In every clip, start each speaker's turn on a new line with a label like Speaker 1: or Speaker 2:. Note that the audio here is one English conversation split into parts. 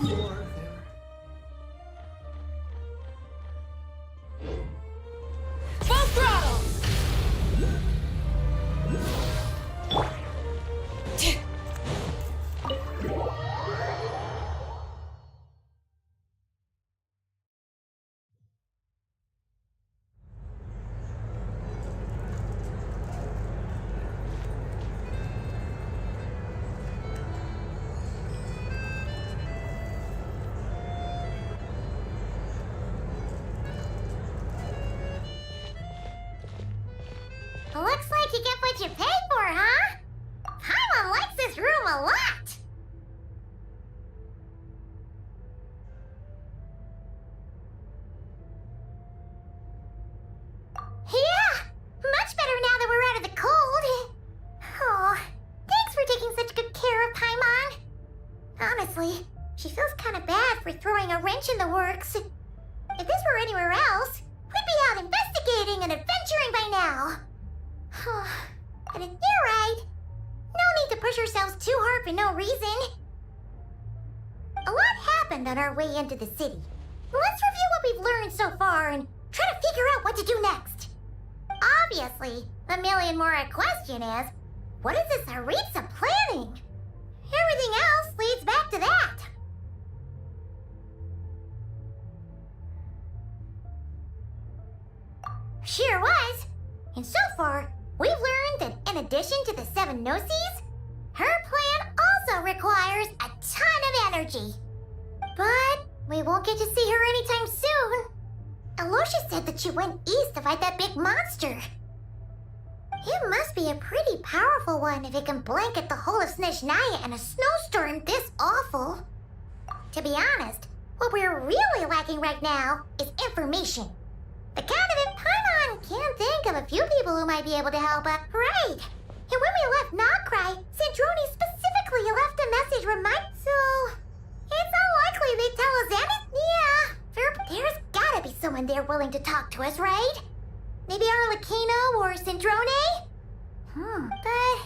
Speaker 1: Full throttle!
Speaker 2: Looks like you get what you pay for, huh? Paimon likes this room a lot. Yeah, much better now that we're out of the cold. Oh, thanks for taking such good care of Paimon. Honestly, she feels kind of bad for throwing a wrench in the works. If this were anywhere else, we'd be out investigating and adventuring by now. But you're right. No need to push ourselves too hard for no reason. A lot happened on our way into the city. Let's review what we've learned so far and try to figure out what to do next. Obviously, the million more question is, what is this Aritza planning? Everything else leads back to that. Sure was. And so far, we've learned that in addition to the 7 Gnosis, her plan also requires a ton of energy. But we won't get to see her anytime soon. Aloysia said that she went east to fight that big monster. It must be a pretty powerful one if it can blanket the whole of Snezhnaya in a snowstorm this awful. To be honest, what we're really lacking right now is information. The kind of it Paimon can't think of a few people who might be able to help us. Right. And when we left Nocry, Sandrone specifically left a message So, it's unlikely they tell us anything. Yeah, there's gotta be someone there willing to talk to us, right? Maybe Arlecchino or Sandrone? But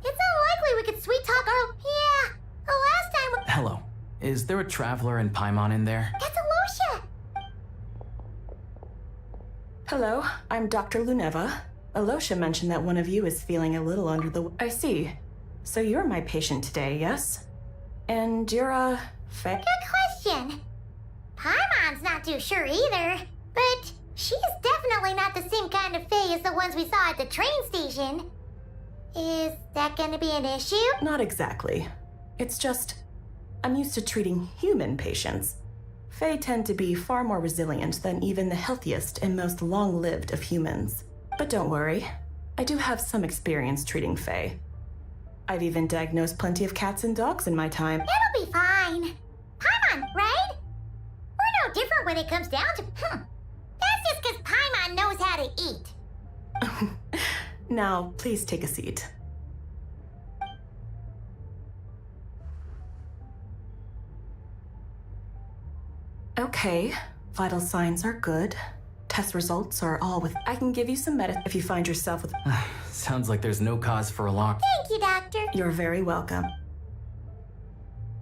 Speaker 2: it's unlikely we could sweet talk our... Yeah, the last time...
Speaker 3: Hello. Is there a traveler and Paimon in there?
Speaker 2: That's Aloysia!
Speaker 4: Hello, I'm Dr. Luneva. Aloysia mentioned that one of you is feeling a little under the... I see. So you're my patient today, yes? And you're a...
Speaker 2: Good question. Paimon's not too sure either, but she's definitely not the same kind of fae as the ones we saw at the train station. Is that gonna be an issue?
Speaker 4: Not exactly. It's just... I'm used to treating human patients. Fae tend to be far more resilient than even the healthiest and most long-lived of humans. But don't worry, I do have some experience treating Fae. I've even diagnosed plenty of cats and dogs in my time.
Speaker 2: It'll be fine. Paimon, right? We're no different when it comes down to... That's just because Paimon knows how to eat.
Speaker 4: Now, please take a seat. Okay, vital signs are good. Test results are all with... I can give you some medicine if you find yourself with...
Speaker 3: Sounds like there's no cause for alarm.
Speaker 2: Thank you, Doctor.
Speaker 4: You're very welcome.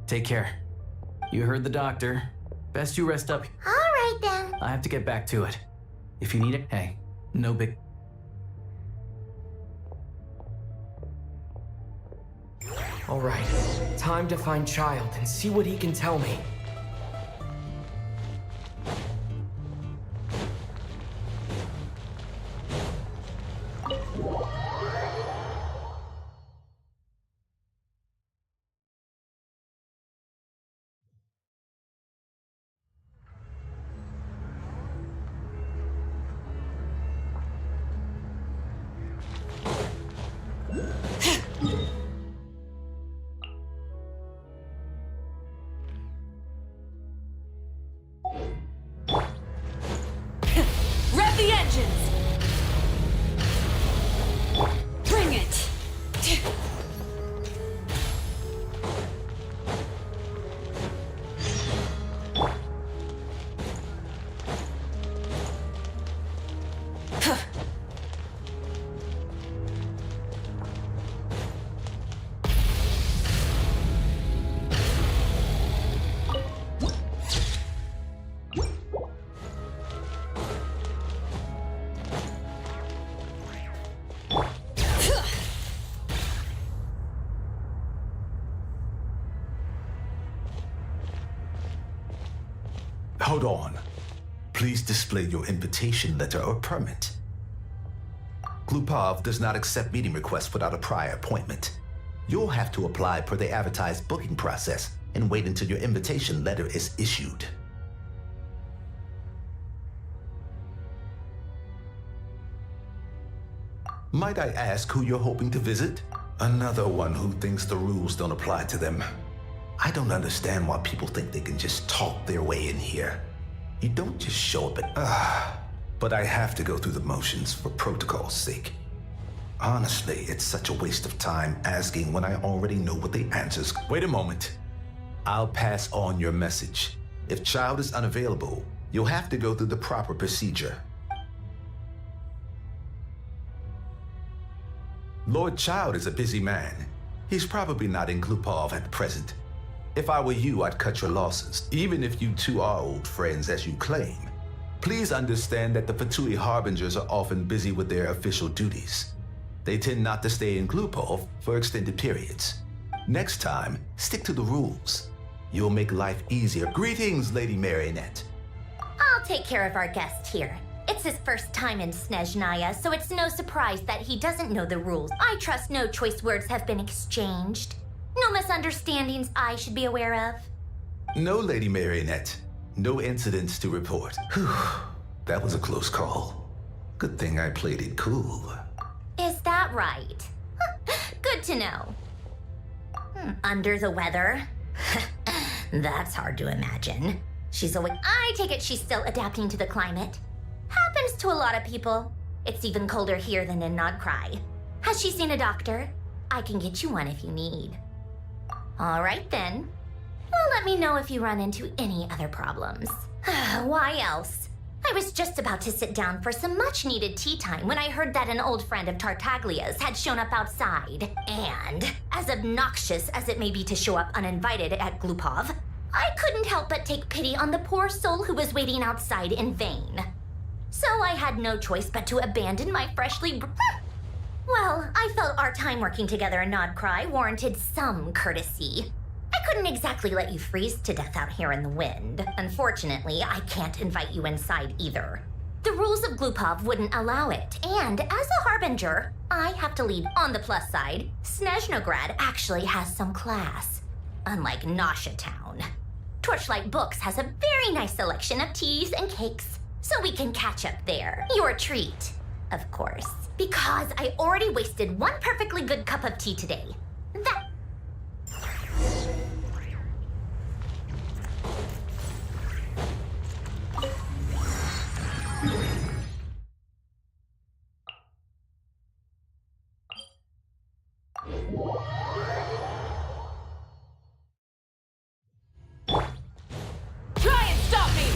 Speaker 3: Take care. You heard the doctor. Best you rest up.
Speaker 2: All right, then.
Speaker 3: I have to get back to it. If you need it, hey, no big...
Speaker 5: All right, time to find Child and see what he can tell me.
Speaker 6: Hold on. Please display your invitation letter or permit. Glupov does not accept meeting requests without a prior appointment. You'll have to apply per the advertised booking process and wait until your invitation letter is issued. Might I ask who you're hoping to visit? Another one who thinks the rules don't apply to them. I don't understand why people think they can just talk their way in here. You don't just show up at... But I have to go through the motions for protocol's sake. Honestly, it's such a waste of time asking when I already know what the answers... Wait a moment. I'll pass on your message. If Child is unavailable, you'll have to go through the proper procedure. Lord Child is a busy man. He's probably not in Glupov at present. If I were you, I'd cut your losses, even if you two are old friends as you claim. Please understand that the Fatui Harbingers are often busy with their official duties. They tend not to stay in Glupov for extended periods. Next time, stick to the rules. You'll make life easier. Greetings, Lady Marionette.
Speaker 2: I'll take care of our guest here. It's his first time in Snezhnaya, so it's no surprise that he doesn't know the rules. I trust no choice words have been exchanged. No misunderstandings I should be aware of.
Speaker 6: No, Lady Marionette. No incidents to report. Whew, that was a close call. Good thing I played it cool.
Speaker 2: Is that right? Good to know. Under the weather? That's hard to imagine. She's awake. I take it she's still adapting to the climate. Happens to a lot of people. It's even colder here than in Nodcry. Has she seen a doctor? I can get you one if you need. All right then. Well, let me know if you run into any other problems. Why else? I was just about to sit down for some much-needed tea time when I heard that an old friend of Tartaglia's had shown up outside. And, as obnoxious as it may be to show up uninvited at Glupov, I couldn't help but take pity on the poor soul who was waiting outside in vain. So I had no choice but to abandon my freshly... Well, I felt our time working together in Nodcry warranted some courtesy. I couldn't exactly let you freeze to death out here in the wind. Unfortunately, I can't invite you inside either. The rules of Glupov wouldn't allow it, and as a Harbinger, I have to leave. On the plus side, Snezhnograd actually has some class, unlike Nasha Town. Torchlight Books has a very nice selection of teas and cakes, so we can catch up there. Your treat, of course, because I already wasted one perfectly good cup of tea today. That...
Speaker 1: Try and stop me!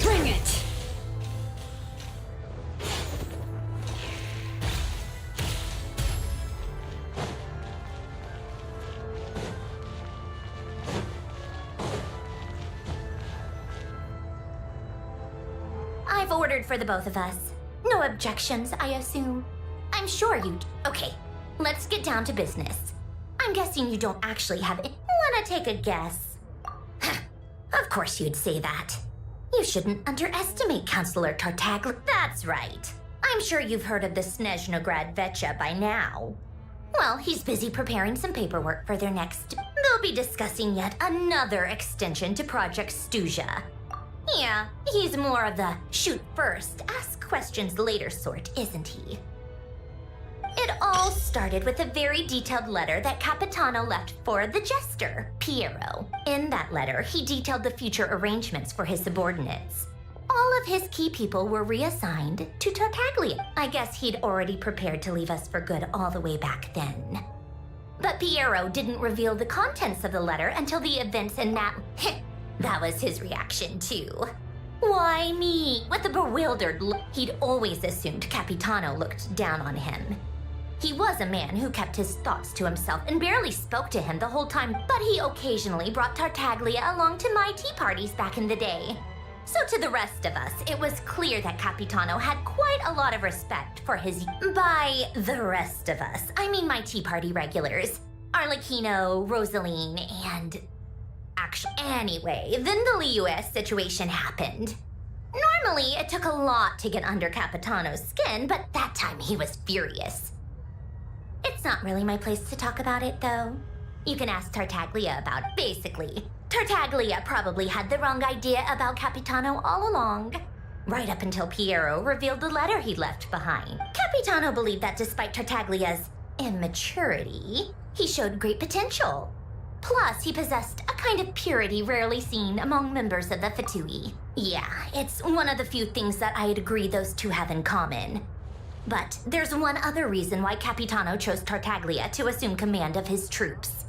Speaker 1: Bring it!
Speaker 2: I've ordered for the both of us. No objections, I assume. I'm sure you... Okay, let's get down to business. I'm guessing you don't actually have it. Wanna take a guess? Of course you'd say that. You shouldn't underestimate Counselor Tartaglia. That's right. I'm sure you've heard of the Snezhnograd Vecha by now. Well, he's busy preparing some paperwork for their next... They'll be discussing yet another extension to Project Stuzha. Yeah, he's more of the shoot first, ask questions later sort, isn't he? It all started with a very detailed letter that Capitano left for the jester, Piero. In that letter, he detailed the future arrangements for his subordinates. All of his key people were reassigned to Tartaglia. I guess he'd already prepared to leave us for good all the way back then. But Piero didn't reveal the contents of the letter until the events in that... That was his reaction, too. Why me? With a bewildered look. He'd always assumed Capitano looked down on him. He was a man who kept his thoughts to himself and barely spoke to him the whole time, but he occasionally brought Tartaglia along to my tea parties back in the day. So to the rest of us, it was clear that Capitano had quite a lot of respect for his... By the rest of us, I mean my tea party regulars. Arlecchino, Rosaline, and... Anyway, then the Liu-S situation happened. Normally, it took a lot to get under Capitano's skin, but that time he was furious. It's not really my place to talk about it, though. You can ask Tartaglia about it. Basically, Tartaglia probably had the wrong idea about Capitano all along. Right up until Piero revealed the letter he left behind. Capitano believed that despite Tartaglia's immaturity, he showed great potential. Plus, he possessed a kind of purity rarely seen among members of the Fatui. Yeah, it's one of the few things that I'd agree those two have in common. But there's one other reason why Capitano chose Tartaglia to assume command of his troops.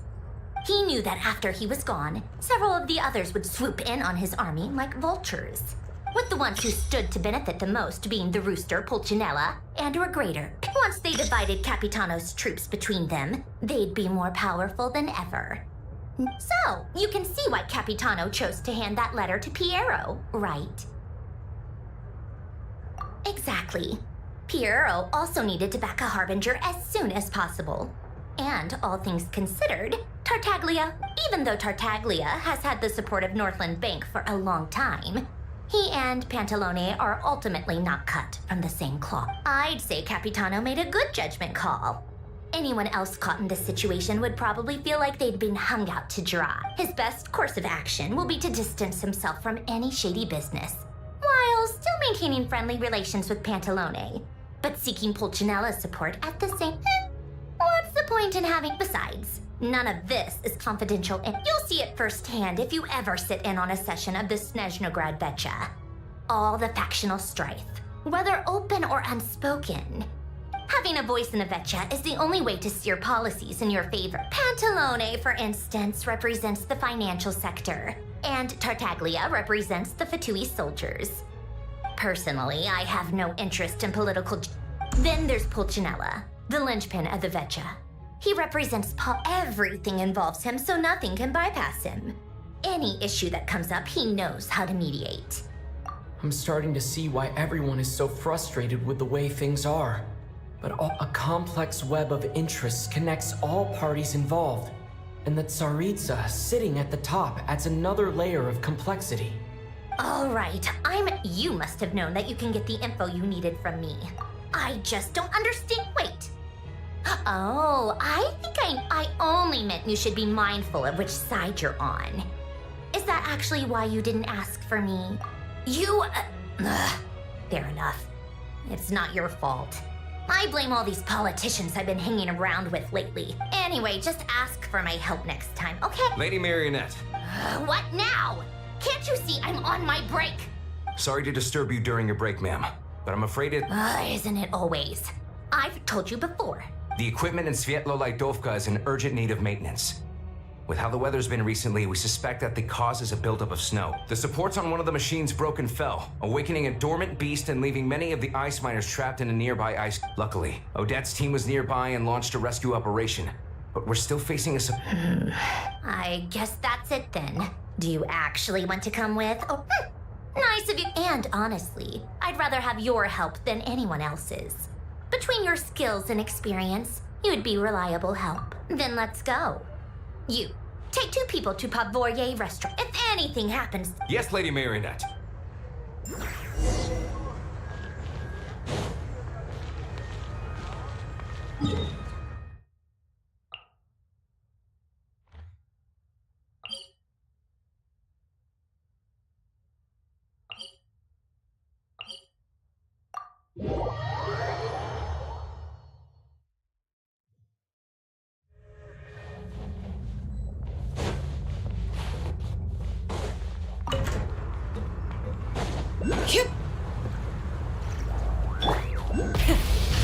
Speaker 2: He knew that after he was gone, several of the others would swoop in on his army like vultures, with the ones who stood to benefit the most being the Rooster, Pulcinella, and Regrator. Once they divided Capitano's troops between them, they'd be more powerful than ever. So, you can see why Capitano chose to hand that letter to Piero, right? Exactly. Piero also needed to back a Harbinger as soon as possible. And all things considered, Tartaglia, even though Tartaglia has had the support of Northland Bank for a long time, he and Pantalone are ultimately not cut from the same cloth. I'd say Capitano made a good judgment call. Anyone else caught in this situation would probably feel like they'd been hung out to dry. His best course of action will be to distance himself from any shady business, while still maintaining friendly relations with Pantalone, but seeking Pulcinella's support at the same time. What's the point in having... Besides, none of this is confidential, and you'll see it firsthand if you ever sit in on a session of the Snezhnaya Archon. All the factional strife, whether open or unspoken. Having a voice in the Vecchia is the only way to steer policies in your favor. Pantalone, for instance, represents the financial sector, and Tartaglia represents the Fatui soldiers. Personally, I have no interest in political... Then there's Pulcinella, the linchpin of the Vecchia. He represents everything involves him, so nothing can bypass him. Any issue that comes up, he knows how to mediate.
Speaker 5: I'm starting to see why everyone is so frustrated with the way things are. But a complex web of interests connects all parties involved. And the Tsaritsa sitting at the top adds another layer of complexity.
Speaker 2: All right, you must have known that you can get the info you needed from me. I just don't understand. Wait. Oh, I think I only meant you should be mindful of which side you're on. Is that actually why you didn't ask for me? Fair enough. It's not your fault. I blame all these politicians I've been hanging around with lately. Anyway, just ask for my help next time, okay?
Speaker 7: Lady Marionette.
Speaker 2: What now? Can't you see I'm on my break?
Speaker 7: Sorry to disturb you during your break, ma'am, but I'm afraid
Speaker 2: Isn't it always? I've told you before.
Speaker 7: the equipment in Svietlo-Laidovka is in urgent need of maintenance. With how the weather's been recently, we suspect that the cause is a buildup of snow. The supports on one of the machines broke and fell, awakening a dormant beast and leaving many of the ice miners trapped in a nearby ice. Luckily, Odette's team was nearby and launched a rescue operation, but we're still facing a
Speaker 2: I guess that's it then. Do you actually want to come with? Oh, nice of you. And honestly, I'd rather have your help than anyone else's. Between your skills and experience, you'd be reliable help. Then let's go. You, take 2 people to Pavoye restaurant. If anything happens...
Speaker 7: Yes, Lady Marionette.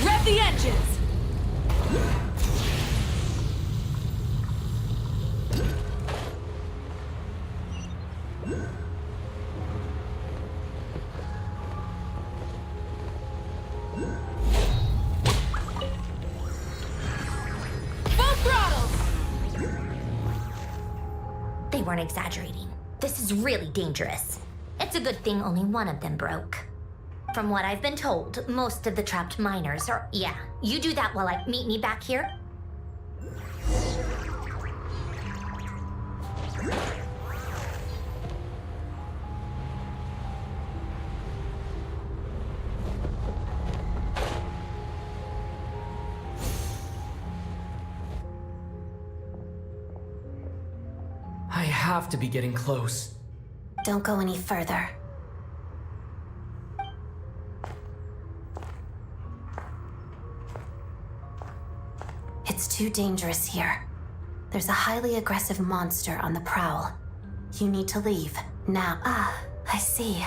Speaker 1: Rev the engines! Full throttle!
Speaker 2: They weren't exaggerating. This is really dangerous. It's a good thing only one of them broke. From what I've been told, most of the trapped miners are... Yeah, you do that while I meet me back here.
Speaker 5: I have to be getting close.
Speaker 2: Don't go any further. It's too dangerous here. There's a highly aggressive monster on the prowl. You need to leave, now. Ah, I see.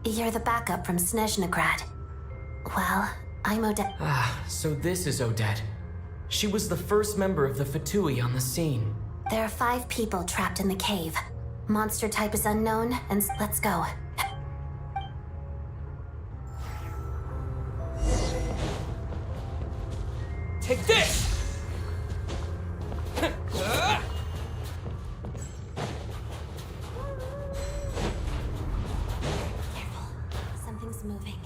Speaker 2: You're the backup from Snezhnaya. Well, I'm Odette.
Speaker 5: Ah, so this is Odette. She was the first member of the Fatui on the scene.
Speaker 2: There are 5 people trapped in the cave. Monster type is unknown, and let's go.
Speaker 5: Take this!
Speaker 2: Careful. Something's moving.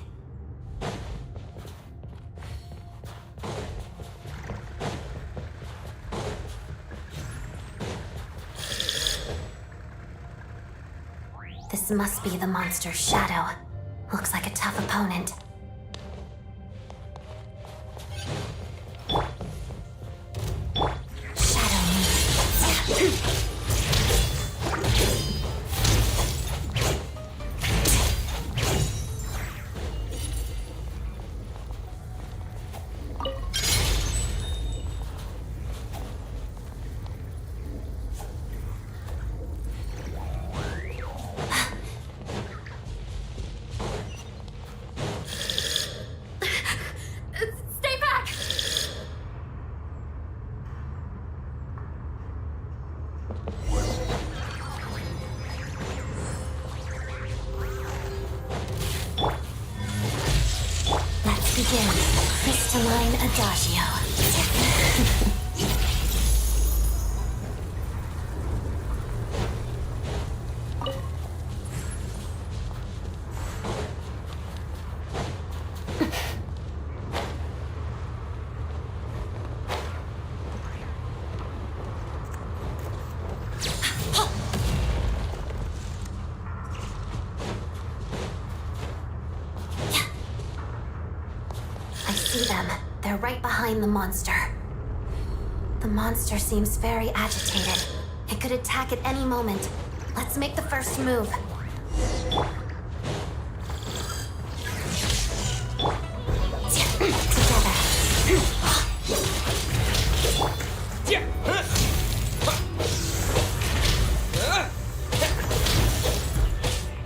Speaker 2: This must be the monster's shadow. Looks like a tough opponent. Shadow move.
Speaker 1: Stay back!
Speaker 2: Let's begin. Crystalline Adagio. I see them. They're right behind the monster. The monster seems very agitated. It could attack at any moment. Let's make the first move.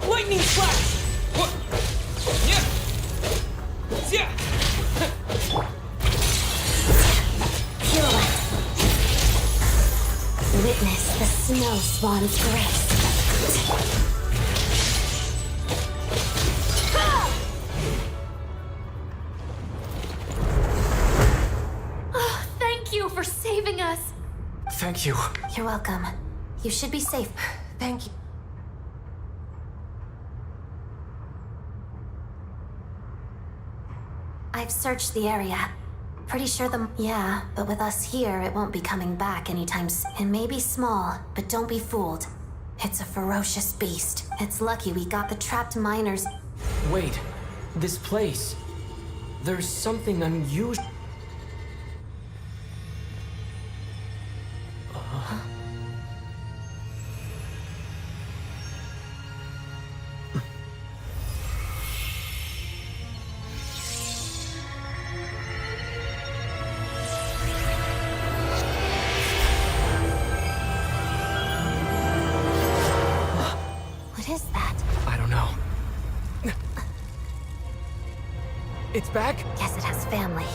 Speaker 5: Lightning slash!
Speaker 2: Pirouette. Witness the snow swan's grace.
Speaker 1: Oh, thank you for saving us.
Speaker 5: Thank you.
Speaker 2: You're welcome. You should be safe.
Speaker 4: Thank you.
Speaker 2: I've searched the area. Pretty sure yeah, but with us here, it won't be coming back anytime soon. It may be small, but don't be fooled. It's a ferocious beast. It's lucky we got the trapped miners.
Speaker 5: Wait, this place. There's something unusual.
Speaker 2: What is that?
Speaker 5: I don't know. It's back?
Speaker 2: Guess it has family.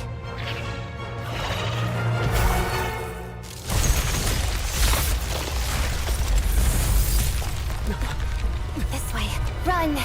Speaker 2: This way. Run!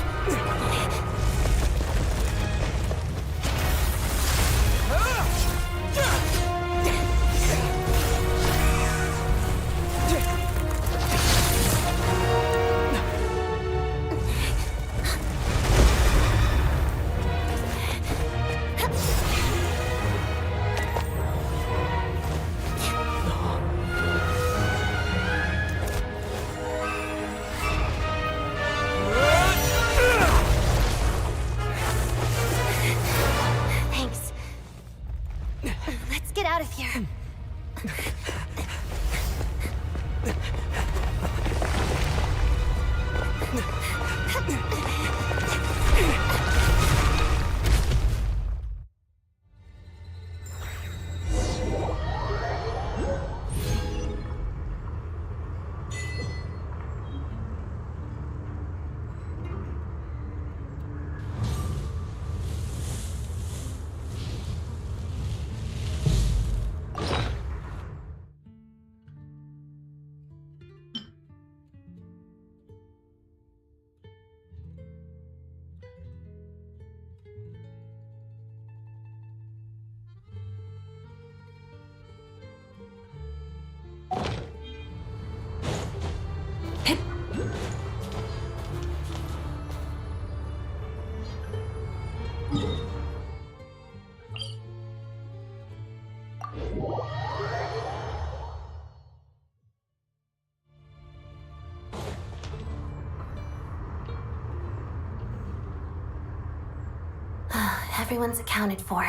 Speaker 1: Everyone's accounted for.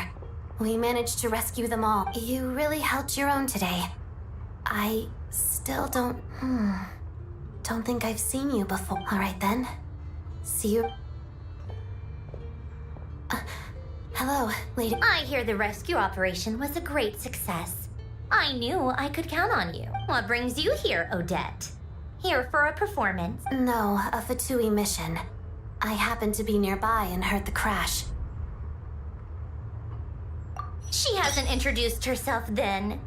Speaker 1: We managed to rescue them all. You really held your own today. I still don't think I've seen you before. All right then. See you. Hello, lady.
Speaker 2: I hear the rescue operation was a great success. I knew I could count on you. What brings you here, Odette? Here for a performance?
Speaker 1: No, a Fatui mission. I happened to be nearby and heard the crash.
Speaker 2: She hasn't introduced herself then.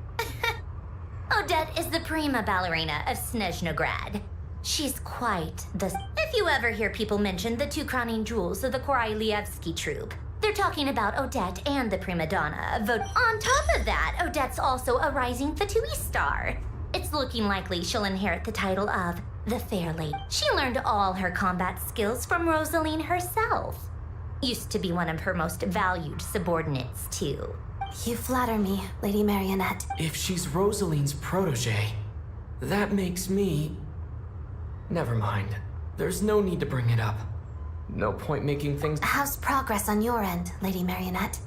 Speaker 2: Odette is the prima ballerina of Snezhnaya. She's quite the... If you ever hear people mention the two crowning jewels of the Korolievsky troupe, they're talking about Odette and the prima donna. On top of that, Odette's also a rising Fatui star. It's looking likely she'll inherit the title of the Fair Lady. She learned all her combat skills from Rosaline herself. Used to be one of her most valued subordinates, too.
Speaker 1: You flatter me, Lady Marionette.
Speaker 5: If she's Rosaline's protege, that makes me... Never mind. There's no need to bring it up. No point making things...
Speaker 1: How's progress on your end, Lady Marionette?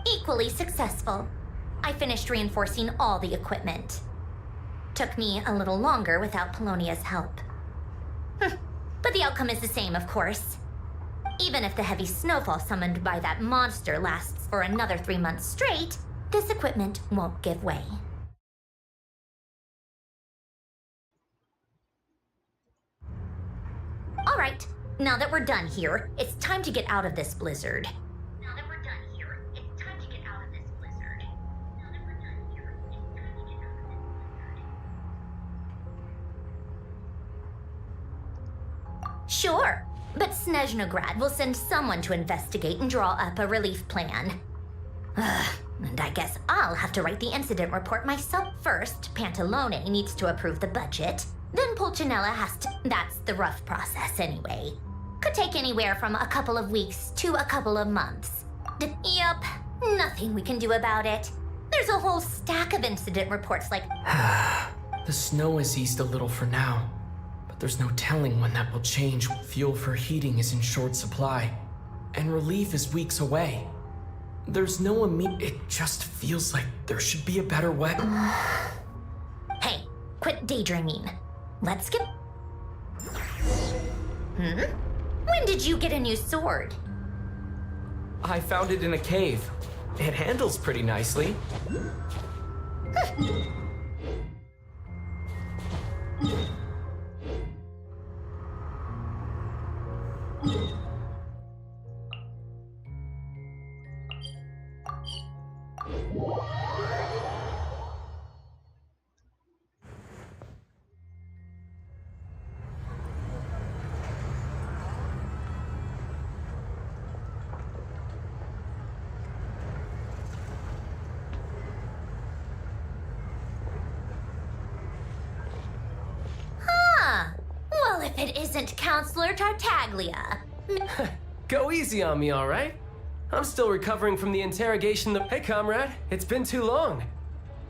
Speaker 2: Equally successful. I finished reinforcing all the equipment. Took me a little longer without Polonia's help. But the outcome is the same, of course. Even if the heavy snowfall summoned by that monster lasts for another 3 months straight, this equipment won't give way. All right, now that we're done here, it's time to get out of this blizzard. Sure, but Snezhnaya will send someone to investigate and draw up a relief plan. And I guess I'll have to write the incident report myself first. Pantalone needs to approve the budget. Then Pulcinella has to... That's the rough process anyway. Could take anywhere from a couple of weeks to a couple of months. Yup, nothing we can do about it. There's a whole stack of incident reports like...
Speaker 5: The snow has eased a little for now, but there's no telling when that will change. Fuel for heating is in short supply, and relief is weeks away. There's no It just feels like there should be a better way.
Speaker 2: Hey, quit daydreaming. Let's get... When did you get a new sword?
Speaker 5: I found it in a cave. It handles pretty nicely.
Speaker 2: Well, if it isn't Counselor Tartaglia.
Speaker 8: Go easy on me, all right? I'm still recovering from the interrogation. Hey, comrade, it's been too long.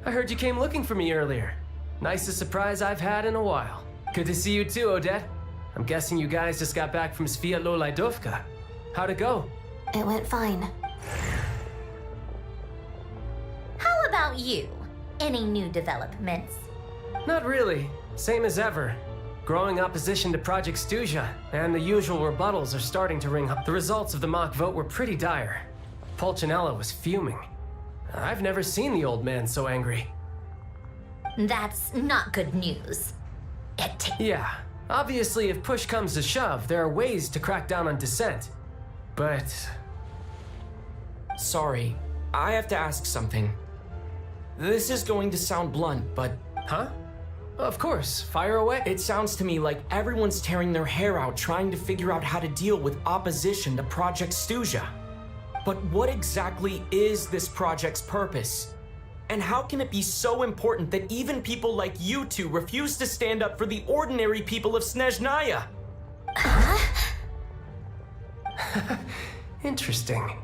Speaker 8: I heard you came looking for me earlier. Nicest surprise I've had in a while. Good to see you too, Odette. I'm guessing you guys just got back from Sviatlo-Laidovka. How'd it go?
Speaker 1: It went fine.
Speaker 2: How about you? any new developments?
Speaker 8: Not really. Same as ever. Growing opposition to Project Stuja, and the usual rebuttals are starting to ring. The results of the mock vote were pretty dire. Pulcinella was fuming. I've never seen the old man so angry.
Speaker 2: That's not good news.
Speaker 8: Yeah, obviously if push comes to shove, there are ways to crack down on dissent. But...
Speaker 5: Sorry, I have to ask something. This is going to sound blunt, but
Speaker 8: Huh? Of course, fire away.
Speaker 5: it sounds to me like everyone's tearing their hair out trying to figure out how to deal with opposition to Project Stuja. But what exactly is this project's purpose? And how can it be so important that even people like you two refuse to stand up for the ordinary people of Snezhnaya?
Speaker 8: Interesting.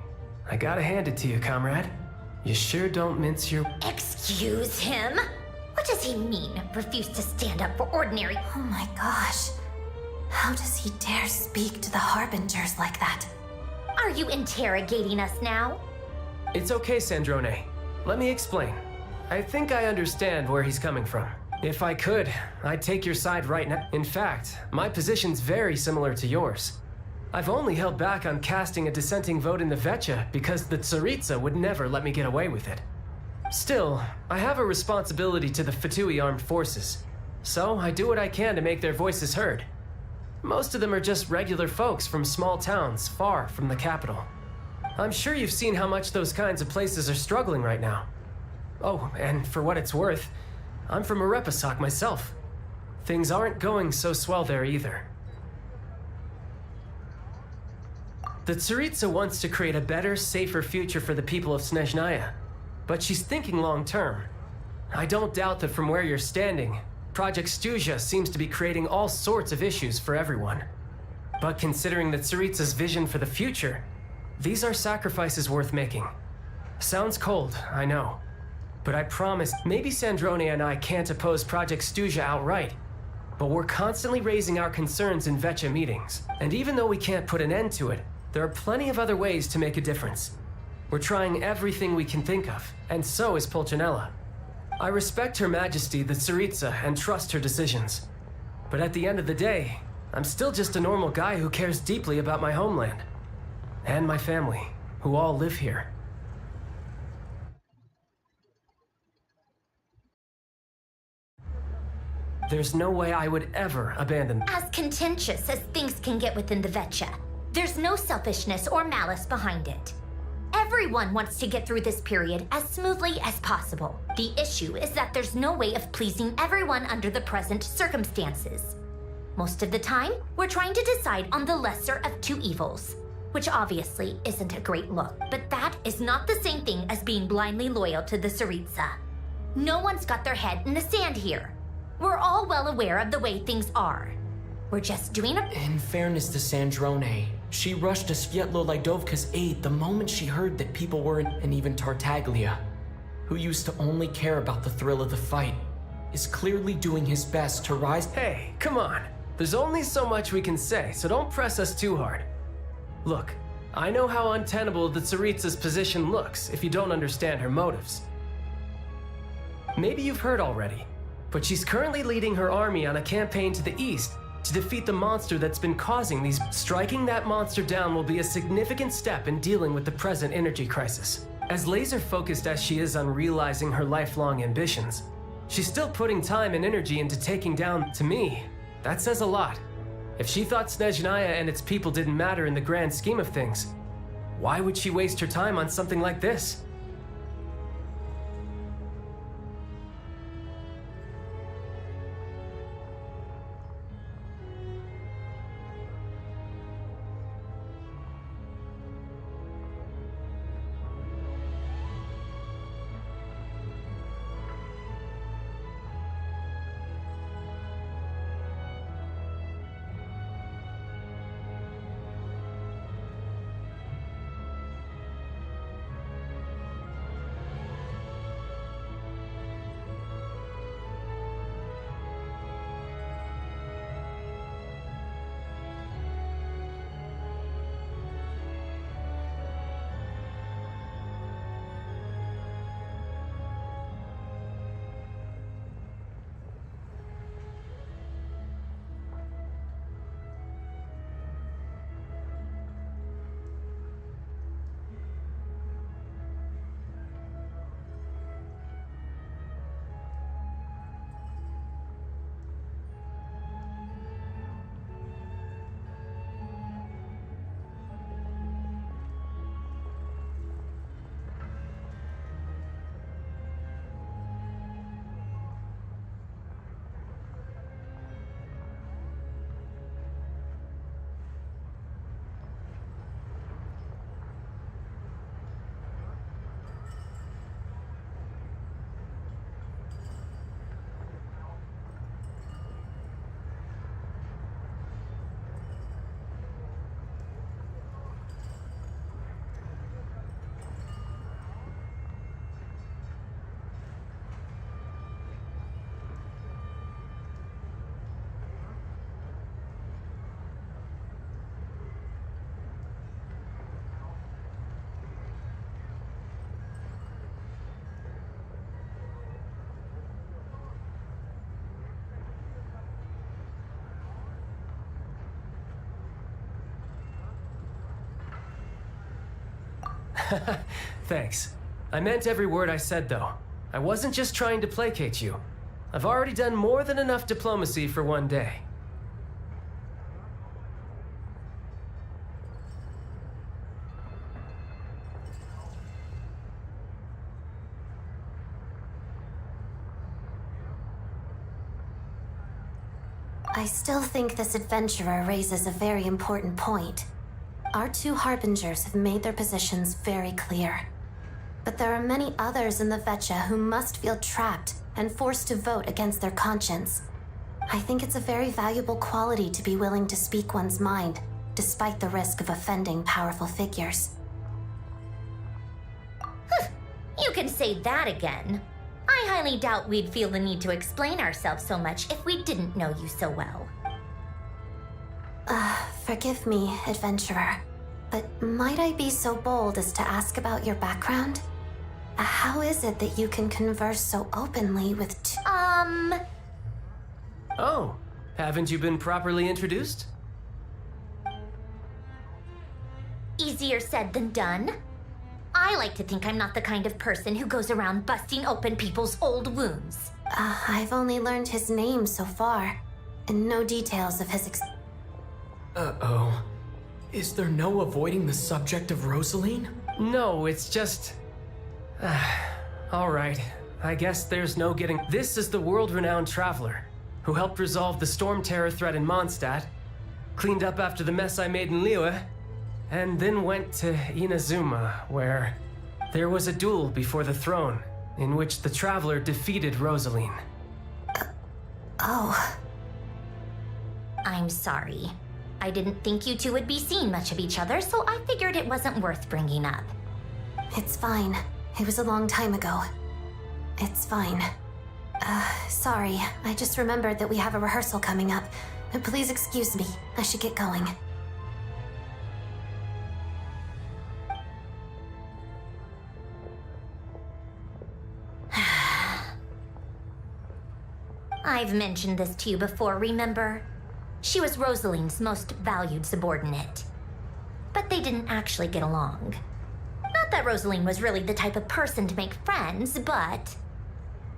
Speaker 8: I gotta hand it to you, comrade. You sure don't mince your...
Speaker 2: Excuse him? What does he mean, refuse to stand up for ordinary?
Speaker 1: Oh my gosh. How does he dare speak to the Harbingers like that?
Speaker 2: Are you interrogating us now?
Speaker 8: It's okay, Sandrone. Let me explain. I think I understand where he's coming from. If I could, I'd take your side right now. In fact, my position's very similar to yours. I've only held back on casting a dissenting vote in the Vecha because the Tsaritsa would never let me get away with it. Still, I have a responsibility to the Fatui armed forces, so I do what I can to make their voices heard. Most of them are just regular folks from small towns far from the capital. I'm sure you've seen how much those kinds of places are struggling right now. Oh, and for what it's worth, I'm from Arepasak myself. Things aren't going so swell there either. The Tsaritsa wants to create a better, safer future for the people of Snezhnaya, but she's thinking long term. I don't doubt that from where you're standing, Project Stuja seems to be creating all sorts of issues for everyone. But considering the Tsaritsa's vision for the future, these are sacrifices worth making. Sounds cold, I know. But I promise, maybe Sandrone and I can't oppose Project Stuja outright, but we're constantly raising our concerns in Vecha meetings. And even though we can't put an end to it, there are plenty of other ways to make a difference. We're trying everything we can think of, and so is Pulcinella. I respect Her Majesty, the Tsaritsa, and trust her decisions. But at the end of the day, I'm still just a normal guy who cares deeply about my homeland. And my family, who all live here. There's no way I would ever abandon.
Speaker 2: As contentious as things can get within the Vecha, there's no selfishness or malice behind it. Everyone wants to get through this period as smoothly as possible. The issue is that there's no way of pleasing everyone under the present circumstances. Most of the time, we're trying to decide on the lesser of two evils, which obviously isn't a great look. But that is not the same thing as being blindly loyal to the Tsaritsa. No one's got their head in the sand here. We're all well aware of the way things are. We're just doing a...
Speaker 5: In fairness to Sandrone, she rushed to Svietlo Lidovka's aid the moment she heard that people were and even Tartaglia, who used to only care about the thrill of the fight, is clearly doing his best to rise...
Speaker 8: Hey, come on. There's only so much we can say, so don't press us too hard. Look, I know how untenable the Tsaritsa's position looks if you don't understand her motives. Maybe you've heard already, but she's currently leading her army on a campaign to the east to defeat the monster that's been causing these. Striking that monster down will be a significant step in dealing with the present energy crisis. As laser-focused as she is on realizing her lifelong ambitions, she's still putting time and energy into taking down, to me, that says a lot. If she thought Snezhnaya and its people didn't matter in the grand scheme of things, why would she waste her time on something like this? Thanks. I meant every word I said, though. I wasn't just trying to placate you. I've already done more than enough diplomacy for one day.
Speaker 1: I still think this adventurer raises a very important point. Our two harbingers have made their positions very clear. But there are many others in the Vetcha who must feel trapped and forced to vote against their conscience. I think it's a very valuable quality to be willing to speak one's mind, despite the risk of offending powerful figures.
Speaker 2: You can say that again. I highly doubt we'd feel the need to explain ourselves so much if we didn't know you so well.
Speaker 1: Forgive me, adventurer, but might I be so bold as to ask about your background? How is it that you can converse so openly with
Speaker 8: Oh, haven't you been properly introduced?
Speaker 2: Easier said than done. I like to think I'm not the kind of person who goes around busting open people's old wounds.
Speaker 1: I've only learned his name so far, and no details of his
Speaker 5: Uh-oh. Is there no avoiding the subject of Rosaline?
Speaker 8: No, it's just... Alright, I guess there's no getting... This is the world-renowned traveler, who helped resolve the storm terror threat in Mondstadt, cleaned up after the mess I made in Liyue, and then went to Inazuma, where there was a duel before the throne, in which the traveler defeated Rosaline.
Speaker 1: Oh.
Speaker 2: I'm sorry. I didn't think you two would be seeing much of each other, so I figured it wasn't worth bringing up.
Speaker 1: It's fine. It was a long time ago. It's fine. Sorry. I just remembered that we have a rehearsal coming up. Please excuse me. I should get going.
Speaker 2: I've mentioned this to you before, remember? She was Rosaline's most valued subordinate. But they didn't actually get along. Not that Rosaline was really the type of person to make friends, but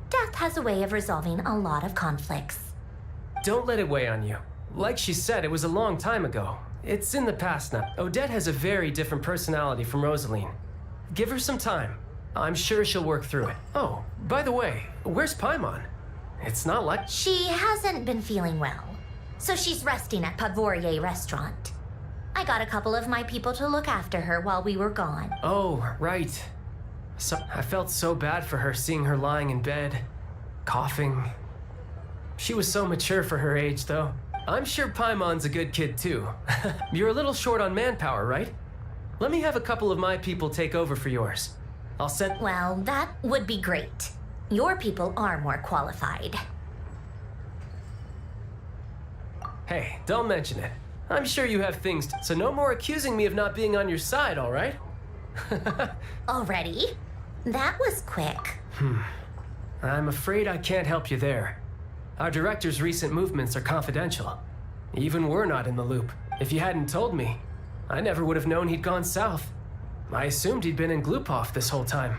Speaker 2: death has a way of resolving a lot of conflicts.
Speaker 8: Don't let it weigh on you. Like she said, it was a long time ago. It's in the past now. Odette has a very different personality from Rosaline. Give her some time. I'm sure she'll work through it. Oh, by the way, where's Paimon? It's not like...
Speaker 2: She hasn't been feeling well, so she's resting at Pavorier Restaurant. I got a couple of my people to look after her while we were gone.
Speaker 8: Oh, right. So I felt so bad for her seeing her lying in bed, coughing. She was so mature for her age, though. I'm sure Paimon's a good kid, too. You're a little short on manpower, right? Let me have a couple of my people take over for yours. I'll send...
Speaker 2: Well, that would be great. Your people are more qualified.
Speaker 8: Hey, don't mention it. I'm sure you have things to... So no more accusing me of not being on your side, all right?
Speaker 2: Already? That was quick.
Speaker 8: I'm afraid I can't help you there. Our director's recent movements are confidential. Even we're not in the loop. If you hadn't told me, I never would have known he'd gone south. I assumed he'd been in Glupov this whole time.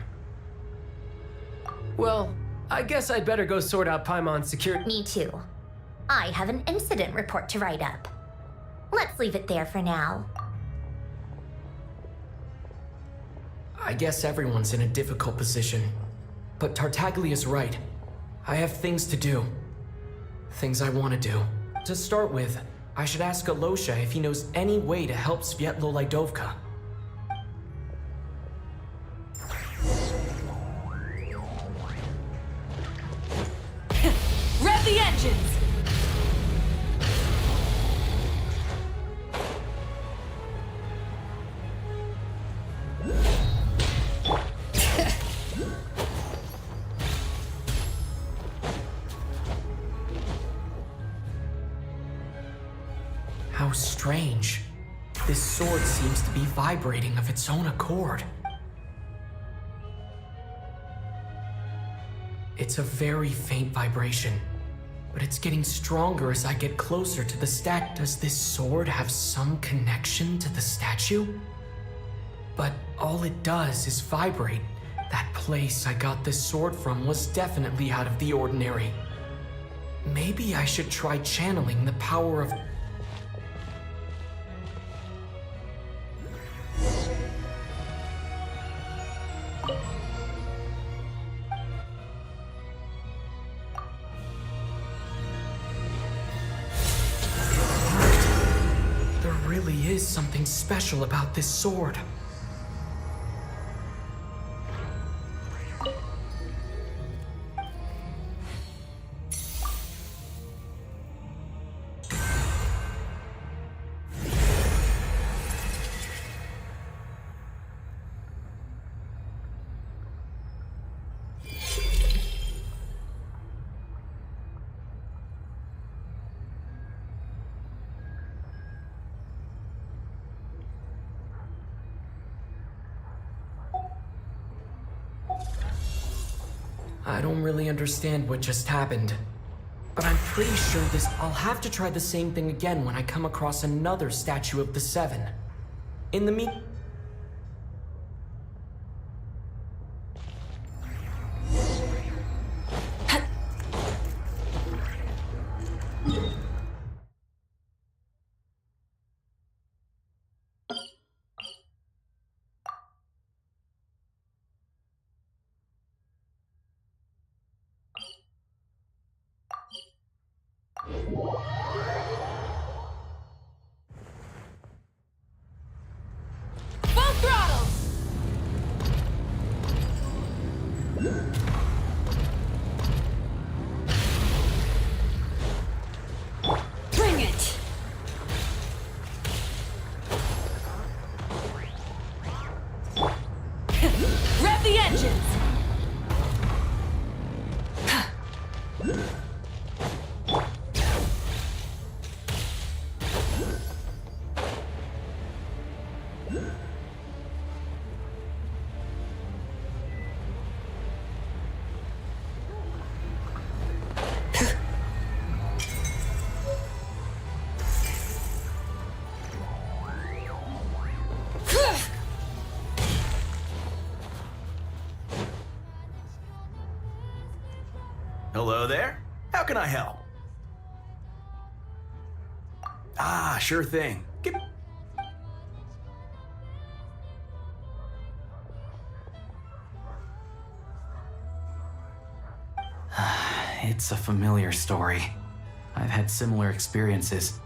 Speaker 8: Well, I guess I'd better go sort out Paimon's security.
Speaker 2: Me too. I have an incident report to write up. Let's leave it there for now.
Speaker 5: I guess everyone's in a difficult position. But Tartaglia's right. I have things to do. Things I want to do. To start with, I should ask Alosha if he knows any way to help Svietlo Lydovka.
Speaker 9: Rev the engines!
Speaker 5: How strange. This sword seems to be vibrating of its own accord. It's a very faint vibration, but it's getting stronger as I get closer to the Does this sword have some connection to the statue? but all it does is vibrate. That place I got this sword from was definitely out of the ordinary. Maybe I should try channeling the power of... There really is something special about this sword. I don't really understand what just happened, but I'm pretty sure I'll have to try the same thing again when I come across another statue of the Seven. In the
Speaker 3: Hello there. How can I help? Ah, sure thing. It's a familiar story. I've had similar experiences.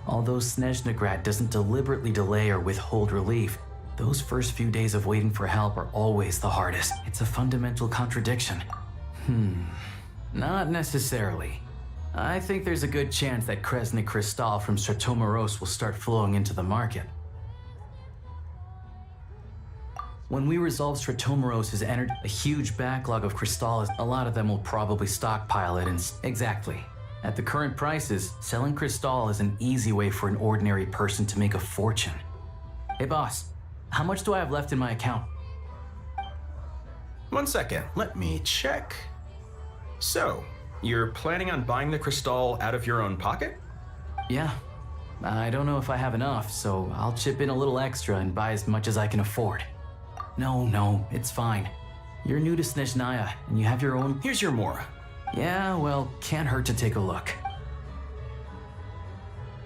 Speaker 3: Although Snezhnaya doesn't deliberately delay or withhold relief, those first few days of waiting for help are always the hardest. It's a fundamental contradiction. Not necessarily. I think there's a good chance that Kresny Crystal from Stratomeros will start flowing into the market. When we resolve Stratomeros' energy, a huge backlog of crystals, a lot of them will probably stockpile it and... Exactly. At the current prices, selling crystal is an easy way for an ordinary person to make a fortune. Hey boss, how much do I have left in my account?
Speaker 9: 1 second, let me check. So, you're planning on buying the crystal out of your own pocket?
Speaker 3: Yeah. I don't know if I have enough, so I'll chip in a little extra and buy as much as I can afford. No, it's fine. You're new to Snezhnaya, and you have your own...
Speaker 9: Here's your Mora.
Speaker 3: Yeah, well, can't hurt to take a look.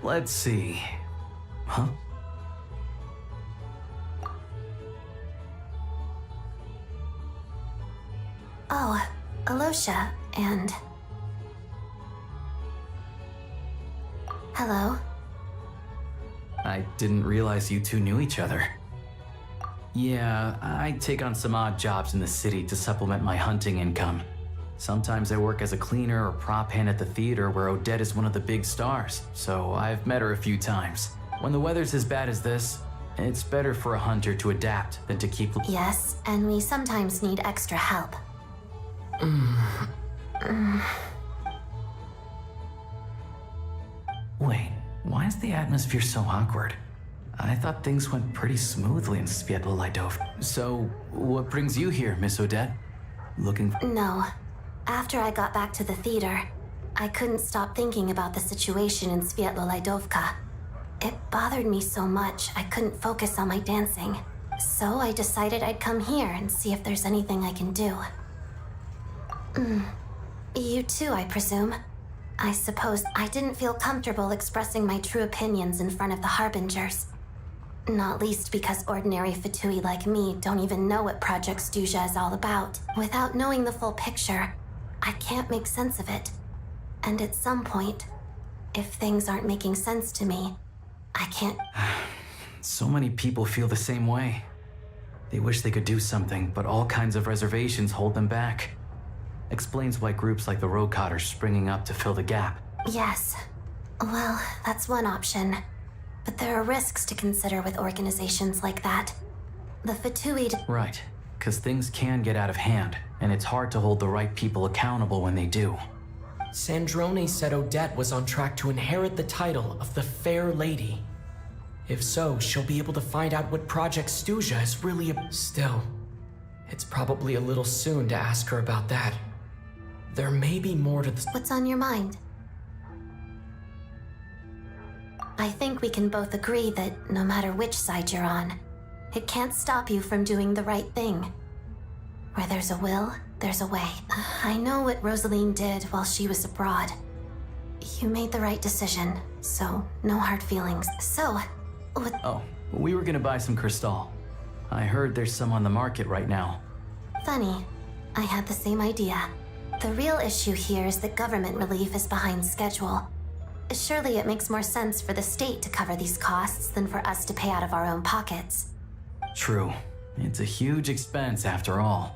Speaker 3: Let's see. Huh?
Speaker 1: Oh, Alosha, and... Hello?
Speaker 3: I didn't realize you two knew each other. Yeah, I take on some odd jobs in the city to supplement my hunting income. Sometimes I work as a cleaner or prop hand at the theater where Odette is one of the big stars, so I've met her a few times. When the weather's as bad as this, it's better for a hunter to adapt than to keep...
Speaker 1: Yes, and we sometimes need extra help.
Speaker 3: Wait, why is the atmosphere so awkward? I thought things went pretty smoothly in Sviatlo. So, what brings you here, Miss Odette? Looking for...
Speaker 1: No. After I got back to the theater, I couldn't stop thinking about the situation in Sviatlo. It bothered me so much I couldn't focus on my dancing. So I decided I'd come here and see if there's anything I can do. You too, I presume. I suppose I didn't feel comfortable expressing my true opinions in front of the Harbingers. Not least because ordinary Fatui like me don't even know what Project Snezhnaya is all about. Without knowing the full picture, I can't make sense of it. And at some point, if things aren't making sense to me, I can't...
Speaker 3: So many people feel the same way. They wish they could do something, but all kinds of reservations hold them back. Explains why groups like the Rokot are springing up to fill the gap.
Speaker 1: Yes. Well, that's one option. But there are risks to consider with organizations like that. The Fatui...
Speaker 3: Right, because things can get out of hand, and it's hard to hold the right people accountable when they do.
Speaker 5: Sandrone said Odette was on track to inherit the title of the Fair Lady. If so, she'll be able to find out what Project Snezhnaya is really Still, it's probably a little soon to ask her about that. There may be more to the...
Speaker 1: What's on your mind? I think we can both agree that no matter which side you're on, it can't stop you from doing the right thing. Where there's a will, there's a way. I know what Rosaline did while she was abroad. You made the right decision, so no hard feelings. So, what...
Speaker 3: Oh, we were gonna buy some crystal. I heard there's some on the market right now.
Speaker 1: Funny. I had the same idea. The real issue here is that government relief is behind schedule. Surely it makes more sense for the state to cover these costs than for us to pay out of our own pockets.
Speaker 3: True. It's a huge expense after all.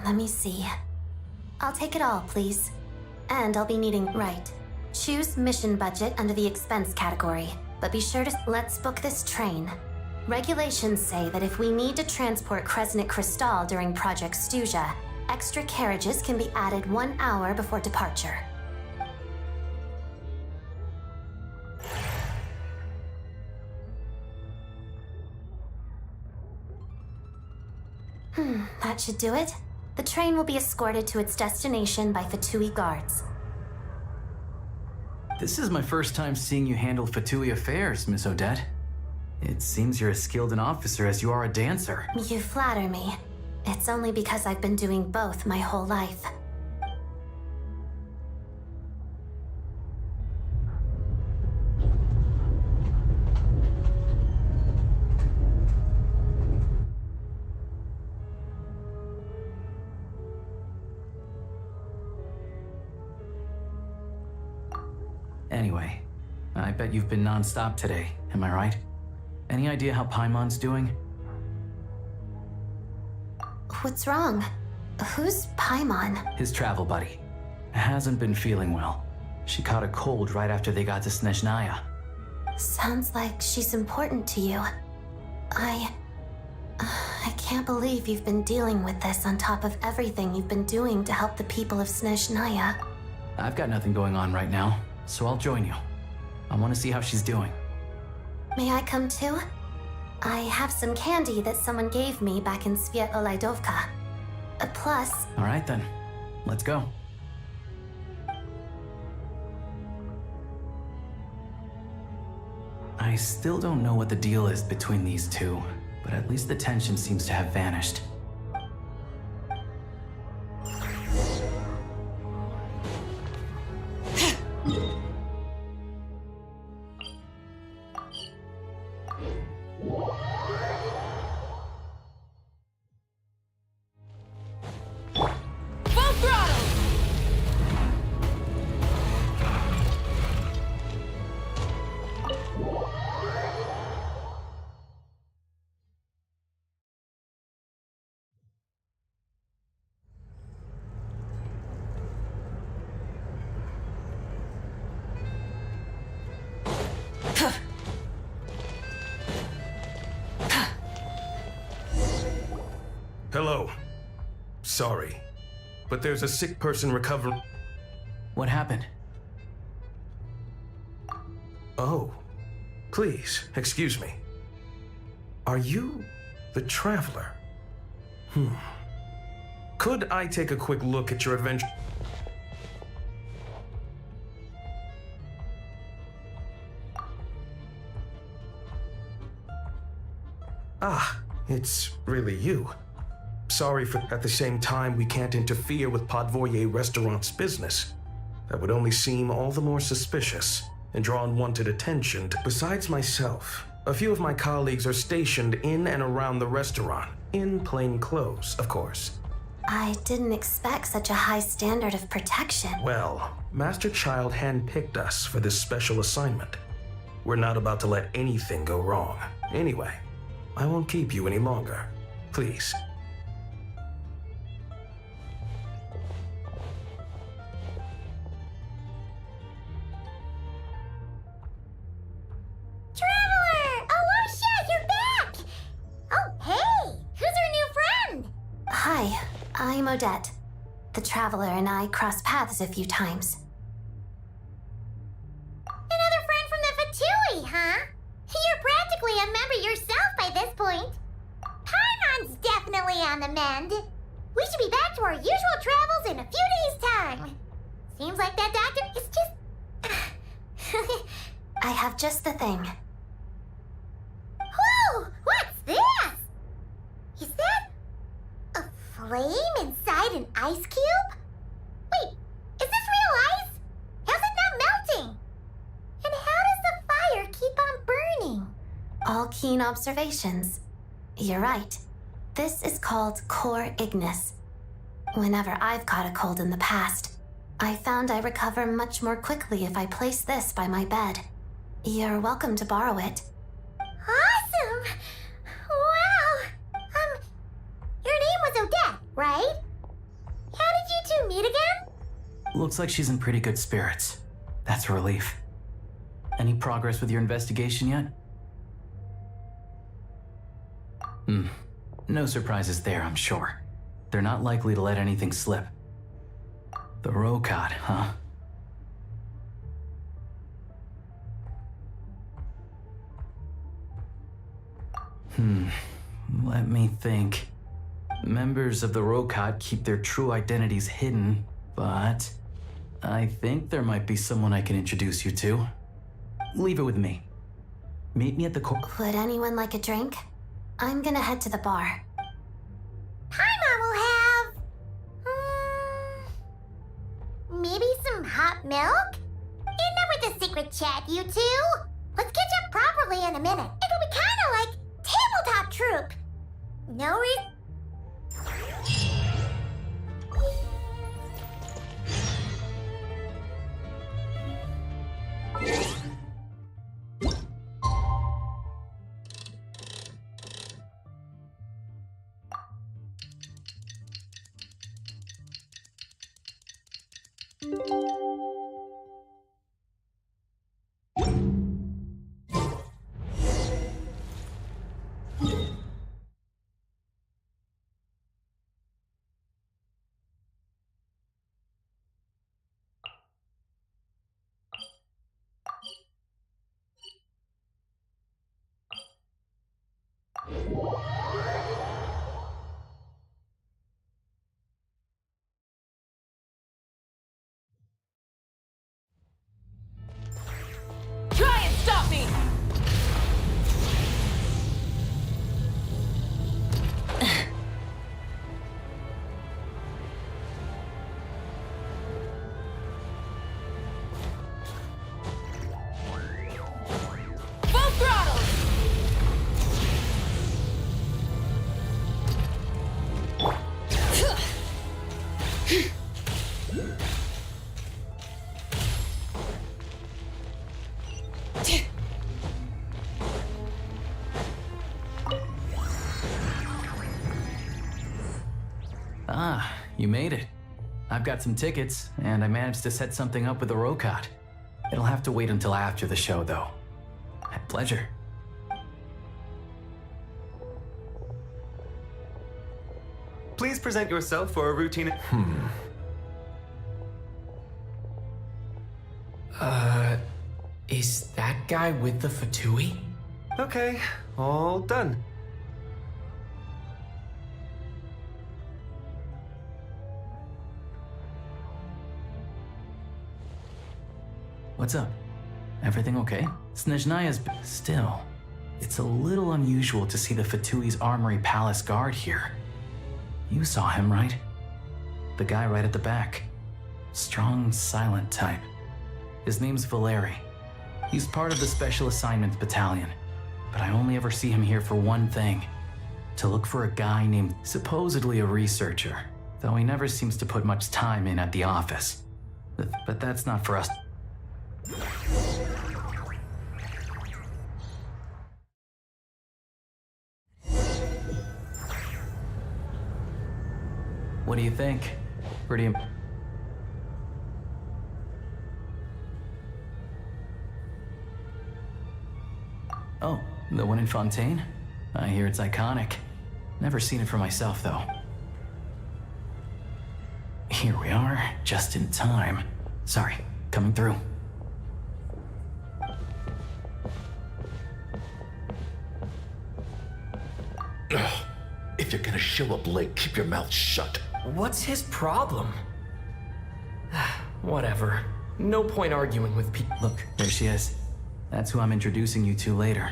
Speaker 1: Let me see. I'll take it all, please. And I'll be needing... Right. Choose mission budget under the expense category. But be sure to... Let's book this train. Regulations say that if we need to transport Kresnik Crystal during Project Snezhnaya, extra carriages can be added 1 hour before departure. That should do it. The train will be escorted to its destination by Fatui guards.
Speaker 3: This is my first time seeing you handle Fatui affairs, Miss Odette. It seems you're as skilled an officer as you are a dancer.
Speaker 1: You flatter me. It's only because I've been doing both my whole life.
Speaker 3: Anyway, I bet you've been non-stop today, am I right? Any idea how Paimon's doing?
Speaker 1: What's wrong? Who's Paimon?
Speaker 3: His travel buddy. Hasn't been feeling well. She caught a cold right after they got to Snezhnaya.
Speaker 1: Sounds like she's important to you. I can't believe you've been dealing with this on top of everything you've been doing to help the people of Snezhnaya.
Speaker 3: I've got nothing going on right now, so I'll join you. I want to see how she's doing.
Speaker 1: May I come too? I have some candy that someone gave me back in Svietlolaidovka. Plus...
Speaker 3: All right then, let's go. I still don't know what the deal is between these two, but at least the tension seems to have vanished.
Speaker 10: Hello. Sorry, but there's a sick person recovering.
Speaker 3: What happened?
Speaker 10: Oh, please, excuse me. Are you the Traveler? Could I take a quick look at your adventure? Ah, it's really you. Sorry for at the same time we can't interfere with Podvoye Restaurant's business. That would only seem all the more suspicious and draw unwanted attention to. Besides myself, a few of my colleagues are stationed in and around the restaurant, in plain clothes, of course.
Speaker 1: I didn't expect such a high standard of protection.
Speaker 10: Well, Master Child handpicked us for this special assignment. We're not about to let anything go wrong. Anyway, I won't keep you any longer. Please.
Speaker 2: Traveler! Oh, shit, you're back! Oh, hey! Who's our new friend?
Speaker 1: Hi, I'm Odette. The Traveler and I crossed paths a few times.
Speaker 2: Another friend from the Fatui, huh? You're practically a member yourself by this point. Paimon's definitely on the mend. We should be back to our usual travels in a few days' time. Seems like that doctor is just...
Speaker 1: I have just the thing.
Speaker 2: Whoa! What's this? Is that a flame inside an ice cube? Wait, is this real ice? How's it not melting? And how does the fire keep on burning?
Speaker 1: All keen observations. You're right. This is called core ignis. Whenever I've caught a cold in the past, I found I recover much more quickly if I place this by my bed. You're welcome to borrow it.
Speaker 2: Awesome! Wow! Your name was Odette, right? How did you two meet again?
Speaker 3: Looks like she's in pretty good spirits. That's a relief. Any progress with your investigation yet? No surprises there, I'm sure. They're not likely to let anything slip. The Rokad, huh? Let me think. Members of the Rokad keep their true identities hidden, but I think there might be someone I can introduce you to. Leave it with me. Meet me at the
Speaker 1: Would anyone like a drink? I'm gonna head to the bar.
Speaker 2: Paimon will have... maybe some hot milk? Enough with the secret chat, you two! Let's catch up properly in a minute. It'll be kinda like tabletop troop. No reason...
Speaker 11: Try and stop me! Full throttle!
Speaker 3: Ah, you made it. I've got some tickets, and I managed to set something up with the Rokad. It'll have to wait until after the show, though. My pleasure.
Speaker 12: Please present yourself for a routine.
Speaker 5: Is that guy with the Fatui?
Speaker 12: Okay, all done.
Speaker 3: What's up? Everything okay? Snezhnaya's still. It's a little unusual to see the Fatui's Armory Palace guard here. You saw him, right? The guy right at the back. Strong, silent type. His name's Valeri. He's part of the Special Assignments Battalion, but I only ever see him here for one thing. To look for a guy named supposedly a researcher, though he never seems to put much time in at the office. But that's not for us. What do you think? Pretty... Oh, the one in Fontaine? I hear it's iconic. Never seen it for myself, though. Here we are, just in time. Sorry, coming through.
Speaker 6: Ugh. If you're gonna show up late, keep your mouth shut.
Speaker 5: What's his problem? Whatever. No point arguing with people.
Speaker 3: Look, there she is. That's who I'm introducing you to later.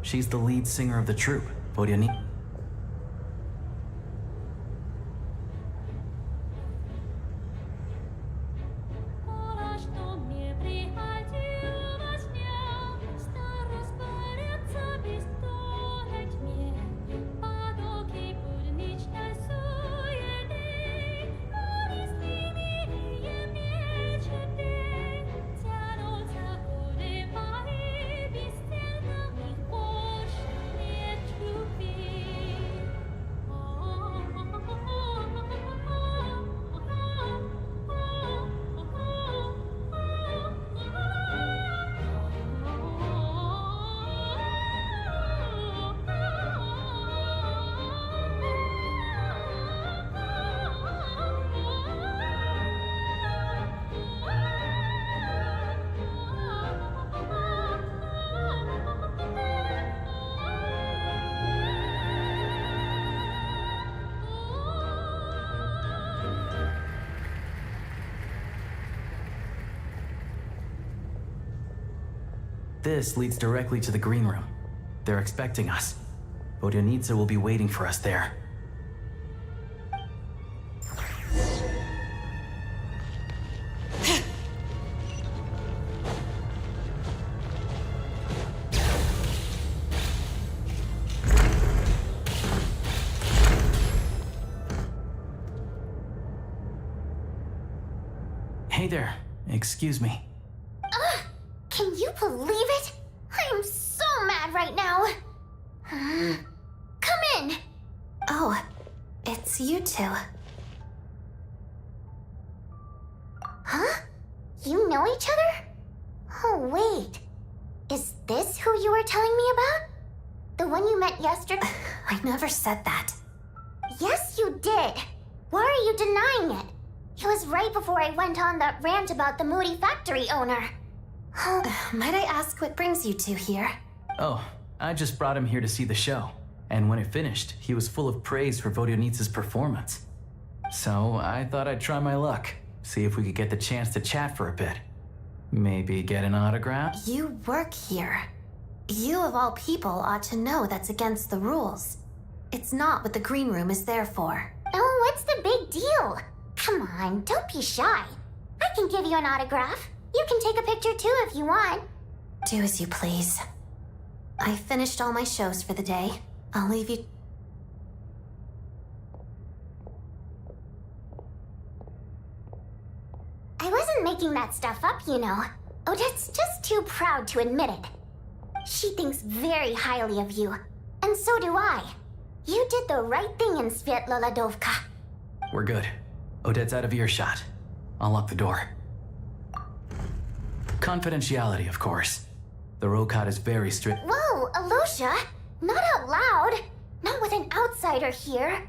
Speaker 3: She's the lead singer of the troupe, Vodyani. This leads directly to the green room. They're expecting us. Vodyanitsa will be waiting for us there. Hey there, excuse me.
Speaker 2: Can you believe it? I am so mad right now. Come in.
Speaker 1: Oh, it's you two.
Speaker 2: Huh? You know each other? Oh, wait. Is this who you were telling me about? The one you met yesterday?
Speaker 1: I never said that.
Speaker 2: Yes, you did. Why are you denying it? It was right before I went on that rant about the moody factory owner.
Speaker 1: Might I ask what brings you two here?
Speaker 3: Oh, I just brought him here to see the show. And when it finished, he was full of praise for Vodyanitsa's performance. So I thought I'd try my luck, see if we could get the chance to chat for a bit. Maybe get an autograph?
Speaker 1: You work here. You of all people ought to know that's against the rules. It's not what the green room is there for.
Speaker 2: Oh, what's the big deal? Come on, don't be shy. I can give you an autograph. You can take a picture too if you want.
Speaker 1: Do as you please. I finished all my shows for the day. I'll leave you...
Speaker 2: I wasn't making that stuff up, you know. Odette's just too proud to admit it. She thinks very highly of you. And so do I. You did the right thing in Svietloladovka.
Speaker 3: We're good. Odette's out of earshot. I'll lock the door. Confidentiality, of course. The Rokad is very strict.
Speaker 2: Whoa, Alosha! Not out loud! Not with an outsider here.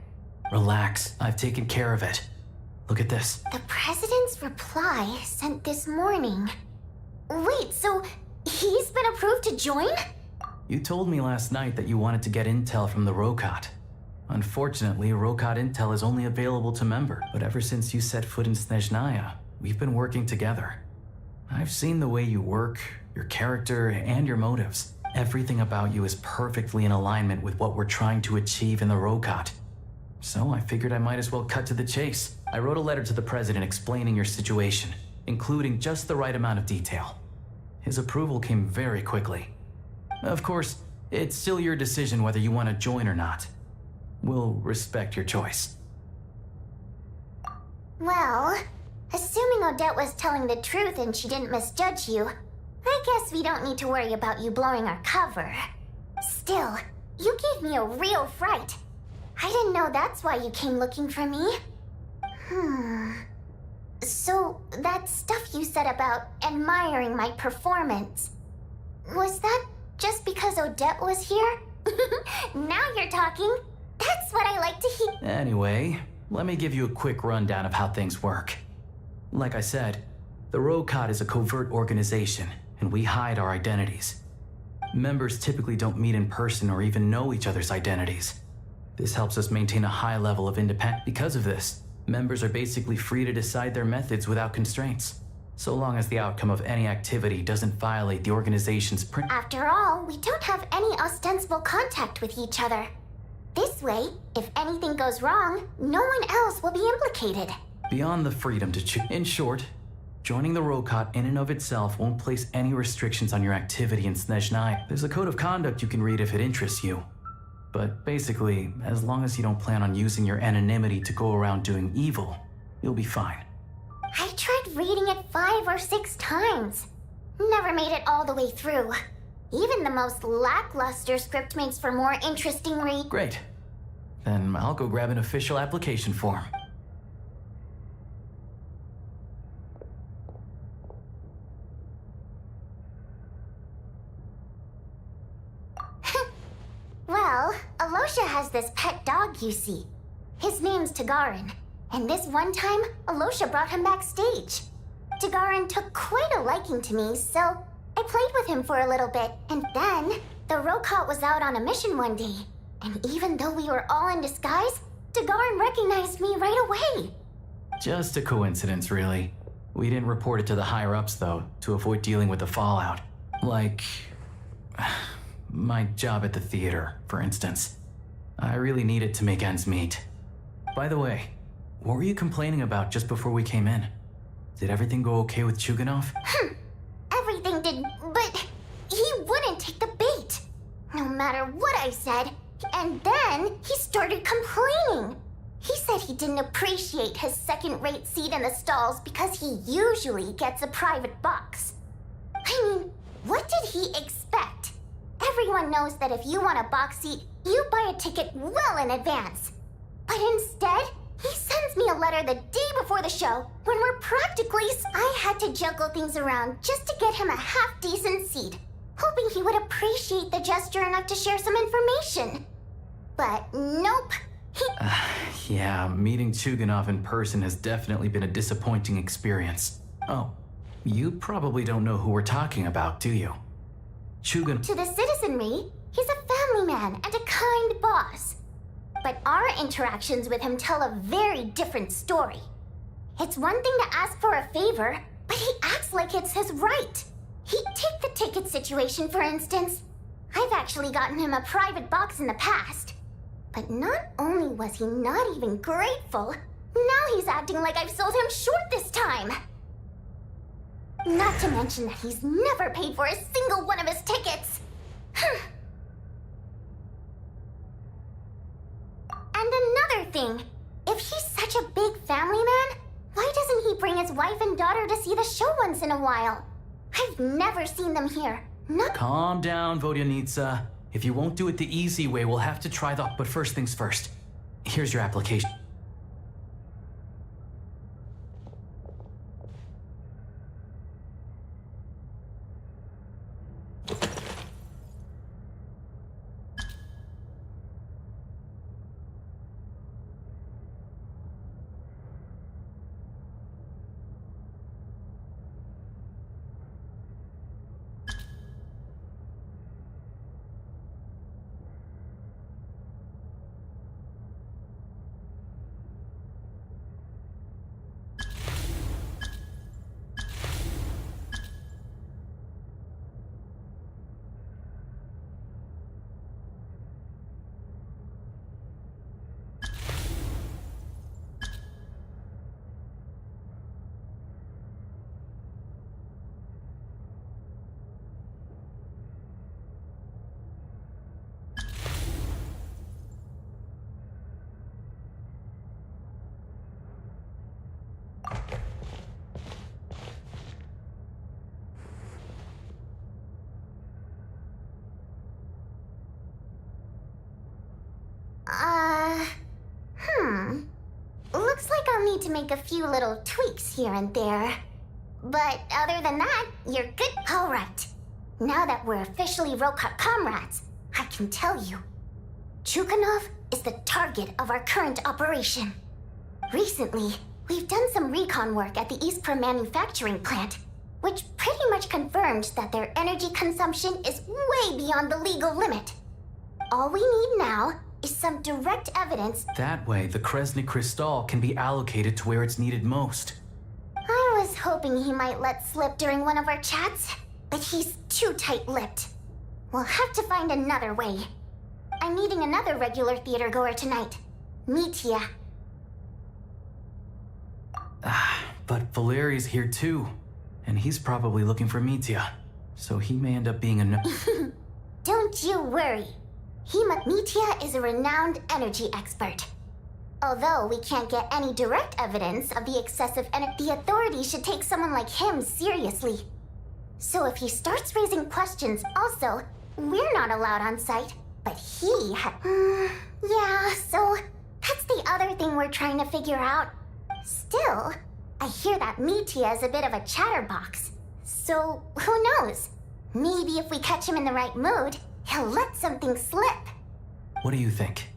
Speaker 3: Relax, I've taken care of it. Look at this.
Speaker 2: The president's reply sent this morning. Wait, so He's been approved to join?
Speaker 3: You told me last night that you wanted to get intel from the Rokot. Unfortunately, Rokot intel is only available to members, but ever since you set foot in Snezhnaya, we've been working together. I've seen the way you work, your character, and your motives. Everything about you is perfectly in alignment with what we're trying to achieve in the Rokot. So I figured I might as well cut to the chase. I wrote a letter to the president explaining your situation, including just the right amount of detail. His approval came very quickly. Of course, it's still your decision whether you want to join or not. We'll respect your choice.
Speaker 2: Well, assuming Odette was telling the truth and she didn't misjudge you, I guess we don't need to worry about you blowing our cover. Still, you gave me a real fright. I didn't know that's why you came looking for me. So, that stuff you said about admiring my performance, was that just because Odette was here? Now you're talking. That's what I like to hear.
Speaker 3: Anyway, let me give you a quick rundown of how things work. Like I said, the Rokot is a covert organization, and we hide our identities. Members typically don't meet in person or even know each other's identities. This helps us maintain a high level of independence. Because of this, members are basically free to decide their methods without constraints, so long as the outcome of any activity doesn't violate the organization's
Speaker 2: After all, we don't have any ostensible contact with each other. This way, if anything goes wrong, no one else will be implicated.
Speaker 3: Beyond the freedom to choose. In short, joining the Rokot in and of itself won't place any restrictions on your activity in Snezhnaya. There's a code of conduct you can read if it interests you. But basically, as long as you don't plan on using your anonymity to go around doing evil, you'll be fine.
Speaker 2: I tried reading it 5 or 6 times. Never made it all the way through. Even the most lackluster script makes for more interesting read.
Speaker 3: Great. Then I'll go grab an official application form.
Speaker 2: Well, Alosha has this pet dog, you see. His name's Tagarin, and this one time, Alosha brought him backstage. Tagarin took quite a liking to me, so I played with him for a little bit, and then the Rokot was out on a mission one day, and even though we were all in disguise, Tagarin recognized me right away.
Speaker 3: Just a coincidence, really. We didn't report it to the higher-ups, though, to avoid dealing with the fallout. Like my job at the theater, for instance. I really needed to make ends meet. By the way, what were you complaining about just before we came in? Did everything go okay with Chuganov?
Speaker 2: Everything did, but he wouldn't take the bait. No matter what I said, and then he started complaining. He said he didn't appreciate his second-rate seat in the stalls because he usually gets a private box. I mean, what did he expect? Everyone knows that if you want a box seat, you buy a ticket well in advance. But instead, he sends me a letter the day before the show when we're practically... I had to juggle things around just to get him a half-decent seat, hoping he would appreciate the gesture enough to share some information. But nope.
Speaker 3: Yeah, meeting Chuganov in person has definitely been a disappointing experience. Oh, you probably don't know who we're talking about, do you?
Speaker 2: To the citizenry, he's a family man and a kind boss. But our interactions with him tell a very different story. It's one thing to ask for a favor, but he acts like it's his right. Take the ticket situation, for instance. I've actually gotten him a private box in the past. But not only was he not even grateful, now he's acting like I've sold him short this time. Not to mention that he's never paid for a single one of his tickets. And another thing, if he's such a big family man, why doesn't he bring his wife and daughter to see the show once in a while? I've never seen them here.
Speaker 3: Calm down, Vodyanitsa. If you won't do it the easy way, we'll have to try the... But first things first. Here's your application.
Speaker 2: I'll need to make a few little tweaks here and there. But other than that, you're good. All right. Now that we're officially Rokat comrades, I can tell you. Chukhanov is the target of our current operation. Recently, we've done some recon work at the Eastpro manufacturing plant, which pretty much confirmed that their energy consumption is way beyond the legal limit. All we need now is some direct evidence.
Speaker 3: That way, the Kresny Crystal can be allocated to where it's needed most.
Speaker 2: I was hoping he might let slip during one of our chats, but he's too tight-lipped. We'll have to find another way. I'm meeting another regular theater goer tonight, Mitya.
Speaker 3: But Valeri's here too, and he's probably looking for Mitya, so he may end up being a no.
Speaker 2: Don't you worry. Mitya is a renowned energy expert. Although we can't get any direct evidence of the excessive energy, the authorities should take someone like him seriously. So if he starts raising questions also, we're not allowed on site, but yeah, so that's the other thing we're trying to figure out. Still, I hear that Mitya is a bit of a chatterbox. So, who knows? Maybe if we catch him in the right mood, he'll let something slip.
Speaker 3: What do you think?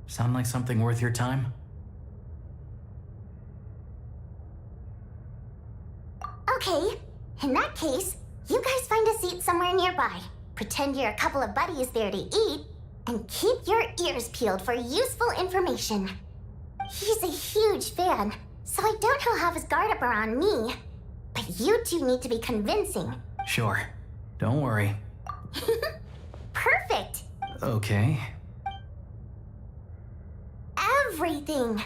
Speaker 3: Sound like something worth your time?
Speaker 2: Okay, in that case, you guys find a seat somewhere nearby. Pretend you're a couple of buddies there to eat, and keep your ears peeled for useful information. He's a huge fan, so I doubt he'll have his guard up around me. But you two need to be convincing.
Speaker 3: Sure. Don't worry.
Speaker 2: Perfect!
Speaker 3: Okay.
Speaker 2: Everything!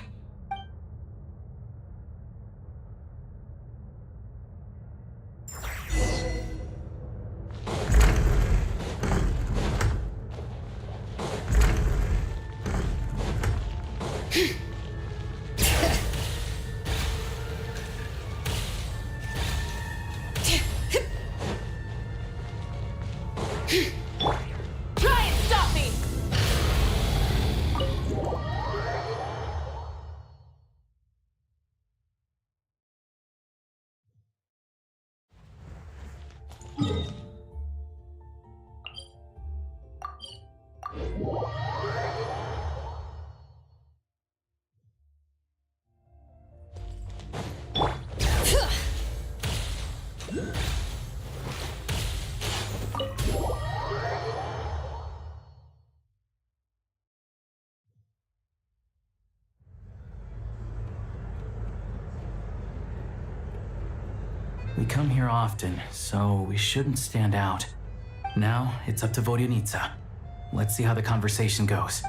Speaker 11: Try and stop me!
Speaker 3: We come here often, so we shouldn't stand out. Now, it's up to Vodyanica. Let's see how the conversation goes.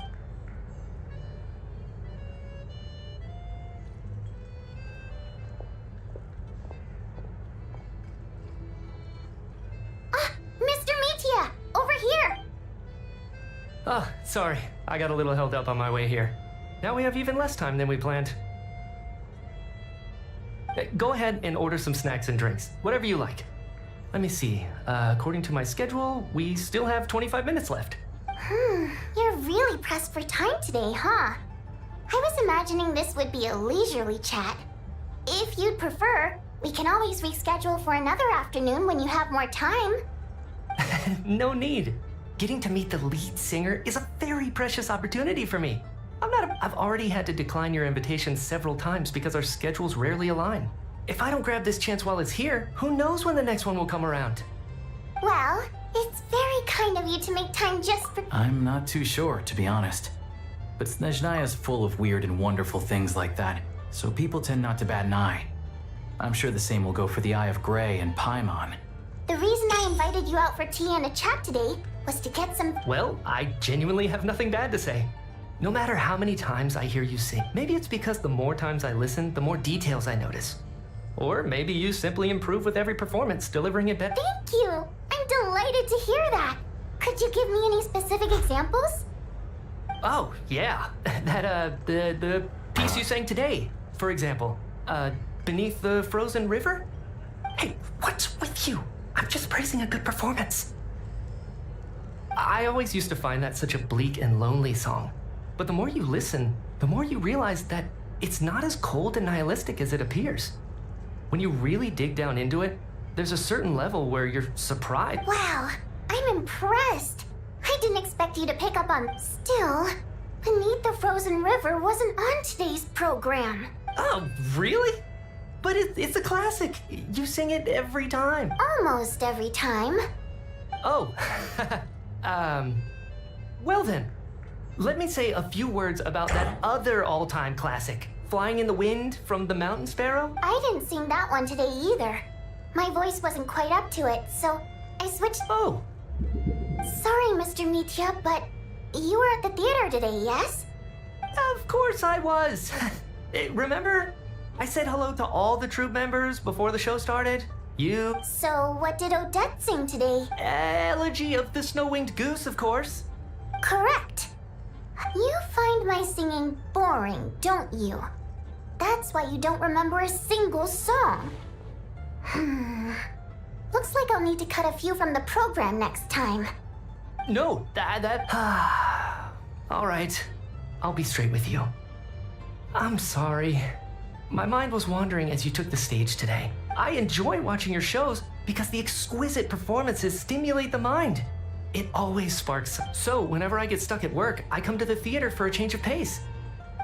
Speaker 2: Mr. Mitya, over here!
Speaker 5: Oh, sorry. I got a little held up on my way here. Now we have even less time than we planned. Go ahead and order some snacks and drinks, whatever you like. Let me see. According to my schedule, we still have 25 minutes left.
Speaker 2: You're really pressed for time today, huh? I was imagining this would be a leisurely chat. If you'd prefer, we can always reschedule for another afternoon when you have more time.
Speaker 5: No need. Getting to meet the lead singer is a very precious opportunity for me. I've already had to decline your invitation several times because our schedules rarely align. If I don't grab this chance while it's here, who knows when the next one will come around?
Speaker 2: Well, it's very kind of you to make time just for...
Speaker 3: I'm not too sure, to be honest. But Snezhnaya's full of weird and wonderful things like that, so people tend not to bat an eye. I'm sure the same will go for the Eye of Grey and Paimon.
Speaker 2: The reason I invited you out for tea and a chat today was to get some...
Speaker 5: Well, I genuinely have nothing bad to say. No matter how many times I hear you sing, maybe it's because the more times I listen, the more details I notice. Or maybe you simply improve with every performance, delivering it better.
Speaker 2: Thank you! I'm delighted to hear that! Could you give me any specific examples?
Speaker 5: Oh, yeah. The piece you sang today, for example. Beneath the Frozen River? Hey, what's with you? I'm just praising a good performance. I always used to find that such a bleak and lonely song. But the more you listen, the more you realize that
Speaker 8: it's not as cold and nihilistic as it appears. When you really dig down into it, there's a certain level where you're surprised.
Speaker 2: Wow, I'm impressed. I didn't expect you to pick up on Still. Beneath the Frozen River wasn't on today's program.
Speaker 8: Oh, really? But it's a classic. You sing it every time.
Speaker 2: Almost every time.
Speaker 8: Oh, well then, let me say a few words about that other all-time classic, Flying in the Wind from the Mountain Sparrow.
Speaker 2: I didn't sing that one today either. My voice wasn't quite up to it, so I switched.
Speaker 8: Oh,
Speaker 2: Sorry, Mr. Mitya, but you were at the theater today, yes?
Speaker 8: of course I was. Remember? I said hello to all the troop members before the show started. You.
Speaker 2: So what did Odette sing today?
Speaker 8: Elegy of the Snow-Winged Goose, of course.
Speaker 2: Correct. You find my singing boring, don't you? That's why you don't remember a single song. Looks like I'll need to cut a few from the program next time.
Speaker 8: No, all right. I'll be straight with you. I'm sorry. My mind was wandering as you took the stage today. I enjoy watching your shows because the exquisite performances stimulate the mind. It always sparks. So whenever I get stuck at work, I come to the theater for a change of pace.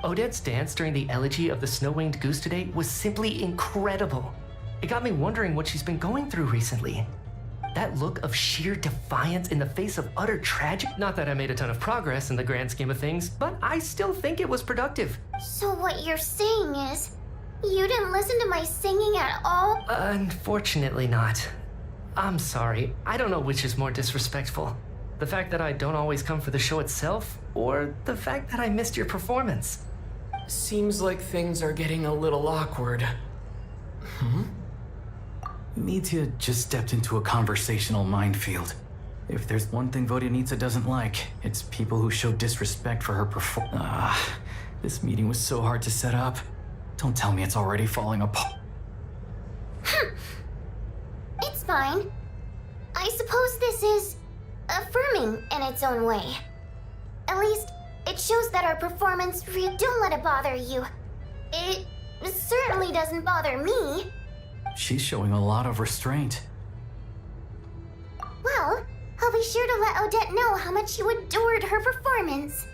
Speaker 8: Odette's dance during the Elegy of the Snow-Winged Goose today was simply incredible. It got me wondering what she's been going through recently. That look of sheer defiance in the face of utter tragedy. Not that I made a ton of progress in the grand scheme of things, but I still think it was productive.
Speaker 2: So what you're saying is, you didn't listen to my singing at all?
Speaker 8: Unfortunately not. I'm sorry. I don't know which is more disrespectful. The fact that I don't always come for the show itself, or the fact that I missed your performance.
Speaker 5: Seems like things are getting a little awkward.
Speaker 3: Mitya just stepped into a conversational minefield. If there's one thing Vodyanitsa doesn't like, it's people who show disrespect for her this meeting was so hard to set up. Don't tell me it's already falling apart.
Speaker 2: It's fine. I suppose this is affirming in its own way. At least, it shows that our performance don't let it bother you. It certainly doesn't bother me.
Speaker 3: She's showing a lot of restraint.
Speaker 2: Well, I'll be sure to let Odette know how much you adored her performance.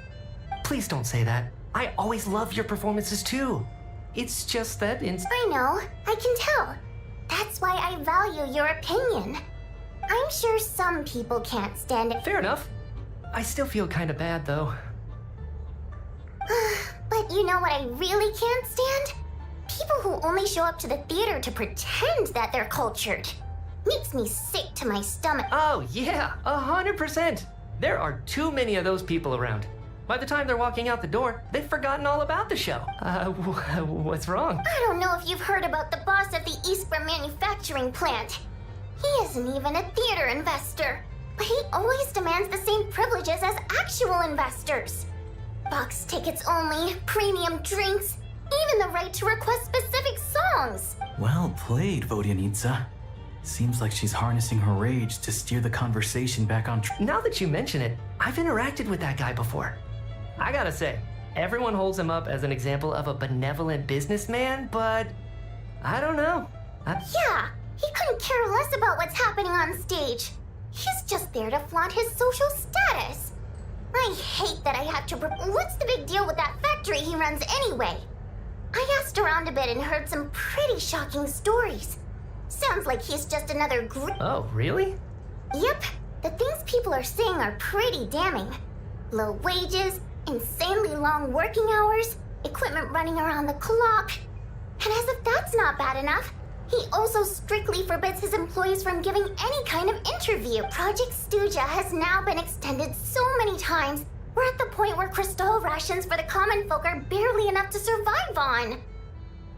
Speaker 8: Please don't say that. I always love your performances too. It's just that
Speaker 2: I know, I can tell. That's why I value your opinion. I'm sure some people can't stand it.
Speaker 8: Fair enough. I still feel kind of bad though.
Speaker 2: But you know what I really can't stand? People who only show up to the theater to pretend that they're cultured. Makes me sick to my stomach.
Speaker 8: Oh yeah, 100%. There are too many of those people around. By the time they're walking out the door, they've forgotten all about the show. What's wrong?
Speaker 2: I don't know if you've heard about the boss of the Eastborough manufacturing plant. He isn't even a theater investor, but he always demands the same privileges as actual investors. Box tickets only, premium drinks, even the right to request specific songs.
Speaker 3: Well played, Vodyanitsa. Seems like she's harnessing her rage to steer the conversation back on track.
Speaker 8: Now that you mention it, I've interacted with that guy before. I gotta say, everyone holds him up as an example of a benevolent businessman, but I don't know.
Speaker 2: Yeah, he couldn't care less about what's happening on stage. He's just there to flaunt his social status. I hate that I have to. What's the big deal with that factory he runs anyway? I asked around a bit and heard some pretty shocking stories. Sounds like he's just another
Speaker 8: Oh, really?
Speaker 2: Yep, the things people are saying are pretty damning. Low wages, insanely long working hours, equipment running around the clock. And as if that's not bad enough, he also strictly forbids his employees from giving any kind of interview. Project Stuja has now been extended so many times, we're at the point where crystal rations for the common folk are barely enough to survive on.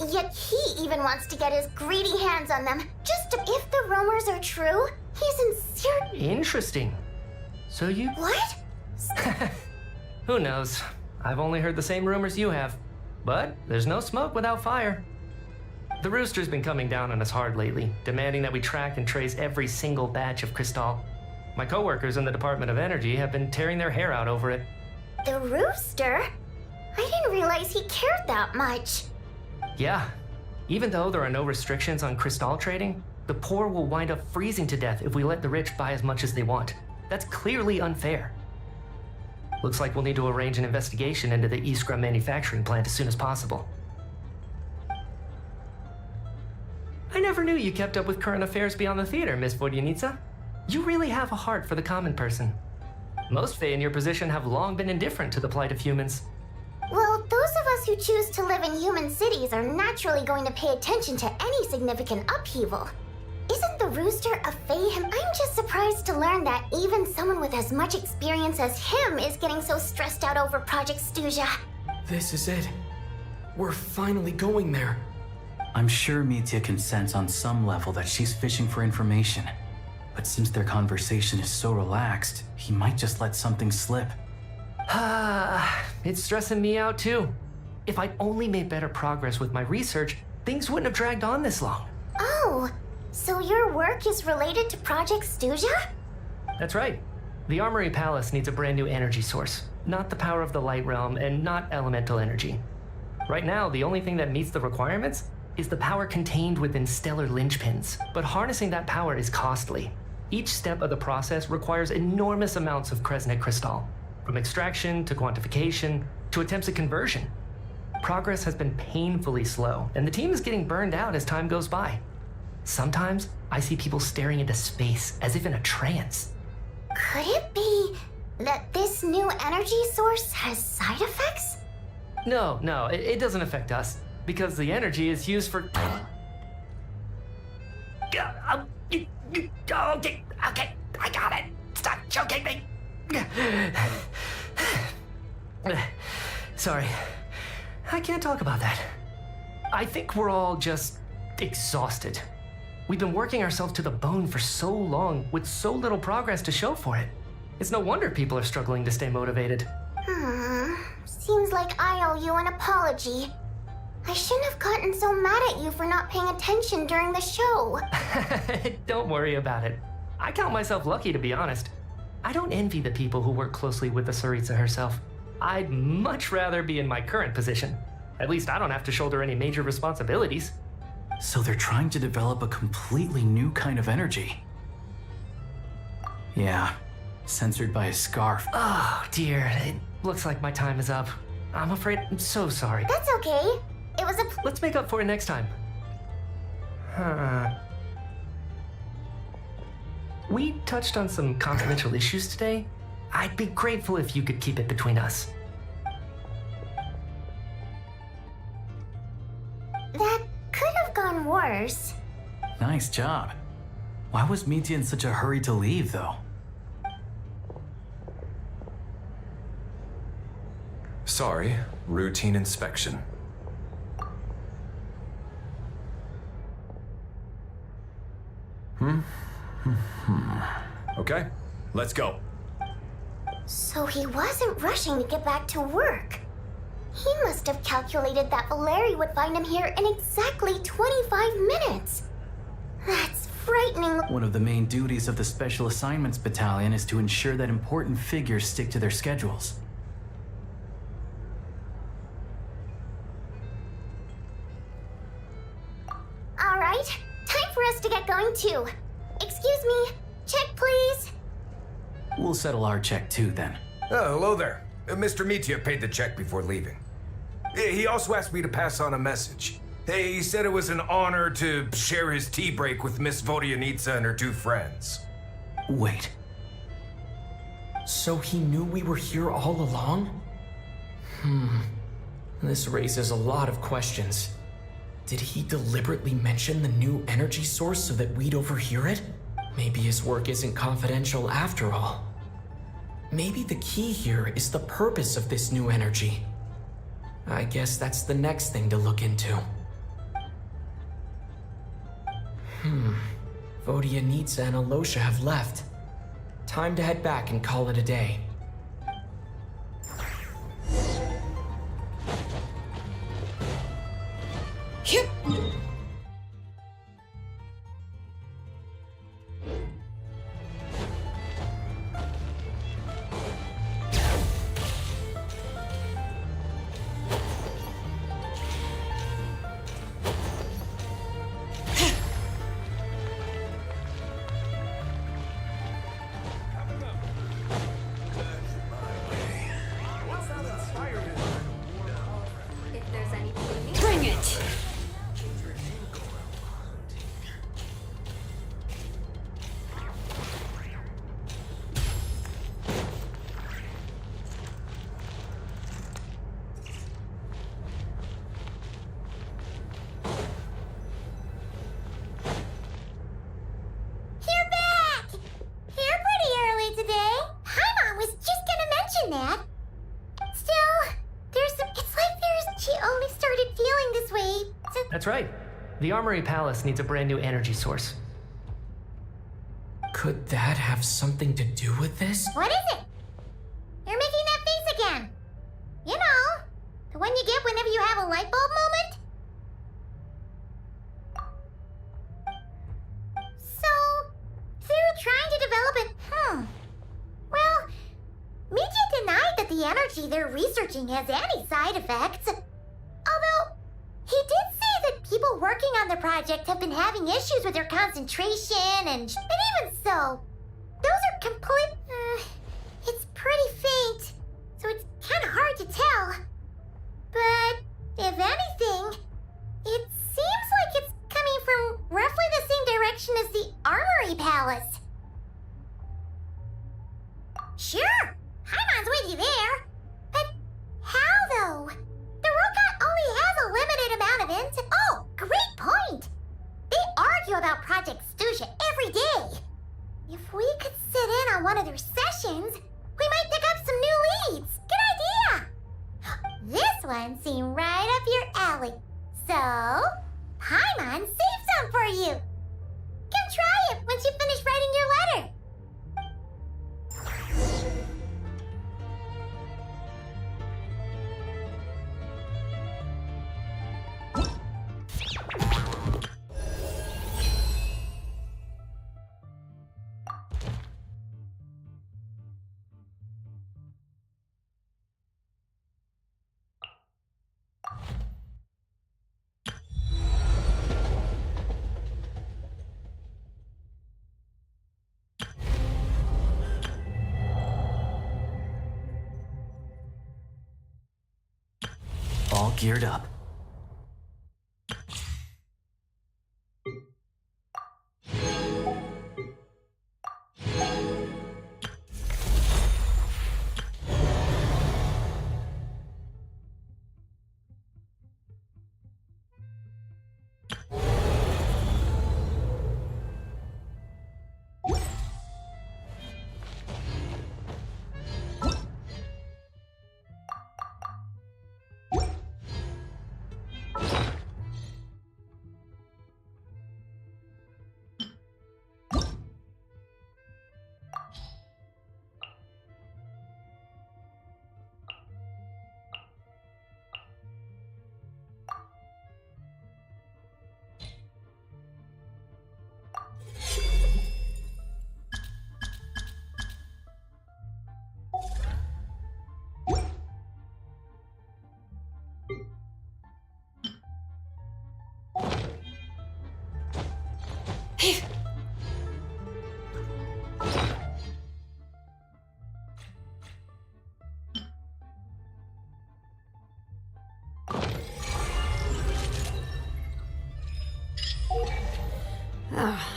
Speaker 2: Yet he even wants to get his greedy hands on them, just to— If the rumors are true, he's sincere—
Speaker 8: Interesting. So you—
Speaker 2: What?
Speaker 8: Who knows? I've only heard the same rumors you have. But there's no smoke without fire. The Rooster's been coming down on us hard lately, demanding that we track and trace every single batch of Crystal. My coworkers in the Department of Energy have been tearing their hair out over it.
Speaker 2: The Rooster? I didn't realize he cared that much.
Speaker 5: Yeah. Even though there are no restrictions on crystal trading, the poor will wind up freezing to death if we let the rich buy as much as they want. That's clearly unfair. Looks like we'll need to arrange an investigation into the Iskra manufacturing plant as soon as possible. I never knew you kept up with current affairs beyond the theater, Miss Vodyanitsa. You really have a heart for the common person. Most Fae in your position have long been indifferent to the plight of humans.
Speaker 2: Well, those of us who choose to live in human cities are naturally going to pay attention to any significant upheaval. Isn't the rooster a Fae? I'm just surprised to learn that even someone with as much experience as him is getting so stressed out over Project Stuja.
Speaker 5: This is it. We're finally going there.
Speaker 3: I'm sure Mitya can sense on some level that she's fishing for information. But since their conversation is so relaxed, he might just let something slip.
Speaker 5: It's stressing me out too. If I'd only made better progress with my research, things wouldn't have dragged on this long.
Speaker 2: Oh, so your work is related to Project Stuja?
Speaker 5: That's right. The Armory Palace needs a brand new energy source. Not the power of the Light Realm and not elemental energy. Right now, the only thing that meets the requirements is the power contained within stellar linchpins. But harnessing that power is costly. Each step of the process requires enormous amounts of Kresnik crystal, from extraction to quantification to attempts at conversion. Progress has been painfully slow, and the team is getting burned out as time goes by. Sometimes I see people staring into space as if in a trance.
Speaker 2: Could it be that this new energy source has side effects?
Speaker 5: No, it doesn't affect us, because the energy is used for... Okay, I got it. Stop choking me. Sorry, I can't talk about that. I think we're all just exhausted. We've been working ourselves to the bone for so long with so little progress to show for it. It's no wonder people are struggling to stay motivated.
Speaker 2: Seems like I owe you an apology. I shouldn't have gotten so mad at you for not paying attention during the show.
Speaker 5: Don't worry about it. I count myself lucky, to be honest. I don't envy the people who work closely with the Tsaritsa herself. I'd much rather be in my current position. At least I don't have to shoulder any major responsibilities.
Speaker 3: So they're trying to develop a completely new kind of energy. Yeah, censored by a scarf.
Speaker 5: Oh dear, it looks like my time is up. I'm afraid I'm so sorry.
Speaker 2: That's okay. It was a
Speaker 5: Let's make up for it next time. We touched on some confidential issues today. I'd be grateful if you could keep it between us.
Speaker 2: That could have gone worse.
Speaker 3: Nice job. Why was Mitya in such a hurry to leave, though?
Speaker 13: Sorry, routine inspection. Okay, let's go.
Speaker 2: So he wasn't rushing to get back to work. He must have calculated that Valeri would find him here in exactly 25 minutes. That's frightening.
Speaker 3: One of the main duties of the Special Assignments Battalion is to ensure that important figures stick to their schedules.
Speaker 2: All right, time for us to get going too. Excuse me, check please.
Speaker 3: We'll settle our check too, then.
Speaker 14: Oh, hello there. Mr. Mitya paid the check before leaving. He also asked me to pass on a message. He said it was an honor to share his tea break with Miss Vodyanitsa and her two friends.
Speaker 3: Wait.
Speaker 5: So he knew we were here all along? This raises a lot of questions. Did he deliberately mention the new energy source so that we'd overhear it? Maybe his work isn't confidential after all. Maybe the key here is the purpose of this new energy. I guess that's the next thing to look into. Vodyanitsa and Alosha have left. Time to head back and call it a day.
Speaker 8: That's right. The Armory Palace needs a brand new energy source.
Speaker 5: Could that have something to do with this?
Speaker 2: What is it? You're making that face again. You know, the one you get whenever you have a light bulb moment? So, they're trying to develop it. Well, Media denied that the energy they're researching has any side effects. Although, he did say that people working on the project have been having issues with their concentration and even so, those are complete... it's pretty faint, so it's kind of hard to tell. But, if anything, it seems like it's coming from roughly the same direction as the Armory Palace. Sure, Paimon's with you there. But how, though? The robot only has a limited amount of intel. Oh, great point! They argue about Project Stusha every day. If we could sit in on one of their sessions, we might pick up some new leads. Good idea! This one seemed right up your alley. So, Paimon saved some for you. Come try it once you finish writing your letter.
Speaker 3: All geared up.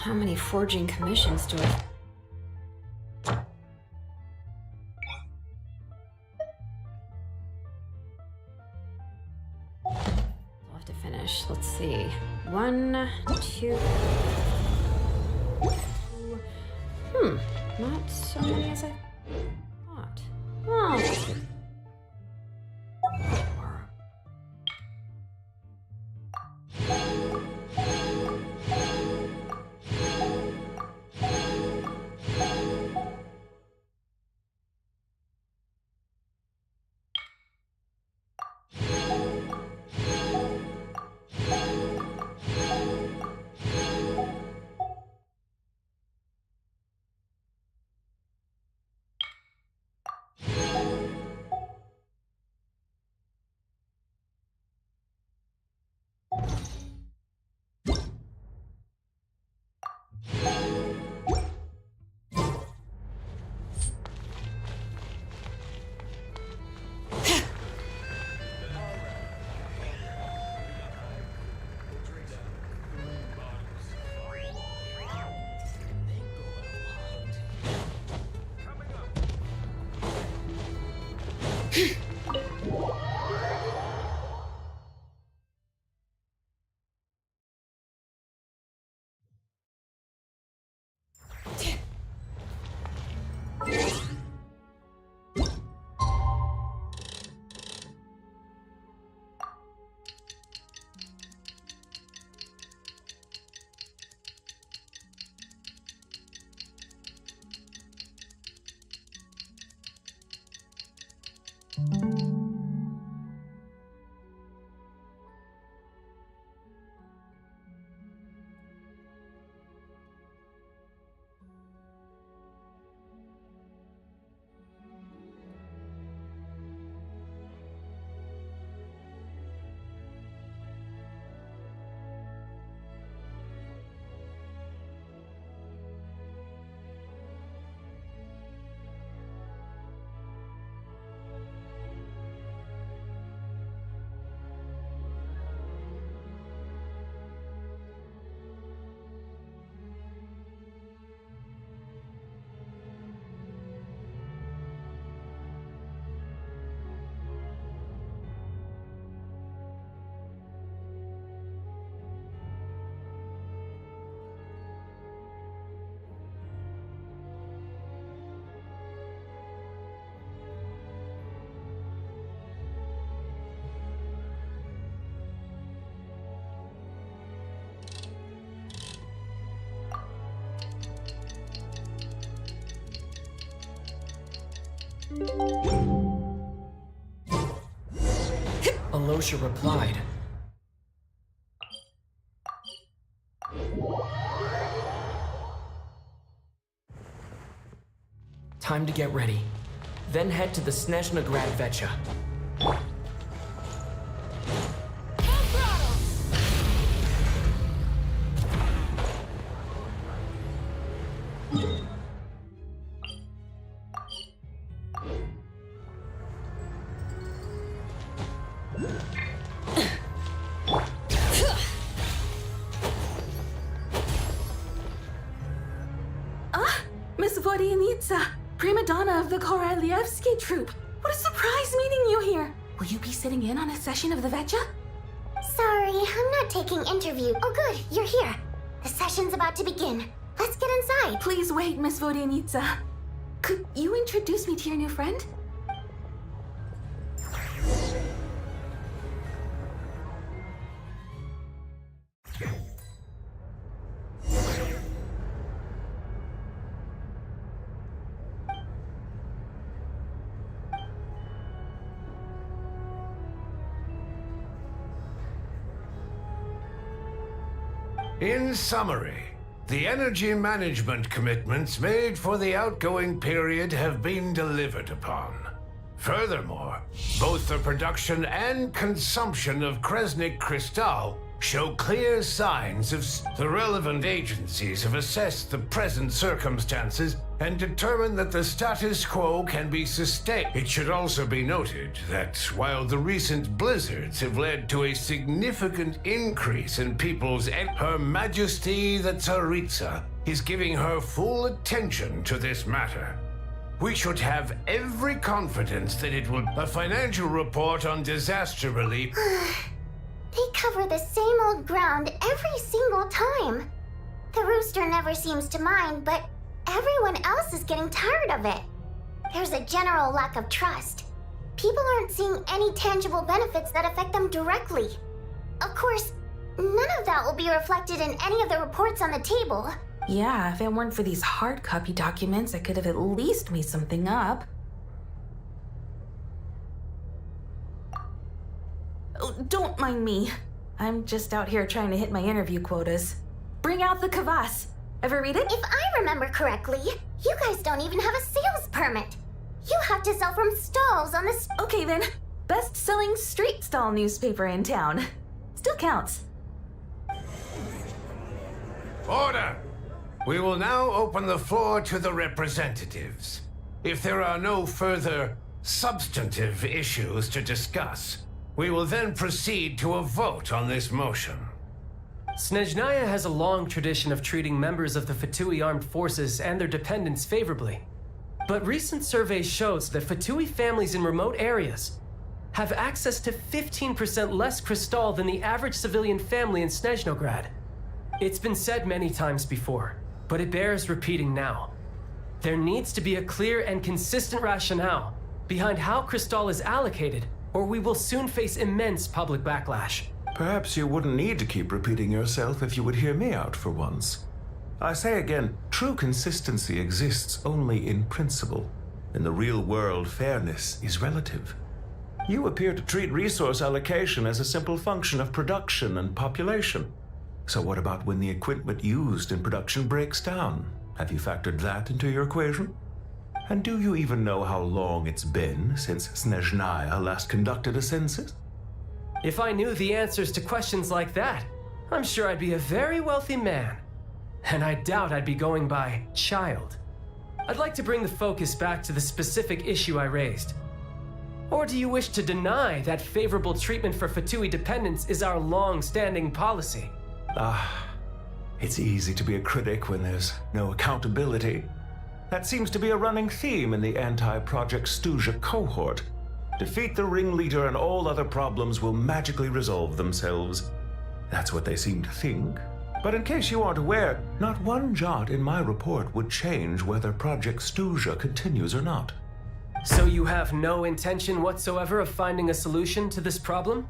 Speaker 15: How many forging commissions do I... I'll have to finish. Let's see. 1, 2... Not so many as I thought. Well,
Speaker 5: Alosia replied. Time to get ready. Then head to the Snezhnaya Vecha.
Speaker 16: Miss Vodyanitsa, prima donna of the Korolievsky troupe. What a surprise meeting you here. Will you be sitting in on a session of the Vecha?
Speaker 2: Sorry, I'm not taking interview. Oh good, you're here. The session's about to begin. Let's get inside.
Speaker 16: Please wait, Miss Vodyanitsa. Could you introduce me to your new friend?
Speaker 17: In summary, the energy management commitments made for the outgoing period have been delivered upon. Furthermore, both the production and consumption of Kresnik Crystal show clear signs of the relevant agencies have assessed the present circumstances and determined that the status quo can be sustained. It should also be noted that while the recent blizzards have led to a significant increase in people's Her Majesty the Tsaritsa is giving her full attention to this matter. We should have every confidence that it will a financial report on disaster relief.
Speaker 2: They cover the same old ground every single time. The rooster never seems to mind, but everyone else is getting tired of it. There's a general lack of trust. People aren't seeing any tangible benefits that affect them directly. Of course, none of that will be reflected in any of the reports on the table.
Speaker 16: Yeah, if it weren't for these hard copy documents, I could have at least made something up. Oh, don't mind me. I'm just out here trying to hit my interview quotas. Bring out the kvass. Ever read it?
Speaker 2: If I remember correctly, you guys don't even have a sales permit. You have to sell from stalls on the
Speaker 16: Okay then. Best-selling street stall newspaper in town. Still counts.
Speaker 17: Order! We will now open the floor to the representatives. If there are no further substantive issues to discuss, we will then proceed to a vote on this motion.
Speaker 8: Snezhnaya has a long tradition of treating members of the Fatui armed forces and their dependents favorably. But recent surveys shows that Fatui families in remote areas have access to 15% less crystal than the average civilian family in Snezhnograd. It's been said many times before, but it bears repeating now. There needs to be a clear and consistent rationale behind how crystal is allocated, or we will soon face immense public backlash.
Speaker 10: Perhaps you wouldn't need to keep repeating yourself if you would hear me out for once. I say again, true consistency exists only in principle. In the real world, fairness is relative. You appear to treat resource allocation as a simple function of production and population. So what about when the equipment used in production breaks down? Have you factored that into your equation? And do you even know how long it's been since Snezhnaya last conducted a census?
Speaker 8: If I knew the answers to questions like that, I'm sure I'd be a very wealthy man. And I doubt I'd be going by child. I'd like to bring the focus back to the specific issue I raised. Or do you wish to deny that favorable treatment for Fatui dependents is our long-standing policy?
Speaker 10: It's easy to be a critic when there's no accountability. That seems to be a running theme in the anti-Project Stuja cohort. Defeat the ringleader and all other problems will magically resolve themselves. That's what they seem to think. But in case you aren't aware, not one jot in my report would change whether Project Stuja continues or not.
Speaker 8: So you have no intention whatsoever of finding a solution to this problem?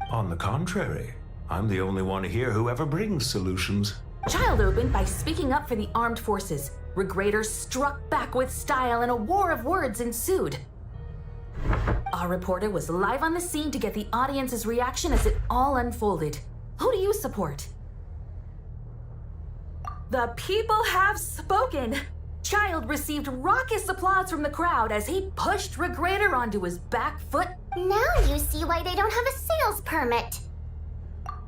Speaker 10: On the contrary, I'm the only one here who ever brings solutions.
Speaker 16: Child opened by speaking up for the armed forces. Regraders struck back with style and a war of words ensued. Our reporter was live on the scene to get the audience's reaction as it all unfolded. Who do you support? The people have spoken! Child received raucous applause from the crowd as he pushed Regrader onto his back foot.
Speaker 2: Now you see why they don't have a sales permit.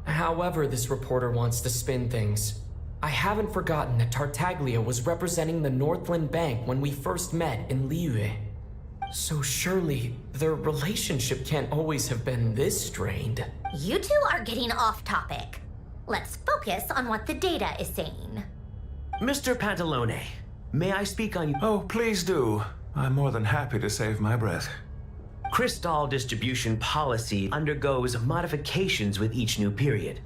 Speaker 5: However this reporter wants to spin things, I haven't forgotten that Tartaglia was representing the Northland Bank when we first met in Liyue. So surely their relationship can't always have been this strained.
Speaker 2: You two are getting off topic. Let's focus on what the data is saying.
Speaker 18: Mr. Pantalone, may I speak on...
Speaker 13: Oh, please do. I'm more than happy to save my breath.
Speaker 18: Crystal distribution policy undergoes modifications with each new period.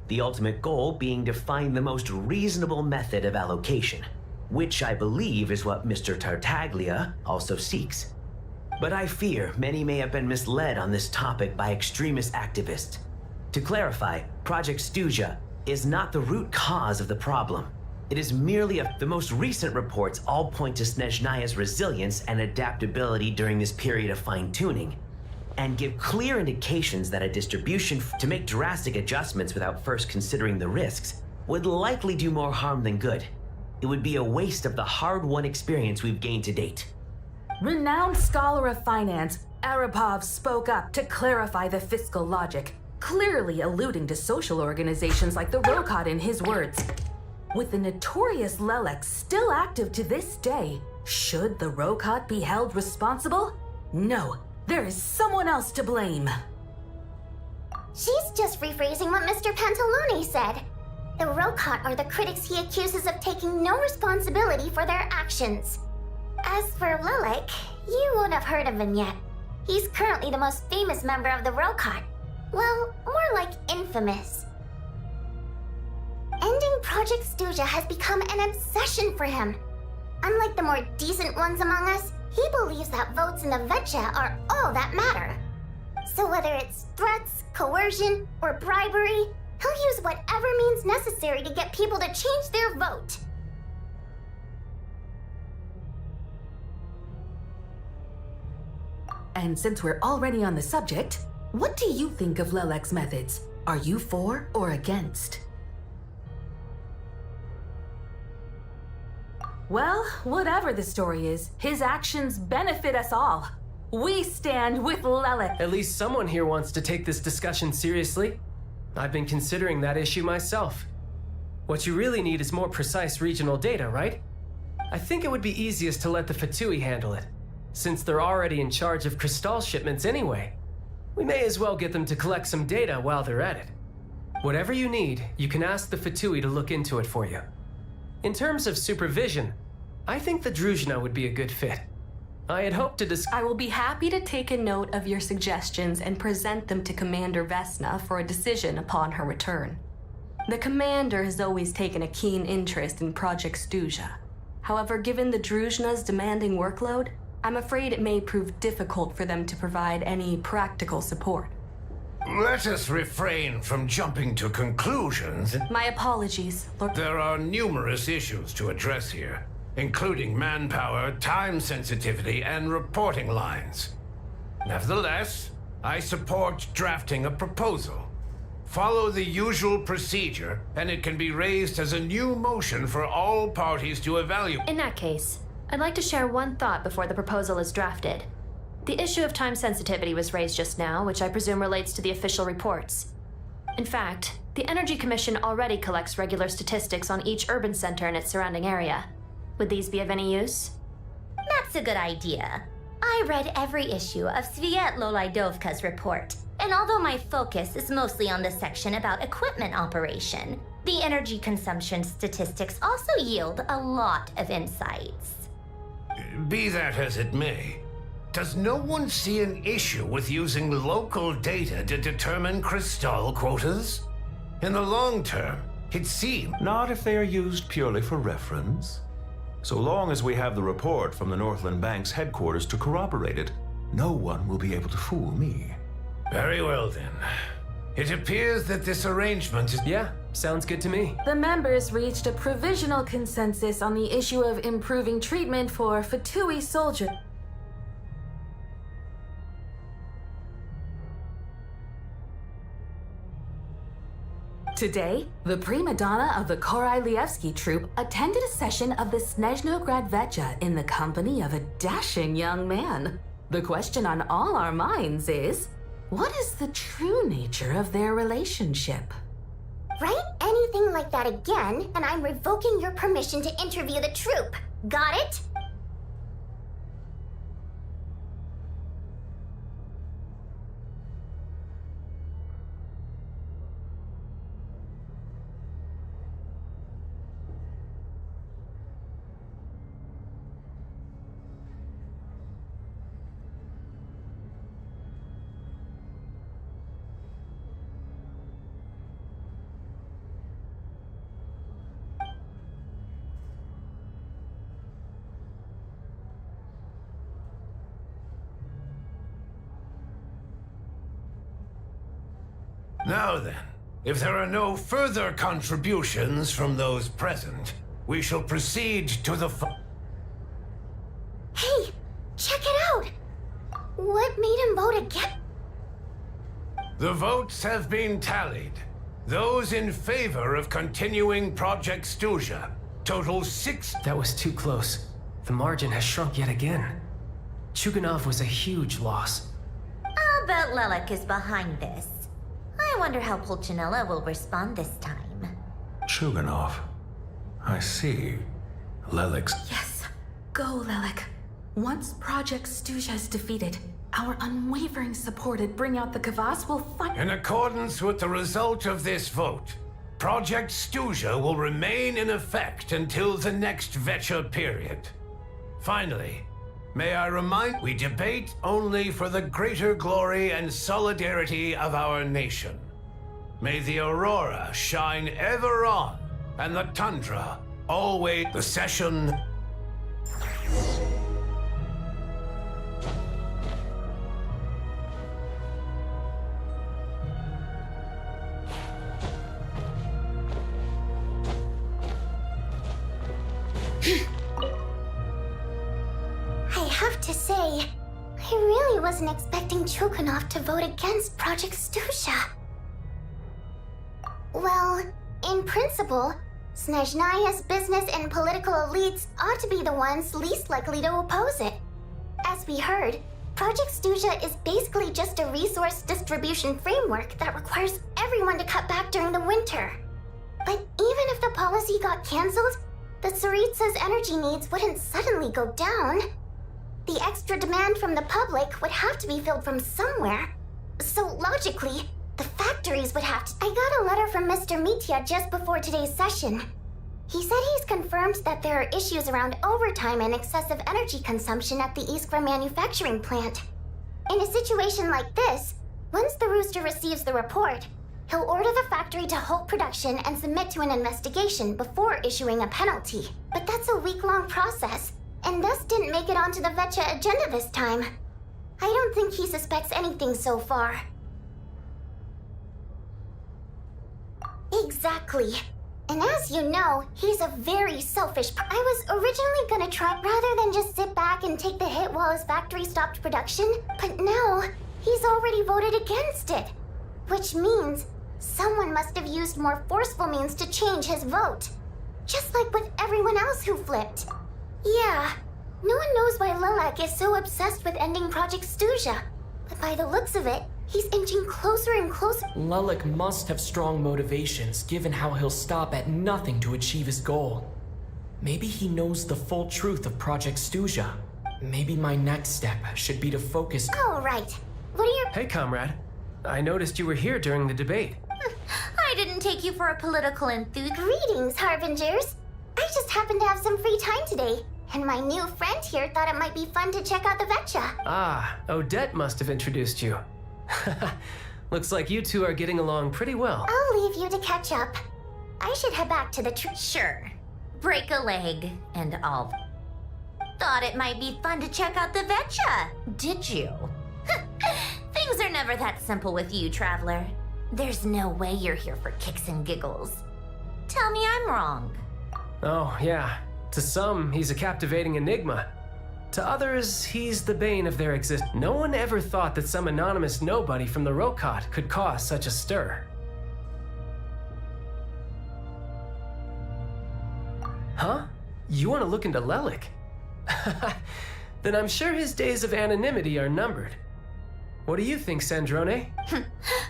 Speaker 18: The ultimate goal being to find the most reasonable method of allocation, which I believe is what Mr. Tartaglia also seeks. But I fear many may have been misled on this topic by extremist activists. To clarify, Project Stuja is not the root cause of the problem. It is merely the most recent reports all point to Snezhnaya's resilience and adaptability during this period of fine-tuning, and give clear indications that a distribution to make drastic adjustments without first considering the risks would likely do more harm than good. It would be a waste of the hard-won experience we've gained to date.
Speaker 16: Renowned scholar of finance, Arapov spoke up to clarify the fiscal logic, clearly alluding to social organizations like the Rokot in his words. With the notorious Lelex still active to this day, should the Rokot be held responsible? No, there is someone else to blame.
Speaker 2: She's just rephrasing what Mr. Pantalone said. The Rokot are the critics he accuses of taking no responsibility for their actions. As for Lilac, you won't have heard of him yet. He's currently the most famous member of the Rokot. Well, more like infamous. Ending Project Stuja has become an obsession for him. Unlike the more decent ones among us, he believes that votes in the Vetcha are all that matter. So whether it's threats, coercion, or bribery, he'll use whatever means necessary to get people to change their vote.
Speaker 16: And since we're already on the subject, what do you think of Lelec's methods? Are you for or against? Well, whatever the story is, his actions benefit us all. We stand with Lelec.
Speaker 8: At least someone here wants to take this discussion seriously. I've been considering that issue myself. What you really need is more precise regional data, right? I think it would be easiest to let the Fatui handle it, since they're already in charge of Crystal shipments anyway. We may as well get them to collect some data while they're at it. Whatever you need, you can ask the Fatui to look into it for you. In terms of supervision, I think the Druzhna would be a good fit. I had hoped to
Speaker 19: I will be happy to take a note of your suggestions and present them to Commander Vesna for a decision upon her return. The Commander has always taken a keen interest in Project Stuja. However, given the Druzhna's demanding workload, I'm afraid it may prove difficult for them to provide any practical support.
Speaker 17: Let us refrain from jumping to conclusions.
Speaker 19: My apologies, Lord.
Speaker 17: There are numerous issues to address here, including manpower, time sensitivity, and reporting lines. Nevertheless, I support drafting a proposal. Follow the usual procedure, and it can be raised as a new motion for all parties to evaluate.
Speaker 20: In that case, I'd like to share one thought before the proposal is drafted. The issue of time sensitivity was raised just now, which I presume relates to the official reports. In fact, the Energy Commission already collects regular statistics on each urban center and its surrounding area. Would these be of any use?
Speaker 2: That's a good idea. I read every issue of Svietlo Laidovka's report, and although my focus is mostly on the section about equipment operation, the energy consumption statistics also yield a lot of insights.
Speaker 17: Be that as it may, does no one see an issue with using local data to determine Crystal quotas? In the long term, it seems...
Speaker 13: Not if they are used purely for reference. So long as we have the report from the Northland Bank's headquarters to corroborate it, no one will be able to fool me.
Speaker 17: Very well then. It appears that this arrangement is...
Speaker 8: Yeah, Sounds good to me.
Speaker 16: The members reached a provisional consensus on the issue of improving treatment for Fatui soldiers. Today, the prima donna of the Korailievsky troupe attended a session of the Snezhnaya Archon in the company of a dashing young man. The question on all our minds is, what is the true nature of their relationship?
Speaker 2: Write anything like that again, and I'm revoking your permission to interview the troupe. Got it?
Speaker 17: Now then, if there are no further contributions from those present, we shall proceed to the
Speaker 2: Hey, check it out! What made him vote again?
Speaker 17: The votes have been tallied. Those in favor of continuing Project Stuzha total 6.
Speaker 8: That was too close. The margin has shrunk yet again. Chuganov was a huge loss.
Speaker 21: I'll bet Lilac is behind this. I wonder how Pulcinella will respond this time.
Speaker 13: Chuganov. I see. Lelix.
Speaker 16: Yes. Go, Lilac. Once Project Stuzha is defeated, our unwavering support at Bring Out the Kvass will find.
Speaker 17: In accordance with the result of this vote, Project Stuzha will remain in effect until the next Vecha period. Finally, may I remind we debate only for the greater glory and solidarity of our nation. May the aurora shine ever on, and the tundra always. The session.
Speaker 2: I have to say, I really wasn't expecting Chuganov to vote against Project Stuzha. Well, in principle, Snezhnaya's business and political elites ought to be the ones least likely to oppose it. As we heard, Project Stuzha is basically just a resource distribution framework that requires everyone to cut back during the winter. But even if the policy got cancelled, the Tsaritsa's energy needs wouldn't suddenly go down. The extra demand from the public would have to be filled from somewhere. So logically, the factories would have to. I got a letter from Mr. Mitya just before today's session. He said he's confirmed that there are issues around overtime and excessive energy consumption at the Iskra manufacturing plant. In a situation like this, once the Rooster receives the report, he'll order the factory to halt production and submit to an investigation before issuing a penalty. But that's a week-long process, and thus didn't make it onto the Vecha agenda this time. I don't think he suspects anything so far. Exactly. And as you know, he's a very selfish I was originally gonna try rather than just sit back and take the hit while his factory stopped production, but now he's already voted against it. Which means someone must have used more forceful means to change his vote. Just like with everyone else who flipped. Yeah, no one knows why Lilac is so obsessed with ending Project Stuzha, but by the looks of it, he's inching closer and closer.
Speaker 5: Lilac must have strong motivations, given how he'll stop at nothing to achieve his goal. Maybe he knows the full truth of Project Stuzha. Maybe my next step should be to focus.
Speaker 2: All right. What are your...
Speaker 8: Hey, comrade. I noticed you were here during the debate.
Speaker 21: I didn't take you for a political enthusiast.
Speaker 2: Greetings, Harbingers. I just happened to have some free time today, and my new friend here thought it might be fun to check out the Vecha.
Speaker 8: Ah, Odette must have introduced you. Looks like you two are getting along pretty well.
Speaker 2: I'll leave you to catch up. I should head back to the
Speaker 21: Sure. Break a leg and all. Thought it might be fun to check out the Vecha, did you? Things are never that simple with you, Traveler. There's no way you're here for kicks and giggles. Tell me I'm wrong.
Speaker 8: Oh, yeah. To some, he's a captivating enigma. To others, he's the bane of their existence. No one ever thought that some anonymous nobody from the Rokot could cause such a stir. Huh? You want to look into Lelik? Then I'm sure his days of anonymity are numbered. What do you think, Snezhnaya?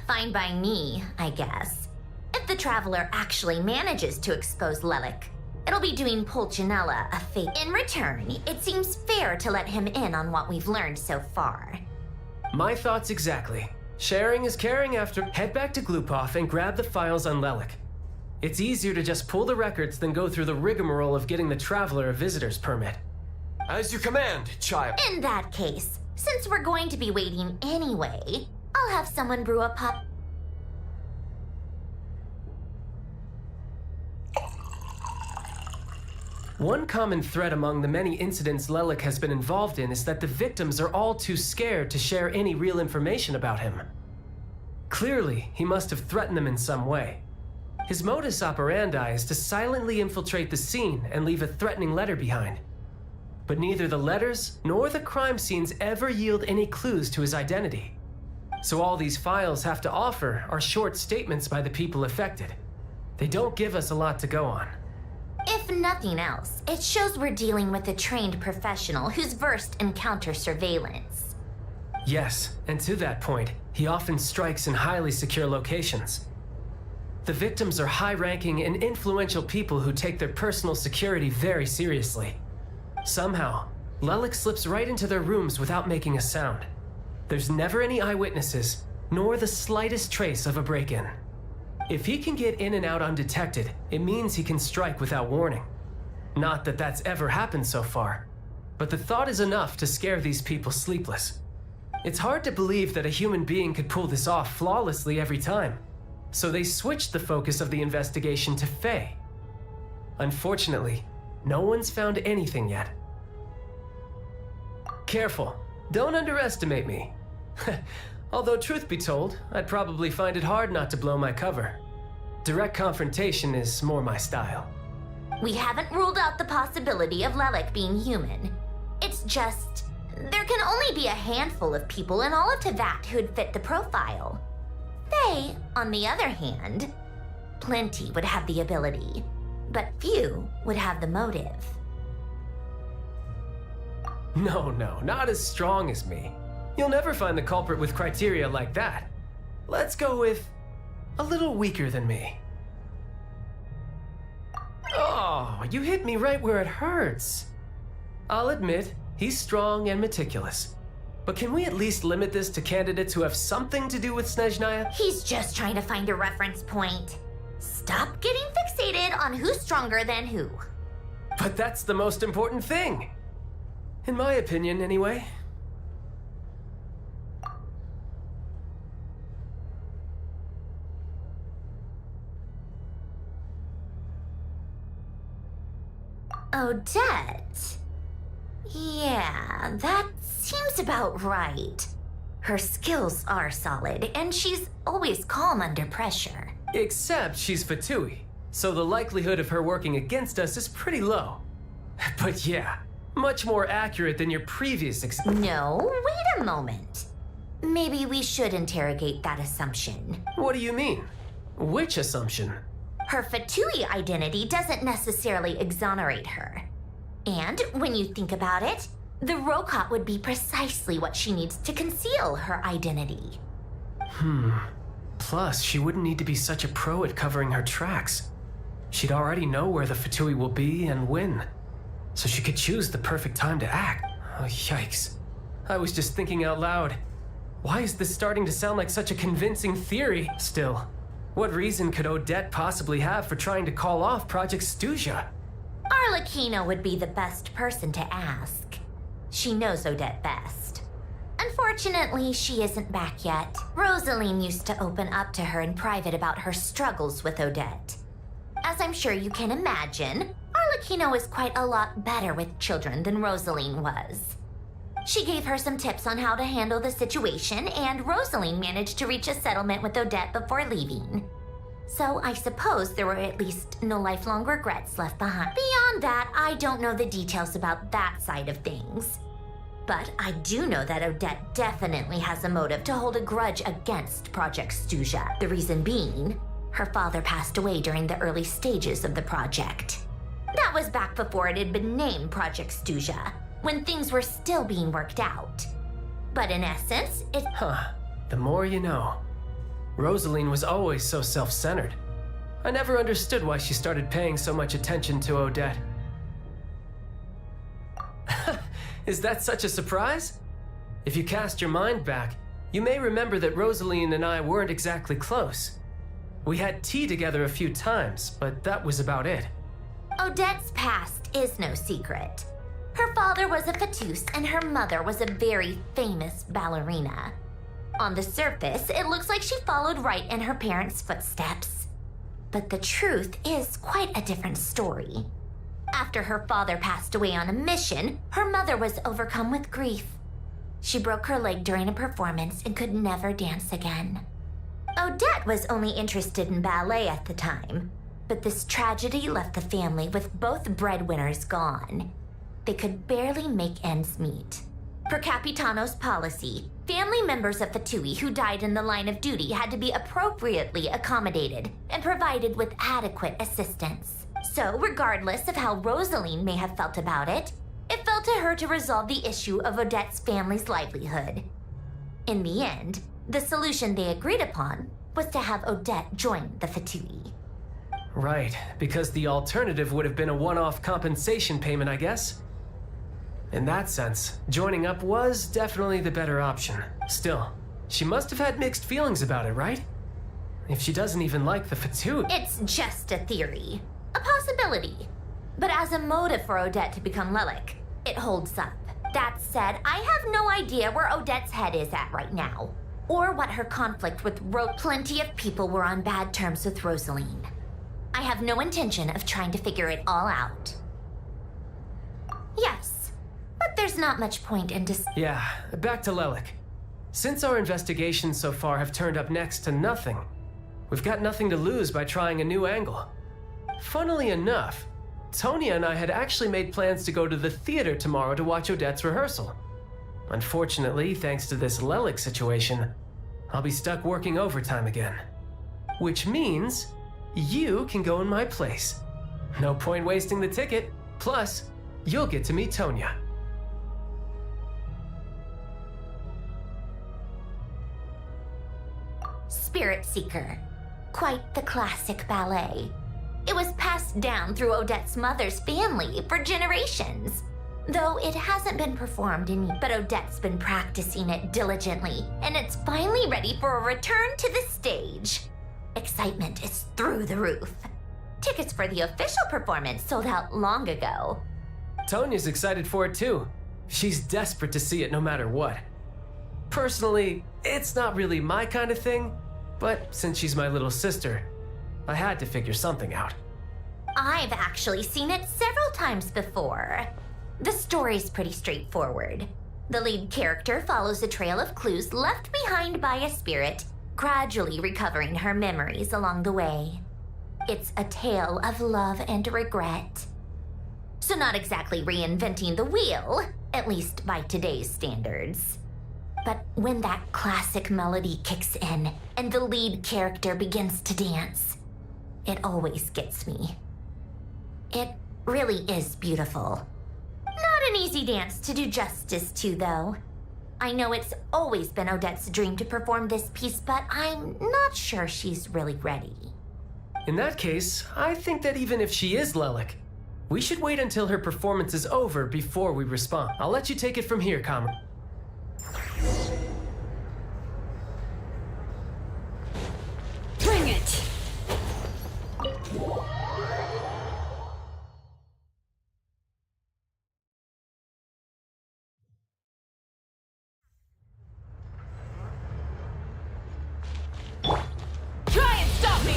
Speaker 21: Fine by me, I guess. If the Traveler actually manages to expose Lelik, it'll be doing Pulcinella a favor. In return, it seems fair to let him in on what we've learned so far.
Speaker 8: My thoughts exactly. Sharing is caring after. Head back to Glupov and grab the files on Lelik. It's easier to just pull the records than go through the rigmarole of getting the Traveler a visitor's permit.
Speaker 5: As you command, child.
Speaker 21: In that case, since we're going to be waiting anyway, I'll have someone brew a pup.
Speaker 8: One common thread among the many incidents Lelik has been involved in is that the victims are all too scared to share any real information about him. Clearly, he must have threatened them in some way. His modus operandi is to silently infiltrate the scene and leave a threatening letter behind. But neither the letters nor the crime scenes ever yield any clues to his identity. So all these files have to offer are short statements by the people affected. They don't give us a lot to go on.
Speaker 21: If nothing else, it shows we're dealing with a trained professional who's versed in counter-surveillance.
Speaker 8: Yes, and to that point, he often strikes in highly secure locations. The victims are high-ranking and influential people who take their personal security very seriously. Somehow, Lelik slips right into their rooms without making a sound. There's never any eyewitnesses, nor the slightest trace of a break-in. If he can get in and out undetected, it means he can strike without warning. Not that that's ever happened so far, but the thought is enough to scare these people sleepless. It's hard to believe that a human being could pull this off flawlessly every time, so they switched the focus of the investigation to Faye. Unfortunately, no one's found anything yet. Careful, don't underestimate me. Although truth be told, I'd probably find it hard not to blow my cover. Direct confrontation is more my style.
Speaker 21: We haven't ruled out the possibility of Lelik being human. It's just, there can only be a handful of people in all of Teyvat who'd fit the profile. Faye, on the other hand, plenty would have the ability, but few would have the motive.
Speaker 8: No, not as strong as me. You'll never find the culprit with criteria like that. Let's go with a little weaker than me. Oh, you hit me right where it hurts. I'll admit, he's strong and meticulous. But can we at least limit this to candidates who have something to do with Snezhnaya?
Speaker 21: He's just trying to find a reference point. Stop getting fixated on who's stronger than who.
Speaker 8: But that's the most important thing. In my opinion, anyway.
Speaker 21: Odette? Yeah, that seems about right. Her skills are solid, and she's always calm under pressure.
Speaker 8: Except she's Fatui, so the likelihood of her working against us is pretty low. But yeah, much more accurate than your previous
Speaker 21: No, wait a moment. Maybe we should interrogate that assumption.
Speaker 8: What do you mean? Which assumption?
Speaker 21: Her Fatui identity doesn't necessarily exonerate her. And when you think about it, the Rokot would be precisely what she needs to conceal her identity.
Speaker 8: Plus, she wouldn't need to be such a pro at covering her tracks. She'd already know where the Fatui will be and when. So she could choose the perfect time to act. Oh, yikes. I was just thinking out loud. Why is this starting to sound like such a convincing theory? Still, what reason could Odette possibly have for trying to call off Project Snezhnaya?
Speaker 21: Arlecchino would be the best person to ask. She knows Odette best. Unfortunately, she isn't back yet. Rosaline used to open up to her in private about her struggles with Odette. As I'm sure you can imagine, Arlecchino is quite a lot better with children than Rosaline was. She gave her some tips on how to handle the situation, and Rosaline managed to reach a settlement with Odette before leaving. So I suppose there were at least no lifelong regrets left behind. Beyond that, I don't know the details about that side of things. But I do know that Odette definitely has a motive to hold a grudge against Project Stuzha. The reason being, her father passed away during the early stages of the project. That was back before it had been named Project Stuzha, when things were still being worked out. But in essence, it—
Speaker 8: The more you know. Rosaline was always so self-centered. I never understood why she started paying so much attention to Odette. Is that such a surprise? If you cast your mind back, you may remember that Rosaline and I weren't exactly close. We had tea together a few times, but that was about it.
Speaker 21: Odette's past is no secret. Her father was a fatus and her mother was a very famous ballerina. On the surface, it looks like she followed right in her parents' footsteps. But the truth is quite a different story. After her father passed away on a mission, her mother was overcome with grief. She broke her leg during a performance and could never dance again. Odette was only interested in ballet at the time, but this tragedy left the family with both breadwinners gone. They could barely make ends meet. Per Capitano's policy, family members of Fatui who died in the line of duty had to be appropriately accommodated and provided with adequate assistance. So, regardless of how Rosaline may have felt about it, it fell to her to resolve the issue of Odette's family's livelihood. In the end, the solution they agreed upon was to have Odette join the Fatui.
Speaker 8: Right, because the alternative would have been a one-off compensation payment, I guess. In that sense, joining up was definitely the better option. Still, she must have had mixed feelings about it, right? If she doesn't even like the Fatui—
Speaker 21: It's just a theory. A possibility. But as a motive for Odette to become Lelik, it holds up. That said, I have no idea where Odette's head is at right now, or what her conflict with Plenty of people were on bad terms with Rosaline. I have no intention of trying to figure it all out. Yes, but there's not much point in
Speaker 8: Yeah, back to Lelik. Since our investigations so far have turned up next to nothing, we've got nothing to lose by trying a new angle. Funnily enough, Tonya and I had actually made plans to go to the theater tomorrow to watch Odette's rehearsal. Unfortunately, thanks to this Lelik situation, I'll be stuck working overtime again. Which means you can go in my place. No point wasting the ticket. Plus, you'll get to meet Tonya.
Speaker 21: Spirit Seeker. Quite the classic ballet. It was passed down through Odette's mother's family for generations. Though it hasn't been performed but Odette's been practicing it diligently, and it's finally ready for a return to the stage. Excitement is through the roof. Tickets for the official performance sold out long ago.
Speaker 8: Tonya's excited for it too. She's desperate to see it no matter what. Personally, it's not really my kind of thing, but since she's my little sister, I had to figure something out.
Speaker 21: I've actually seen it several times before. The story's pretty straightforward. The lead character follows a trail of clues left behind by a spirit, gradually recovering her memories along the way. It's a tale of love and regret. So not exactly reinventing the wheel, at least by today's standards. But when that classic melody kicks in and the lead character begins to dance, it always gets me. It really is beautiful. Not an easy dance to do justice to, though. I know it's always been Odette's dream to perform this piece, but I'm not sure she's really ready.
Speaker 8: In that case, I think that even if she is Lelik, we should wait until her performance is over before we respond. I'll let you take it from here, comrade.
Speaker 11: Bring it! Try and stop me!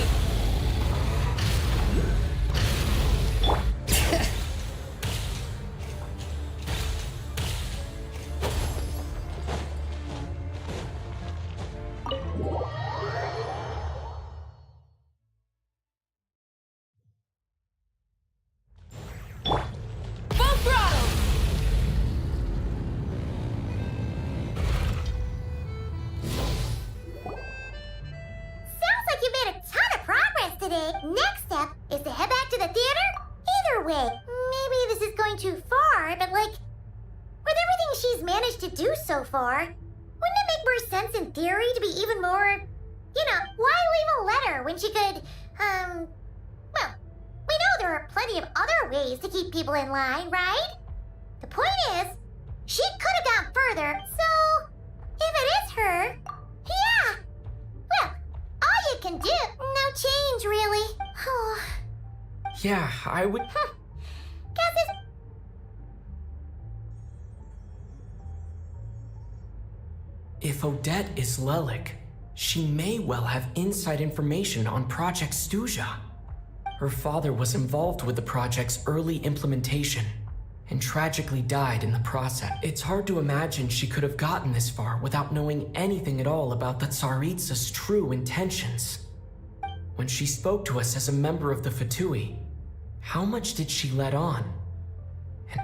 Speaker 2: far. Wouldn't it make more sense in theory to be even more... why leave a letter when she could, well, we know there are plenty of other ways to keep people in line, right? The point is, she could have gone further, so if it is her, yeah. Well, all you can do, no change, really.
Speaker 5: Yeah, I would...
Speaker 2: Guess it's...
Speaker 5: If Odette is Lelik, she may well have inside information on Project Stuja. Her father was involved with the project's early implementation and tragically died in the process. It's hard to imagine she could have gotten this far without knowing anything at all about the Tsaritsa's true intentions. When she spoke to us as a member of the Fatui, how much did she let on? And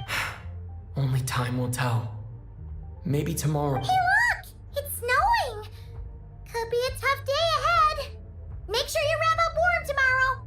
Speaker 5: only time will tell. Maybe tomorrow...
Speaker 2: Hey, look! It's snowing! Could be a tough day ahead. Make sure you wrap up warm tomorrow.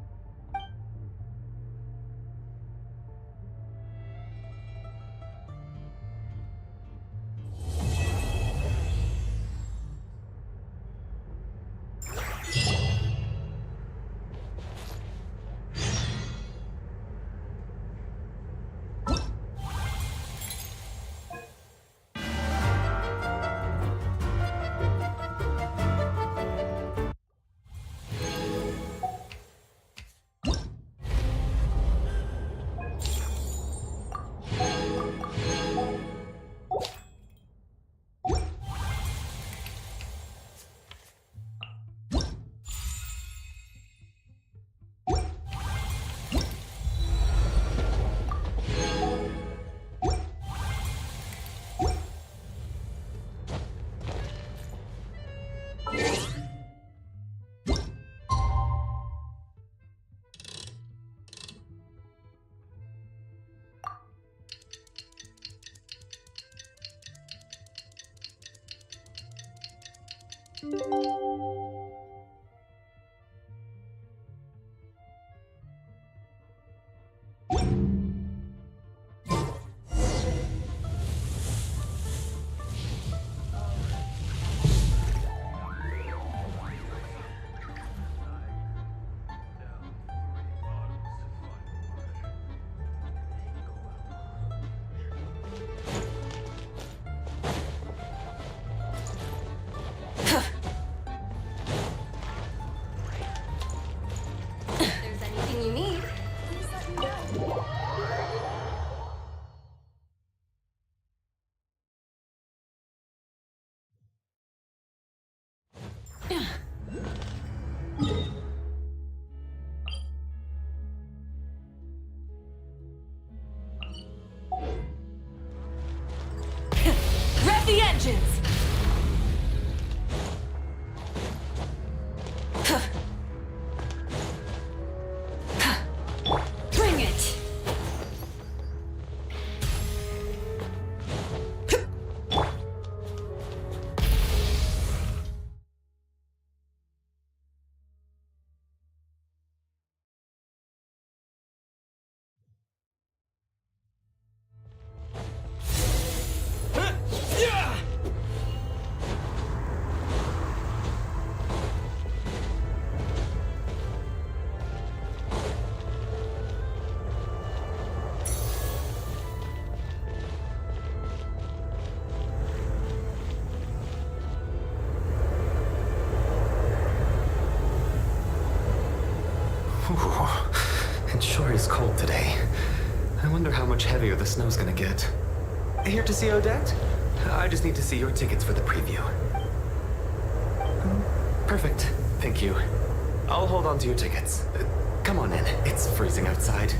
Speaker 11: Rev the engines! Bring it!
Speaker 12: It sure is cold today. I wonder how much heavier the snow's gonna get. Here to see Odette? I just need to see your tickets for the preview. Perfect. Thank you. I'll hold on to your tickets. Come on in. It's freezing outside.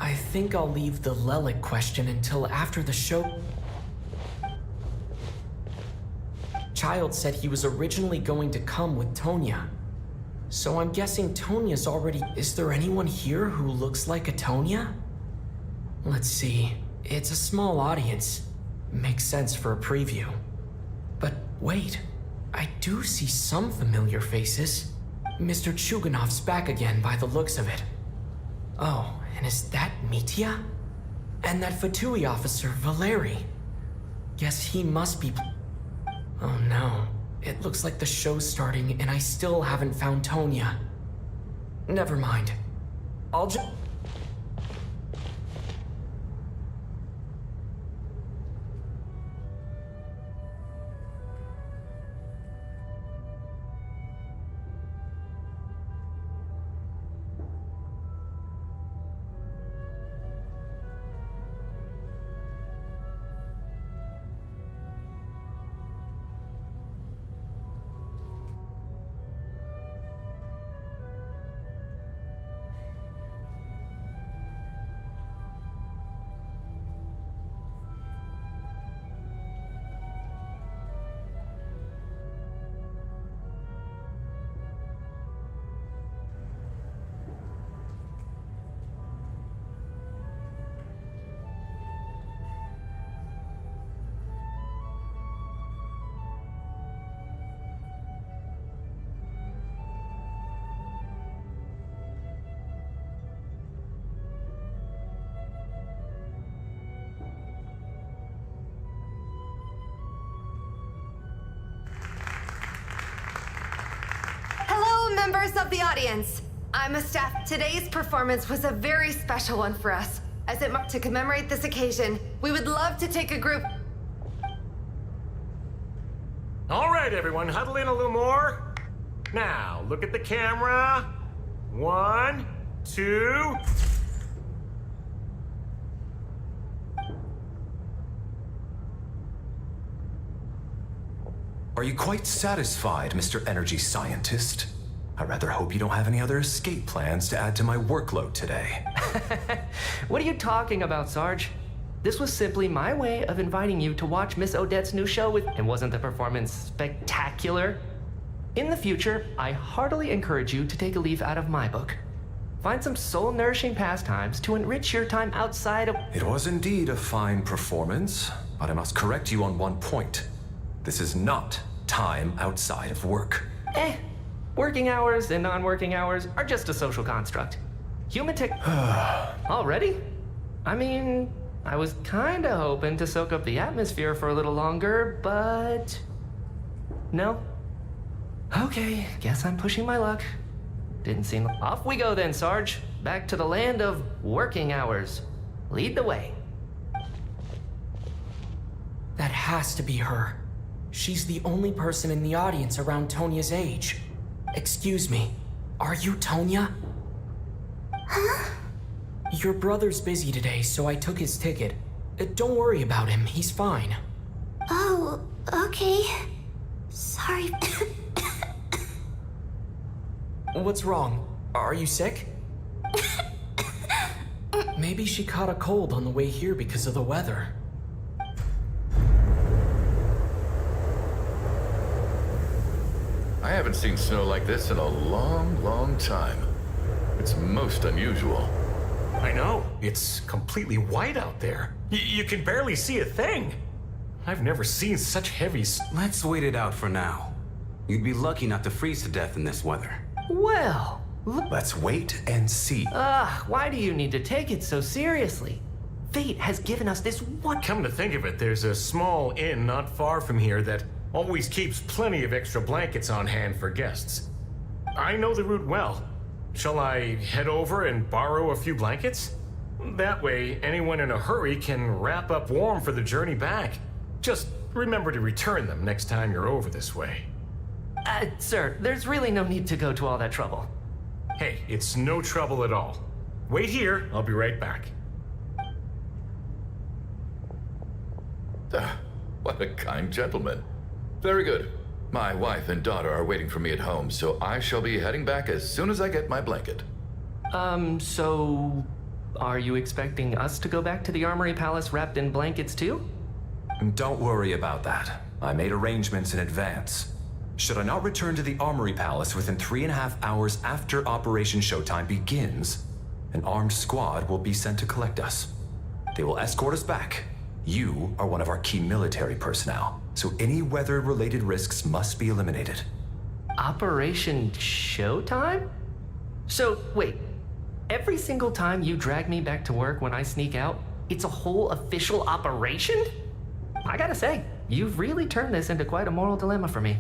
Speaker 5: I think I'll leave the Lelik question until after the show. Child said he was originally going to come with Tonya. So I'm guessing Tonya's already... Is there anyone here who looks like a Tonya? Let's see. It's a small audience. Makes sense for a preview. But wait, I do see some familiar faces. Mr. Chuganov's back again by the looks of it. Oh, and is that Mitya? And that Fatui officer, Valeri. Guess he must be... Oh no. It looks like the show's starting and I still haven't found Tonya. Never mind. I'll just...
Speaker 7: Members of the audience, I'm a staff. Today's performance was a very special one for us. To commemorate this occasion, we would love to take a group...
Speaker 22: All right, everyone, huddle in a little more. Now, look at the camera. 1, 2...
Speaker 23: Are you quite satisfied, Mr. Energy Scientist? I rather hope you don't have any other escape plans to add to my workload today.
Speaker 8: What are you talking about, Sarge? This was simply my way of inviting you to watch Miss Odette's new show with... And wasn't the performance spectacular? In the future, I heartily encourage you to take a leaf out of my book. Find some soul-nourishing pastimes to enrich your time outside of...
Speaker 23: It was indeed a fine performance, but I must correct you on one point. This is not time outside of work.
Speaker 8: Working hours and non-working hours are just a social construct. Human tech... Already? I mean, I was kinda hoping to soak up the atmosphere for a little longer, but... No? Okay, guess I'm pushing my luck. Didn't seem... Off we go then, Sarge. Back to the land of working hours. Lead the way.
Speaker 5: That has to be her. She's the only person in the audience around Tonya's age. Excuse me, are you Tonya?
Speaker 7: Huh?
Speaker 5: Your brother's busy today, so I took his ticket. Don't worry about him, he's fine.
Speaker 7: Oh, okay. Sorry.
Speaker 5: What's wrong? Are you sick? Maybe she caught a cold on the way here because of the weather.
Speaker 24: I haven't seen snow like this in a long, long time. It's most unusual.
Speaker 22: I know. It's completely white out there. You can barely see a thing. I've never seen such heavy
Speaker 25: Let's wait it out for now. You'd be lucky not to freeze to death in this weather.
Speaker 8: Well,
Speaker 23: let's wait and see.
Speaker 8: Why do you need to take it so seriously? Fate has given us this one...
Speaker 22: Come to think of it, there's a small inn not far from here that always keeps plenty of extra blankets on hand for guests. I know the route well. Shall I head over and borrow a few blankets? That way, anyone in a hurry can wrap up warm for the journey back. Just remember to return them next time you're over this way.
Speaker 8: Sir, there's really no need to go to all that trouble.
Speaker 22: Hey, it's no trouble at all. Wait here, I'll be right back.
Speaker 24: What a kind gentleman. Very good. My wife and daughter are waiting for me at home, so I shall be heading back as soon as I get my blanket.
Speaker 8: So... Are you expecting us to go back to the Armory Palace wrapped in blankets too?
Speaker 23: Don't worry about that. I made arrangements in advance. Should I not return to the Armory Palace within 3.5 hours after Operation Showtime begins, an armed squad will be sent to collect us. They will escort us back. You are one of our key military personnel, so any weather-related risks must be eliminated.
Speaker 8: Operation Showtime? So, wait. Every single time you drag me back to work when I sneak out, it's a whole official operation? I gotta say, you've really turned this into quite a moral dilemma for me.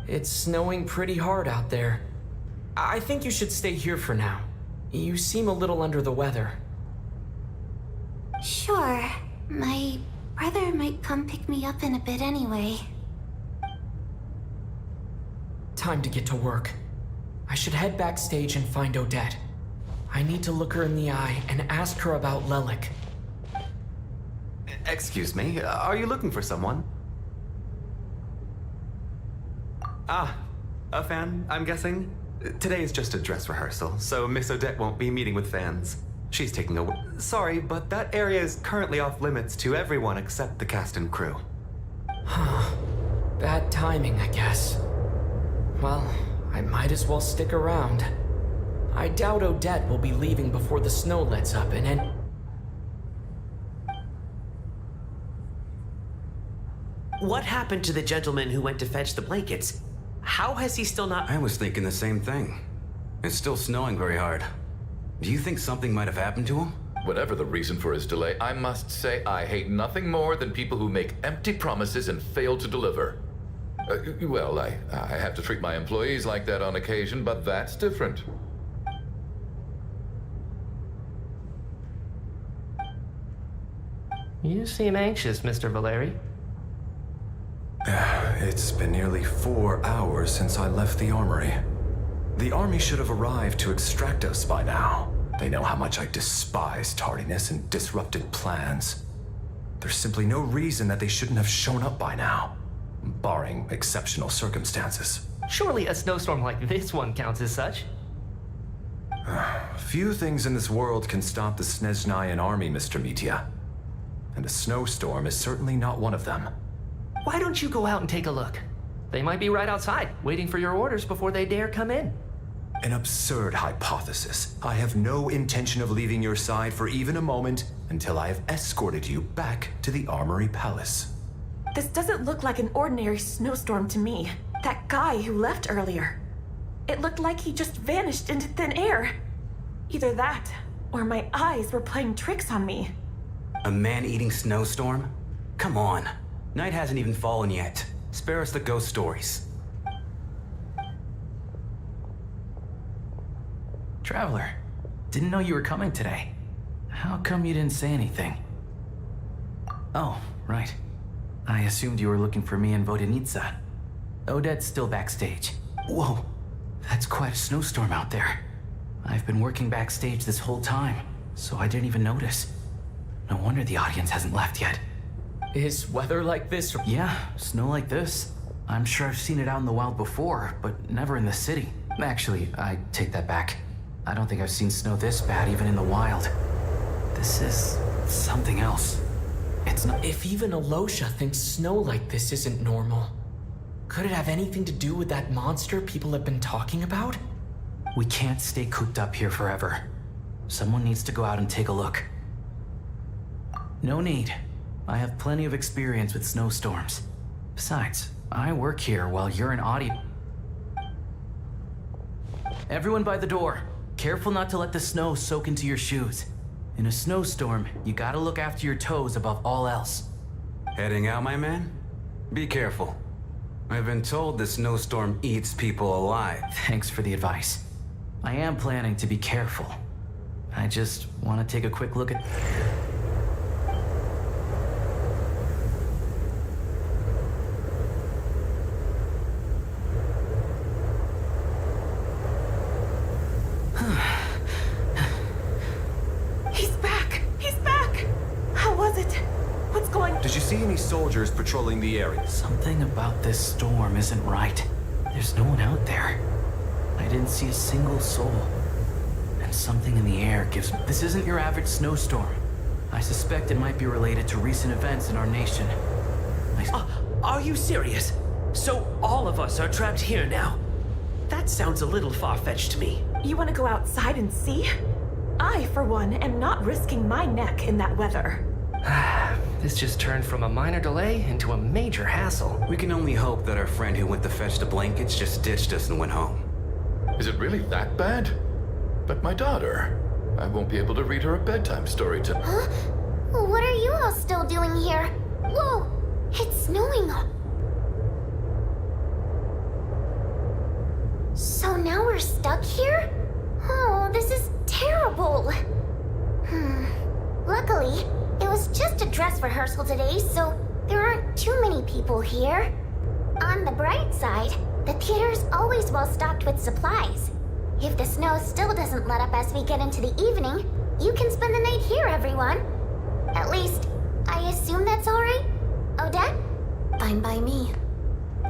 Speaker 5: It's snowing pretty hard out there. I think you should stay here for now. You seem a little under the weather.
Speaker 2: Sure. My brother might come pick me up in a bit anyway.
Speaker 5: Time to get to work. I should head backstage and find Odette. I need to look her in the eye and ask her about Lelik.
Speaker 12: Excuse me, are you looking for someone? Ah, a fan, I'm guessing? Today is just a dress rehearsal, so Miss Odette won't be meeting with fans. She's taking a... Sorry, but that area is currently off limits to everyone except the cast and crew.
Speaker 5: Bad timing, I guess. Well, I might as well stick around. I doubt Odette will be leaving before the snow lets up and then...
Speaker 18: What happened to the gentleman who went to fetch the blankets? How has he still not...
Speaker 25: I was thinking the same thing. It's still snowing very hard. Do you think something might have happened to him?
Speaker 24: Whatever the reason for his delay, I must say I hate nothing more than people who make empty promises and fail to deliver. Well, I have to treat my employees like that on occasion, but that's different.
Speaker 8: You seem anxious, Mr. Valeri.
Speaker 23: It's been nearly 4 hours since I left the armory. The army should have arrived to extract us by now. They know how much I despise tardiness and disrupted plans. There's simply no reason that they shouldn't have shown up by now, barring exceptional circumstances.
Speaker 8: Surely a snowstorm like this one counts as such.
Speaker 23: Few things in this world can stop the Snezhnayan army, Mr. Mitya. And a snowstorm is certainly not one of them.
Speaker 8: Why don't you go out and take a look? They might be right outside, waiting for your orders before they dare come in.
Speaker 23: An absurd hypothesis. I have no intention of leaving your side for even a moment until I have escorted you back to the Armory Palace.
Speaker 16: This doesn't look like an ordinary snowstorm to me. That guy who left earlier. It looked like he just vanished into thin air. Either that, or my eyes were playing tricks on me.
Speaker 25: A man-eating snowstorm? Come on. Night hasn't even fallen yet. Spare us the ghost stories.
Speaker 3: Traveler, didn't know you were coming today. How come you didn't say anything? Oh, right. I assumed you were looking for me and Vodenitsa. Odette's still backstage. Whoa, that's quite a snowstorm out there. I've been working backstage this whole time, so I didn't even notice. No wonder the audience hasn't left yet.
Speaker 5: Is weather like this?
Speaker 3: Yeah, snow like this. I'm sure I've seen it out in the wild before, but never in the city. Actually, I take that back. I don't think I've seen snow this bad even in the wild. This is something else. It's not...
Speaker 5: If even Alosha thinks snow like this isn't normal, could it have anything to do with that monster people have been talking about?
Speaker 3: We can't stay cooped up here forever. Someone needs to go out and take a look. No need. I have plenty of experience with snowstorms. Besides, I work here while you're an audience. Everyone by the door. Careful not to let the snow soak into your shoes. In a snowstorm, you gotta look after your toes above all else.
Speaker 25: Heading out, my man? Be careful. I've been told this snowstorm eats people alive.
Speaker 3: Thanks for the advice. I am planning to be careful. I just want to take a quick look at...
Speaker 23: Did you see any soldiers patrolling the area?
Speaker 3: Something about this storm isn't right. There's no one out there. I didn't see a single soul. And something in the air gives me... This isn't your average snowstorm. I suspect it might be related to recent events in our nation.
Speaker 18: Are you serious? So all of us are trapped here now. That sounds a little far-fetched to me.
Speaker 1: You want to go outside and see? I, for one, am not risking my neck in that weather.
Speaker 8: This just turned from a minor delay into a major hassle.
Speaker 25: We can only hope that our friend who went to fetch the blankets just ditched us and went home.
Speaker 24: Is it really that bad? But my daughter, I won't be able to read her a bedtime story tonight.
Speaker 2: Huh? What are you all still doing here? Whoa, it's snowing. So now we're stuck here? Oh, this is terrible. Luckily, it was just a dress rehearsal today, so there aren't too many people here. On the bright side, the theater's always well stocked with supplies. If the snow still doesn't let up as we get into the evening, you can spend the night here, everyone. At least, I assume that's alright? Odette? Fine by me.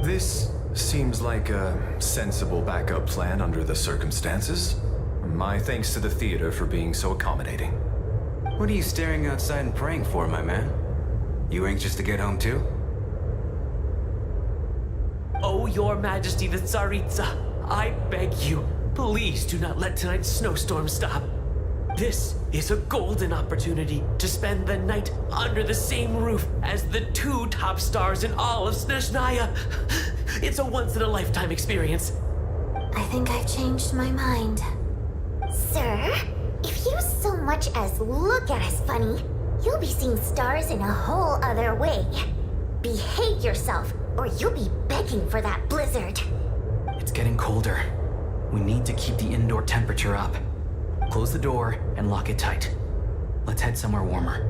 Speaker 23: This seems like a sensible backup plan under the circumstances. My thanks to the theater for being so accommodating.
Speaker 25: What are you staring outside and praying for, my man? You anxious to get home too?
Speaker 18: Oh, Your Majesty the Tsaritsa, I beg you, please do not let tonight's snowstorm stop. This is a golden opportunity to spend the night under the same roof as the 2 top stars in all of Snezhnaya. It's a once-in-a-lifetime experience.
Speaker 2: I think I've changed my mind. Sir, if you so much as look at us funny, you'll be seeing stars in a whole other way. Behave yourself, or you'll be begging for that blizzard.
Speaker 3: It's getting colder. We need to keep the indoor temperature up. Close the door and lock it tight. Let's head somewhere warmer.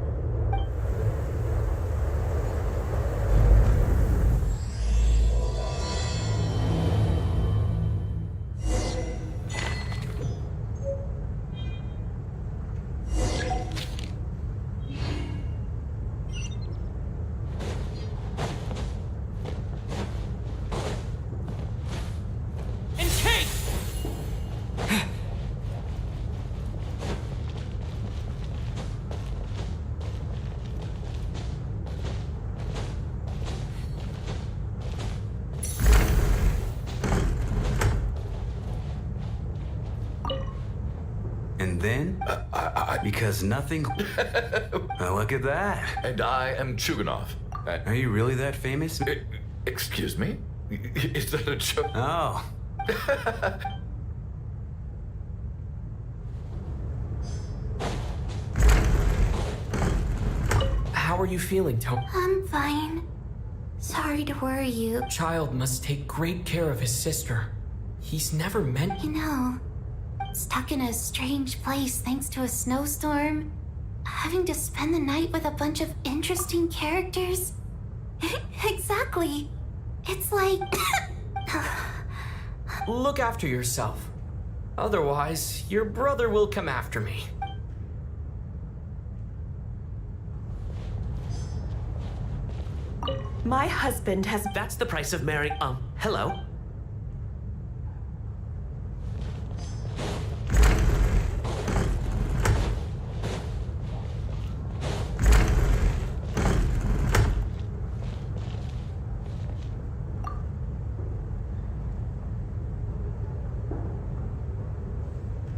Speaker 25: And then? Because nothing... Oh, look at that.
Speaker 24: And I am Chuganov.
Speaker 25: Are you really that famous?
Speaker 24: Excuse me? Is that a joke?
Speaker 25: Oh.
Speaker 5: How are you feeling, Tony?
Speaker 2: I'm fine. Sorry to worry you.
Speaker 5: Child must take great care of his sister. He's never meant...
Speaker 2: You know, stuck in a strange place thanks to a snowstorm. Having to spend the night with a bunch of interesting characters. Exactly. It's like...
Speaker 5: Look after yourself. Otherwise, your brother will come after me.
Speaker 1: My husband has...
Speaker 18: That's the price of marrying... hello?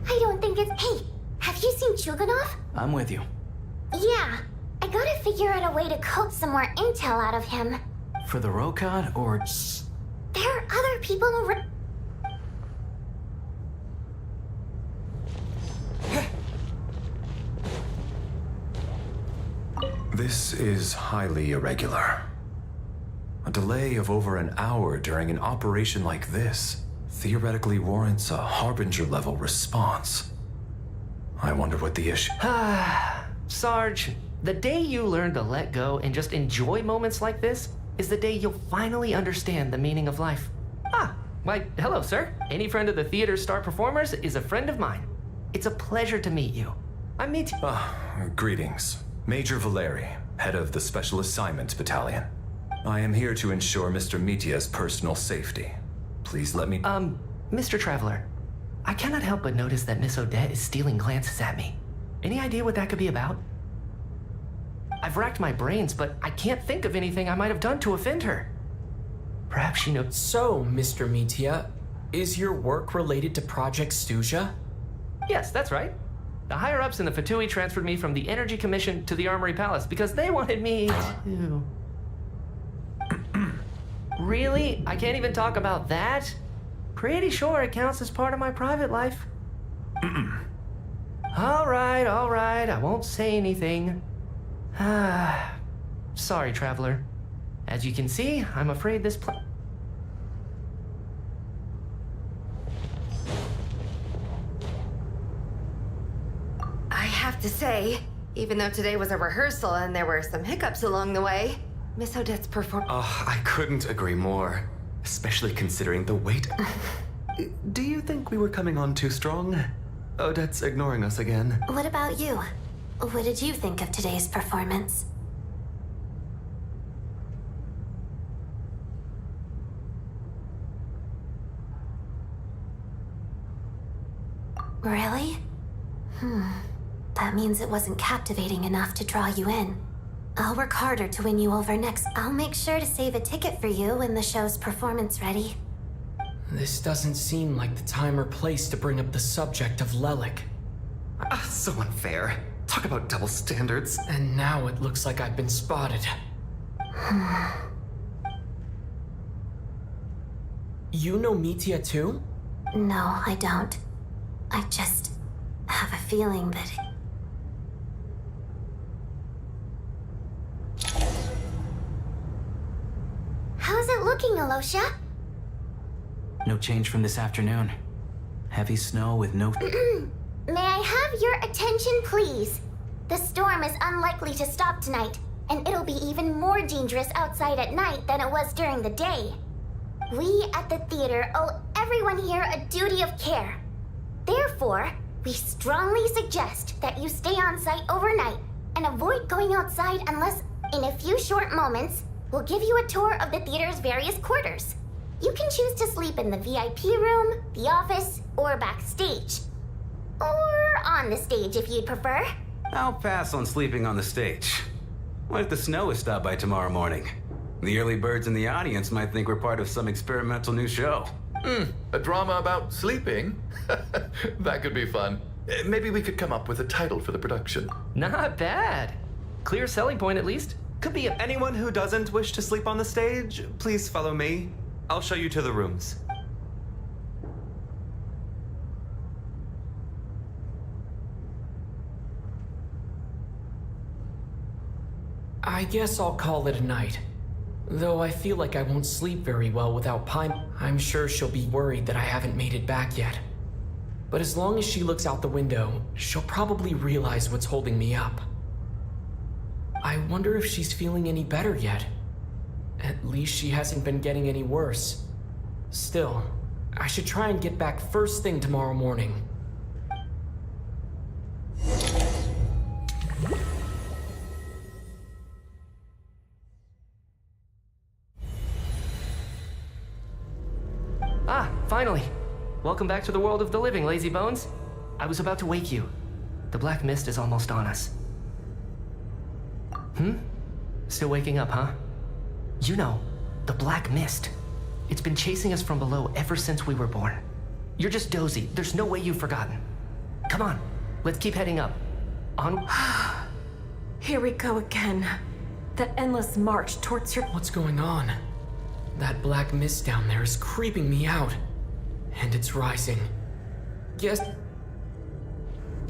Speaker 2: I don't think it's... Hey, have you seen Chuganov?
Speaker 3: I'm with you.
Speaker 2: Yeah, I gotta figure out a way to coax some more intel out of him.
Speaker 3: For the Rokad, or...
Speaker 2: There are other people around...
Speaker 23: This is highly irregular. A delay of over an hour during an operation like this theoretically warrants a Harbinger-level response. I wonder what the issue...
Speaker 8: Sarge, the day you learn to let go and just enjoy moments like this is the day you'll finally understand the meaning of life. Why, hello, sir. Any friend of the theater's star performers is a friend of mine. It's a pleasure to meet you. I'm Mitya.
Speaker 23: Greetings. Major Valeri, head of the Special Assignments Battalion. I am here to ensure Mr. Mitya's personal safety. Please let me...
Speaker 8: Mr. Traveler, I cannot help but notice that Miss Odette is stealing glances at me. Any idea what that could be about? I've racked my brains, but I can't think of anything I might have done to offend her. Perhaps she knows.
Speaker 5: So, Mr. Metia, is your work related to Project Stuja?
Speaker 8: Yes, that's right. The higher-ups in the Fatui transferred me from the Energy Commission to the Armory Palace because they wanted me to... Really? I can't even talk about that? Pretty sure it counts as part of my private life. All right, I won't say anything. Sorry, Traveler. As you can see, I'm afraid this
Speaker 7: I have to say, even though today was a rehearsal and there were some hiccups along the way, Miss Odette's performance.
Speaker 12: Oh, I couldn't agree more. Especially considering the weight. Do you think we were coming on too strong? Odette's ignoring us again.
Speaker 21: What about you? What did you think of today's performance? Really? That means it wasn't captivating enough to draw you in. I'll work harder to win you over next. I'll make sure to save a ticket for you when the show's performance ready.
Speaker 5: This doesn't seem like the time or place to bring up the subject of Lelik.
Speaker 12: So unfair. Talk about double standards.
Speaker 5: And now it looks like I've been spotted. You know Metia too?
Speaker 21: No, I don't. I just have a feeling that...
Speaker 2: How's it looking, Alosha?
Speaker 3: No change from this afternoon. Heavy snow with no...
Speaker 2: May I have your attention, please? The storm is unlikely to stop tonight, and it'll be even more dangerous outside at night than it was during the day. We at the theater owe everyone here a duty of care. Therefore, we strongly suggest that you stay on site overnight and avoid going outside unless, in a few short moments, we'll give you a tour of the theater's various quarters. You can choose to sleep in the VIP room, the office, or backstage. Or on the stage if you'd prefer.
Speaker 25: I'll pass on sleeping on the stage. What if the snow is stopped by tomorrow morning? The early birds in the audience might think we're part of some experimental new show.
Speaker 24: A drama about sleeping? That could be fun. Maybe we could come up with a title for the production.
Speaker 8: Not bad. Clear selling point, at least. Could be
Speaker 12: anyone who doesn't wish to sleep on the stage, please follow me. I'll show you to the rooms.
Speaker 5: I guess I'll call it a night. Though I feel like I won't sleep very well without Pine. I'm sure she'll be worried that I haven't made it back yet. But as long as she looks out the window, she'll probably realize what's holding me up. I wonder if she's feeling any better yet. At least she hasn't been getting any worse. Still, I should try and get back first thing tomorrow morning.
Speaker 8: Ah, finally. Welcome back to the world of the living, lazy bones. I was about to wake you. The black mist is almost on us. Still waking up, huh? You know, the black mist. It's been chasing us from below ever since we were born. You're just dozy. There's no way you've forgotten. Come on, let's keep heading up. On.
Speaker 1: Here we go again. That endless march towards your...
Speaker 5: What's going on? That black mist down there is creeping me out. And it's rising. Guess...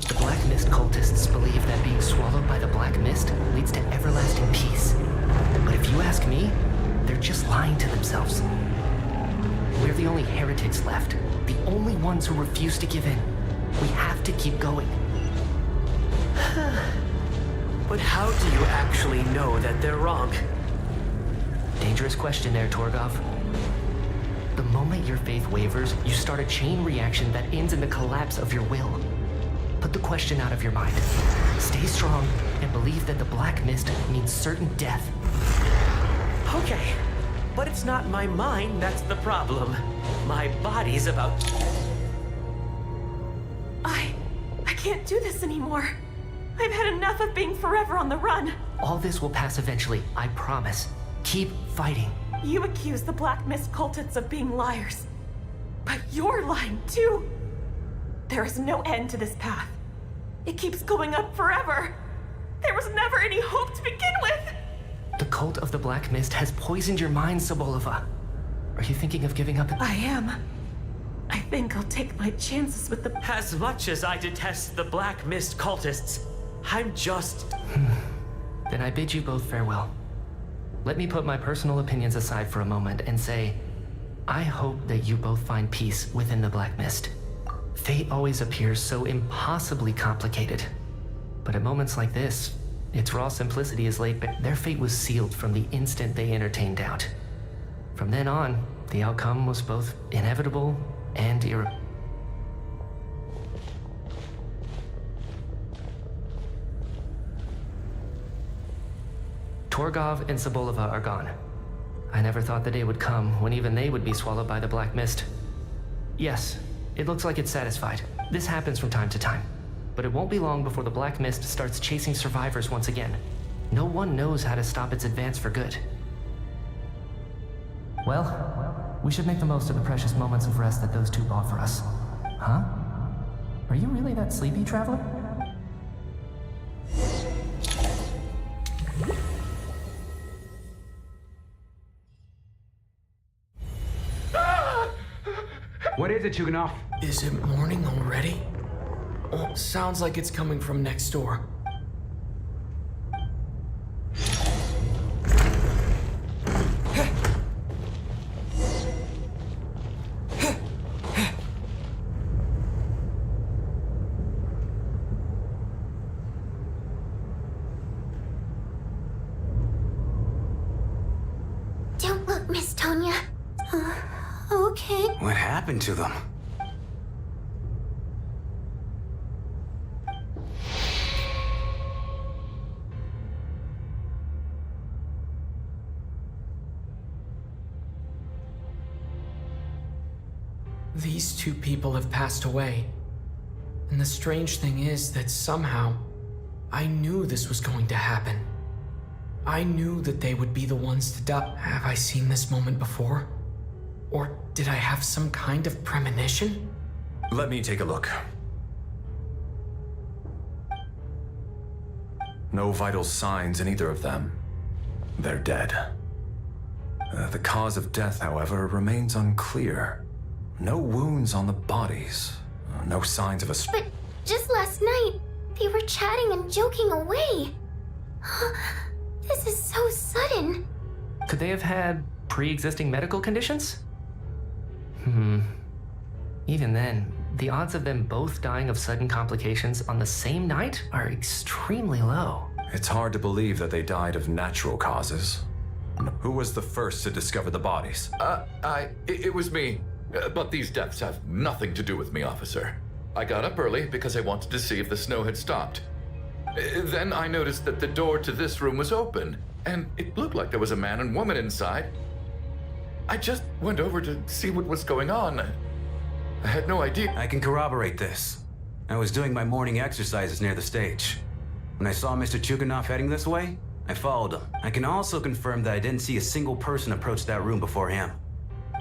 Speaker 8: The Black Mist cultists believe that being swallowed by the Black Mist leads to everlasting peace. But if you ask me, they're just lying to themselves. We're the only heretics left. The only ones who refuse to give in. We have to keep going.
Speaker 18: But how do you actually know that they're wrong?
Speaker 8: Dangerous question there, Torgov. The moment your faith wavers, you start a chain reaction that ends in the collapse of your will. Put the question out of your mind. Stay strong and believe that the Black Mist means certain death.
Speaker 18: Okay, but it's not my mind that's the problem. My body's about...
Speaker 1: I can't do this anymore. I've had enough of being forever on the run.
Speaker 8: All this will pass eventually, I promise. Keep fighting.
Speaker 1: You accuse the Black Mist cultists of being liars. But you're lying too. There is no end to this path. It keeps going up forever. There was never any hope to begin with.
Speaker 5: The cult of the Black Mist has poisoned your mind, Sobolova. Are you thinking of giving up?
Speaker 1: I am. I think I'll take my chances with the...
Speaker 4: As much as I detest the Black Mist cultists, I'm just...
Speaker 5: Then I bid you both farewell. Let me put my personal opinions aside for a moment and say, I hope that you both find peace within the Black Mist. Fate always appears so impossibly complicated. But at moments like this, its raw simplicity is laid bare. Their fate was sealed from the instant they entertained doubt. From then on, the outcome was both inevitable and Torgov and Sobolova are gone. I never thought the day would come when even they would be swallowed by the Black Mist. Yes, it looks like it's satisfied. This happens from time to time. But it won't be long before the Black Mist starts chasing survivors once again. No one knows how to stop its advance for good. Well, we should make the most of the precious moments of rest that those two bought for us. Huh? Are you really that sleepy, traveler?
Speaker 25: What is it, Chuganov?
Speaker 5: Is it morning already? Oh, sounds like it's coming from next door.
Speaker 2: Don't look, Miss Tonya. Okay.
Speaker 25: What happened to them?
Speaker 5: These two people have passed away. And the strange thing is that somehow, I knew this was going to happen. I knew that they would be the ones to die. Have I seen this moment before? Or did I have some kind of premonition?
Speaker 23: Let me take a look. No vital signs in either of them. They're dead. The cause of death, however, remains unclear. No wounds on the bodies. No signs of a...
Speaker 2: But just last night, they were chatting and joking away. This is so sudden.
Speaker 5: Could they have had pre-existing medical conditions? Even then, the odds of them both dying of sudden complications on the same night are extremely low.
Speaker 23: It's hard to believe that they died of natural causes. Who was the first to discover the bodies?
Speaker 24: It was me. But these deaths have nothing to do with me, officer. I got up early because I wanted to see if the snow had stopped. Then I noticed that the door to this room was open, and it looked like there was a man and woman inside. I just went over to see what was going on. I had no idea.
Speaker 25: I can corroborate this. I was doing my morning exercises near the stage. When I saw Mr. Chuganov heading this way, I followed him. I can also confirm that I didn't see a single person approach that room before him.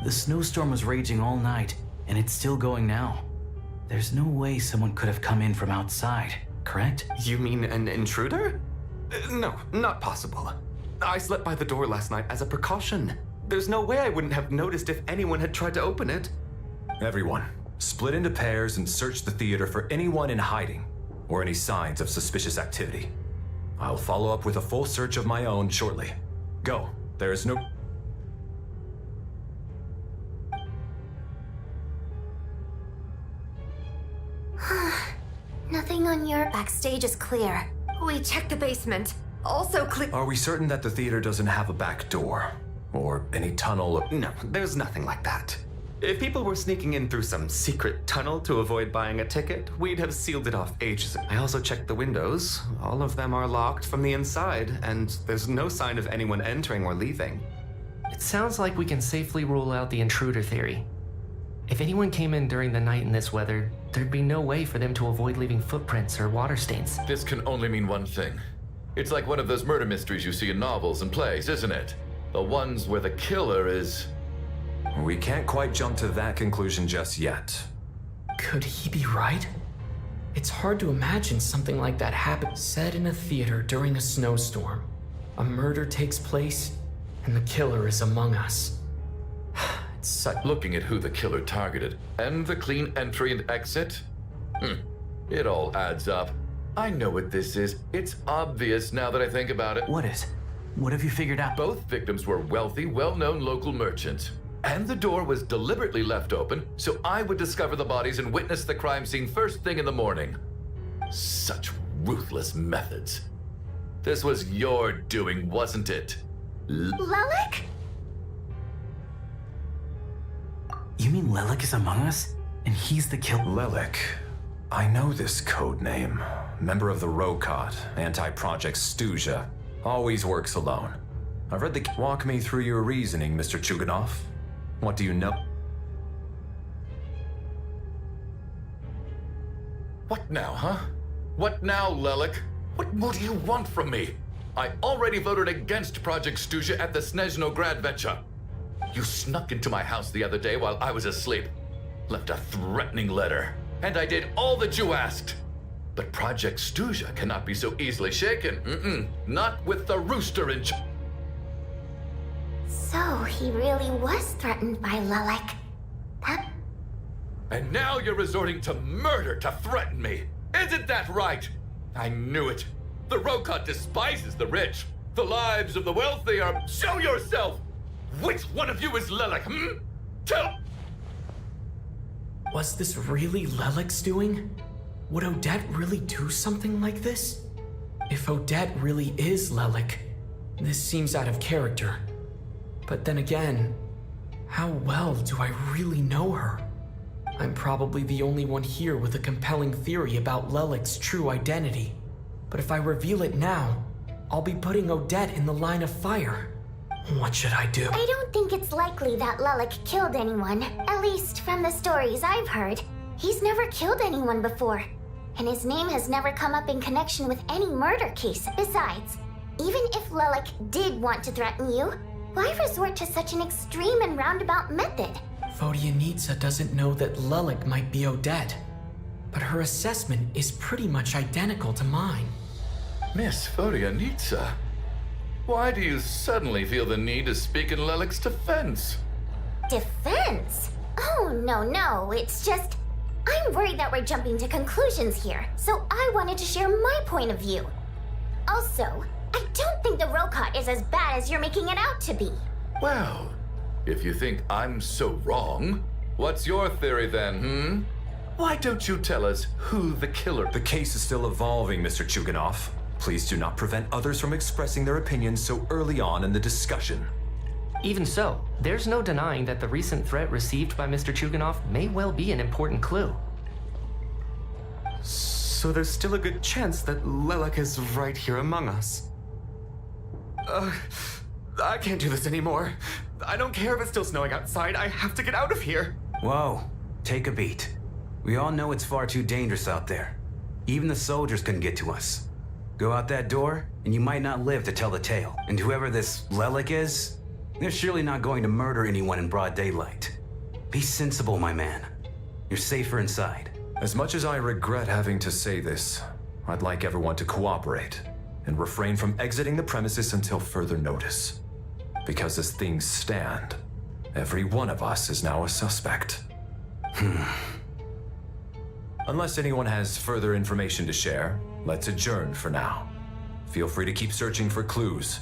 Speaker 25: The snowstorm was raging all night, and it's still going now. There's no way someone could have come in from outside, correct?
Speaker 12: You mean an intruder? No, not possible. I slept by the door last night as a precaution. There's no way I wouldn't have noticed if anyone had tried to open it.
Speaker 23: Everyone, split into pairs and search the theater for anyone in hiding or any signs of suspicious activity. I'll follow up with a full search of my own shortly. Go. There is no...
Speaker 2: Nothing on your... Backstage is clear.
Speaker 7: We checked the basement. Also clear.
Speaker 23: Are we certain that the theater doesn't have a back door? Or any tunnel?
Speaker 12: No, there's nothing like that. If people were sneaking in through some secret tunnel to avoid buying a ticket, we'd have sealed it off ages ago. I also checked the windows. All of them are locked from the inside, and there's no sign of anyone entering or leaving.
Speaker 5: It sounds like we can safely rule out the intruder theory. If anyone came in during the night in this weather, there'd be no way for them to avoid leaving footprints or water stains.
Speaker 24: This can only mean one thing. It's like one of those murder mysteries you see in novels and plays, isn't it? The ones where the killer is...
Speaker 23: We can't quite jump to that conclusion just yet.
Speaker 5: Could he be right? It's hard to imagine something like that happen. Set in a theater during a snowstorm. A murder takes place, and the killer is among us. It's such...
Speaker 24: Looking at who the killer targeted, and the clean entry and exit? It all adds up. I know what this is. It's obvious now that I think about it.
Speaker 3: What is? What have you figured out?
Speaker 24: Both victims were wealthy, well-known local merchants. And the door was deliberately left open so I would discover the bodies and witness the crime scene first thing in the morning. Such ruthless methods. This was your doing, wasn't it?
Speaker 2: Lelik?
Speaker 3: You mean Lelik is among us? And he's the killer?
Speaker 23: Lelik. I know this code name. Member of the Rokot, anti-Project Stuzha. Always works alone. I've read the... Walk me through your reasoning, Mr. Chuganov. What do you know?
Speaker 24: What now, huh? What now, Lelik? What more do you want from me? I already voted against Project Stuzha at the Snezhnaya Archon. You snuck into my house the other day while I was asleep. Left a threatening letter. And I did all that you asked. But Project Stuzha cannot be so easily shaken. Not with the rooster in charge.
Speaker 2: So he really was threatened by Lelik.
Speaker 24: And now you're resorting to murder to threaten me. Isn't that right? I knew it. The Rokot despises the rich. The lives of the wealthy are... Show yourself! Which one of you is Lelik, Tell...
Speaker 5: Was this really Lelik's doing? Would Odette really do something like this? If Odette really is Lelik, this seems out of character. But then again, how well do I really know her? I'm probably the only one here with a compelling theory about Lelik's true identity. But if I reveal it now, I'll be putting Odette in the line of fire. What should I do?
Speaker 2: I don't think it's likely that Lelik killed anyone. At least from the stories I've heard. He's never killed anyone before. And his name has never come up in connection with any murder case. Besides, even if Lelik did want to threaten you, why resort to such an extreme and roundabout method?
Speaker 5: Vodyanitsa doesn't know that Lelik might be Odette. But her assessment is pretty much identical to mine.
Speaker 24: Miss Vodyanitsa? Why do you suddenly feel the need to speak in Lelik's defense?
Speaker 2: Defense? Oh, no, it's just... I'm worried that we're jumping to conclusions here, so I wanted to share my point of view. Also, I don't think the Rokot is as bad as you're making it out to be.
Speaker 24: Well, if you think I'm so wrong, what's your theory then, Why don't you tell us who the killer...
Speaker 23: The case is still evolving, Mr. Chuganov. Please do not prevent others from expressing their opinions so early on in the discussion.
Speaker 6: Even so, there's no denying that the recent threat received by Mr. Chuganov may well be an important clue.
Speaker 12: So there's still a good chance that Lelik is right here among us. I can't do this anymore. I don't care if it's still snowing outside. I have to get out of here.
Speaker 25: Whoa, take a beat. We all know it's far too dangerous out there. Even the soldiers couldn't get to us. Go out that door, and you might not live to tell the tale. And whoever this Lelik is, they're surely not going to murder anyone in broad daylight. Be sensible, my man. You're safer inside.
Speaker 23: As much as I regret having to say this, I'd like everyone to cooperate and refrain from exiting the premises until further notice. Because as things stand, every one of us is now a suspect. Unless anyone has further information to share, let's adjourn for now. Feel free to keep searching for clues,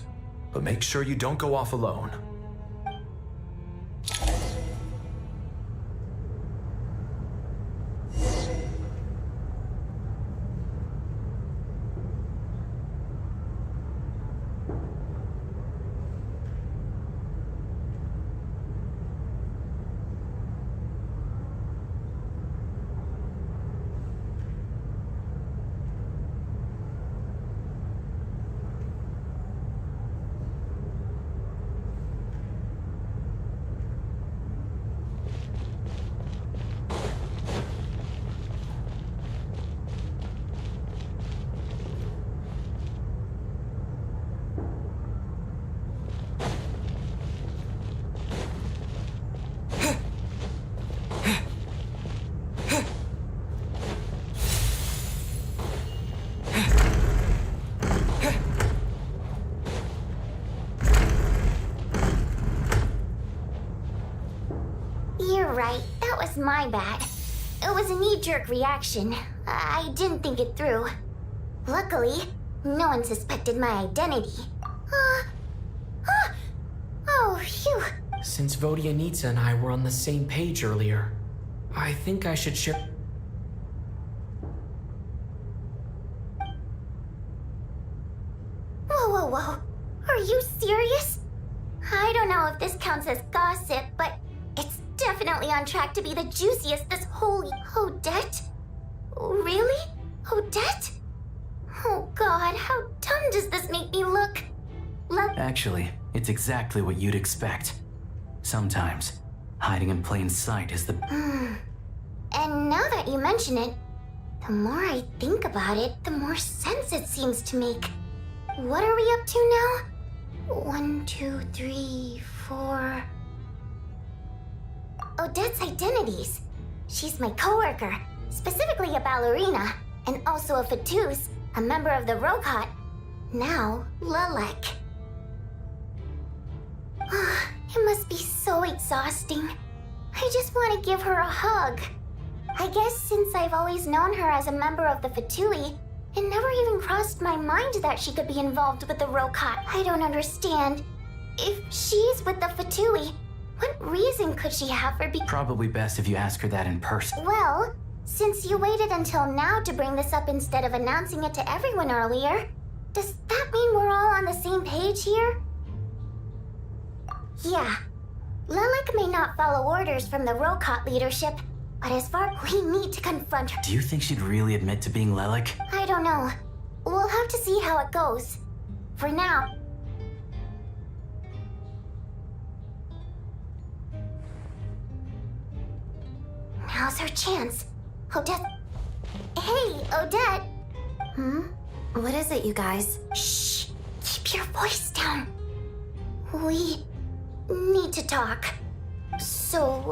Speaker 23: but make sure you don't go off alone.
Speaker 2: You're right, that was my bad. It was a knee-jerk reaction. I didn't think it through. Luckily, no one suspected my identity. Oh, phew.
Speaker 5: Since Vodianitsa and I were on the same page earlier, I think I should share.
Speaker 2: Whoa. Are you serious? I don't know if this counts as gossip, but it's definitely on track to be the juiciest this whole Odette? Really? Odette? Oh god, how dumb does this make me look?
Speaker 3: Actually, it's exactly what you'd expect. Sometimes, hiding in plain sight is the...
Speaker 2: And now that you mention it, the more I think about it, the more sense it seems to make. What are we up to now? 1, 2, 3, 4... Odette's identities. She's my coworker, specifically a ballerina, and also a Fatous, a member of the Rokot. Now, Lelek. It must be so exhausting. I just want to give her a hug. I guess since I've always known her as a member of the Fatui, it never even crossed my mind that she could be involved with the Rokot. I don't understand. If she's with the Fatui, what reason could she have for being...
Speaker 3: Probably best if you ask her that in person.
Speaker 2: Well, since you waited until now to bring this up instead of announcing it to everyone earlier, does that mean we're all on the same page here? Yeah. Lelek may not follow orders from the Rokot leadership, but as far we need to confront her.
Speaker 3: Do you think she'd really admit to being Lelek?
Speaker 2: I don't know. We'll have to see how it goes. For now... Now's her chance. Odette... Hey, Odette!
Speaker 21: What is it, you guys?
Speaker 2: Shh! Keep your voice down. We need to talk. So,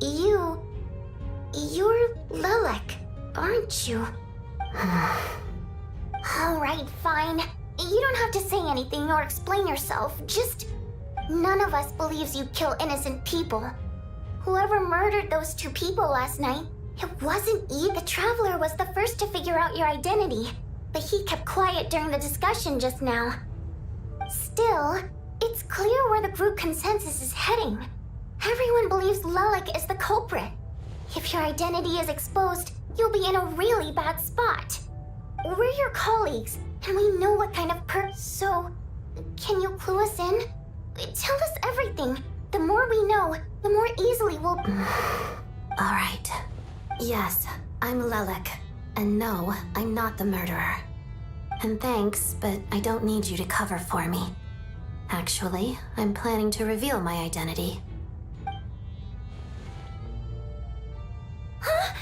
Speaker 2: you're Lelek, aren't you? Alright, fine. You don't have to say anything or explain yourself. Just... None of us believes you kill innocent people. Whoever murdered those 2 people last night, it wasn't E. The Traveler was the first to figure out your identity, but he kept quiet during the discussion just now. Still, it's clear where the group consensus is heading. Everyone believes Lelek is the culprit. If your identity is exposed, you'll be in a really bad spot. We're your colleagues, and we know what kind of So, can you clue us in? Tell us everything. The more we know, the more easily we'll...
Speaker 21: Alright. Yes, I'm Lelek. And no, I'm not the murderer. And thanks, but I don't need you to cover for me. Actually, I'm planning to reveal my identity.
Speaker 2: Huh?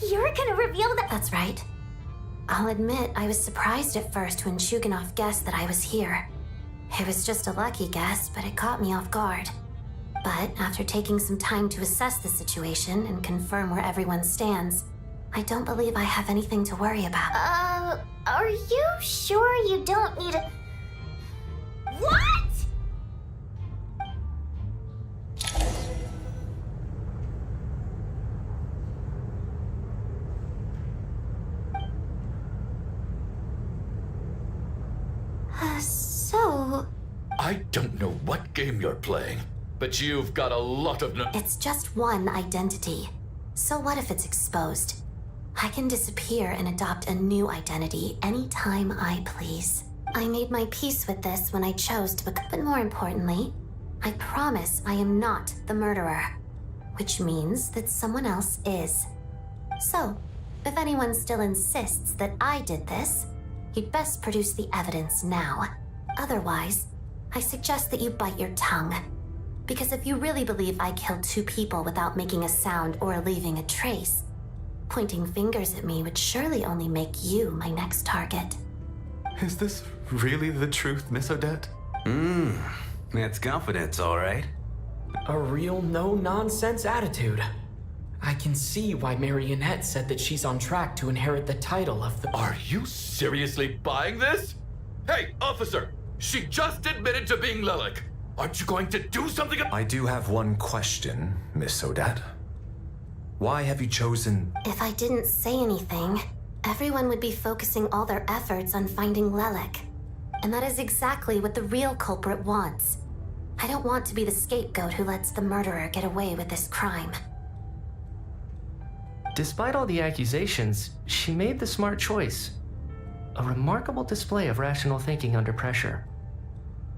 Speaker 2: You're gonna reveal that?
Speaker 21: That's right. I'll admit I was surprised at first when Chuganov guessed that I was here. It was just a lucky guess, but it caught me off guard. But after taking some time to assess the situation and confirm where everyone stands, I don't believe I have anything to worry about.
Speaker 2: Are you sure you don't need a... What?! So...
Speaker 24: I don't know what game you're playing, but you've got a lot of
Speaker 21: It's just one identity. So what if it's exposed? I can disappear and adopt a new identity anytime I please. I made my peace with this when I chose to become... But more importantly, I promise I am not the murderer. Which means that someone else is. So, if anyone still insists that I did this, you'd best produce the evidence now. Otherwise, I suggest that you bite your tongue. Because if you really believe I killed 2 people without making a sound or leaving a trace, pointing fingers at me would surely only make you my next target.
Speaker 12: Is this really the truth, Miss Odette?
Speaker 25: That's confidence, all right.
Speaker 5: A real no-nonsense attitude. I can see why Marionette said that she's on track to inherit the title of the...
Speaker 24: Are you seriously buying this? Hey, officer! She just admitted to being Lelek. Aren't you going to do something?
Speaker 13: I do have one question, Miss Odette. Why have you chosen...
Speaker 9: If I didn't say anything, everyone would be focusing all their efforts on finding Lelek. And that is exactly what the real culprit wants. I don't want to be the scapegoat who lets the murderer get away with this crime.
Speaker 6: Despite all the accusations, she made the smart choice. A remarkable display of rational thinking under pressure.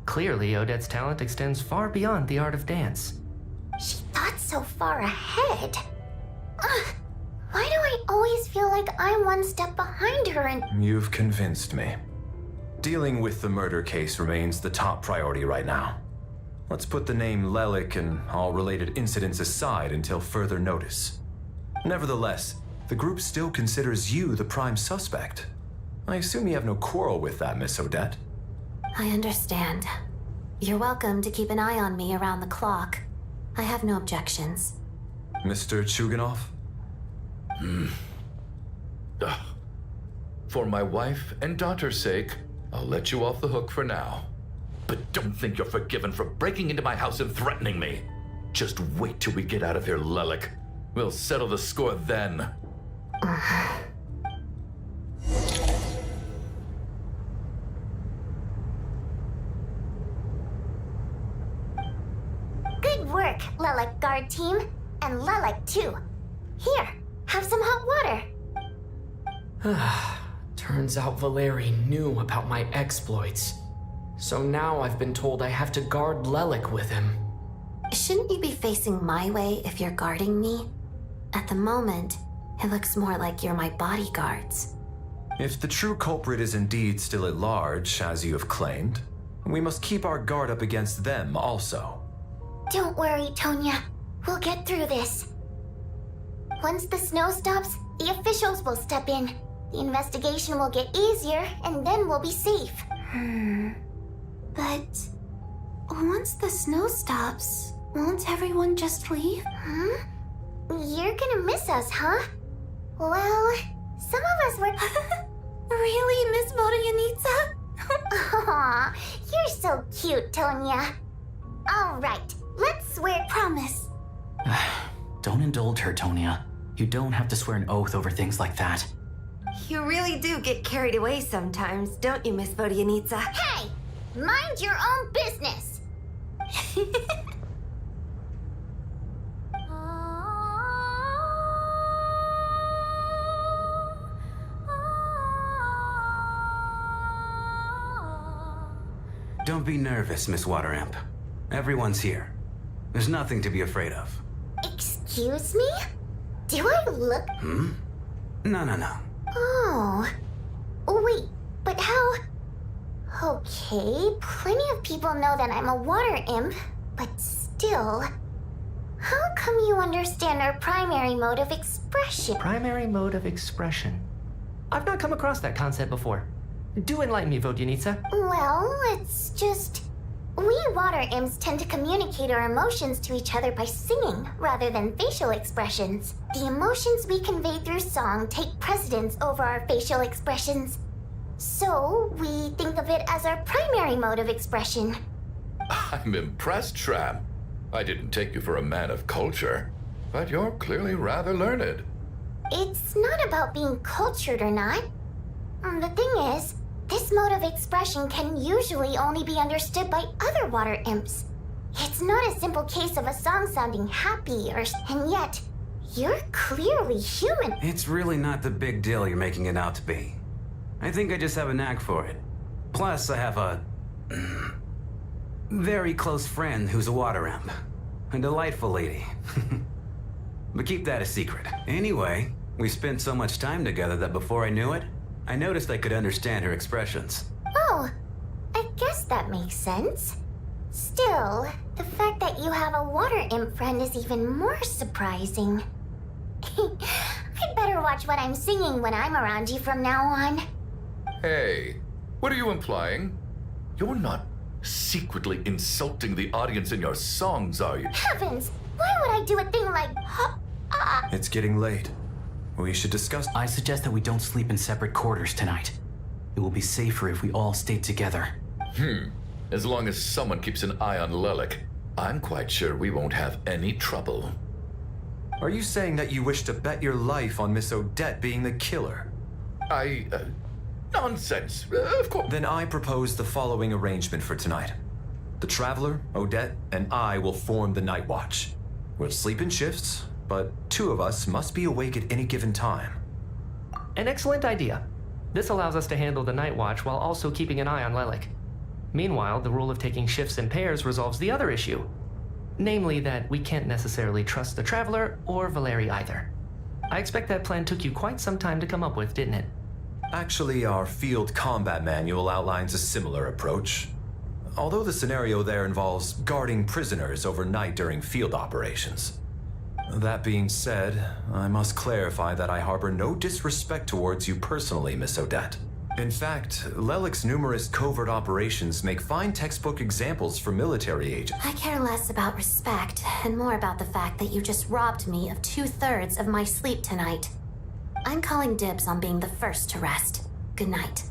Speaker 6: Clearly, Odette's talent extends far beyond the art of dance.
Speaker 2: She thought so far ahead. Why do I always feel like I'm one step behind her and...
Speaker 13: You've convinced me. Dealing with the murder case remains the top priority right now. Let's put the name Lelek and all related incidents aside until further notice. Nevertheless, the group still considers you the prime suspect. I assume you have no quarrel with that, Miss Odette.
Speaker 9: I understand. You're welcome to keep an eye on me around the clock. I have no objections.
Speaker 13: Mr. Chuganov?
Speaker 24: For my wife and daughter's sake, I'll let you off the hook for now. But don't think you're forgiven for breaking into my house and threatening me. Just wait till we get out of here, Lelek. We'll settle the score then.
Speaker 2: Good work, Lelek guard team. And Lelek too. Here, have some hot water.
Speaker 5: Turns out Valeri knew about my exploits. So now I've been told I have to guard Lelek with him.
Speaker 9: Shouldn't you be facing my way if you're guarding me? At the moment, it looks more like you're my bodyguards.
Speaker 13: If the true culprit is indeed still at large, as you have claimed, we must keep our guard up against them also.
Speaker 2: Don't worry, Tonya. We'll get through this. Once the snow stops, the officials will step in. The investigation will get easier, and then we'll be safe.
Speaker 9: But once the snow stops, won't everyone just leave?
Speaker 2: You're gonna miss us, huh? Well, some of us were...
Speaker 9: Really, Miss Vodyanitsa?
Speaker 2: Aw, you're so cute, Tonya. All right, let's swear...
Speaker 9: Promise.
Speaker 3: Don't indulge her, Tonya. You don't have to swear an oath over things like that.
Speaker 7: You really do get carried away sometimes, don't you, Miss Vodyanitsa?
Speaker 2: Hey! Mind your own business!
Speaker 25: Don't be nervous, Miss Water Imp. Everyone's here. There's nothing to be afraid of.
Speaker 2: Excuse me? Do I look...
Speaker 25: No.
Speaker 2: Oh. Wait, but how... Okay, plenty of people know that I'm a water imp, but still... How come you understand our primary mode of expression?
Speaker 6: Primary mode of expression. I've not come across that concept before. Do enlighten me, Vodyanitsa.
Speaker 2: Well, it's just... We water imps tend to communicate our emotions to each other by singing, rather than facial expressions. The emotions we convey through song take precedence over our facial expressions. So, we think of it as our primary mode of expression.
Speaker 24: I'm impressed, Shram. I didn't take you for a man of culture, but you're clearly rather learned.
Speaker 2: It's not about being cultured or not. The thing is, this mode of expression can usually only be understood by other water imps. It's not a simple case of a song sounding happy and yet, you're clearly human.
Speaker 25: It's really not the big deal you're making it out to be. I think I just have a knack for it. Plus, I have a very close friend who's a water imp. A delightful lady. But keep that a secret. Anyway, we spent so much time together that before I knew it, I noticed I could understand her expressions.
Speaker 2: Oh, I guess that makes sense. Still, the fact that you have a water imp friend is even more surprising. I'd better watch what I'm singing when I'm around you from now on.
Speaker 24: Hey, what are you implying? You're not secretly insulting the audience in your songs, are you?
Speaker 2: Heavens! Why would I do a thing like...
Speaker 13: It's getting late. We should discuss...
Speaker 3: I suggest that we don't sleep in separate quarters tonight. It will be safer if we all stay together.
Speaker 24: As long as someone keeps an eye on Lelik, I'm quite sure we won't have any trouble.
Speaker 13: Are you saying that you wish to bet your life on Miss Odette being the killer?
Speaker 24: Nonsense. Of course.
Speaker 13: Then I propose the following arrangement for tonight. The Traveler, Odette, and I will form the Night Watch. We'll sleep in shifts, but 2 of us must be awake at any given time.
Speaker 6: An excellent idea. This allows us to handle the Night Watch while also keeping an eye on Lelik. Meanwhile, the rule of taking shifts in pairs resolves the other issue. Namely that we can't necessarily trust the Traveler or Valeri either. I expect that plan took you quite some time to come up with, didn't it?
Speaker 13: Actually, our field combat manual outlines a similar approach. Although the scenario there involves guarding prisoners overnight during field operations. That being said, I must clarify that I harbor no disrespect towards you personally, Miss Odette. In fact, Lelik's numerous covert operations make fine textbook examples for military agents.
Speaker 9: I care less about respect and more about the fact that you just robbed me of 2/3 of my sleep tonight. I'm calling dibs on being the first to rest. Good night.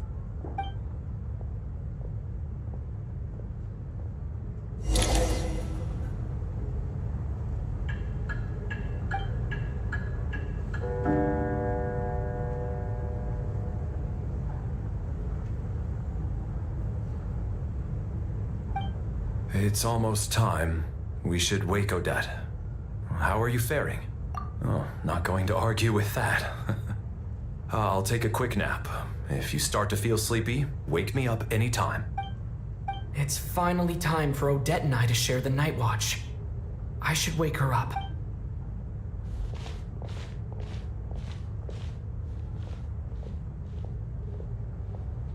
Speaker 13: It's almost time. We should wake Odette. How are you faring? Oh, not going to argue with that. I'll take a quick nap. If you start to feel sleepy, wake me up anytime.
Speaker 5: It's finally time for Odette and I to share the Night Watch. I should wake her up.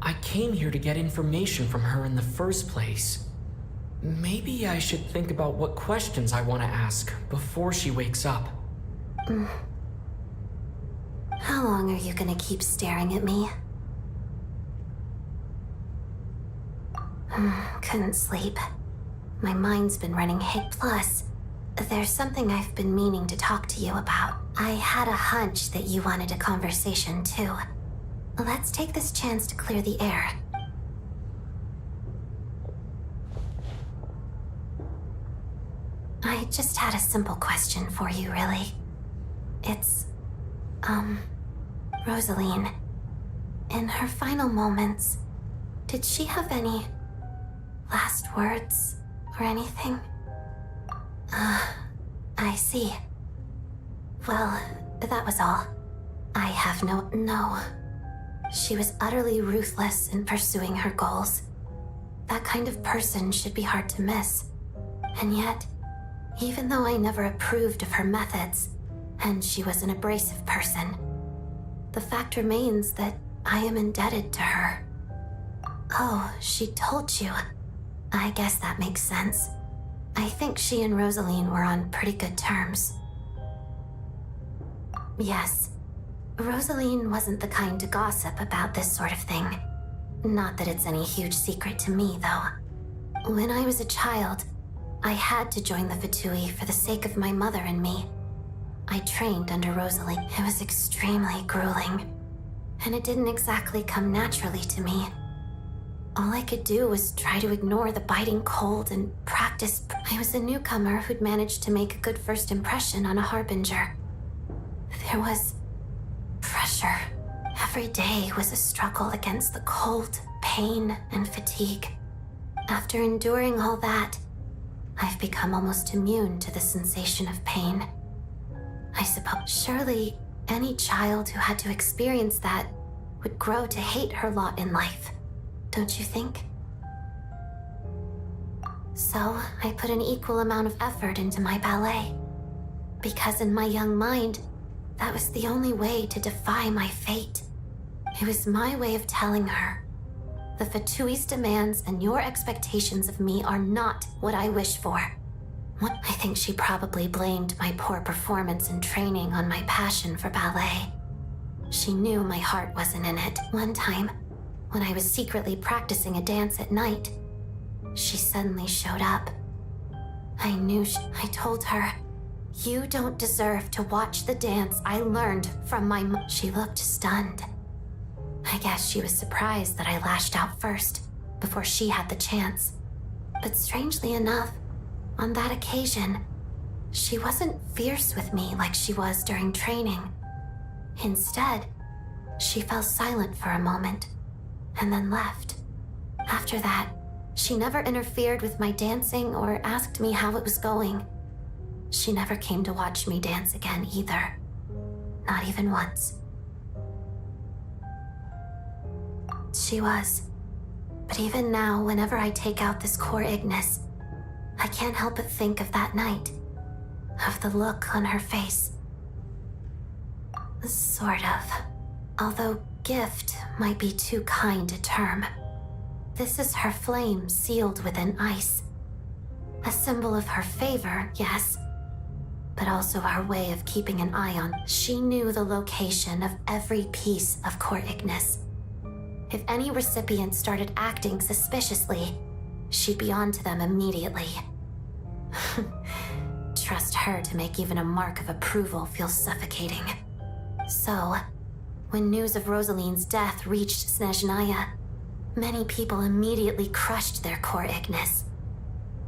Speaker 5: I came here to get information from her in the first place. Maybe I should think about what questions I want to ask before she wakes up.
Speaker 9: How long are you gonna keep staring at me? Couldn't sleep. My mind's been running. Hey, plus, there's something I've been meaning to talk to you about. I had a hunch that you wanted a conversation too. Let's take this chance to clear the air. I just had a simple question for you, really. It's, Rosaline. In her final moments, did she have any last words or anything? I see. Well, that was all. I have no. She was utterly ruthless in pursuing her goals. That kind of person should be hard to miss. And yet, even though I never approved of her methods, and she was an abrasive person, the fact remains that I am indebted to her. Oh, she told you. I guess that makes sense. I think she and Rosaline were on pretty good terms. Yes, Rosaline wasn't the kind to gossip about this sort of thing. Not that it's any huge secret to me, though. When I was a child, I had to join the Fatui for the sake of my mother and me. I trained under Rosalie. It was extremely grueling, and it didn't exactly come naturally to me. All I could do was try to ignore the biting cold and practice. I was a newcomer who'd managed to make a good first impression on a harbinger. There was pressure. Every day was a struggle against the cold, pain, and fatigue. After enduring all that, I've become almost immune to the sensation of pain. I suppose surely any child who had to experience that would grow to hate her lot in life, don't you think? So I put an equal amount of effort into my ballet, because in my young mind, that was the only way to defy my fate. It was my way of telling her, the Fatui's demands and your expectations of me are not what I wish for. I think she probably blamed my poor performance in training on my passion for ballet. She knew my heart wasn't in it. One time, when I was secretly practicing a dance at night, she suddenly showed up. I told her, "You don't deserve to watch the dance I learned from my mom." She looked stunned. I guess she was surprised that I lashed out first, before she had the chance. But strangely enough, on that occasion, she wasn't fierce with me like she was during training. Instead, she fell silent for a moment, and then left. After that, she never interfered with my dancing or asked me how it was going. She never came to watch me dance again either. Not even once. She was. But even now, whenever I take out this core Ignis, I can't help but think of that night. Of the look on her face. Sort of. Although gift might be too kind a term. This is her flame sealed within ice. A symbol of her favor, yes, but also her way of keeping an eye on. She knew the location of every piece of core Ignis. If any recipient started acting suspiciously, she'd be onto them immediately. Trust her to make even a mark of approval feel suffocating. So, when news of Rosaline's death reached Snezhnaya, many people immediately crushed their core Ignis.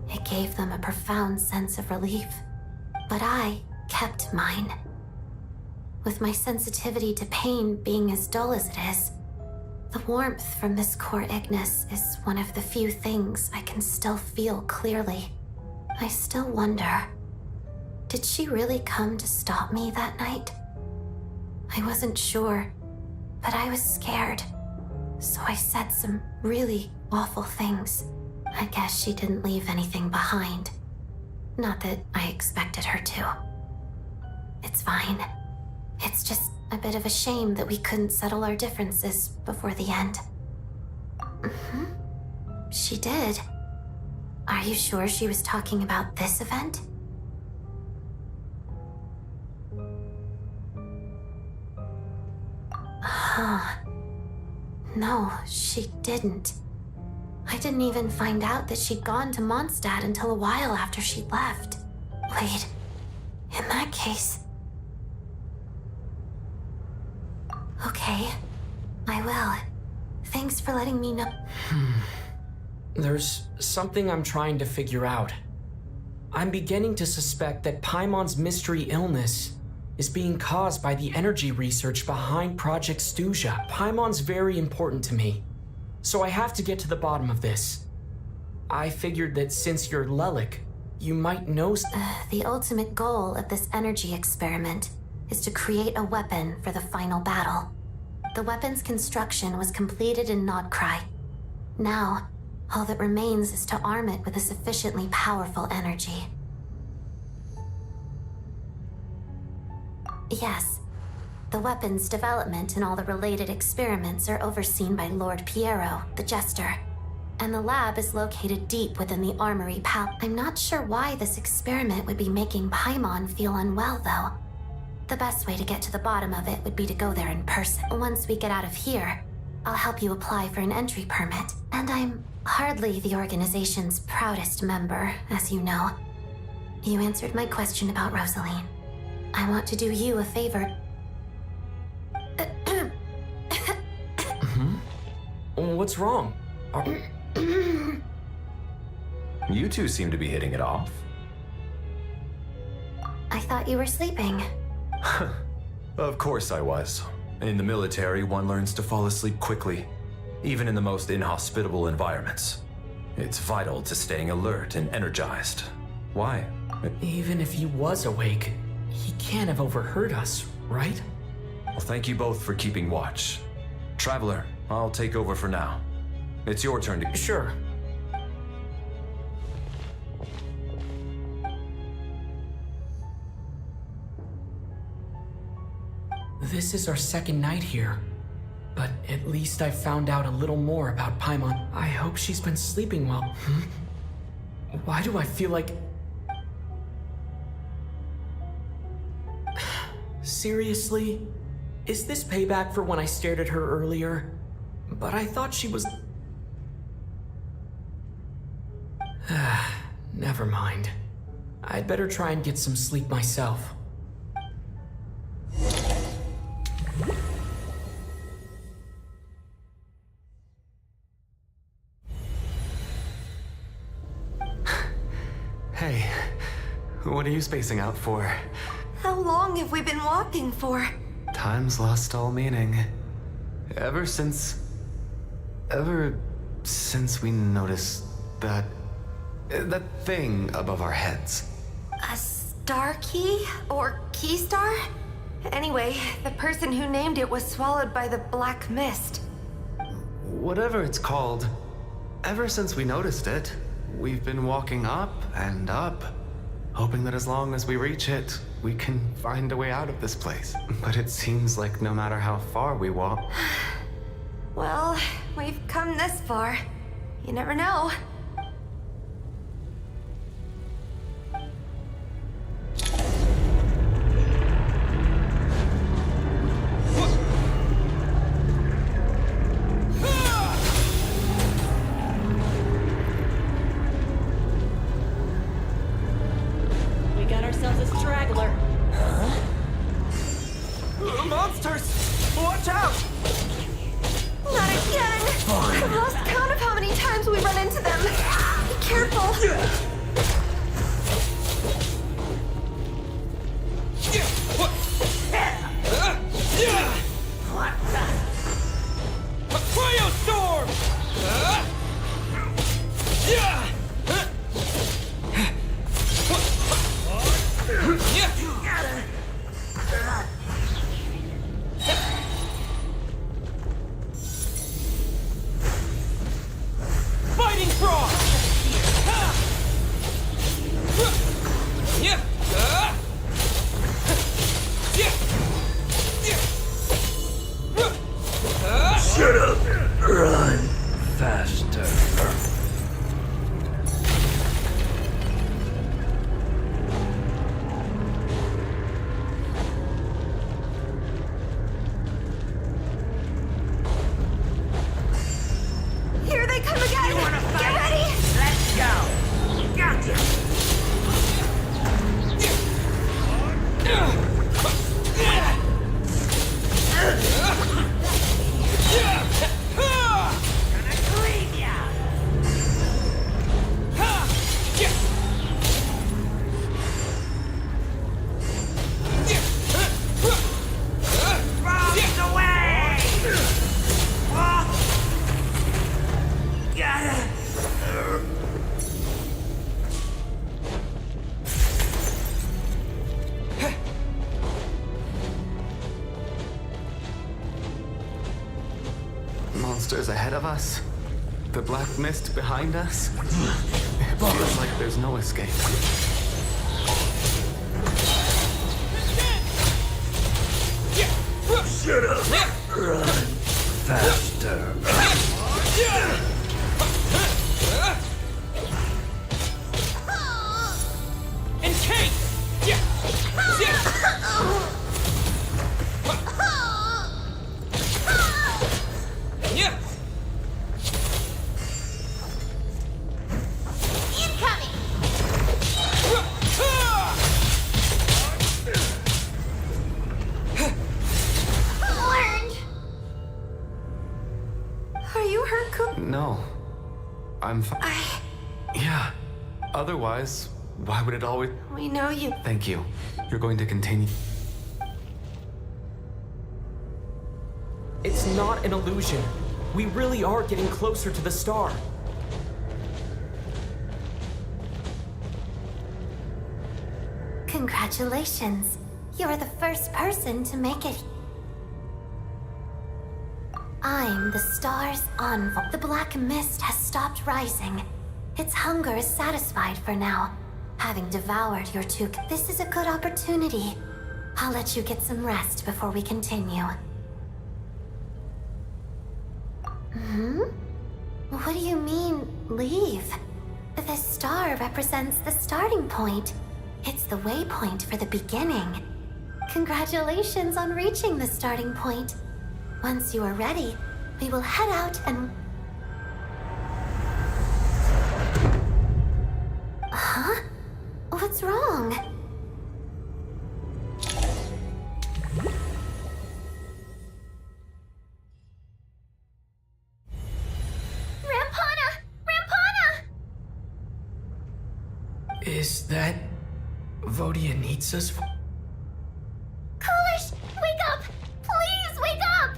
Speaker 9: It gave them a profound sense of relief, but I kept mine. With my sensitivity to pain being as dull as it is, the warmth from this core Ignis is one of the few things I can still feel clearly. I still wonder, did she really come to stop me that night? I wasn't sure, but I was scared. So I said some really awful things. I guess she didn't leave anything behind. Not that I expected her to. It's fine. It's just a bit of a shame that we couldn't settle our differences before the end. She did. Are you sure she was talking about this event? Huh. No, she didn't. I didn't even find out that she'd gone to Mondstadt until a while after she left. Wait, in that case... Okay, I will. Thanks for letting me know.
Speaker 5: There's something I'm trying to figure out. I'm beginning to suspect that Paimon's mystery illness is being caused by the energy research behind Project Stuja. Paimon's very important to me, so I have to get to the bottom of this. I figured that since you're Lelik, you might know...
Speaker 9: The ultimate goal of this energy experiment is to create a weapon for the final battle. The weapon's construction was completed in Nodkrai. Now, all that remains is to arm it with a sufficiently powerful energy. Yes, the weapon's development and all the related experiments are overseen by Lord Piero, the Jester, and the lab is located deep within the Armory Palace. I'm not sure why this experiment would be making Paimon feel unwell, though. The best way to get to the bottom of it would be to go there in person. Once we get out of here, I'll help you apply for an entry permit. And I'm hardly the organization's proudest member, as you know. You answered my question about Rosaline. I want to do you a favor.
Speaker 5: What's wrong?
Speaker 13: You two seem to be hitting it off.
Speaker 9: I thought you were sleeping.
Speaker 13: Of course I was. In the military, one learns to fall asleep quickly, even in the most inhospitable environments. It's vital to staying alert and energized. Why?
Speaker 5: Even if he was awake, he can't have overheard us, right?
Speaker 13: Well, thank you both for keeping watch. Traveler, I'll take over for now. It's your turn to...
Speaker 5: Sure. This is our second night here, but at least I found out a little more about Paimon. I hope she's been sleeping well. Why do I feel like... Seriously? Is this payback for when I stared at her earlier? But I thought she was... Never mind. I'd better try and get some sleep myself.
Speaker 12: What are you spacing out for?
Speaker 7: How long have we been walking for?
Speaker 12: Time's lost all meaning. Ever since we noticed that thing above our heads.
Speaker 7: A star key? Or key star? Anyway, the person who named it was swallowed by the black mist.
Speaker 12: Whatever it's called, ever since we noticed it, we've been walking up and up, hoping that as long as we reach it, we can find a way out of this place. But it seems like no matter how far we walk...
Speaker 7: Well, we've come this far. You never know.
Speaker 11: We got ourselves a straggler.
Speaker 8: Monsters! Watch out!
Speaker 7: Not again! I've lost count of how many times we run into them. Be careful.
Speaker 8: What the? Cryostorm! Fighting frog!
Speaker 10: Shut up! Run faster.
Speaker 7: Here they come again!
Speaker 10: You wanna fight?
Speaker 7: Get ready!
Speaker 10: Let's go! Gotcha! Gonna clean ya! Bombs away!
Speaker 12: Monsters ahead of us? The black mist behind us? It feels like there's no escape.
Speaker 10: Shut up! Run faster.
Speaker 7: Are you hurt, Coop?
Speaker 12: No. I'm fine. Yeah. Otherwise, why would it always...
Speaker 7: We know you.
Speaker 12: Thank you. You're going to continue...
Speaker 5: It's not an illusion. We really are getting closer to the star.
Speaker 9: Congratulations. You're the first person to make it. I'm the star's envoy. The black mist has stopped rising. Its hunger is satisfied for now. Having devoured your this is a good opportunity. I'll let you get some rest before we continue. What do you mean, leave? The star represents the starting point. It's the waypoint for the beginning. Congratulations on reaching the starting point. Once you are ready, we will head out and... Huh? What's wrong?
Speaker 5: Is that Vodia needs us.
Speaker 2: Coolish, wake up! Please wake up!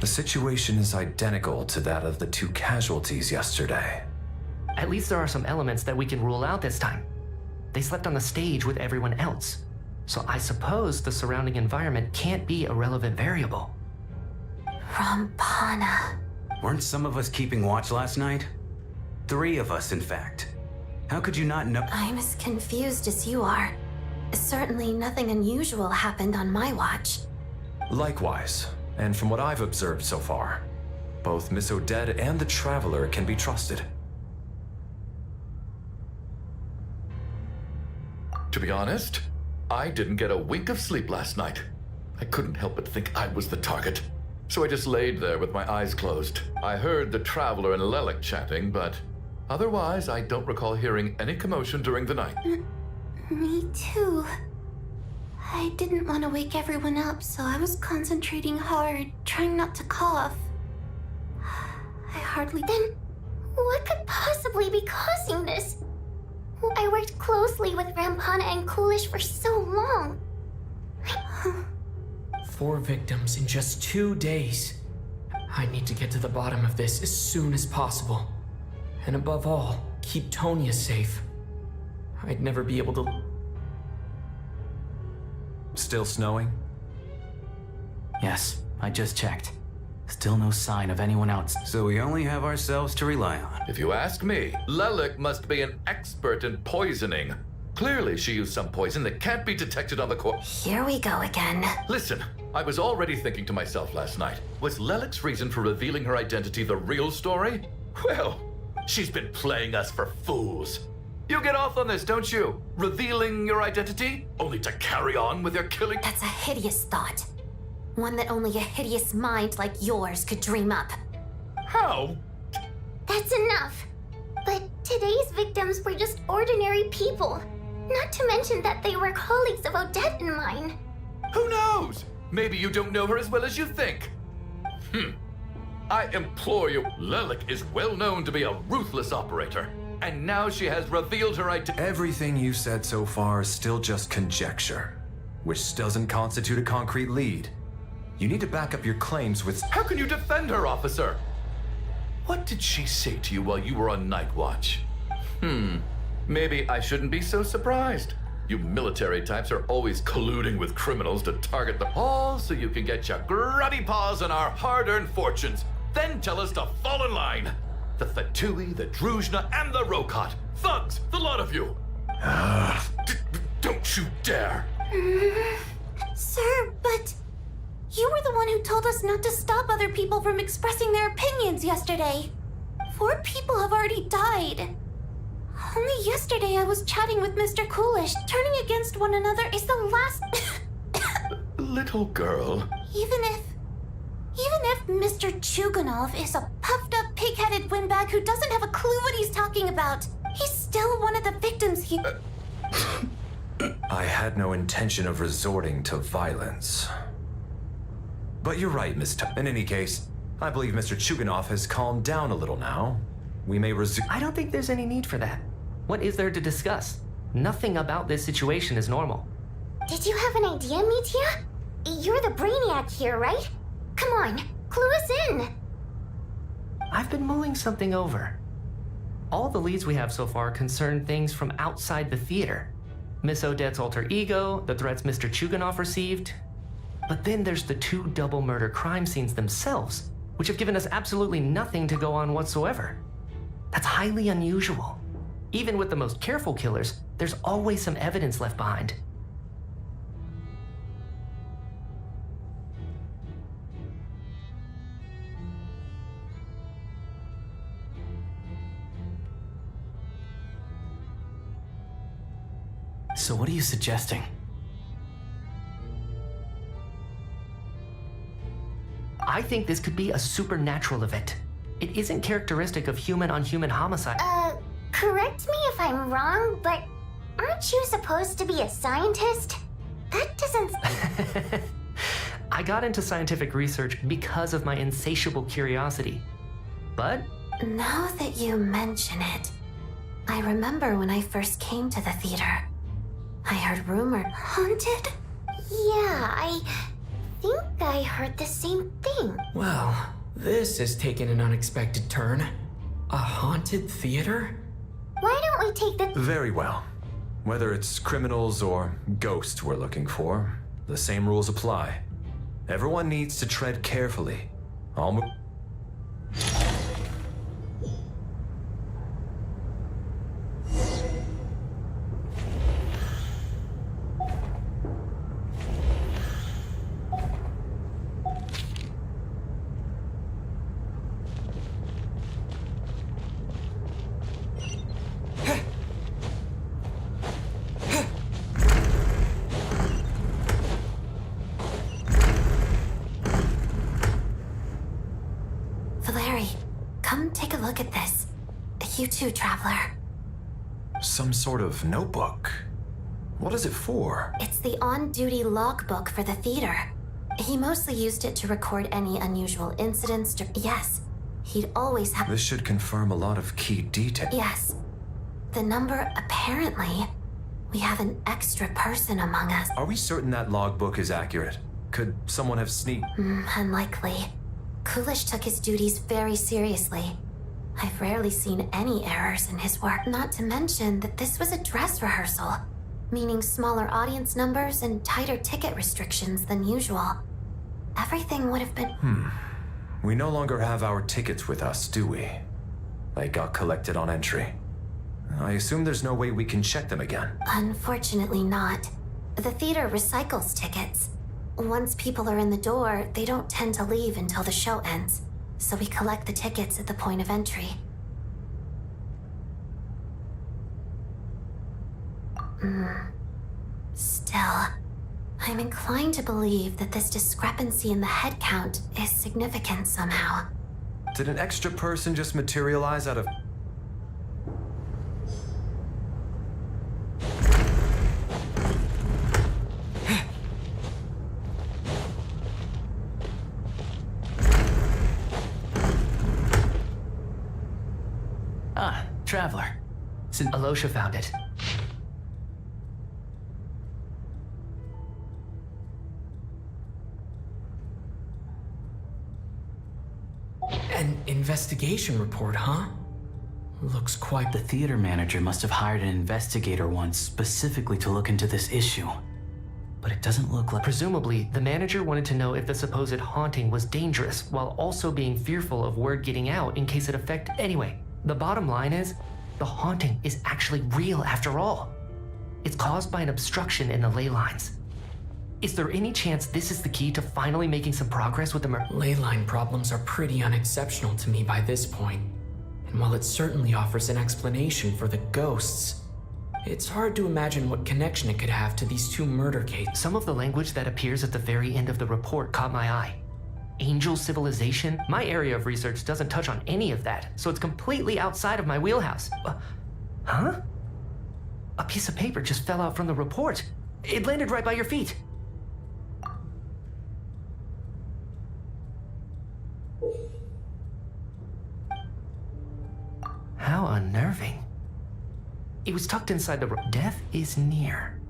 Speaker 13: The situation is identical to that of the 2 casualties yesterday.
Speaker 6: At least there are some elements that we can rule out this time. They slept on the stage with everyone else, so I suppose the surrounding environment can't be a relevant variable.
Speaker 9: Rampana.
Speaker 25: Weren't some of us keeping watch last night? 3 of us, in fact. How could you not know?
Speaker 9: I'm as confused as you are. Certainly nothing unusual happened on my watch.
Speaker 13: Likewise, and from what I've observed so far, both Miss Odette and the Traveler can be trusted.
Speaker 24: To be honest, I didn't get a wink of sleep last night. I couldn't help but think I was the target. So I just laid there with my eyes closed. I heard the Traveler and Lelek chatting, but otherwise I don't recall hearing any commotion during the night.
Speaker 9: Me too. I didn't want to wake everyone up, so I was concentrating hard, trying not to cough. I hardly...
Speaker 2: Then, what could possibly be causing this? I worked closely with Rampana and Coolish for so long.
Speaker 5: 4 victims in just 2 days. I need to get to the bottom of this as soon as possible. And above all, keep Tonya safe. I'd never be able to...
Speaker 13: Still snowing?
Speaker 3: Yes, I just checked. Still no sign of anyone else.
Speaker 25: So we only have ourselves to rely on.
Speaker 24: If you ask me, Lelek must be an expert in poisoning. Clearly she used some poison that can't be detected on the corpse.
Speaker 9: Here we go again.
Speaker 24: Listen, I was already thinking to myself last night, was Lelek's reason for revealing her identity the real story? Well, she's been playing us for fools. You get off on this, don't you? Revealing your identity, only to carry on with your killing.
Speaker 9: That's a hideous thought. One that only a hideous mind like yours could dream up.
Speaker 24: How?
Speaker 2: That's enough. But today's victims were just ordinary people. Not to mention that they were colleagues of Odette and mine.
Speaker 24: Who knows? Maybe you don't know her as well as you think. I implore you, Lelek is well known to be a ruthless operator. And now she has revealed her identity.
Speaker 13: Everything you said so far is still just conjecture, which doesn't constitute a concrete lead. You need to back up your claims with...
Speaker 24: How can you defend her, officer? What did she say to you while you were on night watch? Maybe I shouldn't be so surprised. You military types are always colluding with criminals to target them all so you can get your grubby paws on our hard-earned fortunes. Then tell us to fall in line. The Fatui, the Druzhna, and the Rokot. Thugs, the lot of you. Don't you dare.
Speaker 9: Sir, but... You were the one who told us not to stop other people from expressing their opinions yesterday. 4 people have already died. Only yesterday I was chatting with Mr. Coolish. Turning against one another is the last...
Speaker 24: Little girl.
Speaker 9: Even if Mr. Chuganov is a puffed-up, pig-headed windbag who doesn't have a clue what he's talking about, he's still one of the victims he...
Speaker 13: I had no intention of resorting to violence. But you're right, Miss In any case, I believe Mr. Chuganov has calmed down a little now. We may resume...
Speaker 6: I don't think there's any need for that. What is there to discuss? Nothing about this situation is normal.
Speaker 2: Did you have an idea, Mitya? You're the brainiac here, right? Come on, clue us in.
Speaker 6: I've been mulling something over. All the leads we have so far concern things from outside the theater. Miss Odette's alter ego, the threats Mr. Chuganov received. But then there's the 2 double murder crime scenes themselves, which have given us absolutely nothing to go on whatsoever. That's highly unusual. Even with the most careful killers, there's always some evidence left behind.
Speaker 3: So what are you suggesting?
Speaker 6: I think this could be a supernatural event. It isn't characteristic of human-on-human homicide.
Speaker 2: Correct me if I'm wrong, but aren't you supposed to be a scientist? That doesn't...
Speaker 6: I got into scientific research because of my insatiable curiosity. But
Speaker 9: now that you mention it, I remember when I first came to the theater. I heard rumor.
Speaker 2: Haunted? Yeah, I think I heard the same thing.
Speaker 5: Well, this has taken an unexpected turn. A haunted theater?
Speaker 2: Why don't we take the...
Speaker 13: Very well. Whether it's criminals or ghosts we're looking for, the same rules apply. Everyone needs to tread carefully. I'll move.
Speaker 9: Come take a look at this. You too, Traveler.
Speaker 13: Some sort of notebook. What is it for?
Speaker 9: It's the on-duty logbook for the theater. He mostly used it to record any unusual incidents. Yes, he'd always have...
Speaker 13: This should confirm a lot of key details.
Speaker 9: Yes. The number, apparently, we have an extra person among us.
Speaker 13: Are we certain that logbook is accurate? Could someone have sneaked?
Speaker 9: Unlikely. Coolish took his duties very seriously. I've rarely seen any errors in his work. Not to mention that this was a dress rehearsal, meaning smaller audience numbers and tighter ticket restrictions than usual. Everything would have been...
Speaker 13: We no longer have our tickets with us, do we? They got collected on entry. I assume there's no way we can check them again.
Speaker 9: Unfortunately not. The theater recycles tickets. Once people are in the door, they don't tend to leave until the show ends, so we collect the tickets at the point of entry. Still, I'm inclined to believe that this discrepancy in the head count is significant somehow.
Speaker 13: Did an extra person just materialize out of...
Speaker 3: Traveler.
Speaker 6: Alosha found it.
Speaker 5: An investigation report, huh? Looks quite...
Speaker 3: The theater manager must have hired an investigator once specifically to look into this issue. But it doesn't look like...
Speaker 6: Presumably, the manager wanted to know if the supposed haunting was dangerous, while also being fearful of word getting out in case it affected... Anyway, the bottom line is, the haunting is actually real after all. It's caused by an obstruction in the ley lines. Is there any chance this is the key to finally making some progress with the
Speaker 5: ley line problems are pretty unexceptional to me by this point. And while it certainly offers an explanation for the ghosts, it's hard to imagine what connection it could have to these two murder cases.
Speaker 6: Some of the language that appears at the very end of the report caught my eye. Angel civilization? My area of research doesn't touch on any of that, so it's completely outside of my wheelhouse. Huh? A piece of paper just fell out from the report. It landed right by your feet. How unnerving. It was tucked inside the... Death is near.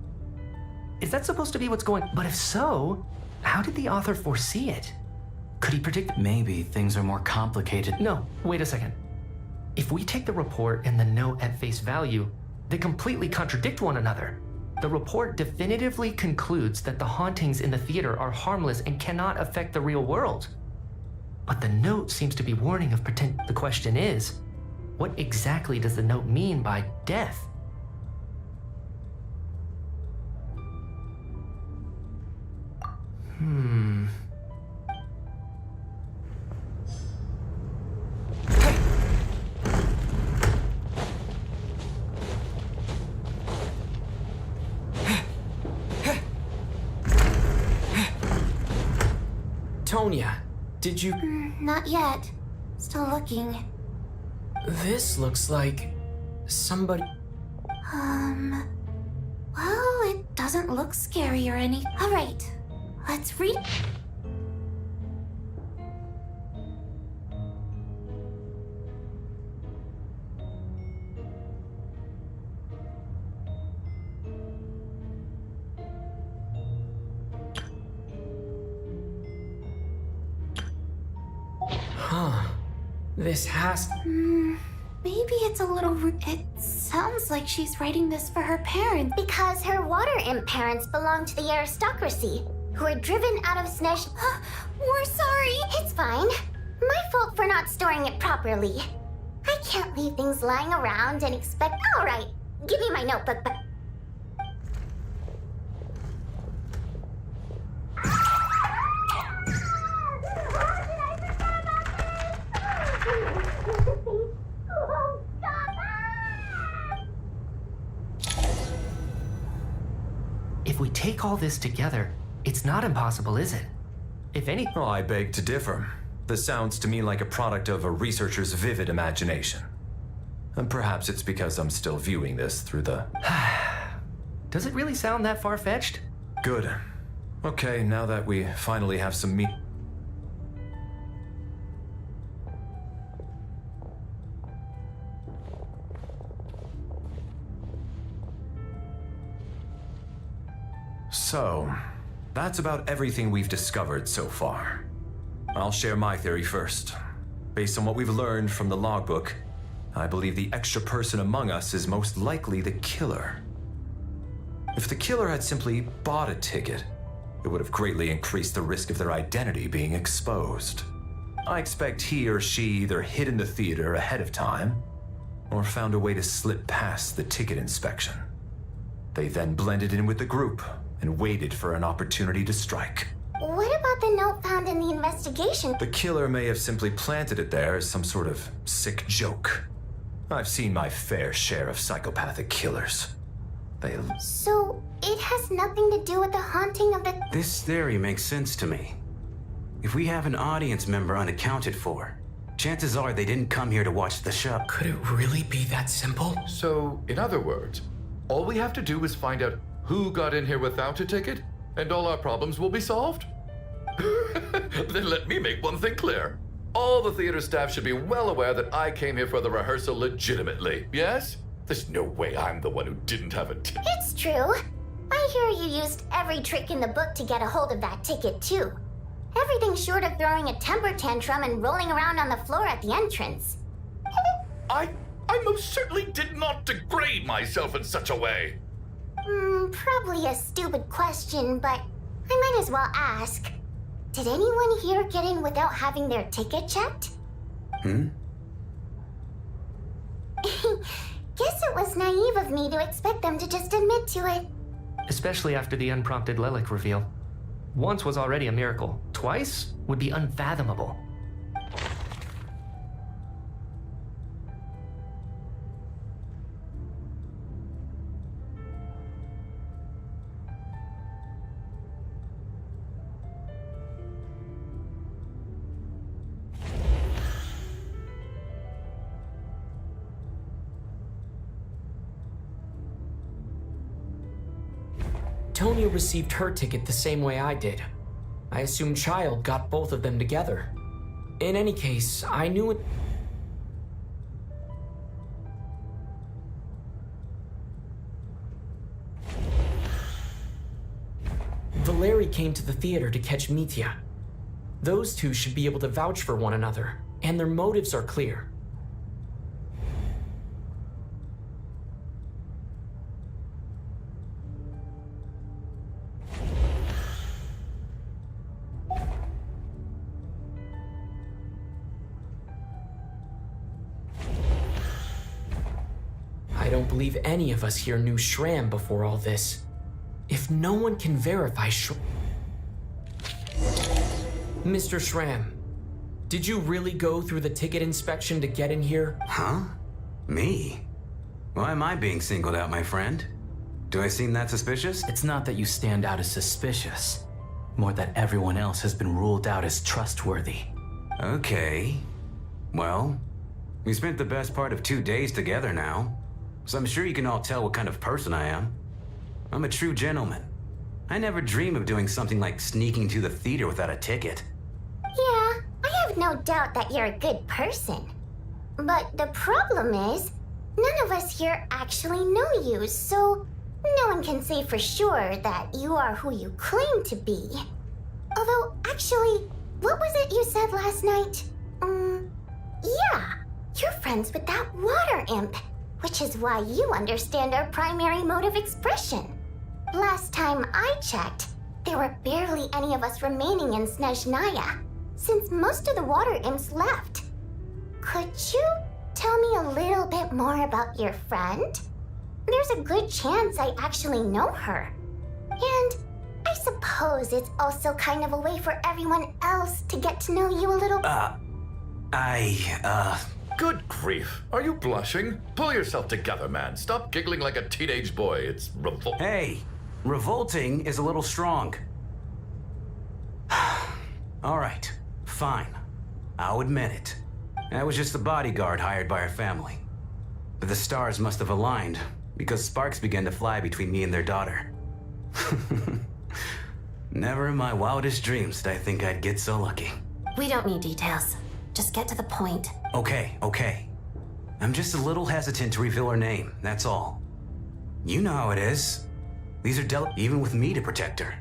Speaker 6: Is that supposed to be what's going... But if so, how did the author foresee it? Could he predict...
Speaker 3: Maybe things are more complicated.
Speaker 6: No, wait a second. If we take the report and the note at face value, they completely contradict one another. The report definitively concludes that the hauntings in the theater are harmless and cannot affect the real world. But the note seems to be warning of potential... The question is, what exactly does the note mean by death?
Speaker 5: Tonya, did you...
Speaker 2: Not yet. Still looking.
Speaker 5: This looks like... somebody...
Speaker 2: Well, it doesn't look scary or any. Alright, let's read.
Speaker 5: Huh. This has...
Speaker 2: Maybe it's a little it sounds like she's writing this for her parents.
Speaker 21: Because her water imp parents belong to the aristocracy, who were driven out of Snezh.
Speaker 2: We're sorry.
Speaker 21: It's fine. My fault for not storing it properly. I can't leave things lying around and expect. All right, give me my notebook. But
Speaker 6: If we take all this together, it's not impossible, is it? If any...
Speaker 13: Oh, I beg to differ. This sounds to me like a product of a researcher's vivid imagination. And perhaps it's because I'm still viewing this through the...
Speaker 6: Does it really sound that far-fetched?
Speaker 13: Good. Okay, now that we finally have some meat... So, that's about everything we've discovered so far. I'll share my theory first. Based on what we've learned from the logbook, I believe the extra person among us is most likely the killer. If the killer had simply bought a ticket, it would have greatly increased the risk of their identity being exposed. I expect he or she either hid in the theater ahead of time, or found a way to slip past the ticket inspection. They then blended in with the group and waited for an opportunity to strike.
Speaker 21: what about the note found in the investigation?
Speaker 13: The killer may have simply planted it there as some sort of sick joke. I've seen my fair share of psychopathic killers.
Speaker 21: So, it has nothing to do with the haunting of the...
Speaker 25: This theory makes sense to me. If we have an audience member unaccounted for, chances are they didn't come here to watch the show.
Speaker 5: Could it really be that simple?
Speaker 24: So, in other words, all we have to do is find out who got in here without a ticket, and all our problems will be solved? Then let me make one thing clear. All the theater staff should be well aware that I came here for the rehearsal legitimately, yes? There's no way I'm the one who didn't have a ticket.
Speaker 21: It's true. I hear you used every trick in the book to get a hold of that ticket, too. Everything short of throwing a temper tantrum and rolling around on the floor at the entrance.
Speaker 24: I most certainly did not degrade myself in such a way.
Speaker 21: Probably a stupid question, but I might as well ask. Did anyone here get in without having their ticket checked? Guess it was naive of me to expect them to just admit to it.
Speaker 6: Especially after the unprompted Lelic reveal. Once was already a miracle. Twice would be unfathomable.
Speaker 5: Tonya received her ticket the same way I did. I assume Child got both of them together. In any case, I knew it... Valeri came to the theater to catch Mitya. Those two should be able to vouch for one another, and their motives are clear. I don't believe any of us here knew Shram before all this. If no one can verify Mr. Shram, did you really go through the ticket inspection to get in here?
Speaker 25: Huh? Me? Why am I being singled out, my friend? Do I seem that suspicious?
Speaker 3: It's not that you stand out as suspicious. more that everyone else has been ruled out as trustworthy.
Speaker 25: Okay. Well, we spent the best part of 2 days together now, so I'm sure you can all tell what kind of person I am. I'm a true gentleman. I never dream of doing something like sneaking to the theater without a ticket.
Speaker 2: Yeah, I have no doubt that you're a good person. But the problem is, none of us here actually know you, so no one can say for sure that you are who you claim to be. Although, actually, what was it you said last night? Yeah, you're friends with that water imp, which is why you understand our primary mode of expression. Last time I checked, there were barely any of us remaining in Snezhnaya, since most of the water imps left. Could you tell me a little bit more about your friend? There's a good chance I actually know her. And I suppose it's also kind of a way for everyone else to get to know you a little.
Speaker 24: Good grief. Are you blushing? Pull yourself together, man. Stop giggling like a teenage boy. It's revolting.
Speaker 25: Hey, revolting is a little strong. All right, fine. I'll admit it. I was just a bodyguard hired by our family. But the stars must have aligned because sparks began to fly between me and their daughter. Never in my wildest dreams did I think I'd get so lucky.
Speaker 9: We don't need details. Just get to the point.
Speaker 25: Okay. I'm just a little hesitant to reveal her name, that's all. You know how it is. These are even with me to protect her.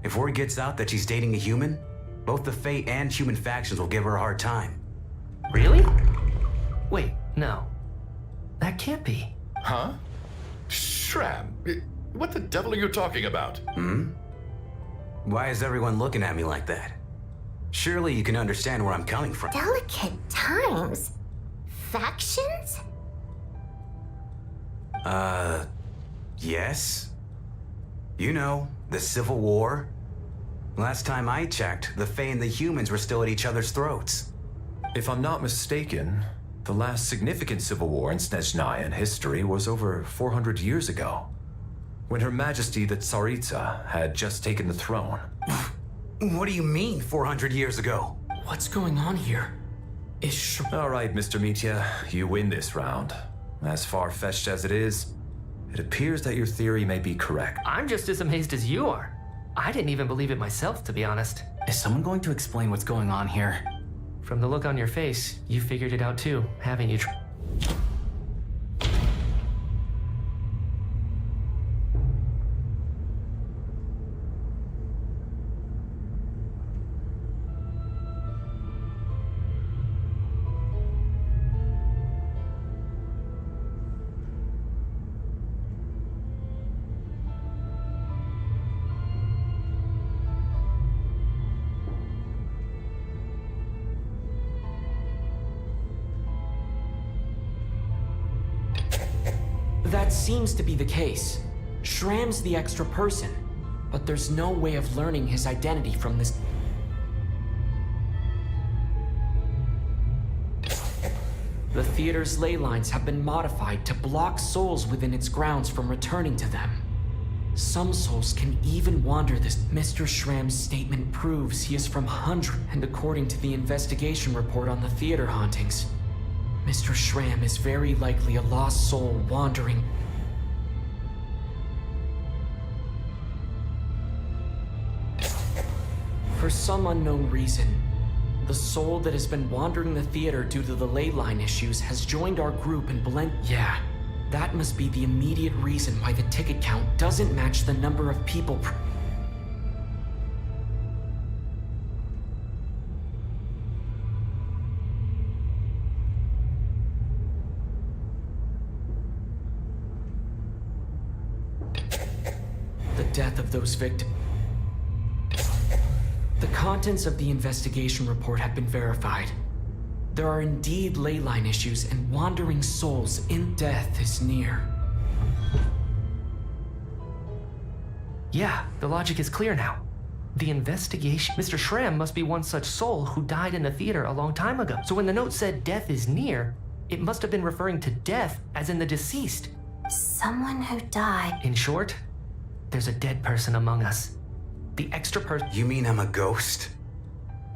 Speaker 25: If word gets out that she's dating a human, both the Fae and human factions will give her a hard time.
Speaker 6: Really? Wait, no. That can't be.
Speaker 24: Huh? Shram, what the devil are you talking about?
Speaker 25: Why is everyone looking at me like that? Surely you can understand where I'm coming from.
Speaker 2: Delicate times? Factions?
Speaker 25: Yes. You know, the Civil War. Last time I checked, the Fae and the humans were still at each other's throats.
Speaker 13: If I'm not mistaken, the last significant civil war in Snezhnayan history was over 400 years ago, when Her Majesty the Tsaritsa had just taken the throne.
Speaker 25: What do you mean, 400 years ago?
Speaker 5: What's going on here?
Speaker 13: All right, Mr. Mitya, you win this round. As far-fetched as it is, it appears that your theory may be correct.
Speaker 6: I'm just as amazed as you are. I didn't even believe it myself, to be honest.
Speaker 3: Is someone going to explain what's going on here?
Speaker 6: From the look on your face, you figured it out too, haven't you?
Speaker 5: That seems to be the case. Shram's the extra person, but there's no way of learning his identity from this. The theater's ley lines have been modified to block souls within its grounds from returning to them. Some souls can even wander this. Mr. Shram's statement proves he is from Hundred, and according to the investigation report on the theater hauntings, Mr. Shram is very likely a lost soul wandering. For some unknown reason, the soul that has been wandering the theater due to the ley line issues has joined our group and blend. Yeah, that must be the immediate reason why the ticket count doesn't match the number of people. Death of those victims. The contents of the investigation report have been verified. There are indeed ley line issues and wandering souls in death is near.
Speaker 6: Yeah, the logic is clear now. The investigation... Mr. Shram must be one such soul who died in the theater a long time ago. So when the note said death is near, it must have been referring to death as in the deceased.
Speaker 9: Someone who died.
Speaker 6: In short, there's a dead person among us. The extra person.
Speaker 25: You mean I'm a ghost?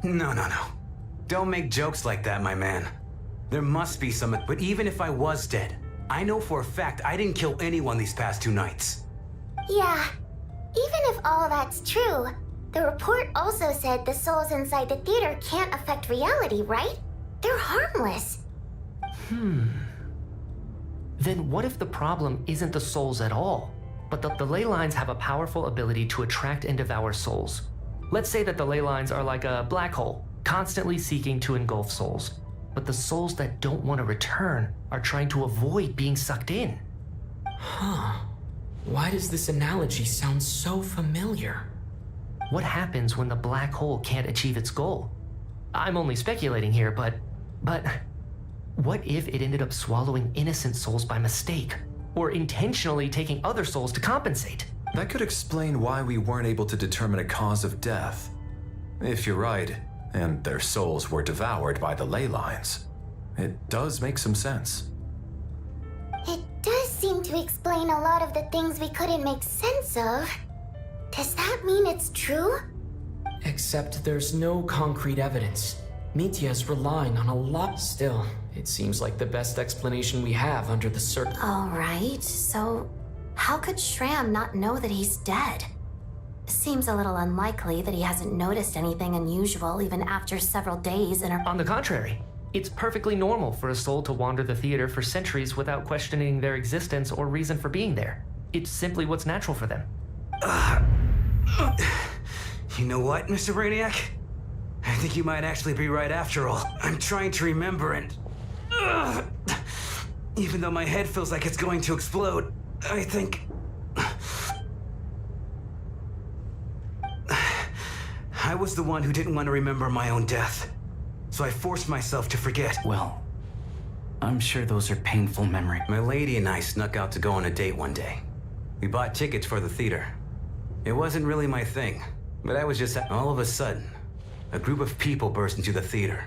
Speaker 25: No. Don't make jokes like that, my man. There must be some. But even if I was dead, I know for a fact I didn't kill anyone these past 2 nights.
Speaker 2: Yeah, even if all that's true, the report also said the souls inside the theater can't affect reality, right? They're harmless.
Speaker 6: Then what if the problem isn't the souls at all, but the ley lines have a powerful ability to attract and devour souls? Let's say that the ley lines are like a black hole, constantly seeking to engulf souls, but the souls that don't want to return are trying to avoid being sucked in.
Speaker 5: Huh. Why does this analogy sound so familiar?
Speaker 6: What happens when the black hole can't achieve its goal? I'm only speculating here, but what if it ended up swallowing innocent souls by mistake, or intentionally taking other souls to compensate?
Speaker 13: That could explain why we weren't able to determine a cause of death. If you're right, and their souls were devoured by the ley lines, it does make some sense.
Speaker 2: It does seem to explain a lot of the things we couldn't make sense of. Does that mean it's true?
Speaker 5: Except there's no concrete evidence. Mitya's relying on a lot still. It seems like the best explanation we have under the
Speaker 9: Alright, so how could Shram not know that he's dead? Seems a little unlikely that he hasn't noticed anything unusual even after several days in
Speaker 6: On the contrary, it's perfectly normal for a soul to wander the theater for centuries without questioning their existence or reason for being there. It's simply what's natural for them.
Speaker 25: You know what, Mr. Brainiac? I think you might actually be right after all. I'm trying to remember and... even though my head feels like it's going to explode, I think... I was the one who didn't want to remember my own death. So I forced myself to forget.
Speaker 3: Well, I'm sure those are painful memories.
Speaker 25: My lady and I snuck out to go on a date one day. We bought tickets for the theater. It wasn't really my thing, but I was just... All of a sudden, a group of people burst into the theater,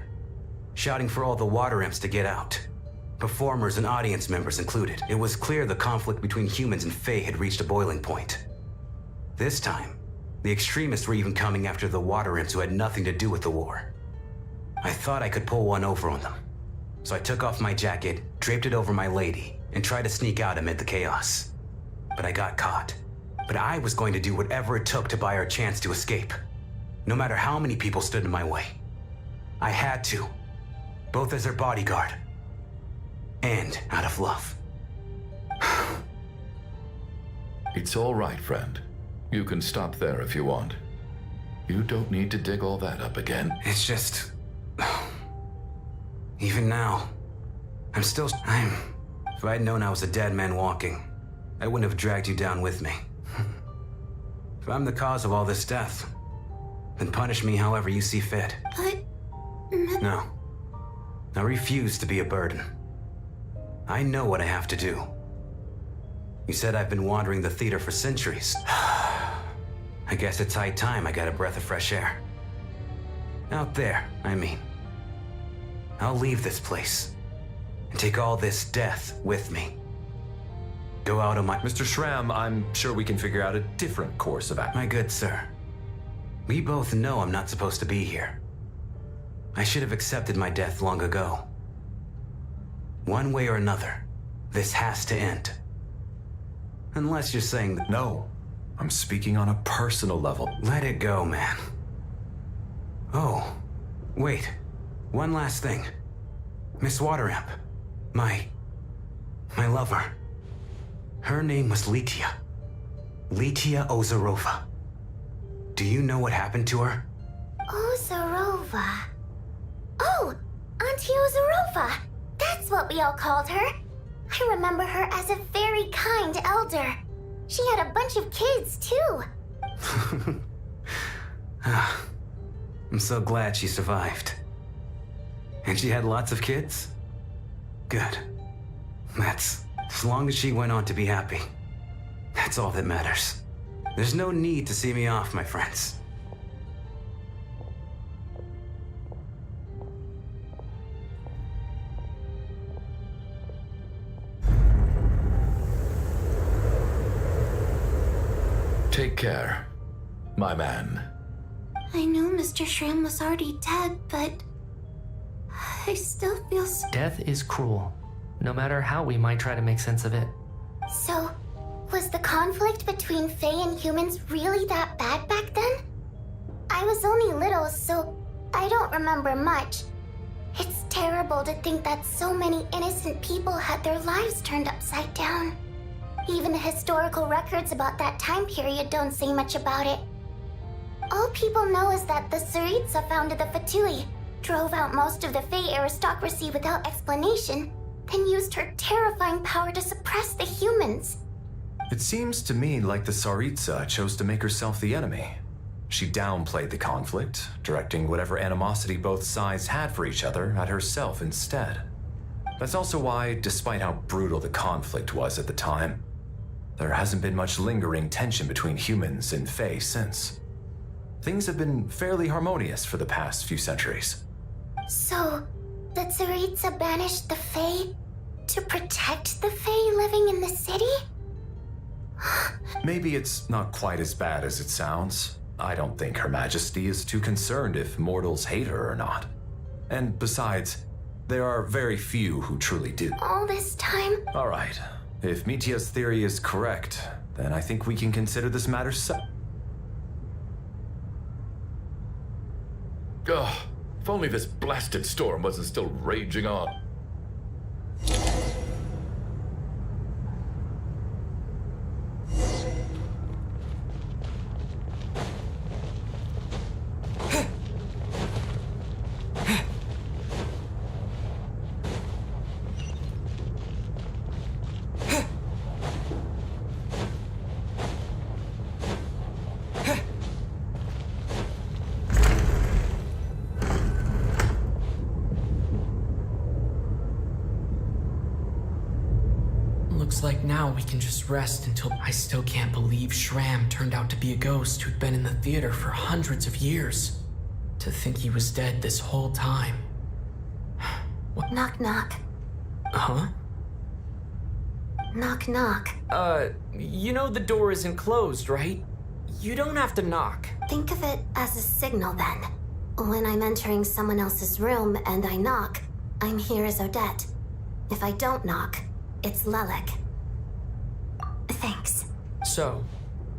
Speaker 25: shouting for all the water imps to get out. Performers and audience members included. It was clear the conflict between humans and Fae had reached a boiling point. This time, the extremists were even coming after the water imps who had nothing to do with the war. I thought I could pull one over on them. So I took off my jacket, draped it over my lady, and tried to sneak out amid the chaos. But I got caught. But I was going to do whatever it took to buy her a chance to escape. No matter how many people stood in my way. I had to. Both as her bodyguard. And out of love.
Speaker 24: It's all right, friend. You can stop there if you want. You don't need to dig all that up again.
Speaker 25: It's just... Even now, If I'd known I was a dead man walking, I wouldn't have dragged you down with me. If I'm the cause of all this death, then punish me however you see fit.
Speaker 2: But...
Speaker 25: No. I refuse to be a burden. I know what I have to do. You said I've been wandering the theater for centuries. I guess it's high time I got a breath of fresh air. Out there, I mean. I'll leave this place and take all this death with me. Go out on my...
Speaker 13: Mr. Shram, I'm sure we can figure out a different course of action.
Speaker 25: My good sir, we both know I'm not supposed to be here. I should have accepted my death long ago. One way or another, this has to end. Unless you're saying that...
Speaker 13: No, I'm speaking on a personal level.
Speaker 25: Let it go, man. Oh, wait. One last thing. Miss Wateramp. My lover. Her name was Litia. Litia Ozarova. Do you know what happened to her?
Speaker 2: Ozarova. Oh, Auntie Ozarova. That's what we all called her. I remember her as a very kind elder. She had a bunch of kids, too.
Speaker 25: I'm so glad she survived. And she had lots of kids? Good. As long as she went on to be happy. That's all that matters. There's no need to see me off, my friends.
Speaker 24: Take care. my man.
Speaker 9: I knew Mr. Shram was already dead, but I still feel so...
Speaker 6: Death is cruel, no matter how we might try to make sense of it.
Speaker 2: So, was the conflict between Fae and humans really that bad back then? I was only little, so I don't remember much. It's terrible to think that so many innocent people had their lives turned upside down. Even the historical records about that time period don't say much about it. All people know is that the Tsaritsa founded the Fatui, drove out most of the Fae aristocracy without explanation, then used her terrifying power to suppress the humans.
Speaker 13: It seems to me like the Tsaritsa chose to make herself the enemy. She downplayed the conflict, directing whatever animosity both sides had for each other at herself instead. That's also why, despite how brutal the conflict was at the time, there hasn't been much lingering tension between humans and Fae since. Things have been fairly harmonious for the past few centuries.
Speaker 2: So, the Tsaritsa banished the Fae to protect the Fae living in the city?
Speaker 13: Maybe it's not quite as bad as it sounds. I don't think Her Majesty is too concerned if mortals hate her or not. And besides, there are very few who truly do.
Speaker 2: All this time?
Speaker 13: All right. If Mitia's theory is correct, then I think we can consider this matter
Speaker 24: Ugh, if only this blasted storm wasn't still raging on.
Speaker 5: Looks like now we can just rest until... I still can't believe Shram turned out to be a ghost who'd been in the theater for hundreds of years. To think he was dead this whole time. What?
Speaker 9: Knock, knock.
Speaker 5: Huh?
Speaker 9: Knock, knock.
Speaker 5: You know the door isn't closed, right? You don't have to knock.
Speaker 9: Think of it as a signal then. When I'm entering someone else's room and I knock, I'm here as Odette. If I don't knock, it's Lelik. Thanks.
Speaker 5: So,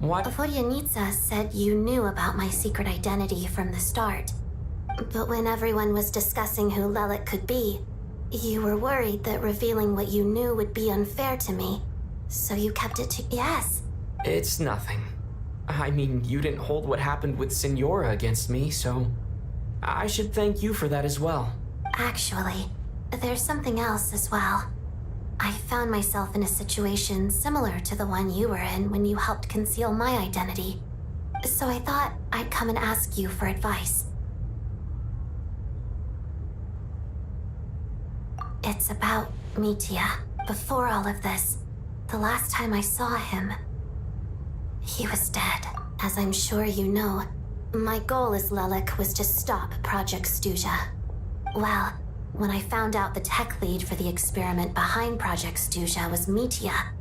Speaker 5: what?
Speaker 9: Vodyanitsa said you knew about my secret identity from the start. But when everyone was discussing who Lelik could be, you were worried that revealing what you knew would be unfair to me. So you kept it to... Yes.
Speaker 5: It's nothing. I mean, you didn't hold what happened with Signora against me, so... I should thank you for that as well.
Speaker 9: Actually, there's something else as well. I found myself in a situation similar to the one you were in when you helped conceal my identity. So I thought I'd come and ask you for advice. It's about Mitia. Before all of this, the last time I saw him, he was dead. As I'm sure you know, my goal as Lelik was to stop Project Stuja. Well, when I found out the tech lead for the experiment behind Project Stuja was Mitia,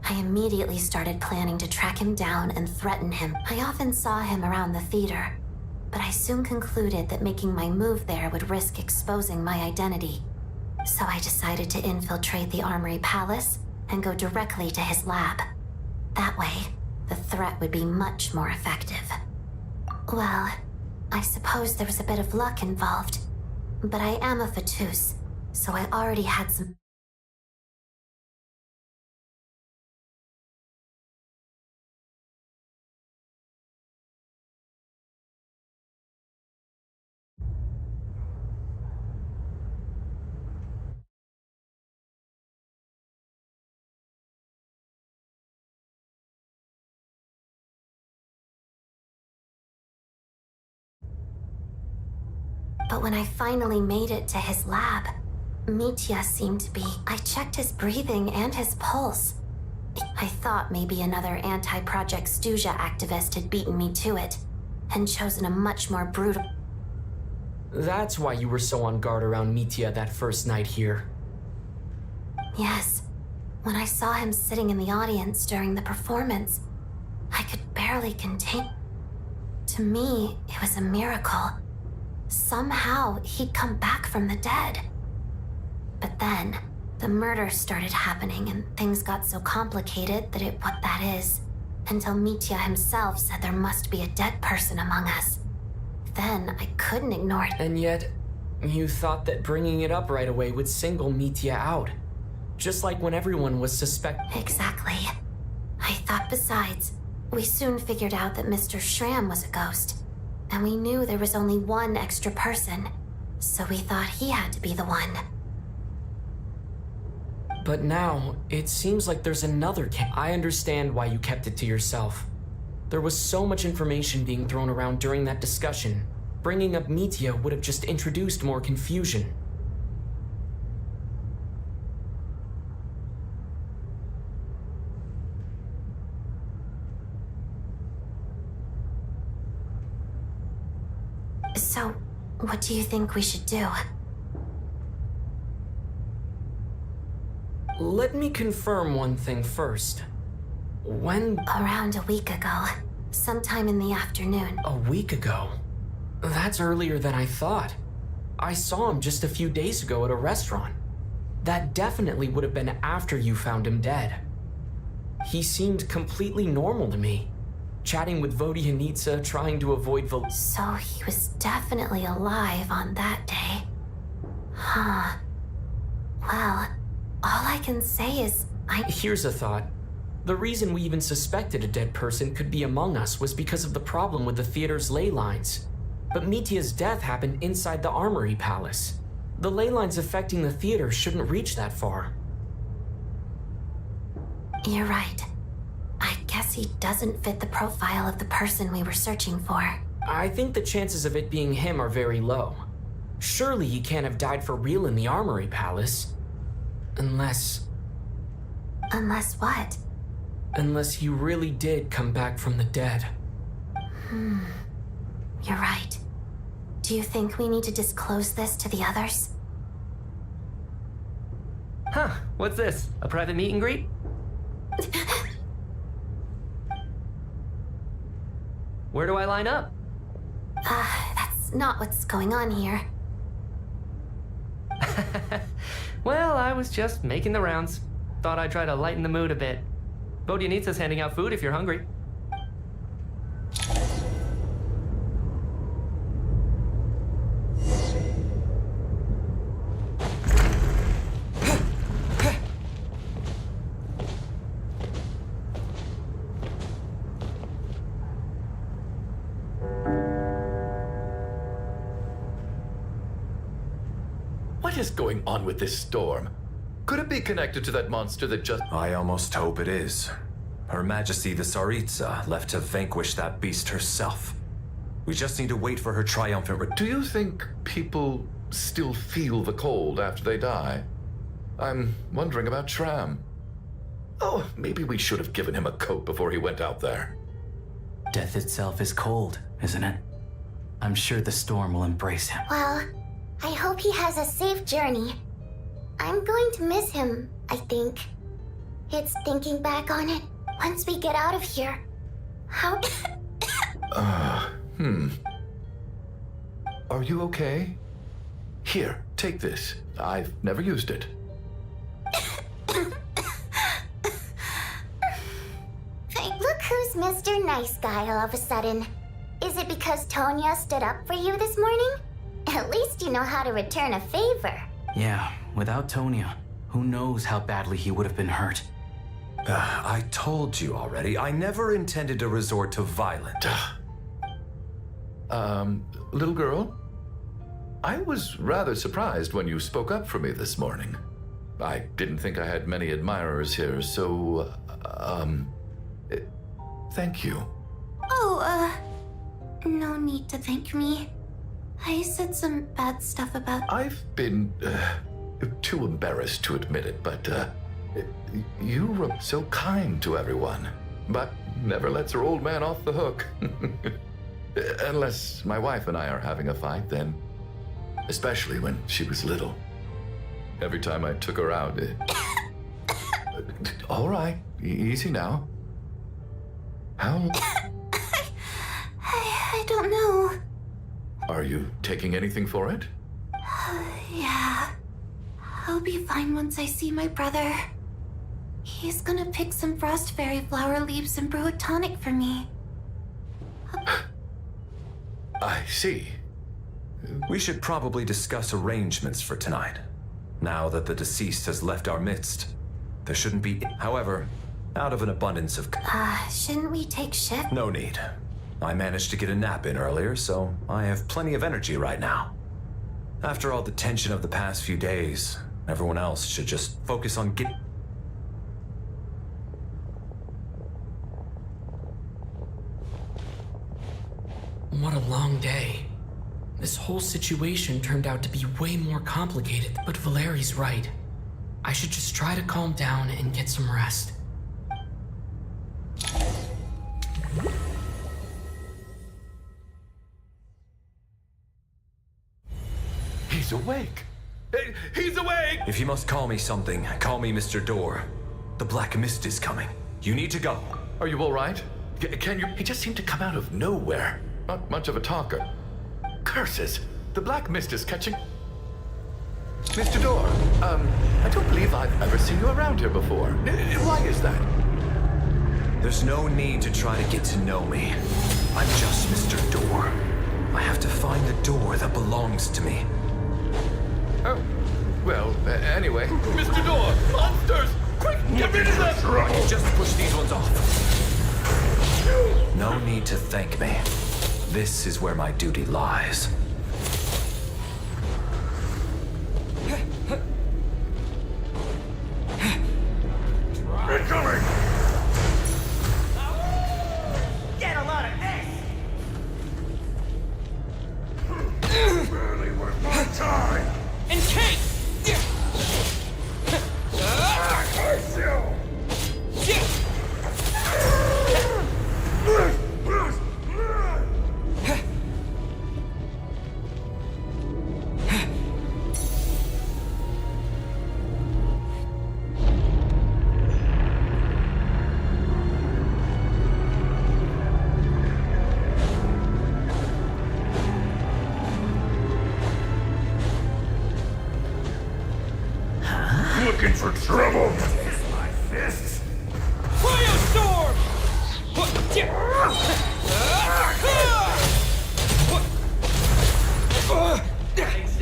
Speaker 9: I immediately started planning to track him down and threaten him. I often saw him around the theater, but I soon concluded that making my move there would risk exposing my identity. So I decided to infiltrate the Armory Palace and go directly to his lab. That way, the threat would be much more effective. Well, I suppose there was a bit of luck involved. But I am a Fatus, so I already had some... But when I finally made it to his lab, Mitia seemed to be... I checked his breathing and his pulse. I thought maybe another anti-Project Stuja activist had beaten me to it, and chosen a much more brutal...
Speaker 5: That's why you were so on guard around Mitia that first night here.
Speaker 9: Yes. When I saw him sitting in the audience during the performance, I could barely contain... To me, it was a miracle. Somehow, he'd come back from the dead. But then, the murder started happening and things got so complicated that what that is. Until Mitya himself said there must be a dead person among us. Then, I couldn't ignore it.
Speaker 5: And yet, you thought that bringing it up right away would single Mitya out. Just like when everyone was
Speaker 9: Exactly. I thought besides, we soon figured out that Mr. Schramm was a ghost. And we knew there was only one extra person. So we thought he had to be the one.
Speaker 5: But now, it seems like there's another I understand why you kept it to yourself. There was so much information being thrown around during that discussion. Bringing up Mitya would have just introduced more confusion.
Speaker 9: So, what do you think we should do?
Speaker 5: Let me confirm one thing first. When?
Speaker 9: Around a week ago. Sometime in the afternoon.
Speaker 5: A week ago? That's earlier than I thought. I saw him just a few days ago at a restaurant. That definitely would have been after you found him dead. He seemed completely normal to me. Chatting with Vodyanitsa, trying to avoid
Speaker 9: So he was definitely alive on that day. Huh. Well, all I can say is
Speaker 5: Here's a thought. The reason we even suspected a dead person could be among us was because of the problem with the theater's ley lines. But Mitya's death happened inside the Armory Palace. The ley lines affecting the theater shouldn't reach that far.
Speaker 9: You're right. I guess he doesn't fit the profile of the person we were searching for.
Speaker 5: I think the chances of it being him are very low. Surely he can't have died for real in the Armory Palace. Unless
Speaker 9: what?
Speaker 5: Unless he really did come back from the dead.
Speaker 9: You're right. Do you think we need to disclose this to the others?
Speaker 6: Huh, what's this? A private meet and greet? Where do I line up?
Speaker 9: That's not what's going on here.
Speaker 6: Well, I was just making the rounds. Thought I'd try to lighten the mood a bit. Vodyanitsa's handing out food if you're hungry.
Speaker 24: What is going on with this storm? Could it be connected to that monster that just...
Speaker 13: I almost hope it is. Her Majesty the Tsaritsa left to vanquish that beast herself. We just need to wait for her triumphant
Speaker 24: Do you think people still feel the cold after they die? I'm wondering about Shram. Oh, maybe we should have given him a coat before he went out there.
Speaker 3: Death itself is cold, isn't it? I'm sure the storm will embrace him.
Speaker 2: Well, I hope he has a safe journey. I'm going to miss him, I think. It's thinking back on it. Once we get out of here, how...
Speaker 24: Are you okay? Here, take this. I've never used it.
Speaker 2: Look who's Mr. Nice Guy all of a sudden. Is it because Tonya stood up for you this morning? At least you know how to return a favor.
Speaker 3: Yeah, without Tonya, who knows how badly he would have been hurt.
Speaker 13: I told you already, I never intended to resort to violence.
Speaker 24: Little girl? I was rather surprised when you spoke up for me this morning. I didn't think I had many admirers here, so, thank you.
Speaker 9: Oh, no need to thank me. I said some bad stuff about...
Speaker 24: I've been, too embarrassed to admit it, but, you were so kind to everyone, but never lets her old man off the hook. Unless my wife and I are having a fight, then. Especially when she was little. Every time I took her out, all right, easy now. How?
Speaker 9: I
Speaker 24: Are you taking anything for it?
Speaker 9: Yeah. I'll be fine once I see my brother. He's gonna pick some frost fairy flower leaves and brew a tonic for me.
Speaker 24: I see.
Speaker 13: We should probably discuss arrangements for tonight. Now that the deceased has left our midst, there shouldn't be... However, out of an abundance of...
Speaker 9: Shouldn't we take shift?
Speaker 13: No need. I managed to get a nap in earlier, so I have plenty of energy right now. After all the tension of the past few days, everyone else should just focus on getting...
Speaker 5: What a long day. This whole situation turned out to be way more complicated, but Valeri's right. I should just try to calm down and get some rest.
Speaker 24: He's awake! He's awake!
Speaker 13: If you must call me something, call me Mr. Door. The Black Mist is coming. You need to go.
Speaker 24: Are you all right? Can you... He just seemed to come out of nowhere. Not much of a talker. Curses! The Black Mist is catching... Mr. Door, I don't believe I've ever seen you around here before. Why is that?
Speaker 13: There's no need to try to get to know me. I'm just Mr. Door. I have to find the door that belongs to me.
Speaker 24: Oh, well, anyway. Mr. Door! Monsters! Quick, get rid of them!
Speaker 13: I can just push these ones off. No need to thank me. This is where my duty lies.
Speaker 10: Incoming! Get a lot of this! Barely worth my time!
Speaker 8: And Kate!
Speaker 10: Looking for trouble? Kiss my fists.
Speaker 8: Firestorm!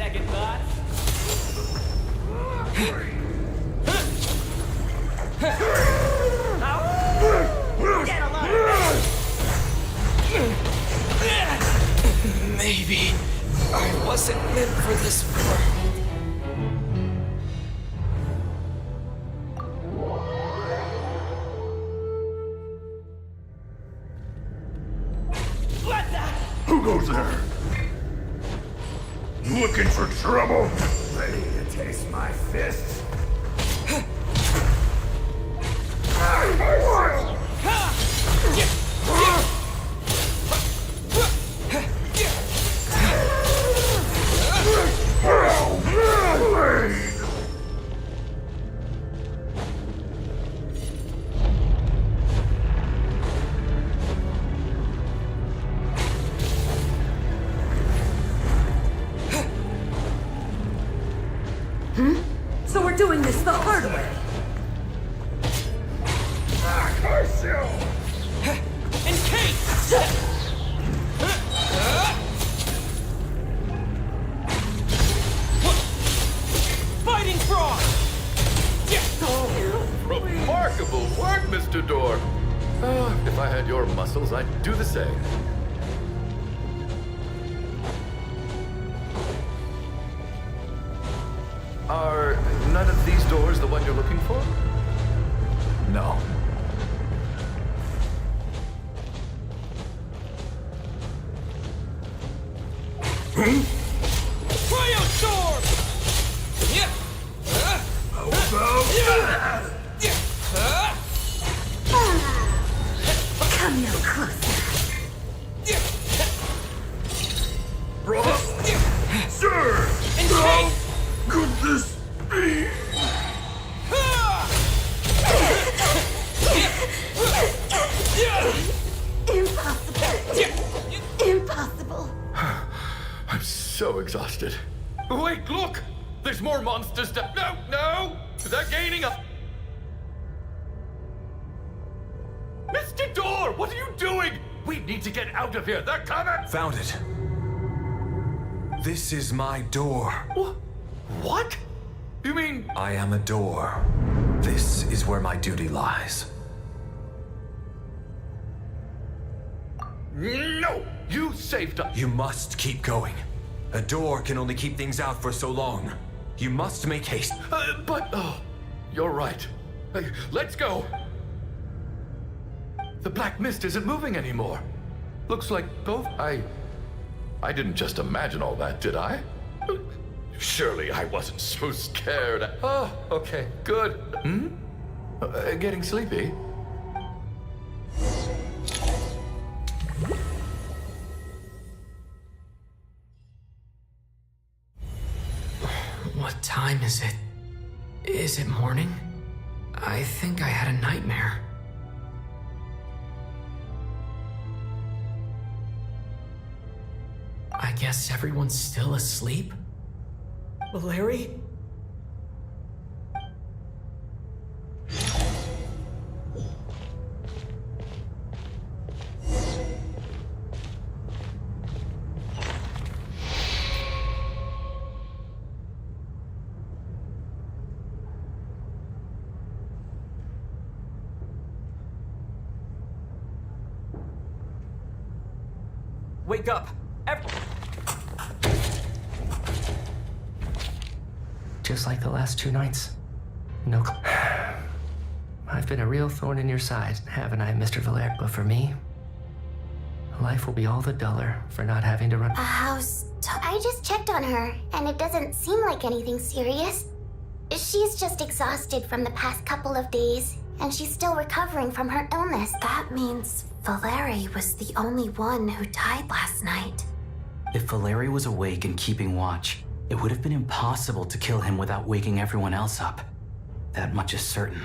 Speaker 8: 2nd thought.
Speaker 10: Get a lot of
Speaker 5: Maybe I wasn't meant for this world.
Speaker 10: Who goes there? Looking for trouble? Ready to taste my fists?
Speaker 16: So we're doing this the hard way.
Speaker 10: Curse you!
Speaker 8: And Kate! Fighting frog!
Speaker 24: Remarkable work, Mr. Door. If I had your muscles, I'd do the same. Are none of these doors the one you're looking for?
Speaker 13: No.
Speaker 8: Firestorm!
Speaker 16: Come no closer.
Speaker 10: Bro! Sir! How could this be?
Speaker 16: Impossible. Impossible.
Speaker 24: so exhausted. Wait, look! There's more monsters down. No, no! They're gaining up. Mr. Door, what are you doing? We need to get out of here. They're coming!
Speaker 13: Found it. This is my door.
Speaker 24: What? You mean...
Speaker 13: I am a door. This is where my duty lies.
Speaker 24: No! You saved us!
Speaker 13: You must keep going. A door can only keep things out for so long. You must make haste.
Speaker 24: You're right. Let's go! The black mist isn't moving anymore. Looks like both... I didn't just imagine all that, did I? Surely I wasn't so scared. Oh, okay, good. Getting sleepy?
Speaker 5: What time is it? Is it morning? I think I had a nightmare. I guess everyone's still asleep? Larry?
Speaker 8: Wake up!
Speaker 6: Just like the last 2 nights. No. I've been a real thorn in your side, haven't I, Mr. Valeric? But for me, life will be all the duller for not having to run.
Speaker 2: I just checked on her, and it doesn't seem like anything serious. She's just exhausted from the past couple of days, and she's still recovering from her illness.
Speaker 9: That means Valeri was the only one who died last night.
Speaker 3: If Valeri was awake and keeping watch, it would have been impossible to kill him without waking everyone else up. That much is certain.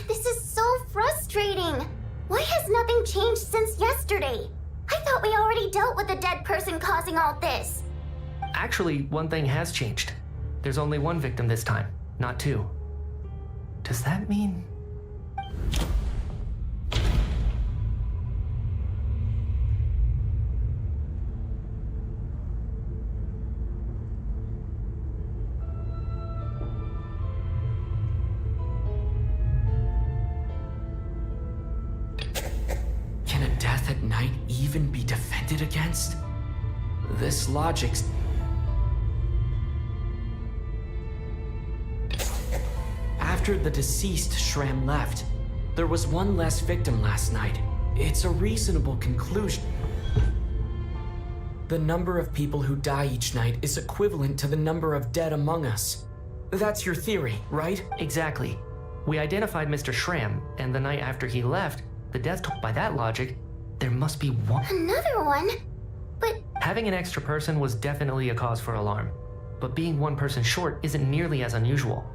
Speaker 2: this is so frustrating. Why has nothing changed since yesterday? I thought we already dealt with the dead person causing all this.
Speaker 6: Actually, one thing has changed. There's only one victim this time, not two. Does that mean...
Speaker 5: Can a death at night even be defended against? This logic's... After the deceased Shram left, there was one less victim last night. It's a reasonable conclusion. The number of people who die each night is equivalent to the number of dead among us. That's your theory, right?
Speaker 6: Exactly. We identified Mr. Shram, and the night after he left, the death toll. By that logic, there must be one.
Speaker 2: Another one? But...
Speaker 6: Having an extra person was definitely a cause for alarm. But being one person short isn't nearly as unusual.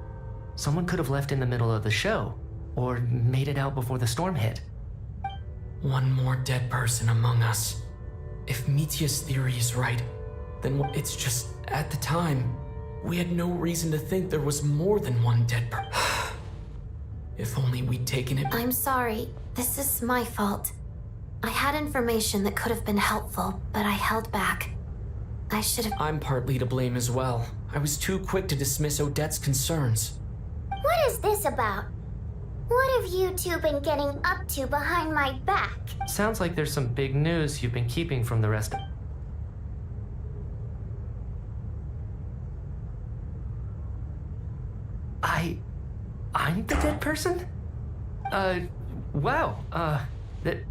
Speaker 6: Someone could have left in the middle of the show, or made it out before the storm hit.
Speaker 5: One more dead person among us. If Mitya's theory is right, then it's just, at the time, we had no reason to think there was more than one dead person. If only we'd taken it.
Speaker 9: I'm sorry. This is my fault. I had information that could have been helpful, but I held back. I should have...
Speaker 5: I'm partly to blame as well. I was too quick to dismiss Odette's concerns.
Speaker 2: What is this about? What have you two been getting up to behind my back?
Speaker 6: Sounds like there's some big news you've been keeping from the rest of... I'm the dead person? Wow,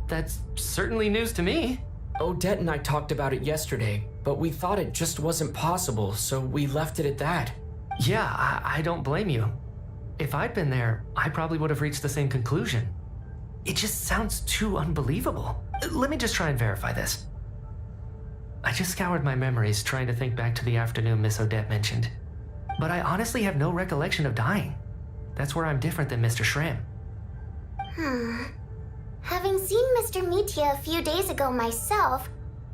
Speaker 6: that's certainly news to me.
Speaker 5: Odette and I talked about it yesterday, but we thought it just wasn't possible, so we left it at that.
Speaker 6: Yeah, I don't blame you. If I'd been there, I probably would have reached the same conclusion. It just sounds too unbelievable. Let me just try and verify this. I just scoured my memories trying to think back to the afternoon Miss Odette mentioned. But I honestly have no recollection of dying. That's where I'm different than Mr. Shram.
Speaker 2: Having seen Mr. Mitya a few days ago myself,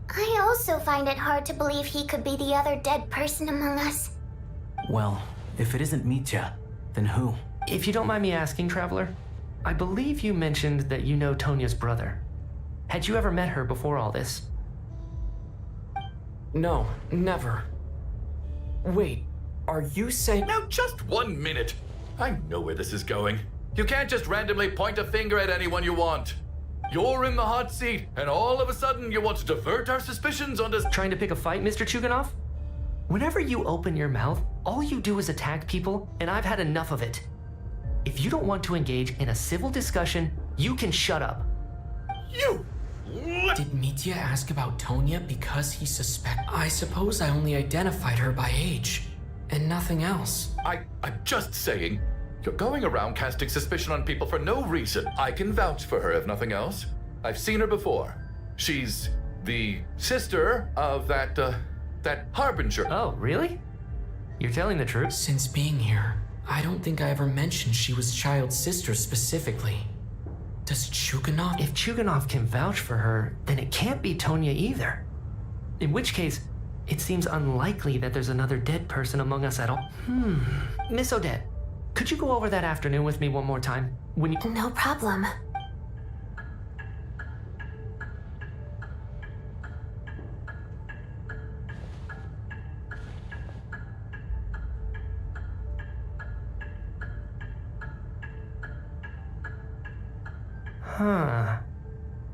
Speaker 2: I also find it hard to believe he could be the other dead person among us.
Speaker 3: Well, if it isn't Mitya, then who?
Speaker 6: If you don't mind me asking, Traveler, I believe you mentioned that you know Tonya's brother. Had you ever met her before all this?
Speaker 5: No, never. Wait, are you saying...
Speaker 24: Now just 1 minute. I know where this is going. You can't just randomly point a finger at anyone you want. You're in the hot seat, and all of a sudden you want to divert our suspicions onto...
Speaker 6: Trying to pick a fight, Mr. Chuganov? Whenever you open your mouth, all you do is attack people, and I've had enough of it. If you don't want to engage in a civil discussion, you can shut up.
Speaker 24: You!
Speaker 5: Did Mitya ask about Tonya because he I suppose I only identified her by age, and nothing else.
Speaker 24: I'm just saying, you're going around casting suspicion on people for no reason. I can vouch for her if nothing else. I've seen her before. She's the sister of that Harbinger.
Speaker 6: Oh, really? You're telling the truth?
Speaker 5: Since being here, I don't think I ever mentioned she was Child's sister specifically. Does Chuganov?
Speaker 6: If Chuganov can vouch for her, then it can't be Tonya either. In which case, it seems unlikely that there's another dead person among us at all. Miss Odette, could you go over that afternoon with me one more time? When you...
Speaker 9: No problem.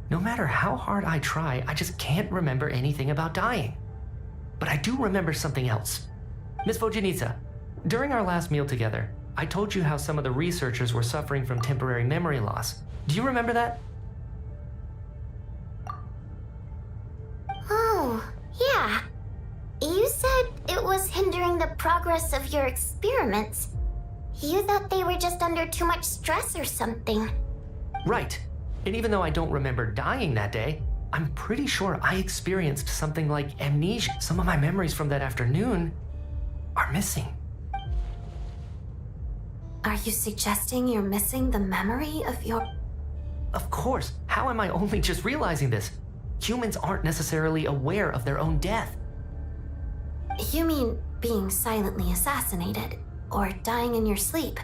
Speaker 6: No matter how hard I try, I just can't remember anything about dying. But I do remember something else. Miss Vojanitsa, during our last meal together, I told you how some of the researchers were suffering from temporary memory loss. Do you remember that?
Speaker 2: Oh, yeah. You said it was hindering the progress of your experiments. You thought they were just under too much stress or something.
Speaker 6: Right. And even though I don't remember dying that day, I'm pretty sure I experienced something like amnesia. Some of my memories from that afternoon are missing.
Speaker 9: Are you suggesting you're missing the memory of your...
Speaker 6: Of course. How am I only just realizing this? Humans aren't necessarily aware of their own death.
Speaker 9: You mean being silently assassinated, or dying in your sleep?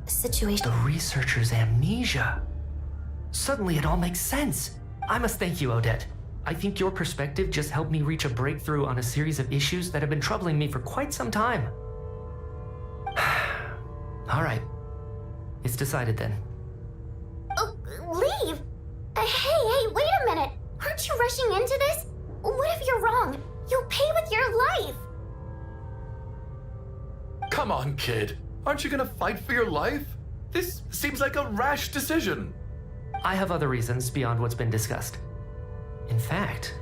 Speaker 9: Situation...
Speaker 6: The researcher's amnesia. Suddenly it all makes sense. I must thank you, Odette. I think your perspective just helped me reach a breakthrough on a series of issues that have been troubling me for quite some time. All right. It's decided then.
Speaker 2: Oh, leave? Hey, wait a minute. Aren't you rushing into this? What if you're wrong? You'll pay with your life.
Speaker 24: Come on, kid. Aren't you gonna fight for your life? This seems like a rash decision.
Speaker 6: I have other reasons beyond what's been discussed. In fact,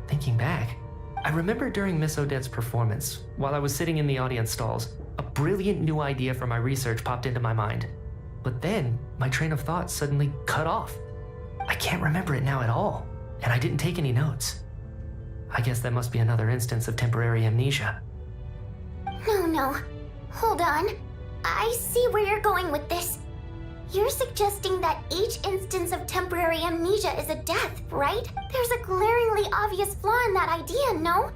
Speaker 6: thinking back, I remember during Miss Odette's performance, while I was sitting in the audience stalls, a brilliant new idea for my research popped into my mind. But then, my train of thought suddenly cut off. I can't remember it now at all, and I didn't take any notes. I guess that must be another instance of temporary amnesia.
Speaker 2: No. Hold on. I see where you're going with this. You're suggesting that each instance of temporary amnesia is a death, right? There's a glaringly obvious flaw in that idea, no?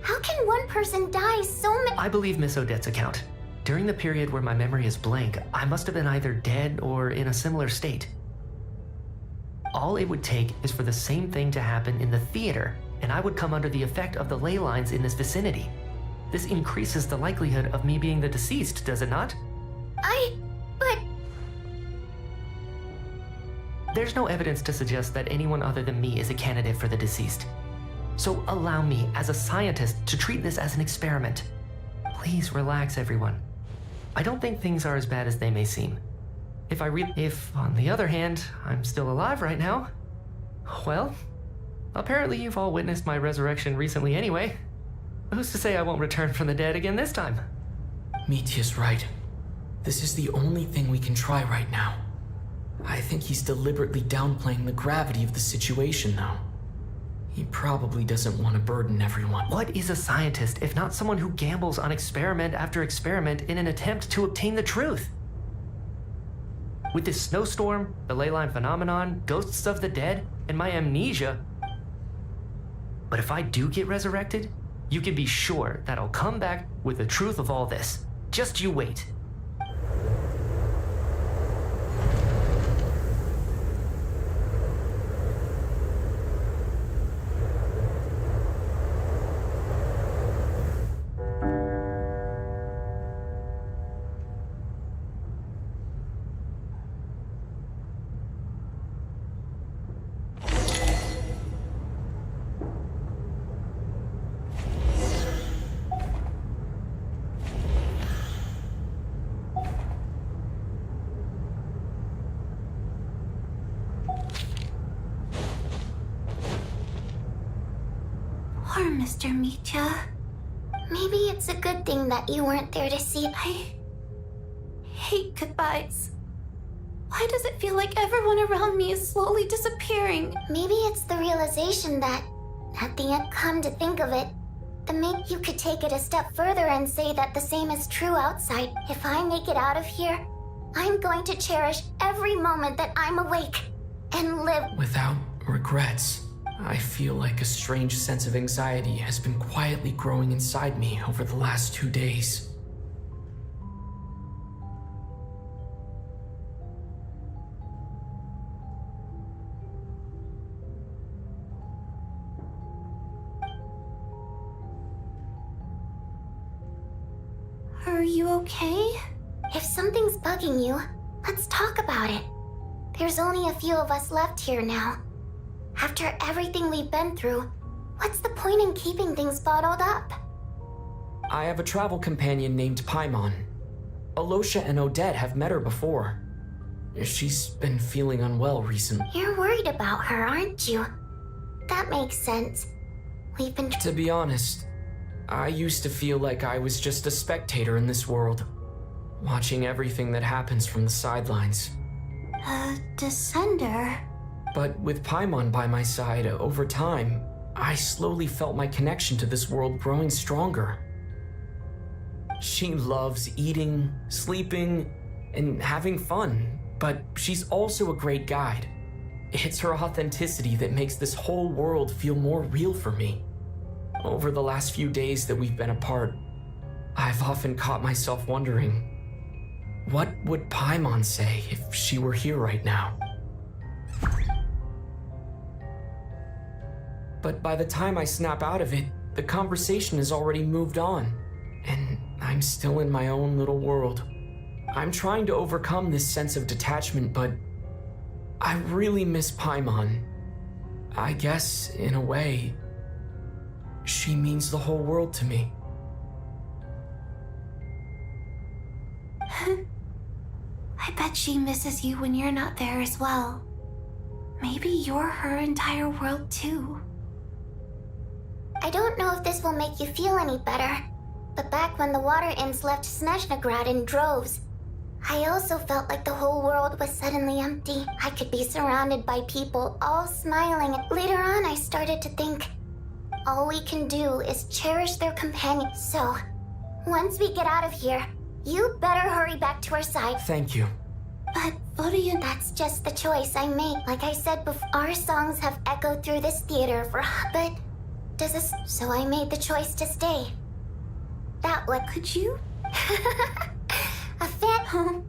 Speaker 2: How can one person die so many—
Speaker 6: I believe Miss Odette's account. During the period where my memory is blank, I must have been either dead or in a similar state. All it would take is for the same thing to happen in the theater, and I would come under the effect of the ley lines in this vicinity. This increases the likelihood of me being the deceased, does it not?
Speaker 2: But...
Speaker 6: There's no evidence to suggest that anyone other than me is a candidate for the deceased. So allow me, as a scientist, to treat this as an experiment. Please relax, everyone. I don't think things are as bad as they may seem. If, on the other hand, I'm still alive right now, well, apparently you've all witnessed my resurrection recently anyway. Who's to say I won't return from the dead again this time?
Speaker 5: Mitya's right. This is the only thing we can try right now. I think he's deliberately downplaying the gravity of the situation, though. He probably doesn't want to burden everyone.
Speaker 6: What is a scientist if not someone who gambles on experiment after experiment in an attempt to obtain the truth? With this snowstorm, the ley line phenomenon, ghosts of the dead, and my amnesia. But if I do get resurrected, you can be sure that I'll come back with the truth of all this. Just you wait.
Speaker 2: Poor Mr. Mitya. Maybe it's a good thing that you weren't there to see.
Speaker 1: I hate goodbyes. Why does it feel like everyone around me is slowly disappearing?
Speaker 2: Maybe it's the realization that, at the end, come to think of it, you could take it a step further and say that the same is true outside. If I make it out of here, I'm going to cherish every moment that I'm awake and live
Speaker 5: without regrets. I feel like a strange sense of anxiety has been quietly growing inside me over the last 2 days.
Speaker 2: Are you okay? If something's bugging you, let's talk about it. There's only a few of us left here now. After everything we've been through, what's the point in keeping things bottled up?
Speaker 5: I have a travel companion named Paimon. Alosha and Odette have met her before. She's been feeling unwell recently.
Speaker 2: You're worried about her, aren't you? That makes sense. We've been—
Speaker 5: To be honest, I used to feel like I was just a spectator in this world, watching everything that happens from the sidelines.
Speaker 2: A descender?
Speaker 5: But with Paimon by my side, over time, I slowly felt my connection to this world growing stronger. She loves eating, sleeping, and having fun, but she's also a great guide. It's her authenticity that makes this whole world feel more real for me. Over the last few days that we've been apart, I've often caught myself wondering, what would Paimon say if she were here right now? But by the time I snap out of it, the conversation has already moved on, and I'm still in my own little world. I'm trying to overcome this sense of detachment, but I really miss Paimon. I guess, in a way, she means the whole world to me.
Speaker 9: I bet she misses you when you're not there as well. Maybe you're her entire world too.
Speaker 2: I don't know if this will make you feel any better, but back when the water imps left Snezhnaya in droves, I also felt like the whole world was suddenly empty. I could be surrounded by people, all smiling. Later on, I started to think, all we can do is cherish their companion. So, once we get out of here, you better hurry back to our side.
Speaker 5: Thank you.
Speaker 2: But what do you... That's just the choice I made. Like I said before, our songs have echoed through this theater for... But does this... So I made the choice to stay. That what... Could you? A fan...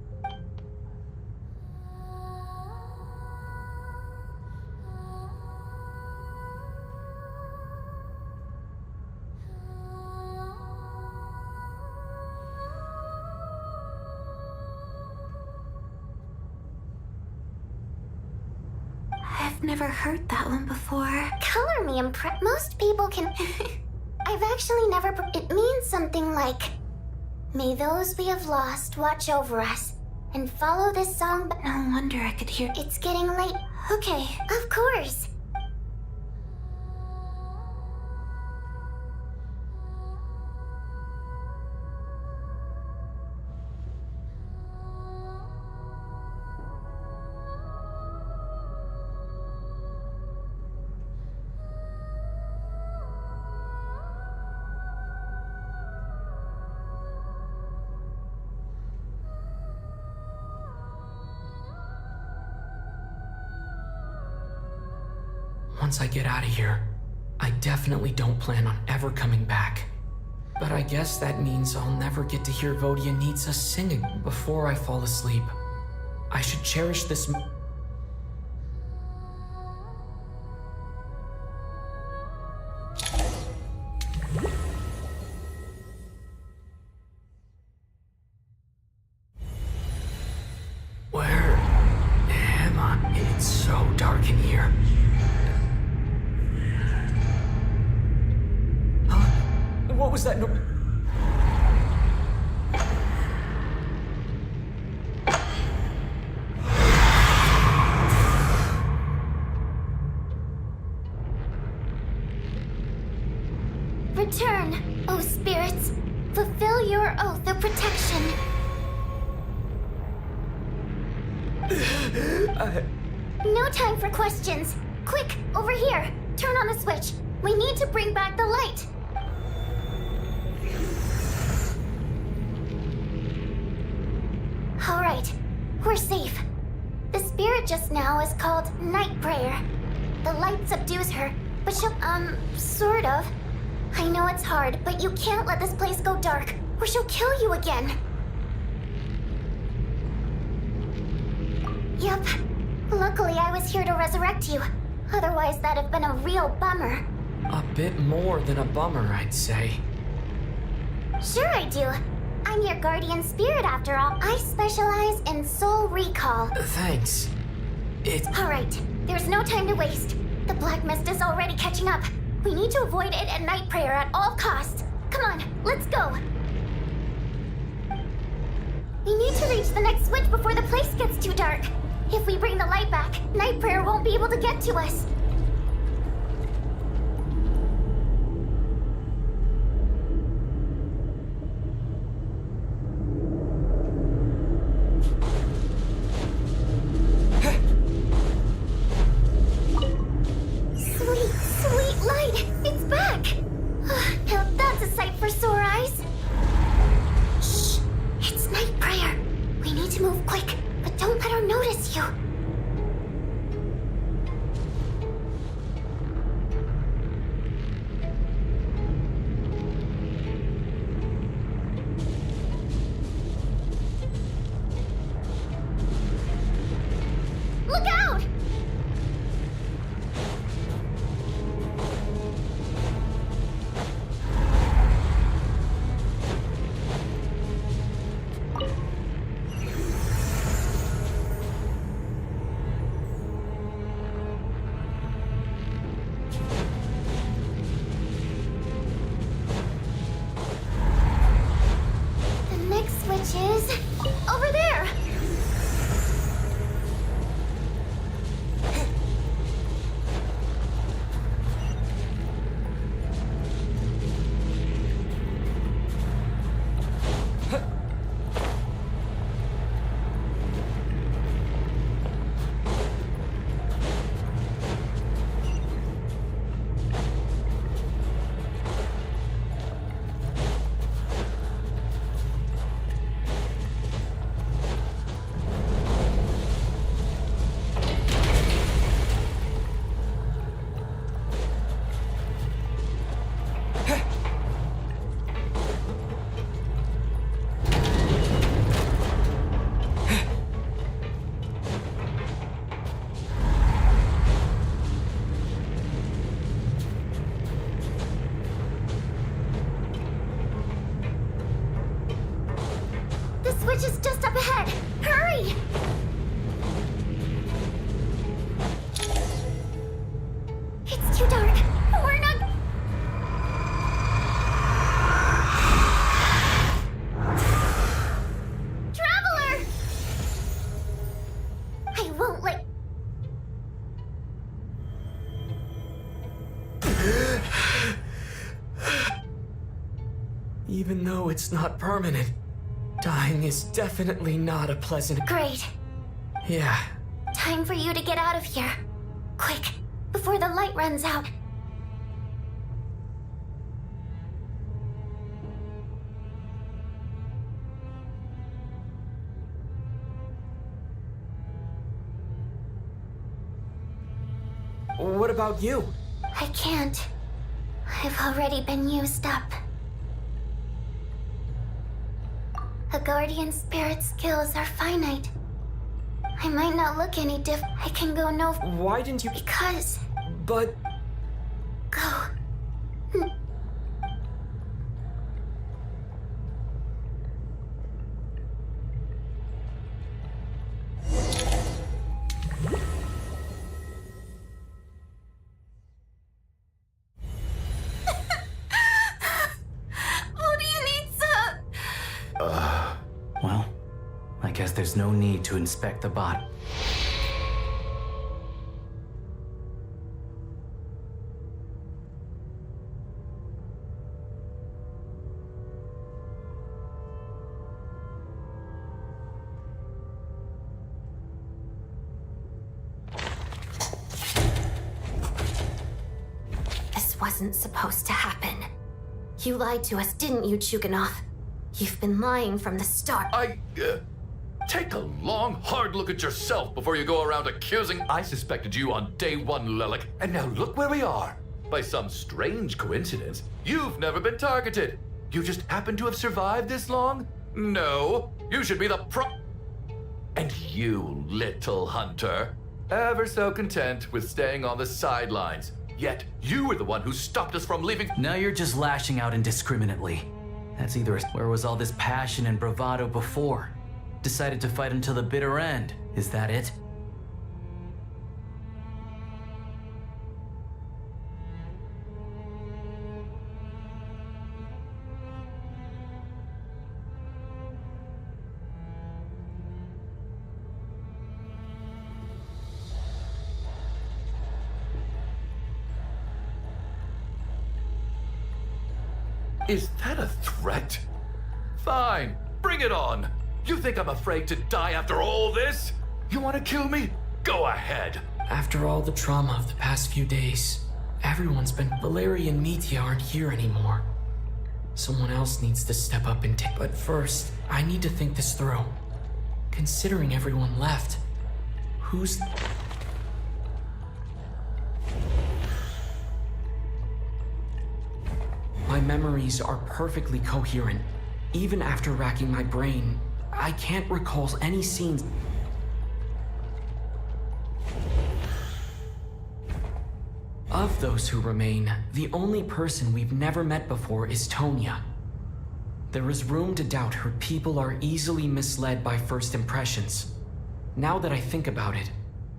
Speaker 9: I've never heard that one before.
Speaker 2: Color me impressed. Most people can... I've actually never... It means something like... May those we have lost watch over us and follow this song, but...
Speaker 9: No wonder I could hear...
Speaker 2: It's getting late. Okay, of course.
Speaker 5: Once I get out of here, I definitely don't plan on ever coming back. But I guess that means I'll never get to hear Vodyanitsa singing before I fall asleep. I should cherish this... Where am I? It's so dark in here. What was that? No.
Speaker 2: Return, O spirits. Fulfill your oath of protection. No time for questions. Quick, over here. Turn on the switch. We need to bring back the light. All right, we're safe. The spirit just now is called Night Prayer. The light subdues her, but she'll, sort of. I know it's hard, but you can't let this place go dark, or she'll kill you again. Yep. Luckily, I was here to resurrect you. Otherwise, that'd have been a real bummer.
Speaker 5: A bit more than a bummer, I'd say.
Speaker 2: Sure I do. I'm your guardian spirit after all. I specialize in soul recall.
Speaker 5: Thanks.
Speaker 2: All right, there's no time to waste. The black mist is already catching up. We need to avoid it at Night Prayer at all costs. Come on, let's go. We need to reach the next switch before the place gets too dark. If we bring the light back, Night Prayer won't be able to get to us. Sweet light! It's back! Now that's a sight for sore eyes. Shh! It's Night Prayer. We need to move Thank you. Look out! The next switch is over there. The switch is just up ahead. Hurry! It's too dark. We're not... Traveler! I won't let...
Speaker 5: Even though it's not permanent, dying is definitely not a pleasant...
Speaker 2: Great.
Speaker 5: Yeah.
Speaker 2: Time for you to get out of here. Quick, before the light runs out.
Speaker 5: What about you?
Speaker 2: I can't. I've already been used up. A guardian spirit's skills are finite. I might not look any different. I can go no...
Speaker 5: Why didn't you...
Speaker 2: Because...
Speaker 5: But...
Speaker 2: Go.
Speaker 1: What do you need, sir?
Speaker 3: Well, I guess there's no need to inspect the bot.
Speaker 9: This wasn't supposed to happen. You lied to us, didn't you, Chuganov? You've been lying from the start.
Speaker 24: Take a long, hard look at yourself before you go around accusing. I suspected you on day one, Lelik, and now look where we are. By some strange coincidence, you've never been targeted. You just happen to have survived this long? No, you should be the And you, little hunter, ever so content with staying on the sidelines. Yet, you were the one who stopped us from leaving.
Speaker 3: Now you're just lashing out indiscriminately. That's either where was all this passion and bravado before? Decided to fight until the bitter end. Is that it?
Speaker 24: Is that a threat? Fine, bring it on. You think I'm afraid to die after all this? You want to kill me? Go ahead.
Speaker 5: After all the trauma of the past few days, everyone's been... Valeri and Mitya aren't here anymore. Someone else needs to step up and take... But first, I need to think this through. Considering everyone left, Who's... My memories are perfectly coherent. Even after racking my brain, I can't recall any scenes. Of those who remain, the only person we've never met before is Tonya. There is room to doubt her people are easily misled by first impressions. Now that I think about it,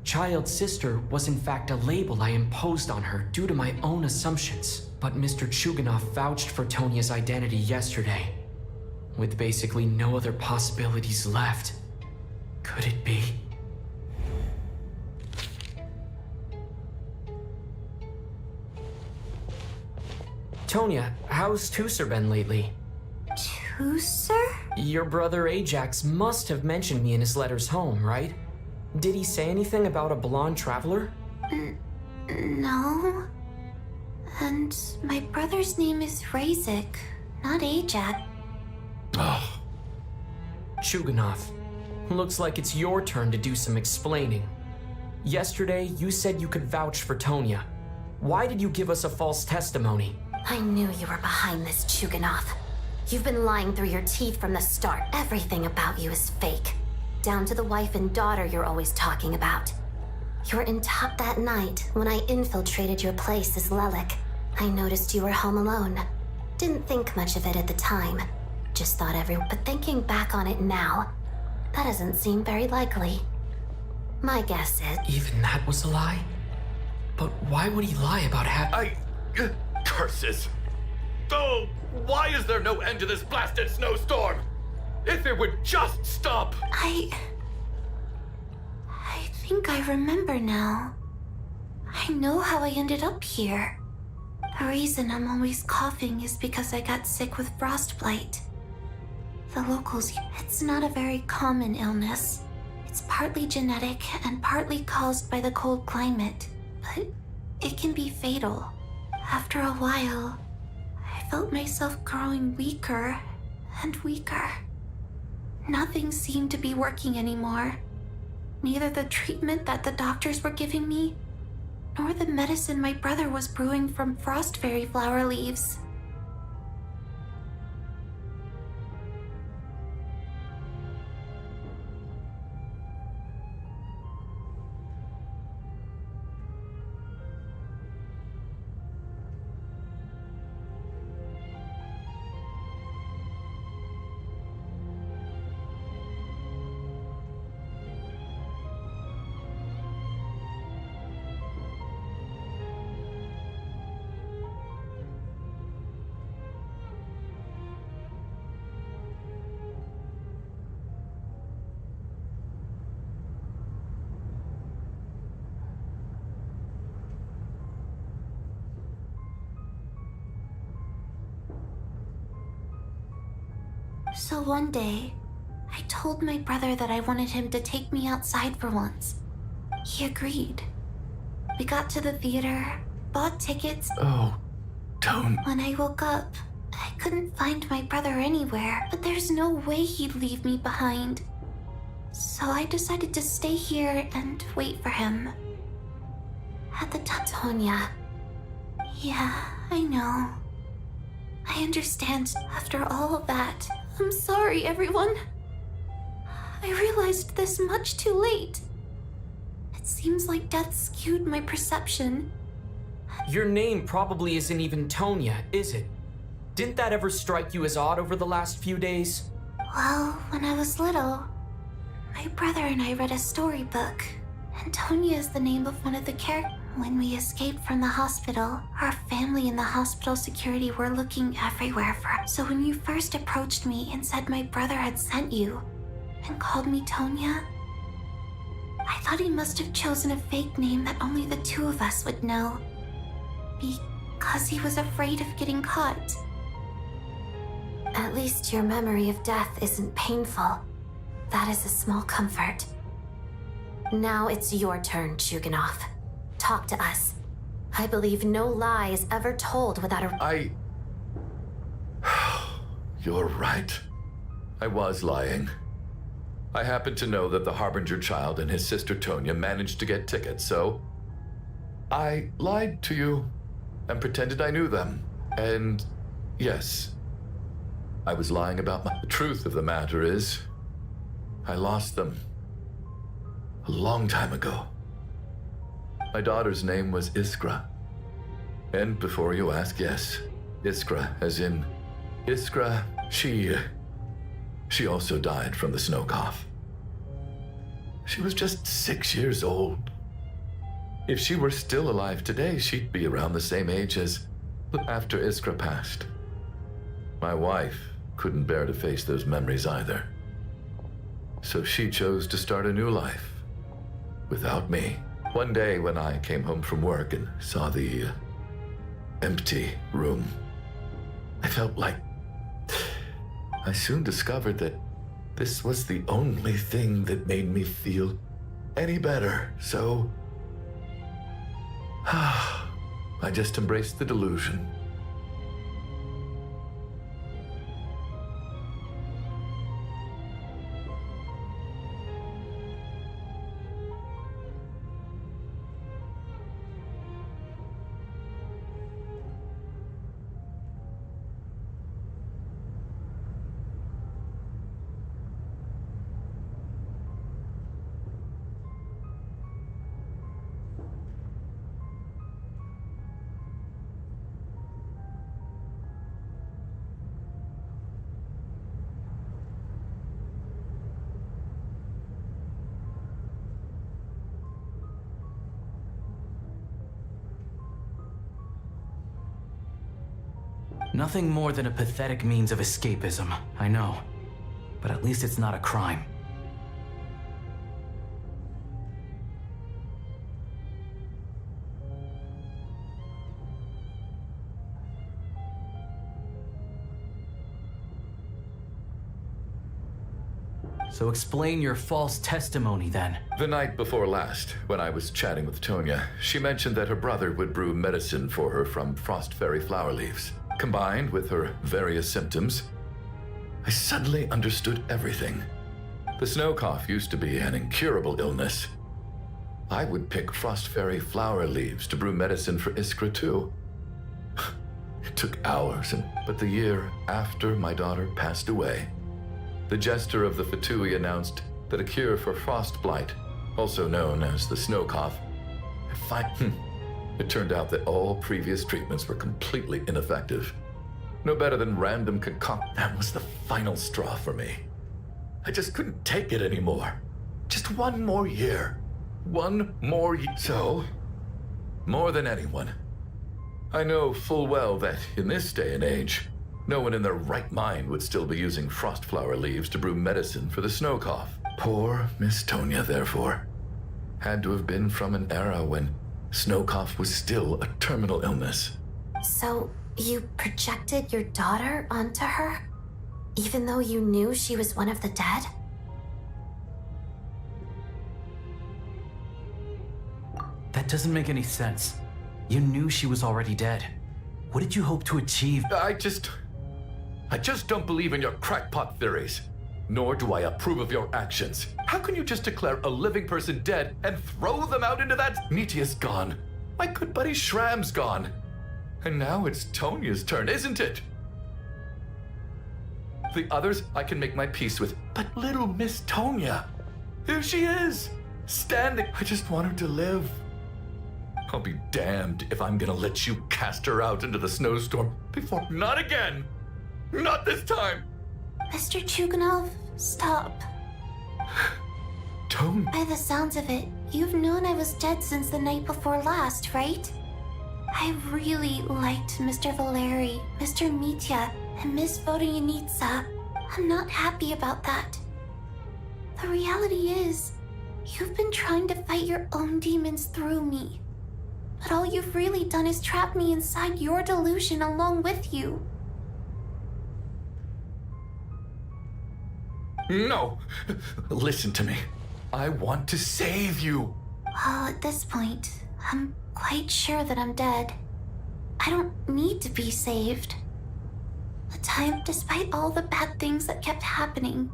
Speaker 5: Child's sister was in fact a label I imposed on her due to my own assumptions. But Mr. Chuganov vouched for Tonya's identity yesterday. With basically no other possibilities left, could it be? Tonya, how's Tusser been lately?
Speaker 9: Tusser?
Speaker 5: Your brother Ajax must have mentioned me in his letters home, right? Did he say anything about a blonde traveler?
Speaker 9: No. And my brother's name is Razik, not Ajax.
Speaker 13: Oh.
Speaker 5: Chuganov, looks like it's your turn to do some explaining. Yesterday, you said you could vouch for Tonya. Why did you give us a false testimony?
Speaker 9: I knew you were behind this, Chuganov. You've been lying through your teeth from the start. Everything about you is fake. Down to the wife and daughter you're always talking about. You were in top that night when I infiltrated your place as Lelik. I noticed you were home alone. Didn't think much of it at the time. Just thought But thinking back on it now, that doesn't seem very likely. My guess is...
Speaker 5: Even that was a lie? But why would he lie about
Speaker 24: Curses! Oh, why is there no end to this blasted snowstorm? If it would just stop!
Speaker 9: I think I remember now. I know how I ended up here. The reason I'm always coughing is because I got sick with frostbite. The locals... It's not a very common illness. It's partly genetic and partly caused by the cold climate, but it can be fatal. After a while, I felt myself growing weaker and weaker. Nothing seemed to be working anymore. Neither the treatment that the doctors were giving me, nor the medicine my brother was brewing from frost fairy flower leaves. So one day, I told my brother that I wanted him to take me outside for once. He agreed. We got to the theater, bought tickets.
Speaker 24: Oh, don't.
Speaker 9: When I woke up, I couldn't find my brother anywhere, but there's no way he'd leave me behind. So I decided to stay here and wait for him. At the time, Tonya. Yeah, I know. I understand after all of that. I'm sorry, everyone. I realized this much too late. It seems like death skewed my perception.
Speaker 5: Your name probably isn't even Tonya, is it? Didn't that ever strike you as odd over the last few days?
Speaker 9: Well, when I was little, my brother and I read a storybook, and Tonya is the name of one of the characters. When we escaped from the hospital, our family and the hospital security were looking everywhere for us. So when you first approached me and said my brother had sent you, and called me Tonya, I thought he must have chosen a fake name that only the two of us would know. Because he was afraid of getting caught. At least your memory of death isn't painful. That is a small comfort. Now it's your turn, Chuganov. Talk to us. I believe no lie is ever told without a...
Speaker 24: You're right. I was lying. I happen to know that the Harbinger child and his sister Tonya managed to get tickets, so I lied to you and pretended I knew them. And yes, I was lying about the truth of the matter is, I lost them a long time ago. My daughter's name was Iskra. And before you ask, yes, Iskra, as in Iskra, she also died from the snow cough. She was just 6 years old. If she were still alive today, she'd be around the same age as after Iskra passed. My wife couldn't bear to face those memories either. So she chose to start a new life without me. One day when I came home from work and saw the empty room, I felt like I soon discovered that this was the only thing that made me feel any better, so I just embraced the delusion.
Speaker 3: Nothing more than a pathetic means of escapism, I know. But at least it's not a crime. So explain your false testimony then.
Speaker 24: The night before last, when I was chatting with Tonya, she mentioned that her brother would brew medicine for her from frost fairy flower leaves. Combined with her various symptoms, I suddenly understood everything. The snow cough used to be an incurable illness. I would pick frost fairy flower leaves to brew medicine for Iskra too. It took hours, but the year after my daughter passed away, the jester of the Fatui announced that a cure for frostblight, also known as the snow cough, it turned out that all previous treatments were completely ineffective. No better than random concoct. That was the final straw for me. I just couldn't take it anymore. Just one more year. One more year. So, more than anyone, I know full well that in this day and age, no one in their right mind would still be using frost flower leaves to brew medicine for the snow cough. Poor Miss Tonya, therefore, had to have been from an era when snow cough was still a terminal illness.
Speaker 9: So, you projected your daughter onto her? Even though you knew she was one of the dead?
Speaker 3: That doesn't make any sense. You knew she was already dead. What did you hope to achieve?
Speaker 24: I just don't believe in your crackpot theories. Nor do I approve of your actions. How can you just declare a living person dead and throw them out into that? Nitia's gone. My good buddy Shram's gone. And now it's Tonya's turn, isn't it? The others I can make my peace with, but little Miss Tonya, here she is, standing. I just want her to live. I'll be damned if I'm gonna let you cast her out into the snowstorm before. Not again! Not this time!
Speaker 9: Mr. Chuganov, stop.
Speaker 24: Tonya.
Speaker 9: By the sounds of it, you've known I was dead since the night before last, right? I really liked Mr. Valeri, Mr. Mitya, and Miss Vodoyanitsa. I'm not happy about that. The reality is, you've been trying to fight your own demons through me. But all you've really done is trap me inside your delusion along with you.
Speaker 24: No! Listen to me. I want to save you.
Speaker 9: Well, at this point, I'm quite sure that I'm dead. I don't need to be saved. But despite all the bad things that kept happening,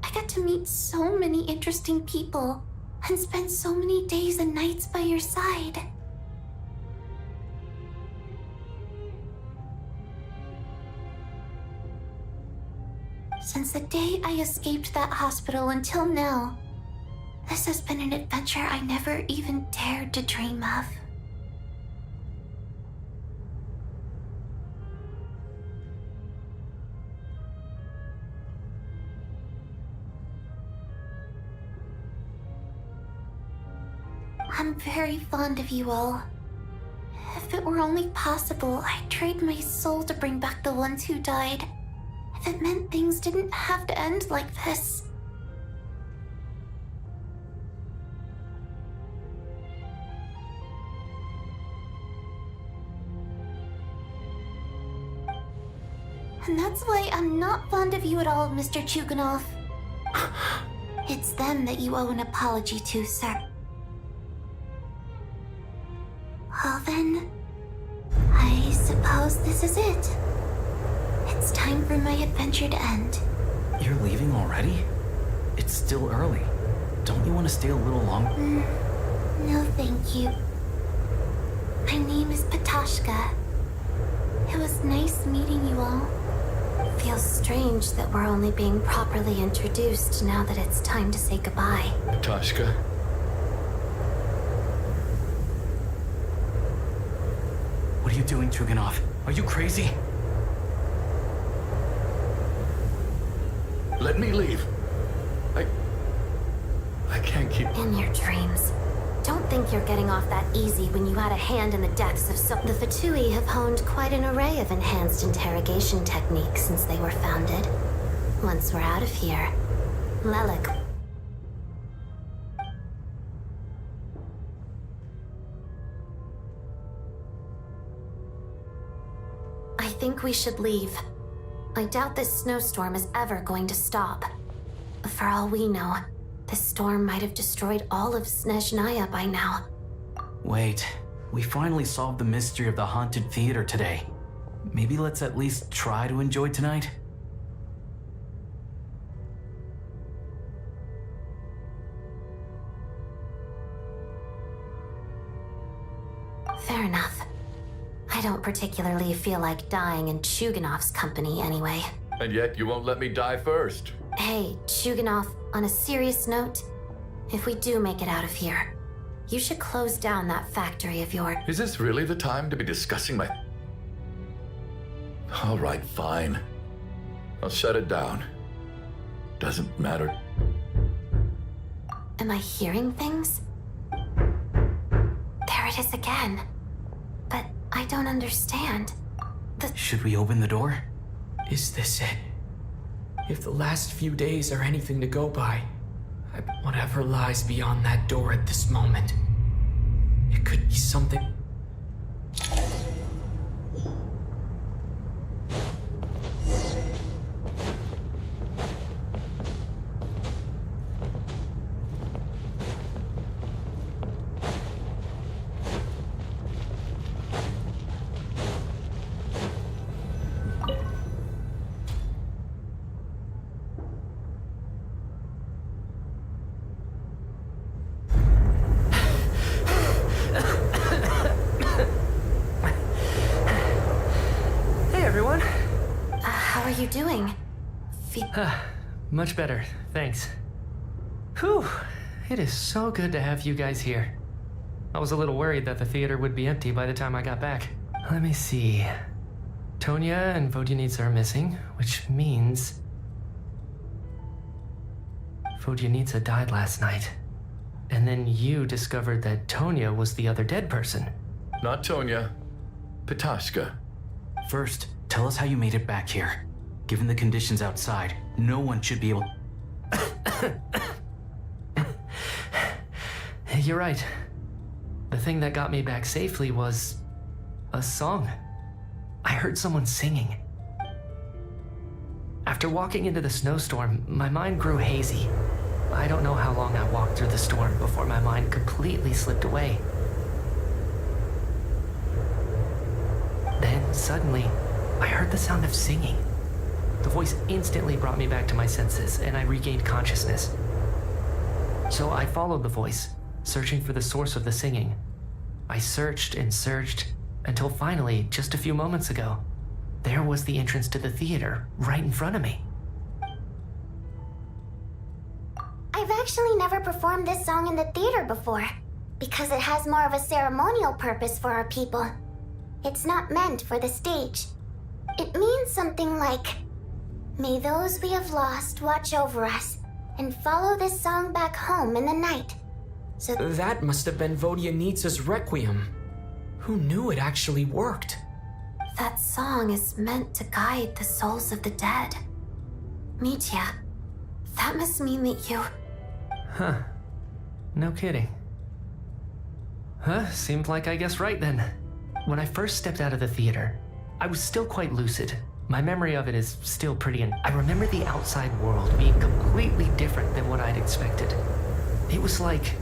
Speaker 9: I got to meet so many interesting people and spend so many days and nights by your side. Since the day I escaped that hospital until now, this has been an adventure I never even dared to dream of. I'm very fond of you all. If it were only possible, I'd trade my soul to bring back the ones who died. If it meant things didn't have to end like this. And that's why I'm not fond of you at all, Mr. Chuganov. It's them that you owe an apology to, sir. Well then, I suppose this is it. It's time for my adventure to end.
Speaker 3: You're leaving already? It's still early. Don't you want to stay a little longer?
Speaker 9: No, thank you. My name is Patashka. It was nice meeting you all. Feels strange that we're only being properly introduced now that it's time to say goodbye.
Speaker 24: Patashka.
Speaker 3: What are you doing, Chuganov? Are you crazy?
Speaker 24: Let me leave. I can't keep...
Speaker 9: In your dreams. Don't think you're getting off that easy when you had a hand in the depths of so... The Fatui have honed quite an array of enhanced interrogation techniques since they were founded. Once we're out of here, Lelik... I think we should leave. I doubt this snowstorm is ever going to stop. For all we know, this storm might have destroyed all of Snezhnaya by now.
Speaker 3: Wait, we finally solved the mystery of the haunted theater today. Maybe let's at least try to enjoy tonight?
Speaker 9: Fair enough. I don't particularly feel like dying in Chuganov's company anyway.
Speaker 24: And yet you won't let me die first.
Speaker 9: Hey, Chuganov, on a serious note, if we do make it out of here, you should close down that factory of yours.
Speaker 24: Is this really the time to be discussing my... All right, fine. I'll shut it down. Doesn't matter.
Speaker 9: Am I hearing things? There it is again. But I don't understand.
Speaker 3: Should we open the door?
Speaker 5: Is this it? If the last few days are anything to go by, whatever lies beyond that door at this moment, it could be something.
Speaker 9: Doing?
Speaker 6: Much better, thanks. Whew, it is so good to have you guys here. I was a little worried that the theater would be empty by the time I got back. Let me see. Tonya and Vodyanitsa are missing, which means... Vodyanitsa died last night. And then you discovered that Tonya was the other dead person.
Speaker 24: Not Tonya. Patashka.
Speaker 3: First, tell us how you made it back here. Given the conditions outside, no one should be able...
Speaker 6: You're right. The thing that got me back safely was... a song. I heard someone singing. After walking into the snowstorm, my mind grew hazy. I don't know how long I walked through the storm before my mind completely slipped away. Then, suddenly, I heard the sound of singing. The voice instantly brought me back to my senses, and I regained consciousness. So I followed the voice, searching for the source of the singing. I searched and searched, until finally, just a few moments ago, there was the entrance to the theater, right in front of me.
Speaker 2: I've actually never performed this song in the theater before, because it has more of a ceremonial purpose for our people. It's not meant for the stage. It means something like, "May those we have lost watch over us, and follow this song back home in the night." So
Speaker 5: that must have been Vodyanitsa's Requiem. Who knew it actually worked?
Speaker 9: That song is meant to guide the souls of the dead. Mitya, that must mean that you...
Speaker 6: Huh. No kidding. Huh, seemed like I guessed right then. When I first stepped out of the theater, I was still quite lucid. My memory of it is still pretty, and I remember the outside world being completely different than what I'd expected. It was like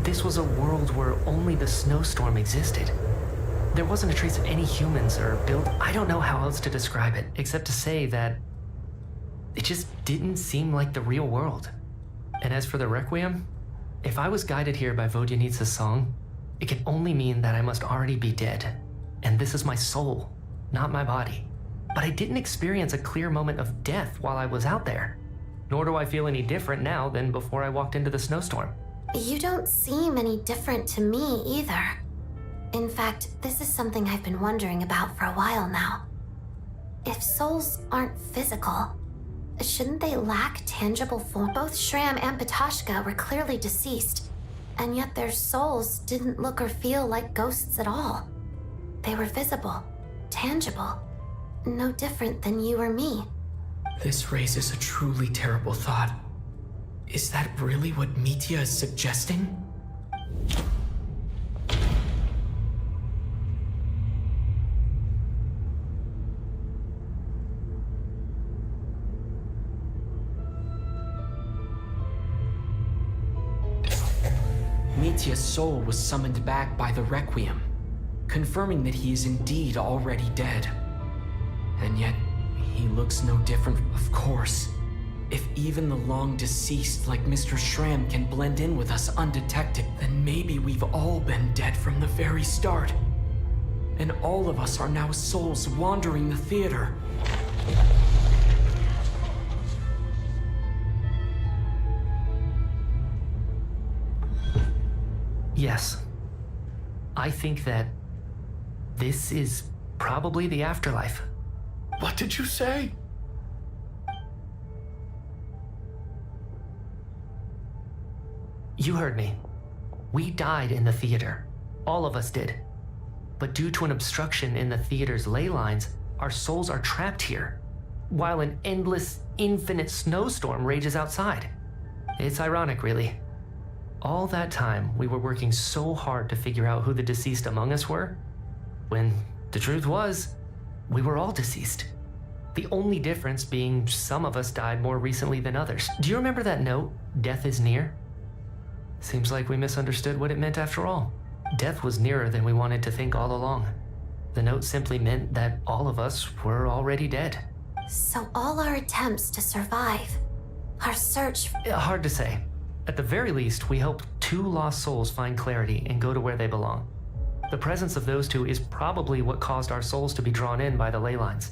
Speaker 6: this was a world where only the snowstorm existed. There wasn't a trace of any humans or build. I don't know how else to describe it, except to say that it just didn't seem like the real world. And as for the Requiem, if I was guided here by Vodyanitsa's song, it can only mean that I must already be dead. And this is my soul, not my body. But I didn't experience a clear moment of death while I was out there. Nor do I feel any different now than before I walked into the snowstorm.
Speaker 9: You don't seem any different to me either. In fact, this is something I've been wondering about for a while now. If souls aren't physical, shouldn't they lack tangible form? Both Shram and Patashka were clearly deceased, and yet their souls didn't look or feel like ghosts at all. They were visible, tangible, no different than you or me.
Speaker 5: This raises a truly terrible thought. Is that really what Mitya is suggesting? Mitya's soul was summoned back by the Requiem, confirming that he is indeed already dead. And yet, he looks no different, of course. If even the long-deceased like Mr. Shram can blend in with us undetected, then maybe we've all been dead from the very start. And all of us are now souls wandering the theater.
Speaker 6: Yes. I think that this is probably the afterlife.
Speaker 24: What did you say?
Speaker 6: You heard me. We died in the theater. All of us did. But due to an obstruction in the theater's ley lines, our souls are trapped here, while an endless, infinite snowstorm rages outside. It's ironic, really. All that time, we were working so hard to figure out who the deceased among us were, when the truth was, we were all deceased. The only difference being some of us died more recently than others. Do you remember that note, "Death is near"? Seems like we misunderstood what it meant after all. Death was nearer than we wanted to think all along. The note simply meant that all of us were already dead.
Speaker 9: So all our attempts to survive, our search...
Speaker 6: Hard to say. At the very least, we hope 2 lost souls find clarity and go to where they belong. The presence of those 2 is probably what caused our souls to be drawn in by the ley lines.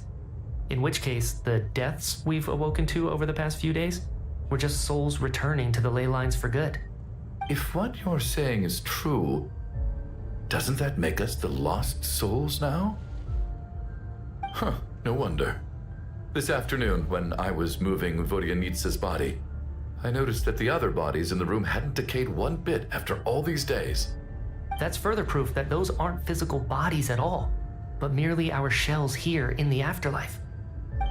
Speaker 6: In which case, the deaths we've awoken to over the past few days were just souls returning to the ley lines for good.
Speaker 24: If what you're saying is true, doesn't that make us the lost souls now? Huh, no wonder. This afternoon, when I was moving Vodyanitsa's body, I noticed that the other bodies in the room hadn't decayed one bit after all these days.
Speaker 6: That's further proof that those aren't physical bodies at all, but merely our shells here in the afterlife.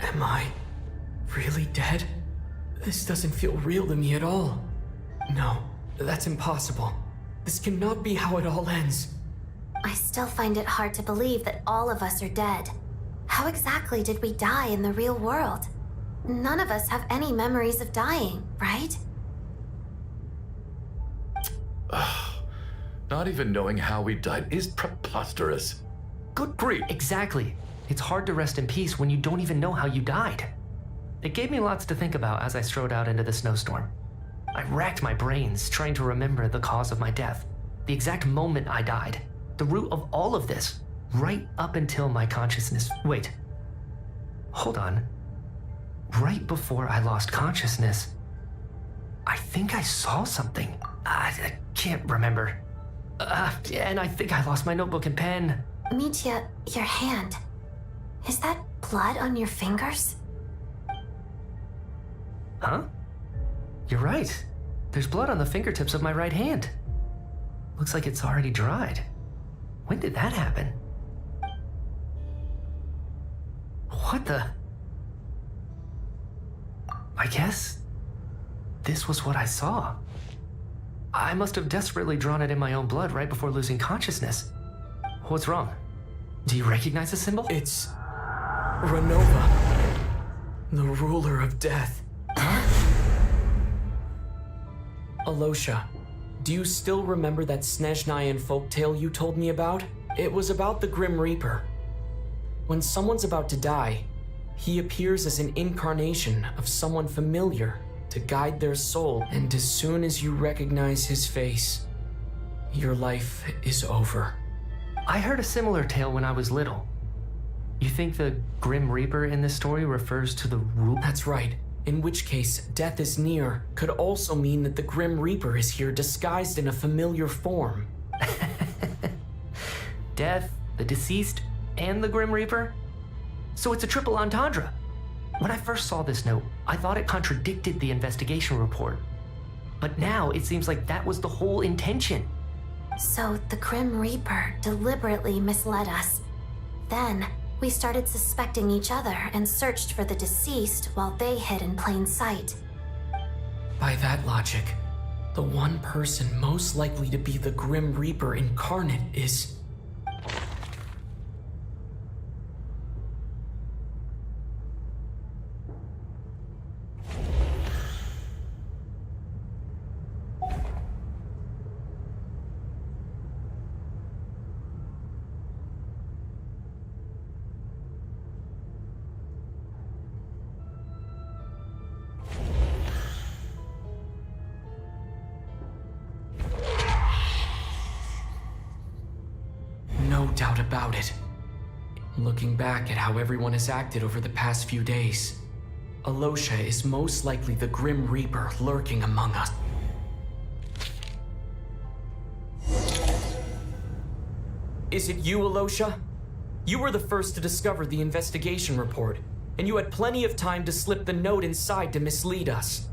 Speaker 5: Am I really dead? This doesn't feel real to me at all. No, that's impossible. This cannot be how it all ends.
Speaker 9: I still find it hard to believe that all of us are dead. How exactly did we die in the real world? None of us have any memories of dying, right?
Speaker 24: Not even knowing how we died is preposterous. Good grief.
Speaker 6: Exactly. It's hard to rest in peace when you don't even know how you died. It gave me lots to think about as I strode out into the snowstorm. I racked my brains trying to remember the cause of my death, the exact moment I died, the root of all of this, right up until my consciousness. Wait. Hold on. Right before I lost consciousness, I think I saw something. I can't remember. And I think I lost my notebook and pen.
Speaker 9: Mitya, your hand. Is that blood on your fingers?
Speaker 6: Huh? You're right. There's blood on the fingertips of my right hand. Looks like it's already dried. When did that happen? What the? I guess this was what I saw. I must have desperately drawn it in my own blood right before losing consciousness. What's wrong? Do you recognize the symbol?
Speaker 5: It's Renova, the ruler of death. Alosha, do you still remember that Snezhnayan folktale you told me about? It was about the Grim Reaper. When someone's about to die, he appears as an incarnation of someone familiar to guide their soul, and as soon as you recognize his face, your life is over.
Speaker 6: I heard a similar tale when I was little. You think the Grim Reaper in this story refers to the ruler?
Speaker 5: That's right. In which case, death is near could also mean that the Grim Reaper is here disguised in a familiar form.
Speaker 6: Death, the deceased, and the Grim Reaper? So it's a triple entendre. When I first saw this note, I thought it contradicted the investigation report. But now it seems like that was the whole intention.
Speaker 9: So the Grim Reaper deliberately misled us. Then we started suspecting each other and searched for the deceased while they hid in plain sight.
Speaker 5: By that logic, the one person most likely to be the Grim Reaper incarnate is... No doubt about it. Looking back at how everyone has acted over the past few days, Alosha is most likely the Grim Reaper lurking among us. Is it you, Alosha? You were the first to discover the investigation report, and you had plenty of time to slip the note inside to mislead us.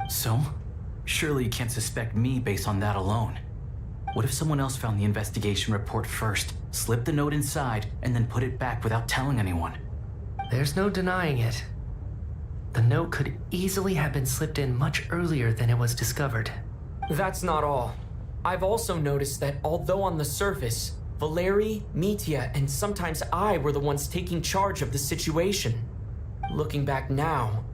Speaker 3: So? Surely you can't suspect me based on that alone. What if someone else found the investigation report first, slipped the note inside, and then put it back without telling anyone?
Speaker 6: There's no denying it. The note could easily have been slipped in much earlier than it was discovered.
Speaker 5: That's not all. I've also noticed that although on the surface, Valeri, Mitya, and sometimes I were the ones taking charge of the situation. Looking back now,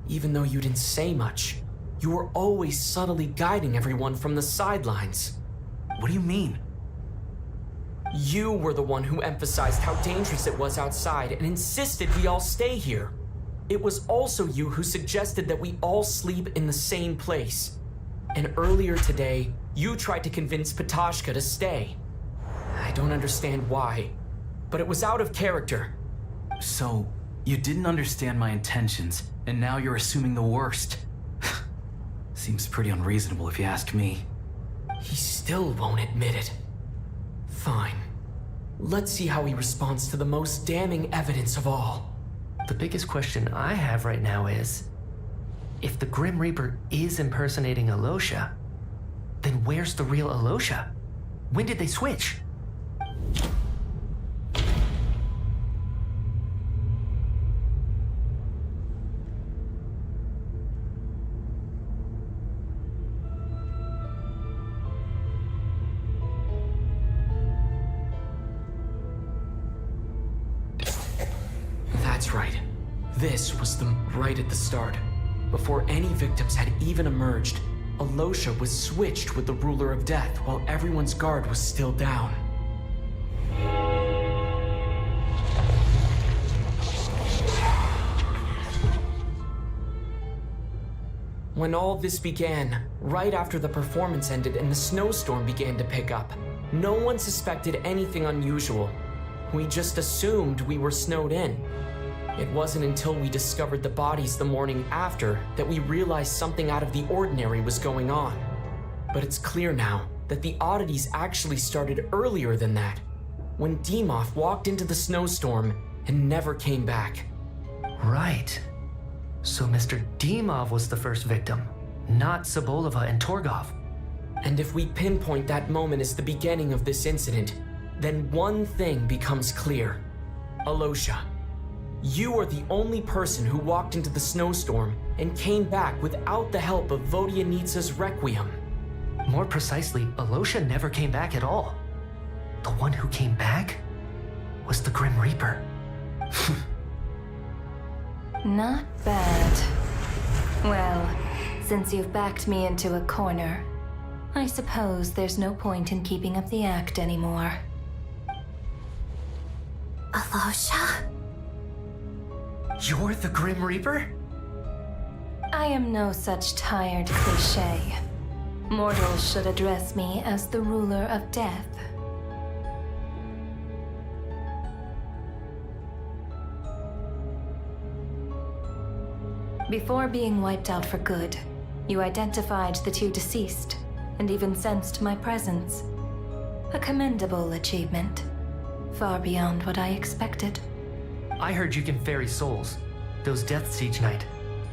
Speaker 5: even though you didn't say much, you were always subtly guiding everyone from the sidelines.
Speaker 3: What do you mean?
Speaker 5: You were the one who emphasized how dangerous it was outside and insisted we all stay here. It was also you who suggested that we all sleep in the same place. And earlier today, you tried to convince Patashka to stay. I don't understand why, but it was out of character.
Speaker 3: So, you didn't understand my intentions, and now you're assuming the worst. Seems pretty unreasonable if you ask me.
Speaker 5: He still won't admit it. Fine. Let's see how he responds to the most damning evidence of all.
Speaker 6: The biggest question I have right now is, if the Grim Reaper is impersonating Alosha, then where's the real Alosha? When did they switch?
Speaker 5: That's right. This was right at the start. Before any victims had even emerged, Alosha was switched with the Ruler of Death while everyone's guard was still down. When all this began, right after the performance ended and the snowstorm began to pick up, no one suspected anything unusual. We just assumed we were snowed in. It wasn't until we discovered the bodies the morning after that we realized something out of the ordinary was going on. But it's clear now that the oddities actually started earlier than that, when Dimov walked into the snowstorm and never came back.
Speaker 6: Right. So Mr. Dimov was the first victim, not Sobolova and Torgov.
Speaker 5: And if we pinpoint that moment as the beginning of this incident, then one thing becomes clear. Alosha, you are the only person who walked into the snowstorm and came back without the help of Vodyanitsa's Requiem.
Speaker 6: More precisely, Alosha never came back at all. The one who came back was the Grim Reaper.
Speaker 14: Not bad. Well, since you've backed me into a corner, I suppose there's no point in keeping up the act anymore.
Speaker 9: Alosha?
Speaker 6: You're the Grim Reaper?
Speaker 14: I am no such tired cliché. Mortals should address me as the ruler of death. Before being wiped out for good, you identified the two deceased, and even sensed my presence. A commendable achievement. Far beyond what I expected.
Speaker 6: I heard you can ferry souls. Those deaths each night.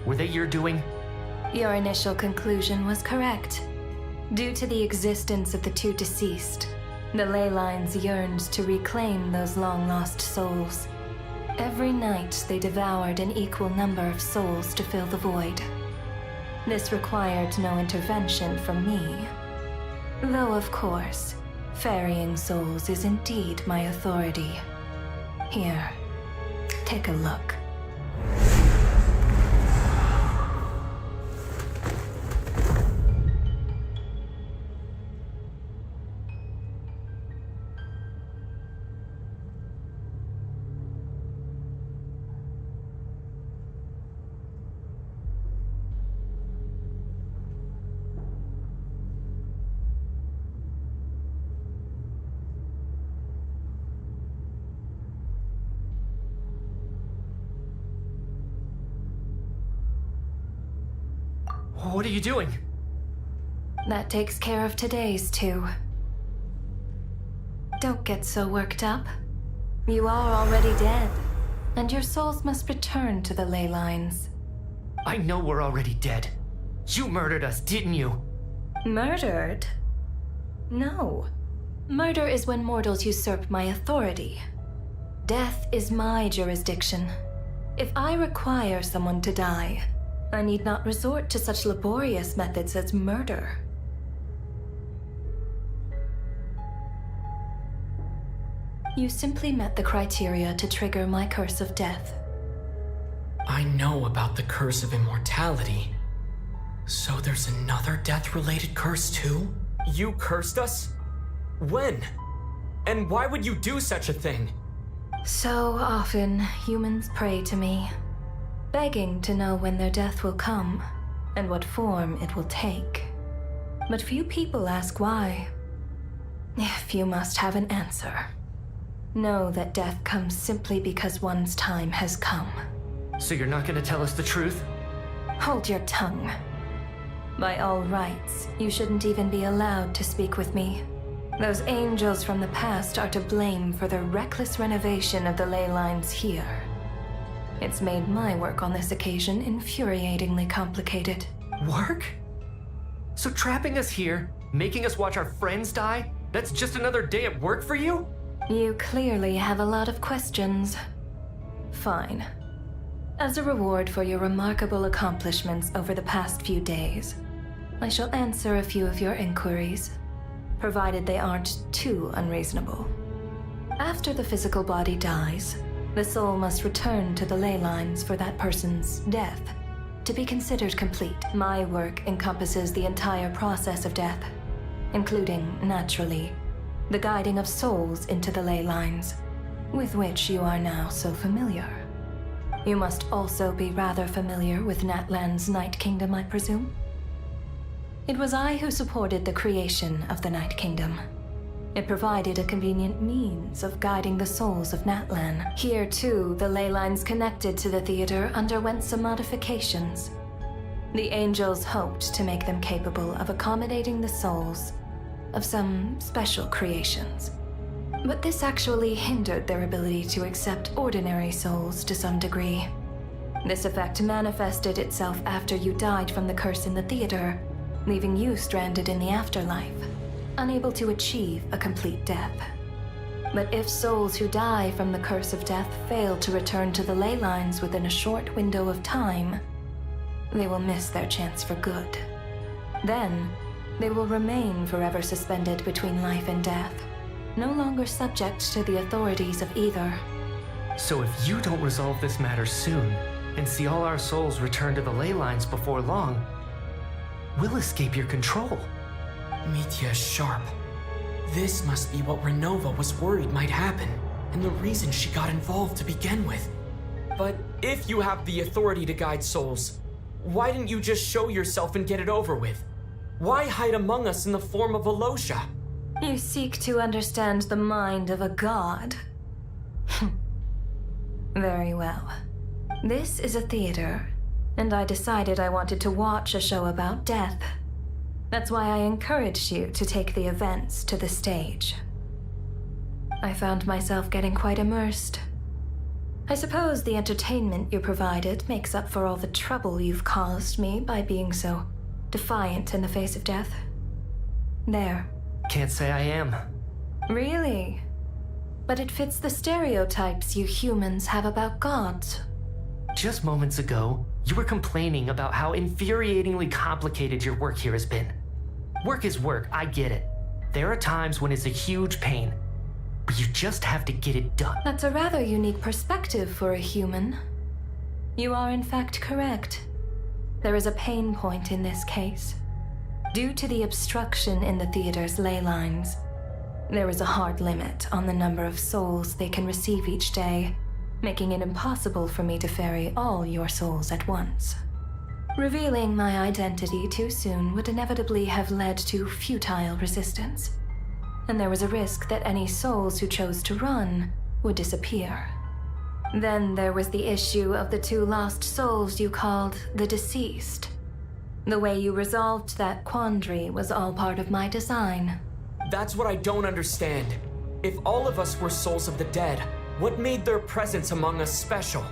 Speaker 6: Were they your doing?
Speaker 14: Your initial conclusion was correct. Due to the existence of the two deceased, the ley lines yearned to reclaim those long-lost souls. Every night they devoured an equal number of souls to fill the void. This required no intervention from me. Though, of course, ferrying souls is indeed my authority. Here, take a look.
Speaker 6: What are you doing?
Speaker 14: That takes care of today's two. Don't get so worked up. You are already dead, and your souls must return to the ley lines.
Speaker 6: I know we're already dead. You murdered us, didn't you?
Speaker 14: Murdered? No. Murder is when mortals usurp my authority. Death is my jurisdiction. If I require someone to die, I need not resort to such laborious methods as murder. You simply met the criteria to trigger my curse of death.
Speaker 5: I know about the curse of immortality. So there's another death-related curse too? You cursed us? When? And why would you do such a thing?
Speaker 14: So often, humans pray to me, begging to know when their death will come, and what form it will take. But few people ask why. If you must have an answer, know that death comes simply because one's time has come.
Speaker 6: So you're not gonna tell us the truth?
Speaker 14: Hold your tongue. By all rights, you shouldn't even be allowed to speak with me. Those angels from the past are to blame for the reckless renovation of the ley lines here. It's made my work on this occasion infuriatingly complicated.
Speaker 6: Work? So trapping us here, making us watch our friends die, that's just another day at work for you?
Speaker 14: You clearly have a lot of questions. Fine. As a reward for your remarkable accomplishments over the past few days, I shall answer a few of your inquiries, provided they aren't too unreasonable. After the physical body dies, the soul must return to the ley lines for that person's death to be considered complete. My work encompasses the entire process of death, including, naturally, the guiding of souls into the ley lines, with which you are now so familiar. You must also be rather familiar with Natlan's Night Kingdom, I presume? It was I who supported the creation of the Night Kingdom. It provided a convenient means of guiding the souls of Natlan. Here, too, the ley lines connected to the theater underwent some modifications. The angels hoped to make them capable of accommodating the souls of some special creations. But this actually hindered their ability to accept ordinary souls to some degree. This effect manifested itself after you died from the curse in the theater, leaving you stranded in the afterlife, unable to achieve a complete death. But if souls who die from the curse of death fail to return to the ley lines within a short window of time, they will miss their chance for good. Then, they will remain forever suspended between life and death, no longer subject to the authorities of either.
Speaker 6: So if you don't resolve this matter soon, and see all our souls return to the ley lines before long, we'll escape your control.
Speaker 5: Mitya is sharp. This must be what Renova was worried might happen, and the reason she got involved to begin with. But if you have the authority to guide souls, why didn't you just show yourself and get it over with? Why hide among us in the form of Alosha?
Speaker 14: You seek to understand the mind of a god? Very well. This is a theater, and I decided I wanted to watch a show about death. That's why I encouraged you to take the events to the stage. I found myself getting quite immersed. I suppose the entertainment you provided makes up for all the trouble you've caused me by being so defiant in the face of death. There.
Speaker 6: Can't say I am.
Speaker 14: Really? But it fits the stereotypes you humans have about gods.
Speaker 6: Just moments ago, you were complaining about how infuriatingly complicated your work here has been. Work is work, I get it. There are times when it's a huge pain, but you just have to get it done.
Speaker 14: That's a rather unique perspective for a human. You are in fact correct. There is a pain point in this case. Due to the obstruction in the theater's ley lines, there is a hard limit on the number of souls they can receive each day, making it impossible for me to ferry all your souls at once. Revealing my identity too soon would inevitably have led to futile resistance, and there was a risk that any souls who chose to run would disappear. Then there was the issue of the 2 lost souls you called the deceased. The way you resolved that quandary was all part of my design.
Speaker 5: That's what I don't understand. If all of us were souls of the dead, what made their presence among us special?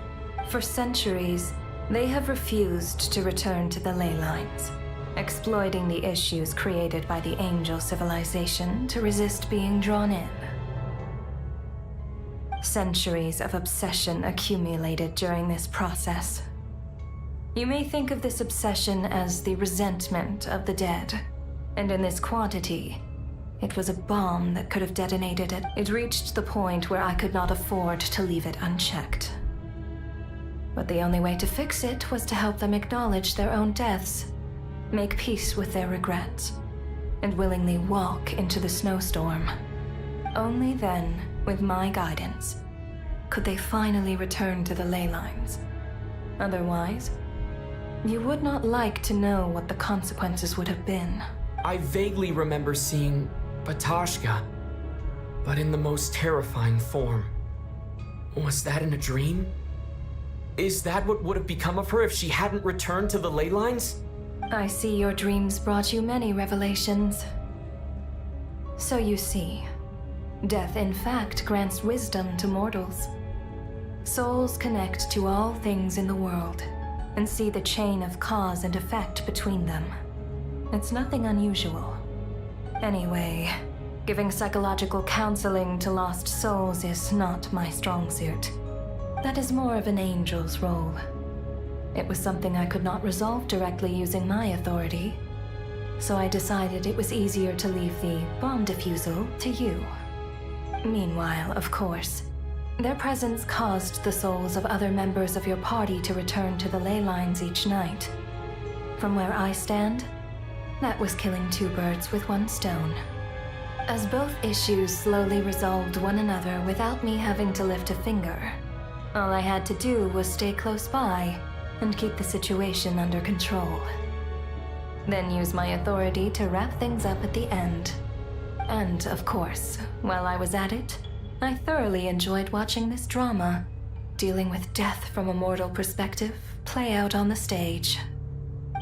Speaker 14: For centuries, they have refused to return to the ley lines, exploiting the issues created by the angel civilization to resist being drawn in. Centuries of obsession accumulated during this process. You may think of this obsession as the resentment of the dead, and in this quantity, it was a bomb that could have detonated it. It reached the point where I could not afford to leave it unchecked. But the only way to fix it was to help them acknowledge their own deaths, make peace with their regrets, and willingly walk into the snowstorm. Only then, with my guidance, could they finally return to the ley lines. Otherwise, you would not like to know what the consequences would have been.
Speaker 5: I vaguely remember seeing Batashka, but in the most terrifying form. Was that in a dream? Is that what would have become of her if she hadn't returned to the ley lines?
Speaker 14: I see your dreams brought you many revelations. So you see, death in fact grants wisdom to mortals. Souls connect to all things in the world and see the chain of cause and effect between them. It's nothing unusual. Anyway, giving psychological counseling to lost souls is not my strong suit. That is more of an angel's role. It was something I could not resolve directly using my authority, so I decided it was easier to leave the bomb defusal to you. Meanwhile, of course, their presence caused the souls of other members of your party to return to the ley lines each night. From where I stand, that was killing 2 birds with 1 stone. As both issues slowly resolved one another without me having to lift a finger, All I had to do was stay close by and keep the situation under control. Then use my authority to wrap things up at the end. And, of course, while I was at it, I thoroughly enjoyed watching this drama, dealing with death from a mortal perspective, play out on the stage.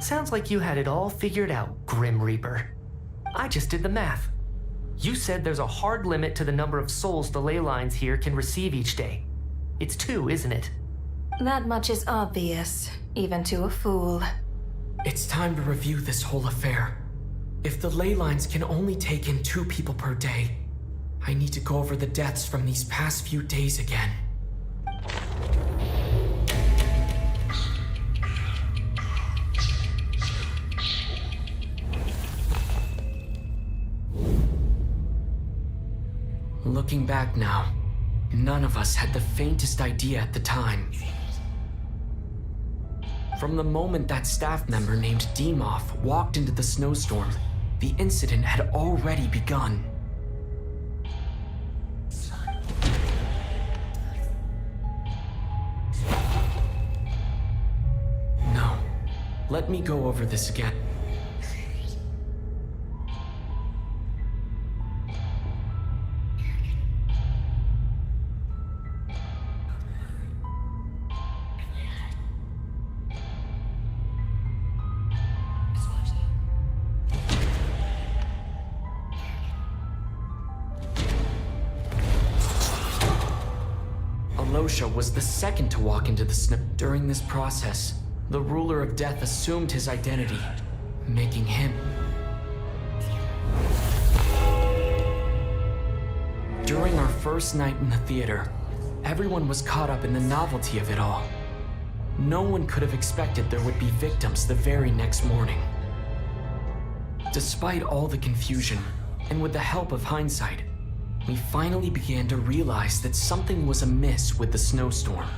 Speaker 6: Sounds like you had it all figured out, Grim Reaper. I just did the math. You said there's a hard limit to the number of souls the ley lines here can receive each day. It's 2, isn't it?
Speaker 14: That much is obvious, even to a fool.
Speaker 5: It's time to review this whole affair. If the ley lines can only take in 2 people per day, I need to go over the deaths from these past few days again. Looking back now, none of us had the faintest idea at the time. From the moment that staff member named Demoff walked into the snowstorm, the incident had already begun. No, let me go over this again. Alosha was the second to walk into the snow. During this process, the ruler of death assumed his identity, making him. During our first night in the theater, everyone was caught up in the novelty of it all. No one could have expected there would be victims the very next morning. Despite all the confusion, and with the help of hindsight, we finally began to realize that something was amiss with the snowstorm.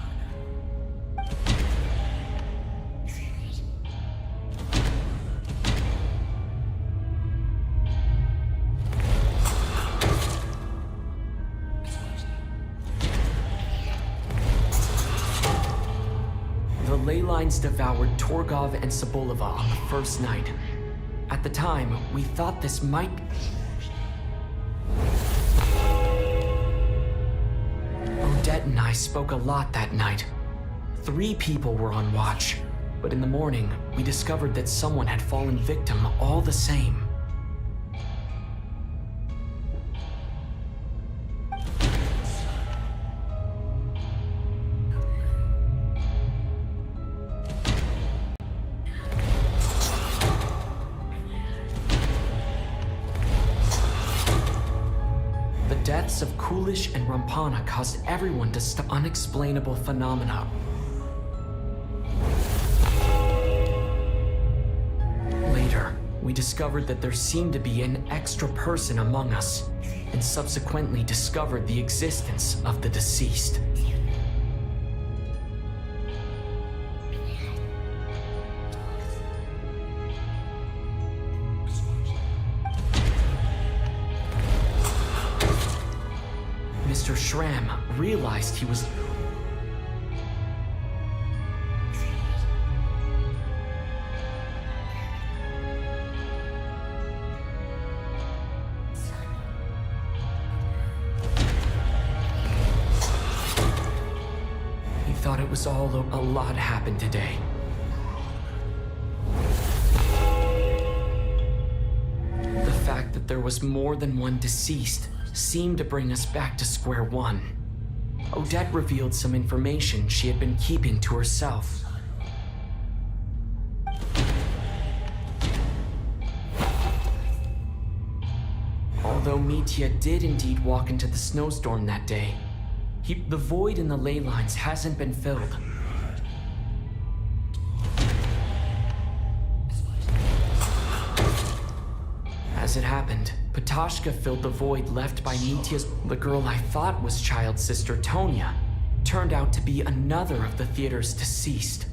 Speaker 5: The ley lines devoured Torgov and Sobolova on the first night. At the time, we thought this might be... Odette and I spoke a lot that night. 3 people were on watch, but in the morning, we discovered that someone had fallen victim all the same. The deaths of Kulish and Rampana caused everyone to stop unexplainable phenomena. Later, we discovered that there seemed to be an extra person among us, and subsequently discovered the existence of the deceased. Mr. Schramm realized he was... He thought it was all a lot happened today. The fact that there was more than one deceased seemed to bring us back to square one. Odette revealed some information she had been keeping to herself. Although Mitya did indeed walk into the snowstorm that day, the void in the ley lines hasn't been filled. As it happened, Patashka filled the void left by Mitya's... The girl I thought was child sister Tonya turned out to be another of the theater's deceased.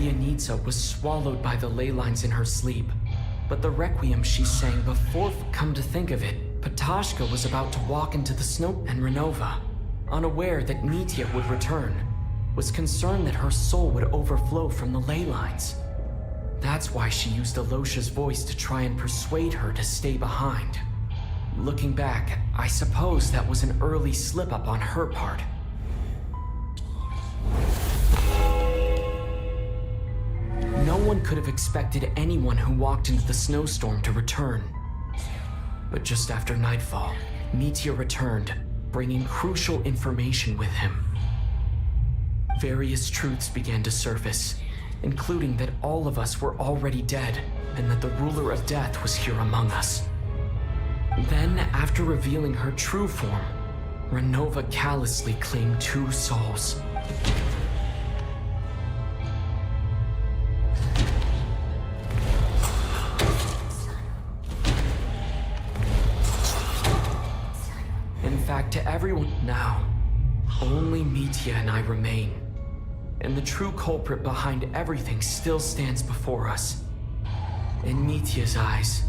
Speaker 5: Vodianitsa was swallowed by the ley lines in her sleep. But the requiem she sang before, come to think of it, Patashka was about to walk into the snow, and Renova, unaware that Mitya would return, was concerned that her soul would overflow from the ley lines. That's why she used Alosha's voice to try and persuade her to stay behind. Looking back, I suppose that was an early slip-up on her part. No one could have expected anyone who walked into the snowstorm to return. But just after nightfall, Mitya returned, bringing crucial information with him. Various truths began to surface, including that all of us were already dead, and that the ruler of death was here among us. Then, after revealing her true form, Renova callously claimed 2 souls. In fact, to everyone now, only Mitya and I remain. And the true culprit behind everything still stands before us. In Mitya's eyes,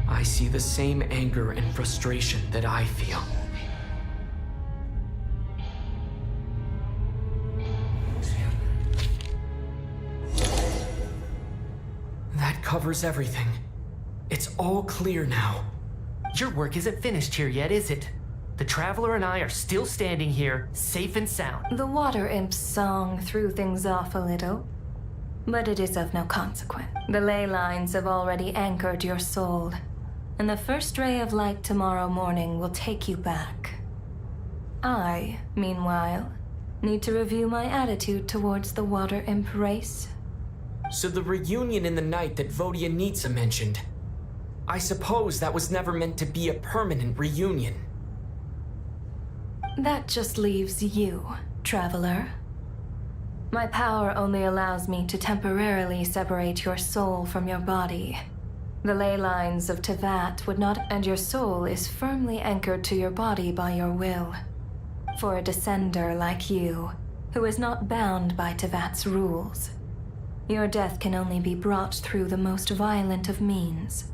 Speaker 5: I see the same anger and frustration that I feel. That covers everything. It's all clear now.
Speaker 6: Your work isn't finished here yet, is it? The Traveler and I are still standing here, safe and sound.
Speaker 14: The Water Imp's song threw things off a little, but it is of no consequence. The ley lines have already anchored your soul, and the first ray of light tomorrow morning will take you back. I, meanwhile, need to review my attitude towards the Water Imp race.
Speaker 5: So the reunion in the night that Vodianitsa mentioned, I suppose that was never meant to be a permanent reunion.
Speaker 14: That just leaves you, Traveler. My power only allows me to temporarily separate your soul from your body. The ley lines of Tevat would not, and your soul is firmly anchored to your body by your will. For a descender like you, who is not bound by Tevat's rules, your death can only be brought through the most violent of means,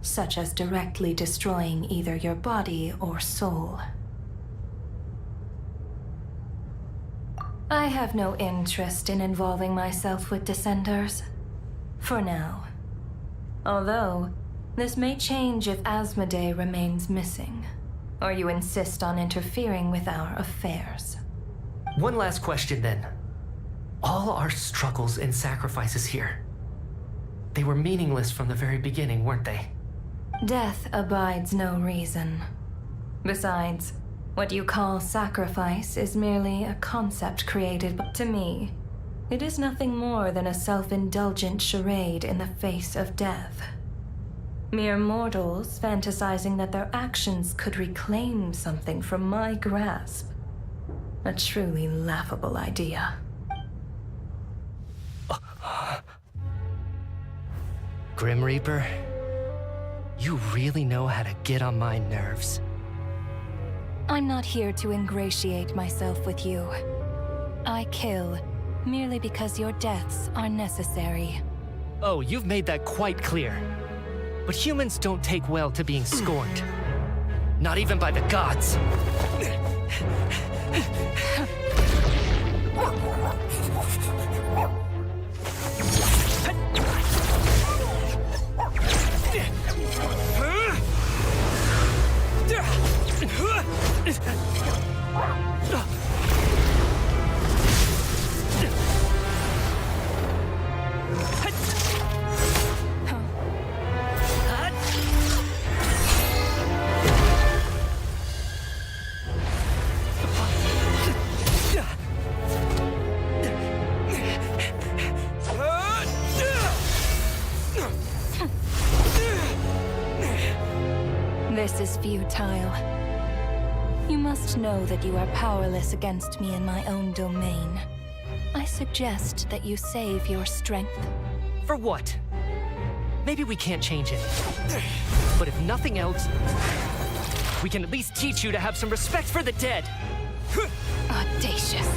Speaker 14: such as directly destroying either your body or soul. I have no interest in involving myself with Descenders, for now. Although, this may change if Asmodee remains missing, or you insist on interfering with our affairs.
Speaker 6: One last question then. All our struggles and sacrifices here, they were meaningless from the very beginning, weren't they?
Speaker 14: Death abides no reason. Besides, what you call sacrifice is merely a concept created, but to me, it is nothing more than a self-indulgent charade in the face of death. Mere mortals fantasizing that their actions could reclaim something from my grasp. A truly laughable idea.
Speaker 6: Grim Reaper, you really know how to get on my nerves.
Speaker 14: I'm not here to ingratiate myself with you. I kill merely because your deaths are necessary.
Speaker 6: Oh, you've made that quite clear. But humans don't take well to being scorned. Not even by the gods.
Speaker 14: This is futile. You must know that you are powerless against me in my own domain. I suggest that you save your strength.
Speaker 6: For what? Maybe we can't change it. But if nothing else, we can at least teach you to have some respect for the dead.
Speaker 14: Audacious.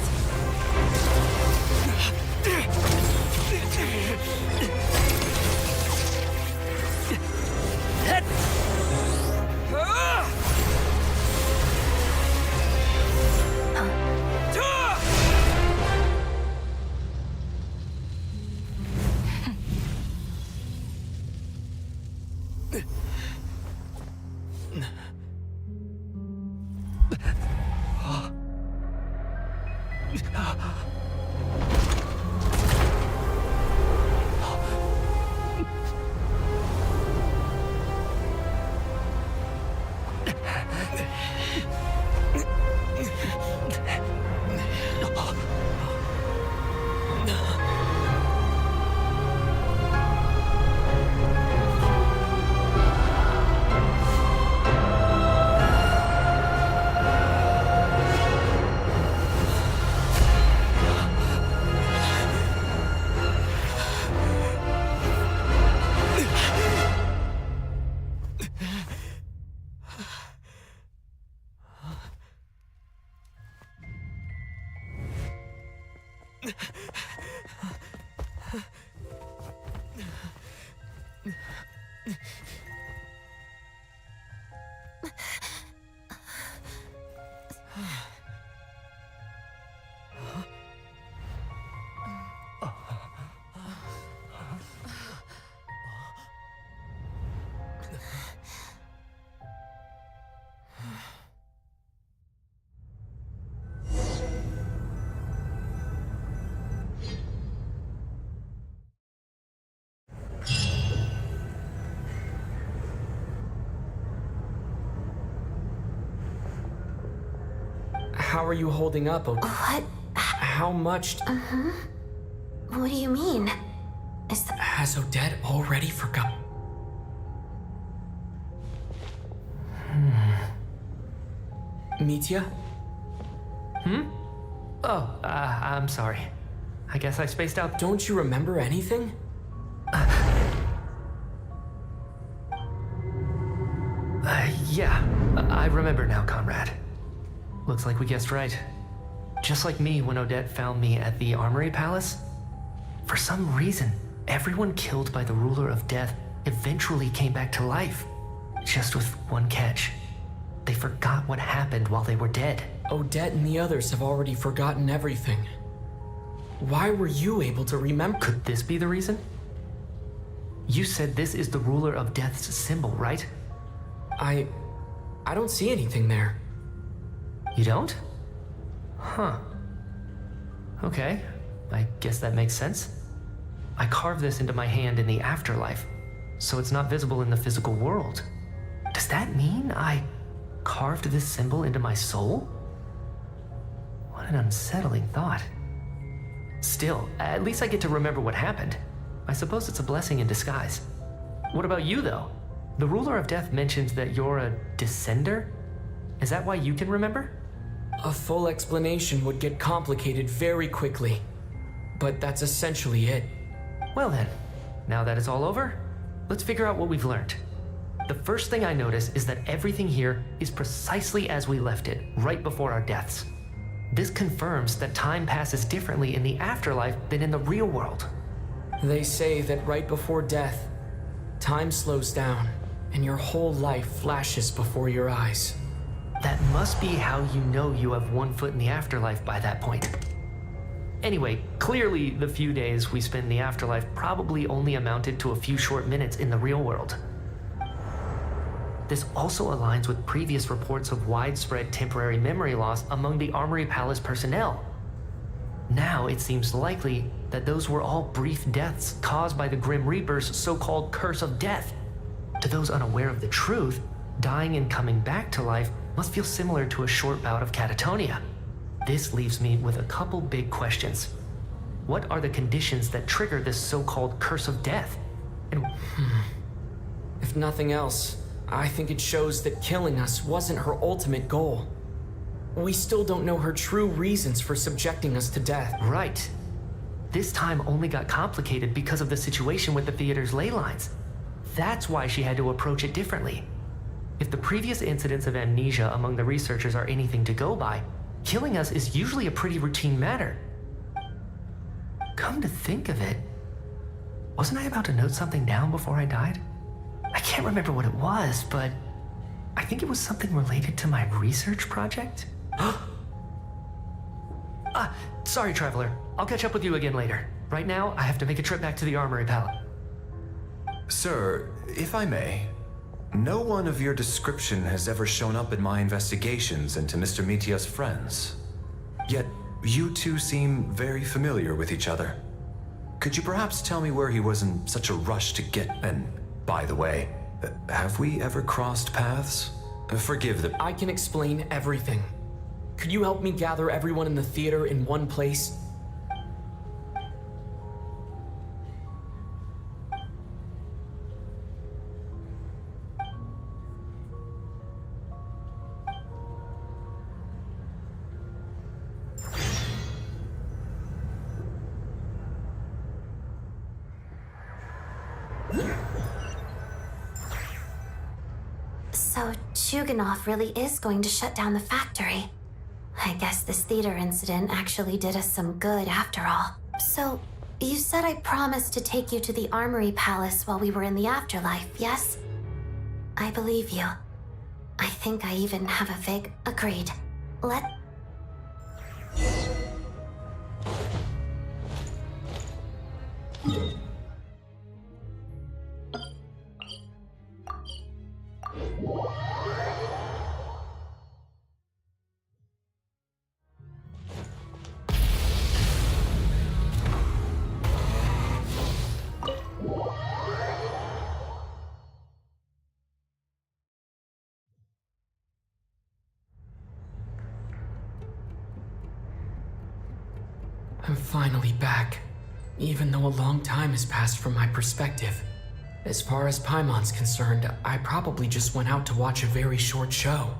Speaker 5: How are you holding up, Odette?
Speaker 9: What?
Speaker 5: How much?
Speaker 9: What do you mean?
Speaker 5: Has Odette already forgot? Mitya?
Speaker 6: Oh, I'm sorry. I guess I spaced out.
Speaker 5: Don't you remember anything?
Speaker 6: Yeah, I remember now, comrade. Looks like we guessed right. Just like me when Odette found me at the Armory Palace. For some reason, everyone killed by the Ruler of Death eventually came back to life. Just with one catch. They forgot what happened while they were dead.
Speaker 5: Odette and the others have already forgotten everything. Why were you able to remember?
Speaker 6: Could this be the reason? You said this is the Ruler of Death's symbol, right?
Speaker 5: I don't see anything there.
Speaker 6: You don't? Huh. Okay, I guess that makes sense. I carved this into my hand in the afterlife, so it's not visible in the physical world. Does that mean I carved this symbol into my soul? What an unsettling thought. Still, at least I get to remember what happened. I suppose it's a blessing in disguise. What about you, though? The Ruler of Death mentions that you're a descender? Is that why you can remember?
Speaker 5: A full explanation would get complicated very quickly. But that's essentially it.
Speaker 6: Well then, now that it's all over, let's figure out what we've learned. The first thing I notice is that everything here is precisely as we left it, right before our deaths. This confirms that time passes differently in the afterlife than in the real world.
Speaker 5: They say that right before death, time slows down, and your whole life flashes before your eyes.
Speaker 6: That must be how you know you have one foot in the afterlife by that point. Anyway, clearly the few days we spend in the afterlife probably only amounted to a few short minutes in the real world. This also aligns with previous reports of widespread temporary memory loss among the Armory Palace personnel. Now it seems likely that those were all brief deaths caused by the Grim Reaper's so-called curse of death. To those unaware of the truth, dying and coming back to life must feel similar to a short bout of catatonia. This leaves me with a couple big questions. What are the conditions that trigger this so-called curse of death? And
Speaker 5: if nothing else, I think it shows that killing us wasn't her ultimate goal. We still don't know her true reasons for subjecting us to death.
Speaker 6: Right. This time only got complicated because of the situation with the theater's ley lines. That's why she had to approach it differently. If the previous incidents of amnesia among the researchers are anything to go by, killing us is usually a pretty routine matter. Come to think of it, Wasn't I about to note something down before I died? I can't remember what it was, but I think it was something related to my research project. Sorry, Traveler. I'll catch up with you again later. Right now, I have to make a trip back to the Armory Palace.
Speaker 13: Sir, if I may, no one of your description has ever shown up in my investigations into Mr. Mitia's friends. Yet, you two seem very familiar with each other. Could you perhaps tell me where he was in such a rush to get... And, by the way, have we ever crossed paths? Forgive the...
Speaker 5: I can explain everything. Could you help me gather everyone in the theater in one place?
Speaker 9: So, Chuganov really is going to shut down the factory. I guess this theater incident actually did us some good after all. So, you said I promised to take you to the Armory Palace while we were in the afterlife, yes? I believe you. I think I even have a vague... Agreed.
Speaker 5: I'm finally back, even though a long time has passed from my perspective. As far as Paimon's concerned, I probably just went out to watch a very short show.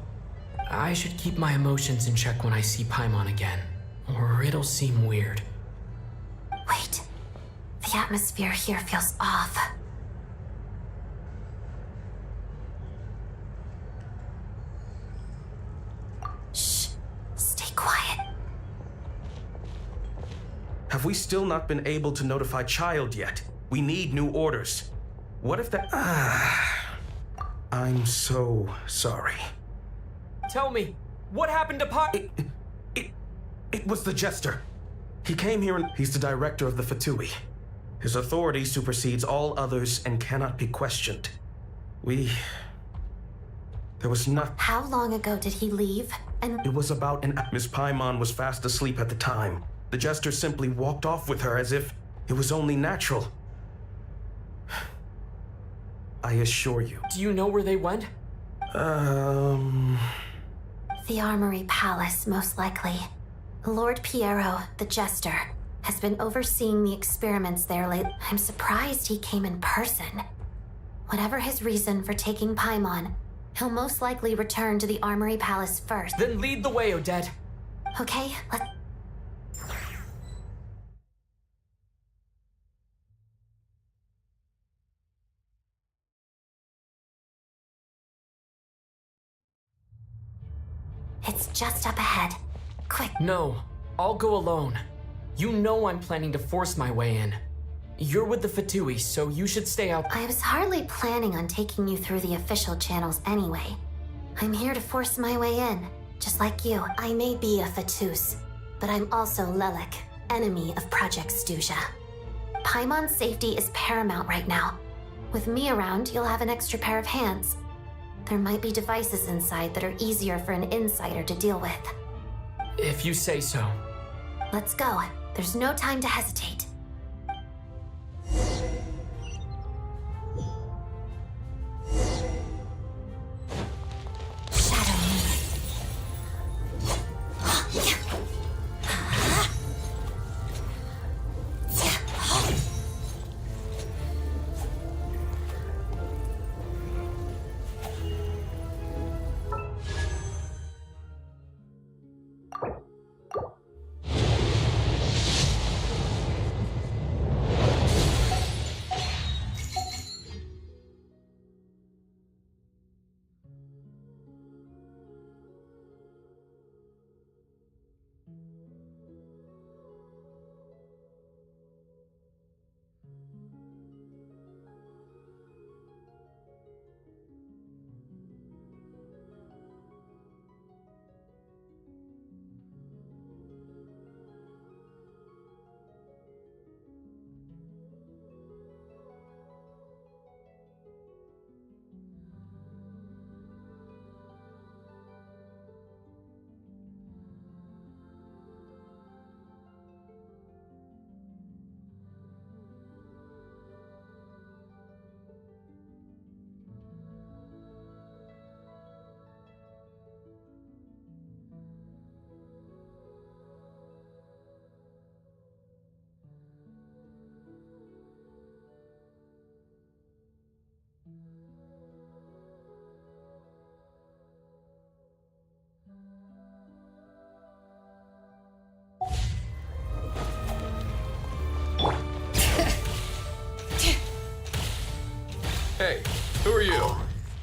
Speaker 5: I should keep my emotions in check when I see Paimon again, or it'll seem weird.
Speaker 9: Wait. The atmosphere here feels off. Shh. Stay quiet.
Speaker 15: Have we still not been able to notify Child yet? We need new orders. What if that... I'm so sorry.
Speaker 5: Tell me, what happened to
Speaker 15: It was the Jester. He came here and he's the director of the Fatui. His authority supersedes all others and cannot be questioned. There was not...
Speaker 9: How long ago did he leave? And...
Speaker 15: It was about Miss Paimon was fast asleep at the time. The Jester simply walked off with her as if it was only natural. I assure you.
Speaker 5: Do you know where they went?
Speaker 9: The Armory Palace, most likely. Lord Piero, the Jester, has been overseeing the experiments there lately. I'm surprised he came in person. Whatever his reason for taking Paimon, he'll most likely return to the Armory Palace first.
Speaker 5: Then lead the way, Odette.
Speaker 9: Okay, let's... It's just up ahead. Quick.
Speaker 5: No, I'll go alone. You know I'm planning to force my way in. You're with the Fatui, so you should stay out.
Speaker 9: I was hardly planning on taking you through the official channels anyway. I'm here to force my way in, just like you. I may be a Fatus, but I'm also Lelik, enemy of Project Stuja. Paimon's safety is paramount right now. With me around, you'll have an extra pair of hands. There might be devices inside that are easier for an insider to deal with.
Speaker 5: If you say so.
Speaker 9: Let's go. There's no time to hesitate.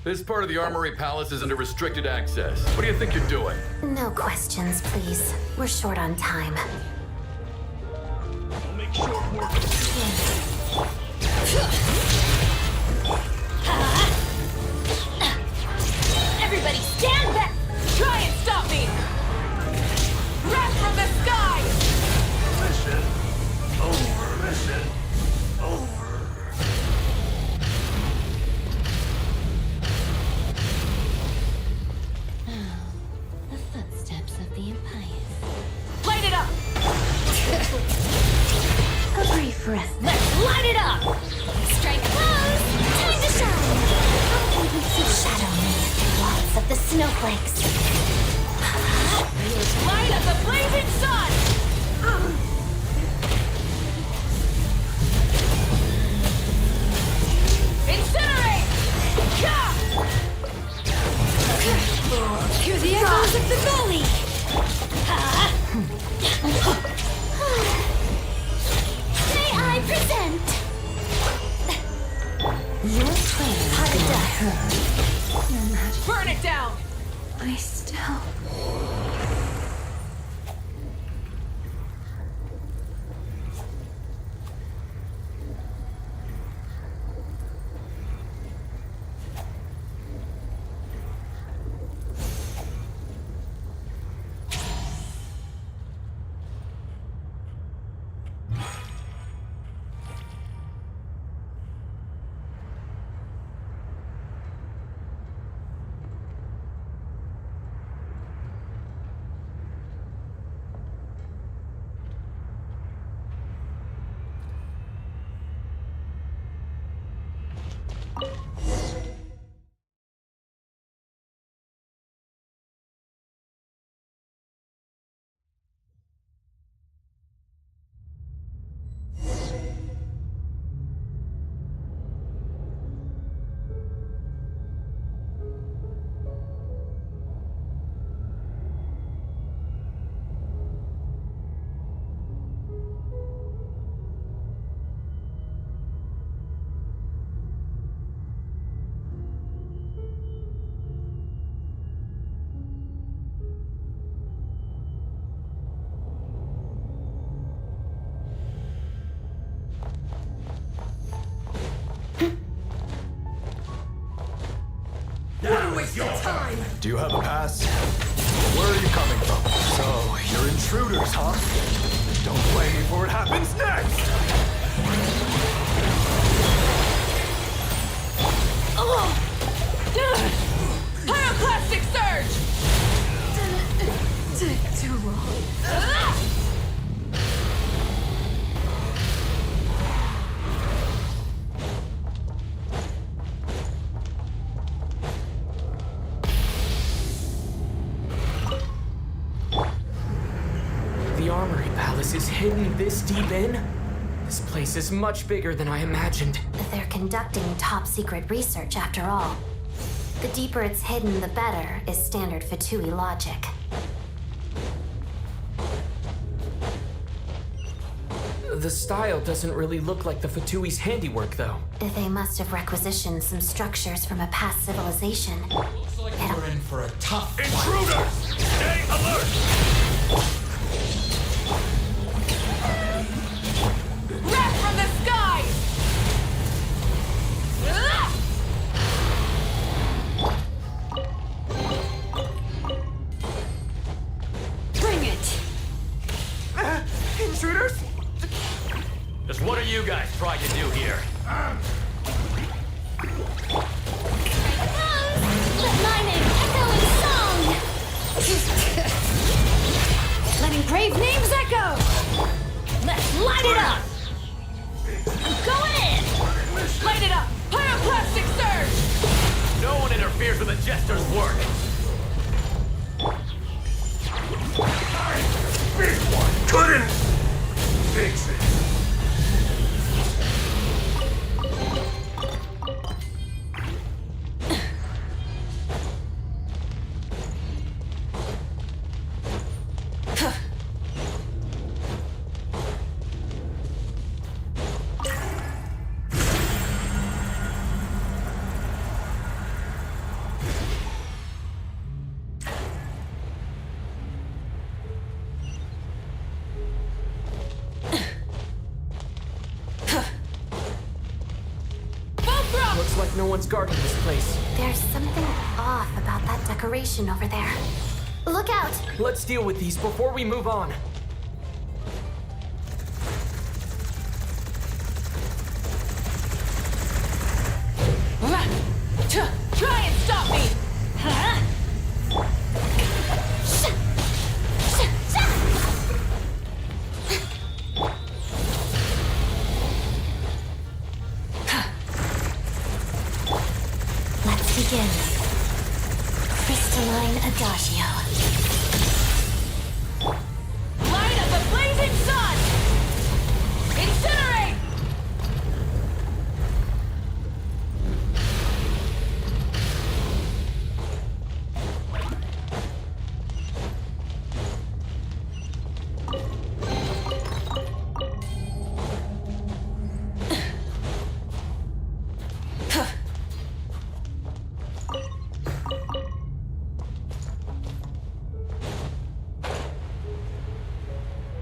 Speaker 24: This part of the Armory Palace is under restricted access. What do you think you're doing?
Speaker 9: No questions, please. We're short on time.
Speaker 10: I'll make short work.
Speaker 11: Everybody stand back! Try and stop me! Wrath from the sky!
Speaker 10: Mission over. Mission over.
Speaker 21: The footsteps of the Empire.
Speaker 11: Light it up!
Speaker 21: A brief rest.
Speaker 11: Let's light it up!
Speaker 2: Strike close! Time to shine!
Speaker 9: Shadow me, lots of the snowflakes.
Speaker 11: Light of the blazing sun! Incinerate!
Speaker 2: Hear the echoes of the valley! May I present?
Speaker 9: Your plan
Speaker 2: How to die.
Speaker 11: Burn it down!
Speaker 14: I still...
Speaker 13: Do you have a pass? Where are you coming from? So, you're intruders, huh? Don't blame me for what happens next!
Speaker 11: Pyroclastic surge!
Speaker 2: Too long.
Speaker 5: The Armory Palace is hidden this deep in? This place is much bigger than I imagined.
Speaker 9: They're conducting top-secret research after all. The deeper it's hidden, the better, is standard Fatui logic.
Speaker 5: The style doesn't really look like the Fatui's handiwork, though.
Speaker 9: They must have requisitioned some structures from a past civilization.
Speaker 10: Looks like we're in for a tough Intruders! Stay alert!
Speaker 11: Wrath from the sky!
Speaker 2: Bring it!
Speaker 4: Intruders? Just what are you guys trying to do here?
Speaker 2: Let my name echo in song! Letting brave names echo!
Speaker 11: Let's light it up! I'm going in! Light it up! Pyroclastic surge!
Speaker 4: No one interferes with a jester's work.
Speaker 10: Big one couldn't fix it.
Speaker 5: like no one's guarding this place.
Speaker 9: There's something off about that decoration over there. Look out!
Speaker 5: Let's deal with these before we move on.
Speaker 11: Try and stop me! Huh?
Speaker 9: Let's begin. Crystalline Adagio.
Speaker 11: Light up the blazing sun! Incinerate!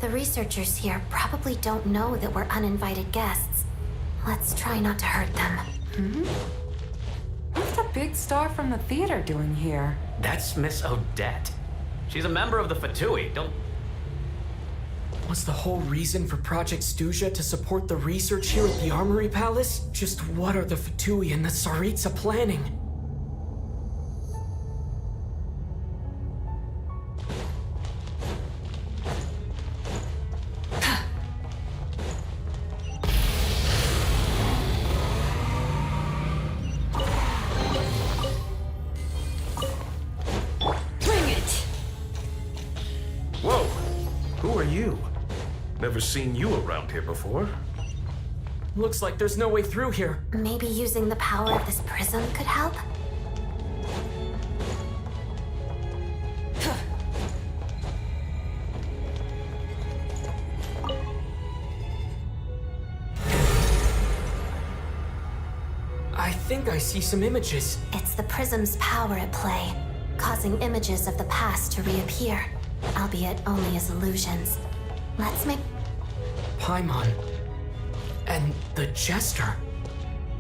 Speaker 9: The researchers here probably don't know that we're uninvited guests. Let's try not to hurt them.
Speaker 16: What's the big star from the theater doing here?
Speaker 4: That's Miss Odette. She's a member of the Fatui. Don't...
Speaker 5: Was the whole reason for Project Stuja to support the research here at the Armory Palace? Just what are the Fatui and the Tsaritsa planning?
Speaker 15: Whoa! Who are you? Never seen you around here before.
Speaker 5: Looks like there's no way through here.
Speaker 9: Maybe using the power of this prism could help?
Speaker 5: I think I see some images.
Speaker 9: It's the prism's power at play, causing images of the past to reappear, albeit only as illusions. Let's make...
Speaker 5: Paimon. And the Jester.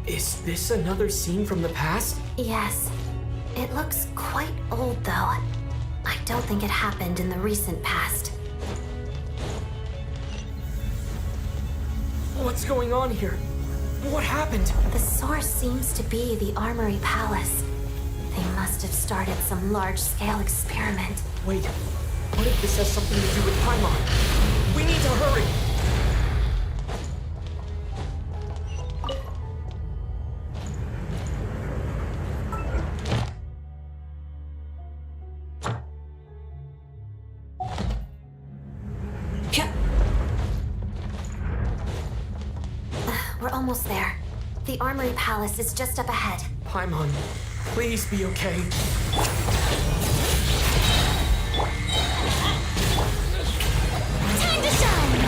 Speaker 5: Is this another scene from the past?
Speaker 9: Yes. It looks quite old, though. I don't think it happened in the recent past.
Speaker 5: What's going on here? What happened?
Speaker 9: The source seems to be the Armory Palace. They must have started some large-scale experiment.
Speaker 5: Wait, what if this has something to do with Paimon? We need to hurry!
Speaker 9: We're almost there. The Armory Palace is just up ahead.
Speaker 5: Paimon, please be okay.
Speaker 11: Time to shine!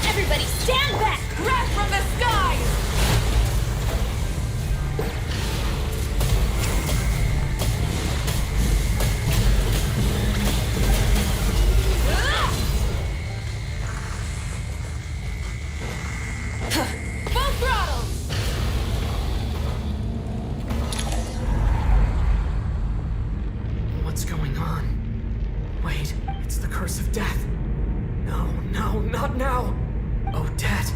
Speaker 11: Everybody stand back! Wrath from the skies! Full throttle!
Speaker 5: What's going on? Wait, it's the curse of death. No, no, not now! Odette.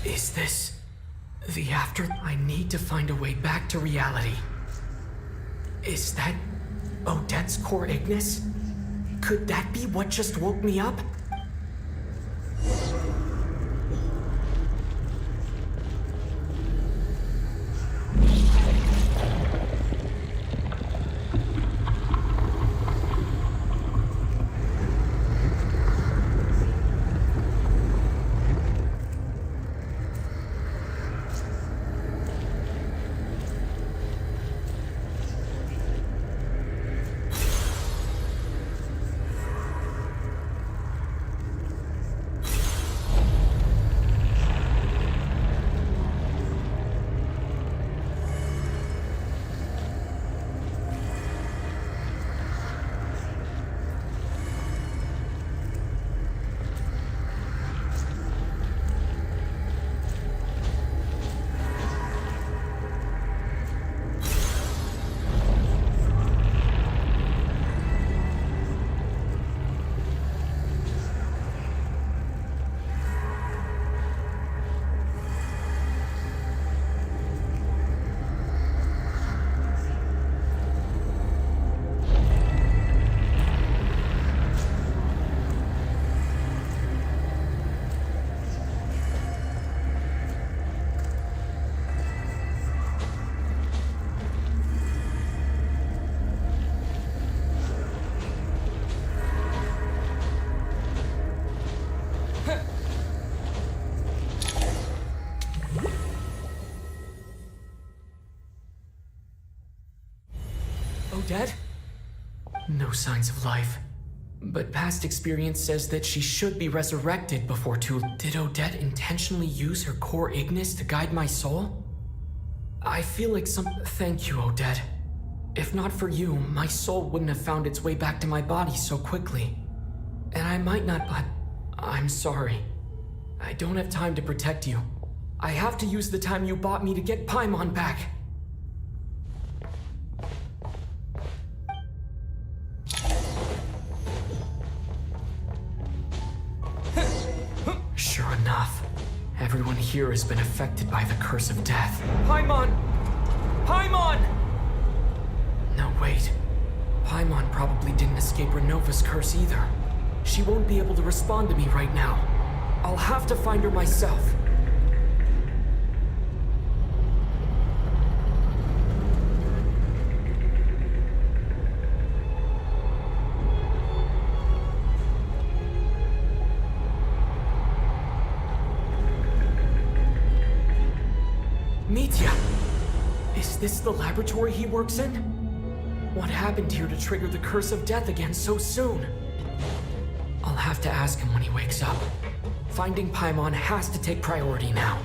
Speaker 5: Is this the after? I need to find a way back to reality. Is that Odette's core Ignis? Could that be what just woke me up? Odette? No signs of life. But past experience says that she should be resurrected before too. Did Odette intentionally use her core Ignis to guide my soul? I feel like Thank you, Odette. If not for you, my soul wouldn't have found its way back to my body so quickly. And I might not, but I'm sorry. I don't have time to protect you. I have to use the time you bought me to get Paimon back. Sure enough, everyone here has been affected by the curse of death. Paimon! Paimon! No, wait. Paimon probably didn't escape Renova's curse either. She won't be able to respond to me right now. I'll have to find her myself. Mitya! Is this the laboratory he works in? What happened here to trigger the curse of death again so soon? I'll have to ask him when he wakes up. Finding Paimon has to take priority now.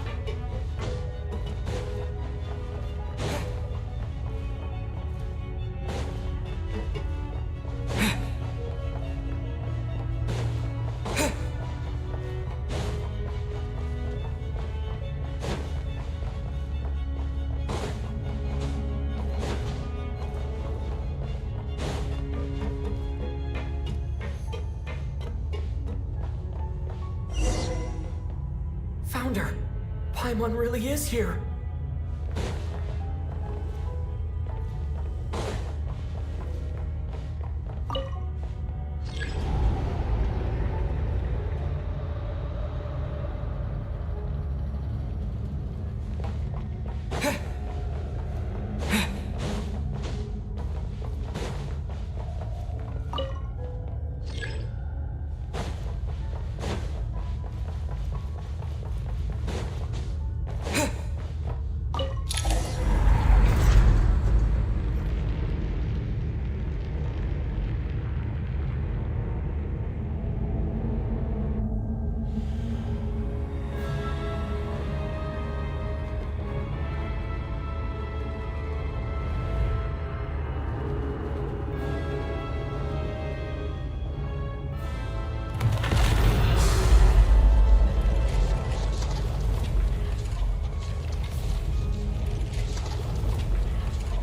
Speaker 5: Found her! Paimon really is here!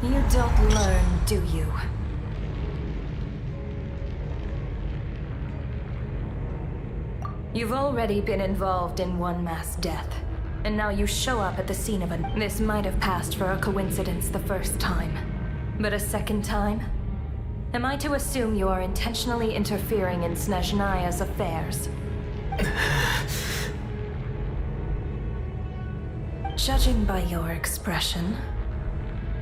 Speaker 14: You don't learn, do you? You've already been involved in one mass death, and now you show up at the scene of a... This might have passed for a coincidence the first time, but a second time? Am I to assume you are intentionally interfering in Snezhnaya's affairs? Judging by your expression,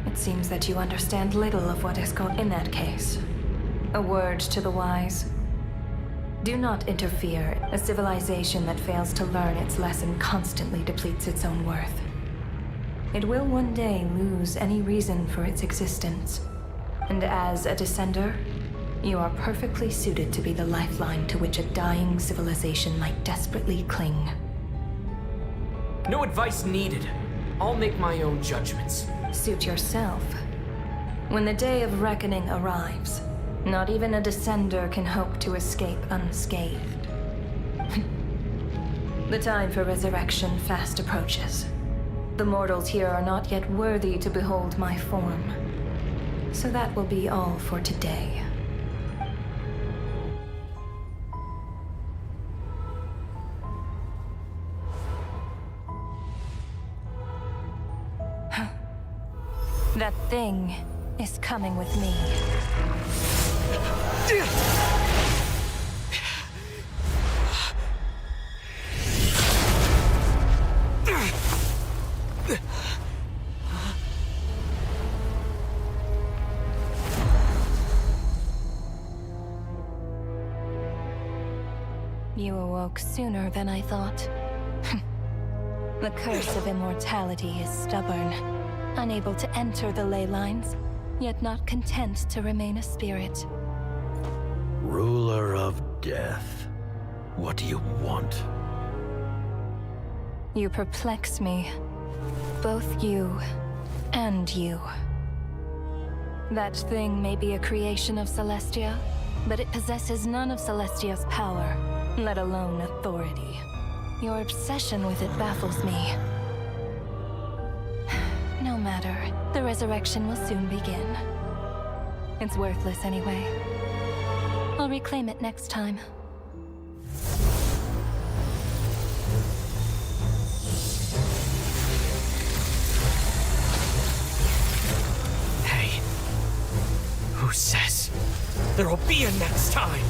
Speaker 14: it seems that you understand little of what is going on in that case. A word to the wise. Do not interfere. A civilization that fails to learn its lesson constantly depletes its own worth. It will one day lose any reason for its existence. And as a descender, you are perfectly suited to be the lifeline to which a dying civilization might desperately cling.
Speaker 5: No advice needed. I'll make my own judgments.
Speaker 14: Suit yourself. When the day of reckoning arrives, not even a descender can hope to escape unscathed. The time for resurrection fast approaches. The mortals here are not yet worthy to behold my form. So that will be all for today. That thing is coming with me. You awoke sooner than I thought. The curse of immortality is stubborn. Unable to enter the ley lines, yet not content to remain a spirit.
Speaker 17: Ruler of Death. What do you want?
Speaker 14: You perplex me. Both you and you. That thing may be a creation of Celestia, but it possesses none of Celestia's power, let alone authority. Your obsession with it baffles me. No matter, the resurrection will soon begin. It's worthless anyway. I'll reclaim it next time.
Speaker 8: Hey, who says there'll be a next time?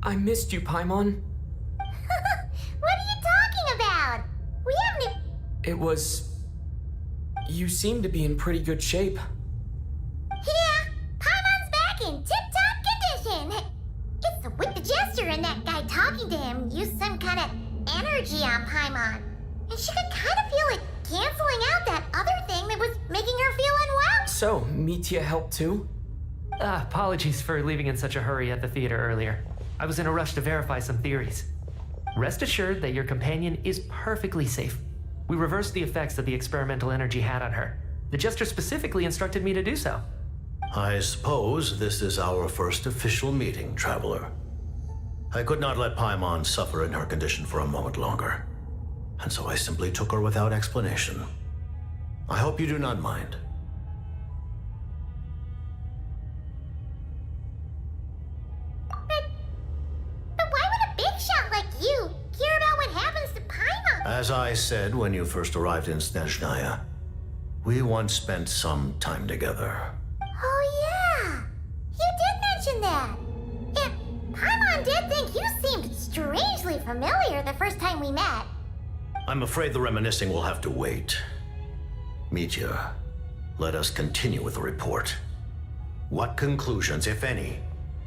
Speaker 5: I missed you, Paimon.
Speaker 2: What are you talking about? We haven't...
Speaker 5: It was... You seem to be in pretty good shape.
Speaker 2: Yeah, Paimon's back in tip-top condition. It's with the jester and that guy talking to him used some kind of energy on Paimon. And she could kind of feel it canceling out that other thing that was making her feel unwell.
Speaker 5: So, Mitya helped too?
Speaker 6: Apologies for leaving in such a hurry at the theater earlier. I was in a rush to verify some theories. Rest assured that your companion is perfectly safe. We reversed the effects that the experimental energy had on her. The jester specifically instructed me to do so.
Speaker 17: I suppose this is our first official meeting, Traveler. I could not let Paimon suffer in her condition for a moment longer, and so I simply took her without explanation. I hope you do not mind. As I said when you first arrived in Snezhnaya, we once spent some time together.
Speaker 2: Oh yeah! You did mention that! And Paimon did think you seemed strangely familiar the first time we met.
Speaker 17: I'm afraid the reminiscing will have to wait. Mitya, let us continue with the report. What conclusions, if any,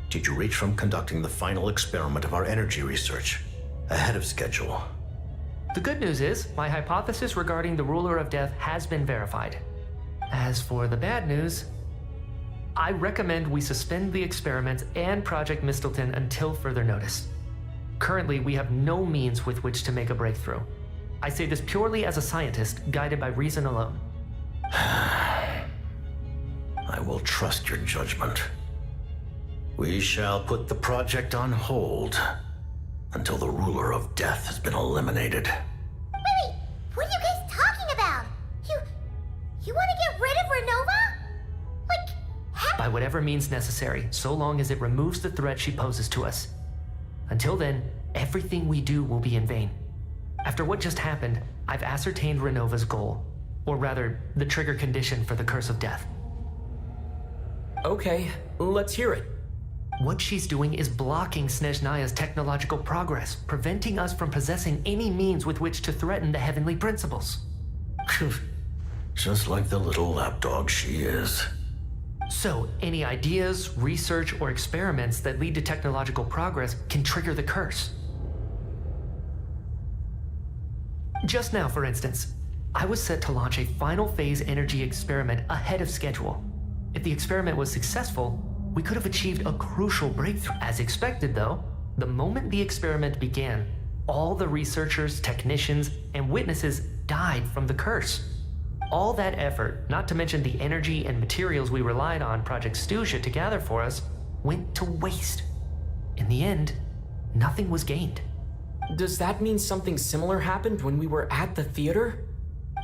Speaker 17: did you reach from conducting the final experiment of our energy research ahead of schedule?
Speaker 6: The good news is, my hypothesis regarding the Ruler of Death has been verified. As for the bad news, I recommend we suspend the experiments and Project Mistleton until further notice. Currently, we have no means with which to make a breakthrough. I say this purely as a scientist, guided by reason alone.
Speaker 17: I will trust your judgment. We shall put the project on hold until the Ruler of Death has been eliminated.
Speaker 2: Wait, what are you guys talking about? You want to get rid of Renova? Like,
Speaker 6: By whatever means necessary, so long as it removes the threat she poses to us. Until then, everything we do will be in vain. After what just happened, I've ascertained Renova's goal. Or rather, the trigger condition for the Curse of Death.
Speaker 5: Okay, let's hear it.
Speaker 6: What she's doing is blocking Snezhnaya's technological progress, preventing us from possessing any means with which to threaten the heavenly principles.
Speaker 17: Just like the little lapdog she is.
Speaker 6: So, any ideas, research, or experiments that lead to technological progress can trigger the curse. Just now, for instance, I was set to launch a final phase energy experiment ahead of schedule. If the experiment was successful, we could have achieved a crucial breakthrough. As expected, though, the moment the experiment began, all the researchers, technicians, and witnesses died from the curse. All that effort, not to mention the energy and materials we relied on Project Stuzha to gather for us, went to waste. In the end, nothing was gained.
Speaker 5: Does that mean something similar happened when we were at the theater?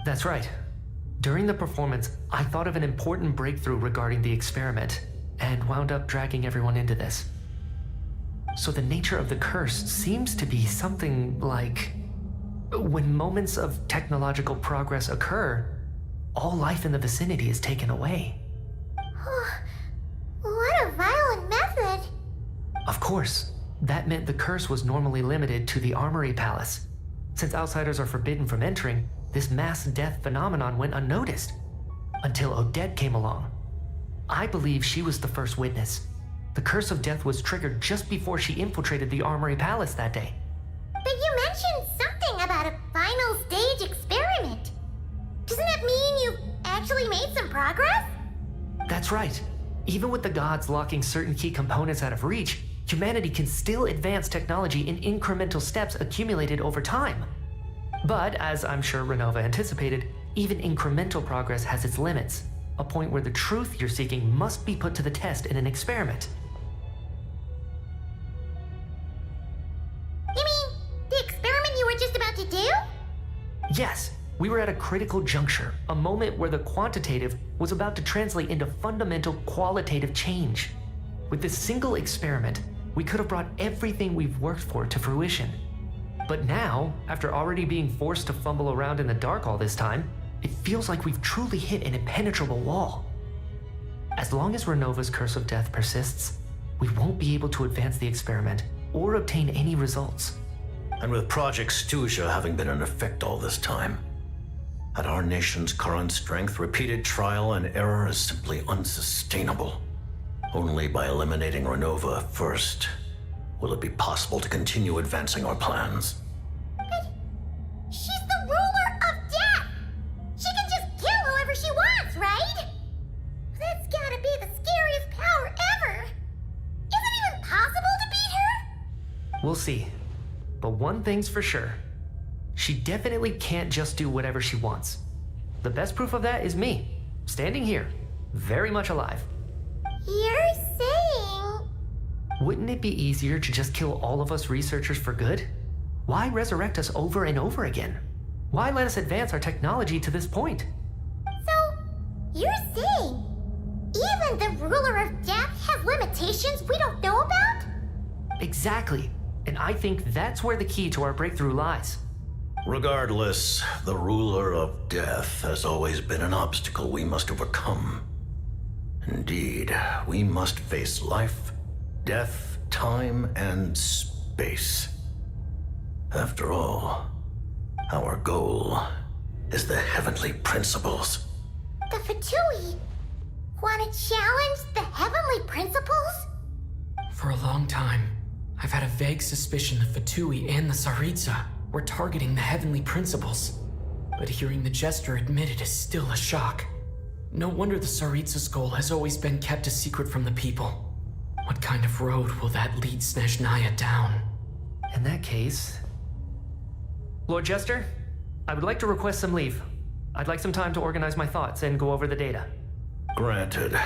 Speaker 6: That's right. During the performance, I thought of an important breakthrough regarding the experiment, and wound up dragging everyone into this. So the nature of the curse seems to be something like... when moments of technological progress occur, all life in the vicinity is taken away.
Speaker 2: What a violent method!
Speaker 6: Of course, that meant the curse was normally limited to the Armory Palace. Since outsiders are forbidden from entering, this mass death phenomenon went unnoticed. Until Odette came along. I believe she was the first witness. The Curse of Death was triggered just before she infiltrated the Armory Palace that day.
Speaker 2: But you mentioned something about a final stage experiment. Doesn't that mean you actually made some progress?
Speaker 6: That's right. Even with the gods locking certain key components out of reach, humanity can still advance technology in incremental steps accumulated over time. But, as I'm sure Renova anticipated, even incremental progress has its limits, a point where the truth you're seeking must be put to the test in an experiment.
Speaker 2: You mean the experiment you were just about to do?
Speaker 6: Yes, we were at a critical juncture, a moment where the quantitative was about to translate into fundamental qualitative change. With this single experiment, we could have brought everything we've worked for to fruition. But now, after already being forced to fumble around in the dark all this time, it feels like we've truly hit an impenetrable wall. As long as Renova's Curse of Death persists, we won't be able to advance the experiment or obtain any results.
Speaker 17: And with Project Stuzha having been in effect all this time, at our nation's current strength, repeated trial and error is simply unsustainable. Only by eliminating Renova first will it be possible to continue advancing our plans.
Speaker 2: But she's the ruler of death! She can just kill whoever she wants, right? That's gotta be the scariest power ever! Is it even possible to beat her?
Speaker 6: We'll see. But one thing's for sure. She definitely can't just do whatever she wants. The best proof of that is me, standing here, very much alive.
Speaker 2: You're saying...
Speaker 6: Wouldn't it be easier to just kill all of us researchers for good? Why resurrect us over and over again? Why let us advance our technology to this point?
Speaker 2: So, you're saying even the ruler of death has limitations we don't know about?
Speaker 6: Exactly. And I think that's where the key to our breakthrough lies.
Speaker 17: Regardless, the ruler of death has always been an obstacle we must overcome. Indeed, we must face life, death, time, and space. After all, our goal is the heavenly principles.
Speaker 2: The Fatui want to challenge the heavenly principles?
Speaker 5: For a long time, I've had a vague suspicion the Fatui and the Tsaritsa were targeting the heavenly principles. But hearing the Jester admit it is still a shock. No wonder the Tsaritsa's goal has always been kept a secret from the people. What kind of road will that lead Snezhnaya down?
Speaker 6: In that case... Lord Jester, I would like to request some leave. I'd like some time to organize my thoughts and go over the data.
Speaker 17: Granted.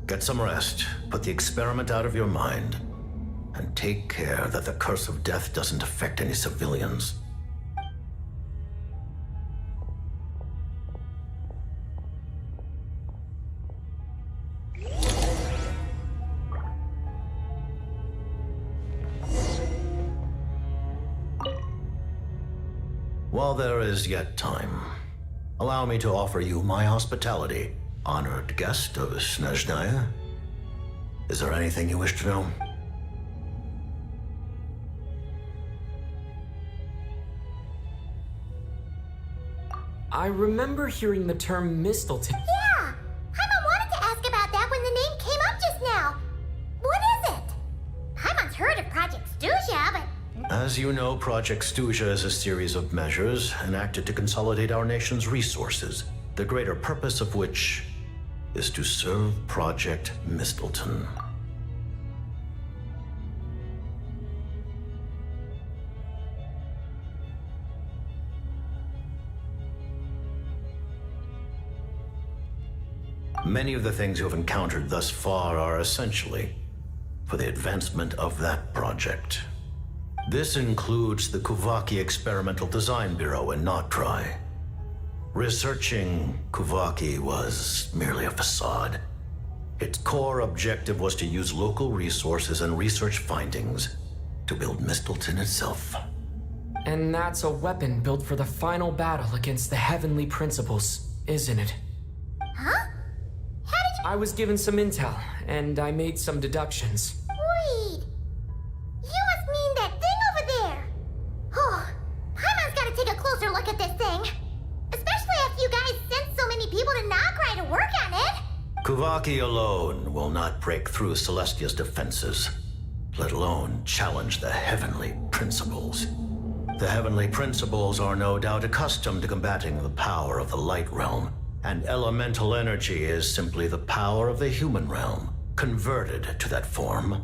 Speaker 17: Get some rest, put the experiment out of your mind, and take care that the Curse of Death doesn't affect any civilians. While there is yet time, allow me to offer you my hospitality, honored guest of Snezhnaya. Is there anything you wish to know?
Speaker 5: I remember hearing the term Mistleton.
Speaker 2: Yeah! Paimon wanted to ask about that when the name came up just now. What is it? Paimon's heard of Project Snezhnaya, but...
Speaker 17: As you know, Project Snezhnaya is a series of measures enacted to consolidate our nation's resources, the greater purpose of which is to serve Project Mistleton. Many of the things you have encountered thus far are essentially for the advancement of that project. This includes the Kuvaki Experimental Design Bureau in Notdry. Researching Kuvaki was merely a facade. Its core objective was to use local resources and research findings to build Mistleton itself.
Speaker 5: And that's a weapon built for the final battle against the Heavenly Principles, isn't it?
Speaker 2: Huh?
Speaker 5: I was given some intel, and I made some deductions.
Speaker 2: Wait! You must mean that thing over there! Oh, Paimon's gotta take a closer look at this thing. Especially after you guys sent so many people to Notdry to work on it.
Speaker 17: Kuvaki alone will not break through Celestia's defenses, let alone challenge the Heavenly Principles. The Heavenly Principles are no doubt accustomed to combating the power of the Light Realm, and elemental energy is simply the power of the human realm, converted to that form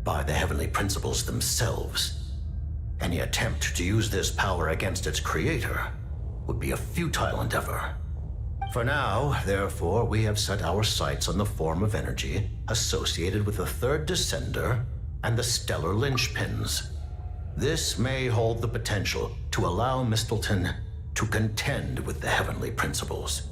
Speaker 17: by the Heavenly Principles themselves. Any attempt to use this power against its creator would be a futile endeavor. For now, therefore, we have set our sights on the form of energy associated with the Third Descender and the Stellar Linchpins. This may hold the potential to allow Mistleton to contend with the Heavenly Principles.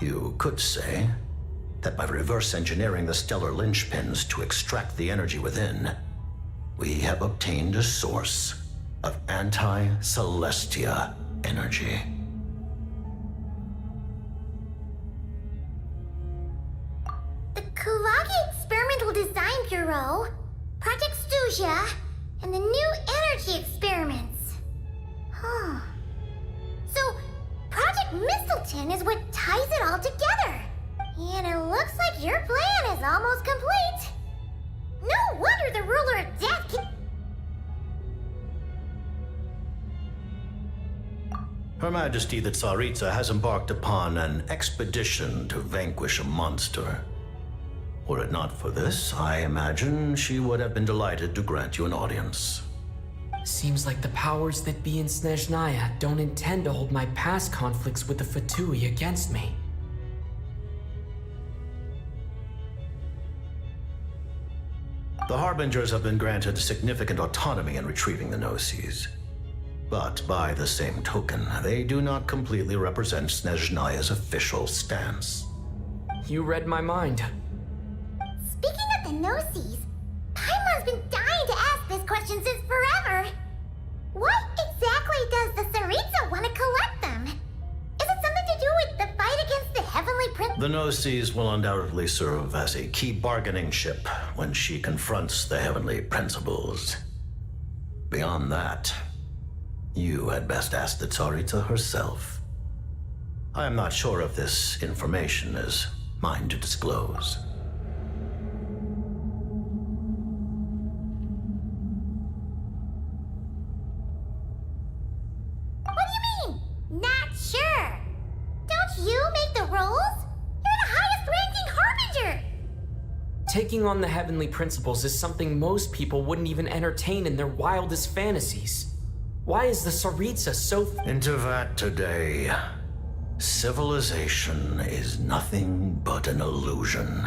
Speaker 17: You could say that by reverse engineering the stellar linchpins to extract the energy within, we have obtained a source of anti-Celestia energy.
Speaker 2: The Kuvaki Experimental Design Bureau, Project Snezhnaya, and the new energy experiments. Huh. So, Project Mistleton is what ties it all together. And it looks like your plan is almost complete. No wonder the ruler of death can...
Speaker 17: Her Majesty the Tsaritsa has embarked upon an expedition to vanquish a monster. Were it not for this, I imagine she would have been delighted to grant you an audience.
Speaker 5: Seems like the powers that be in Snezhnaya don't intend to hold my past conflicts with the Fatui against me.
Speaker 17: The Harbingers have been granted significant autonomy in retrieving the Gnosis. But by the same token, they do not completely represent Snezhnaya's official stance.
Speaker 5: You read my mind.
Speaker 2: Speaking of the Gnosis, Paimon's been dying to ask this question since forever. What exactly does the Tsaritsa want to collect them? Is it something to do with the fight against the Heavenly Prince?
Speaker 17: The Gnosis will undoubtedly serve as a key bargaining chip when she confronts the Heavenly Principles. Beyond that, you had best ask the Tsaritsa herself. I am not sure if this information is mine to disclose.
Speaker 2: What do you mean? Not sure. Don't you make the rules? You're the highest ranking Harbinger!
Speaker 5: Taking on the Heavenly Principles is something most people wouldn't even entertain in their wildest fantasies. Why is the Tsaritsa so...
Speaker 17: Into that today. Civilization is nothing but an illusion.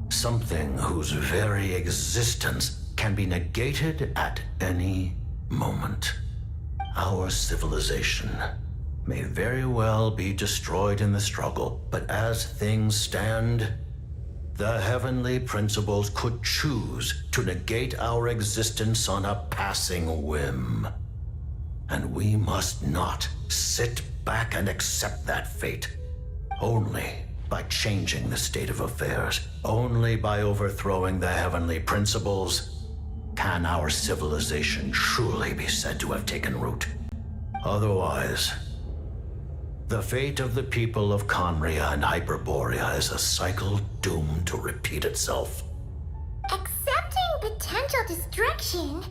Speaker 17: Something whose very existence can be negated at any moment. Our civilization may very well be destroyed in the struggle, but as things stand, the heavenly principles could choose to negate our existence on a passing whim. And we must not sit back and accept that fate. Only by changing the state of affairs, only by overthrowing the heavenly principles, can our civilization truly be said to have taken root. Otherwise, the fate of the people of Conria and Hyperborea is a cycle doomed to repeat itself.
Speaker 2: Accepting potential destruction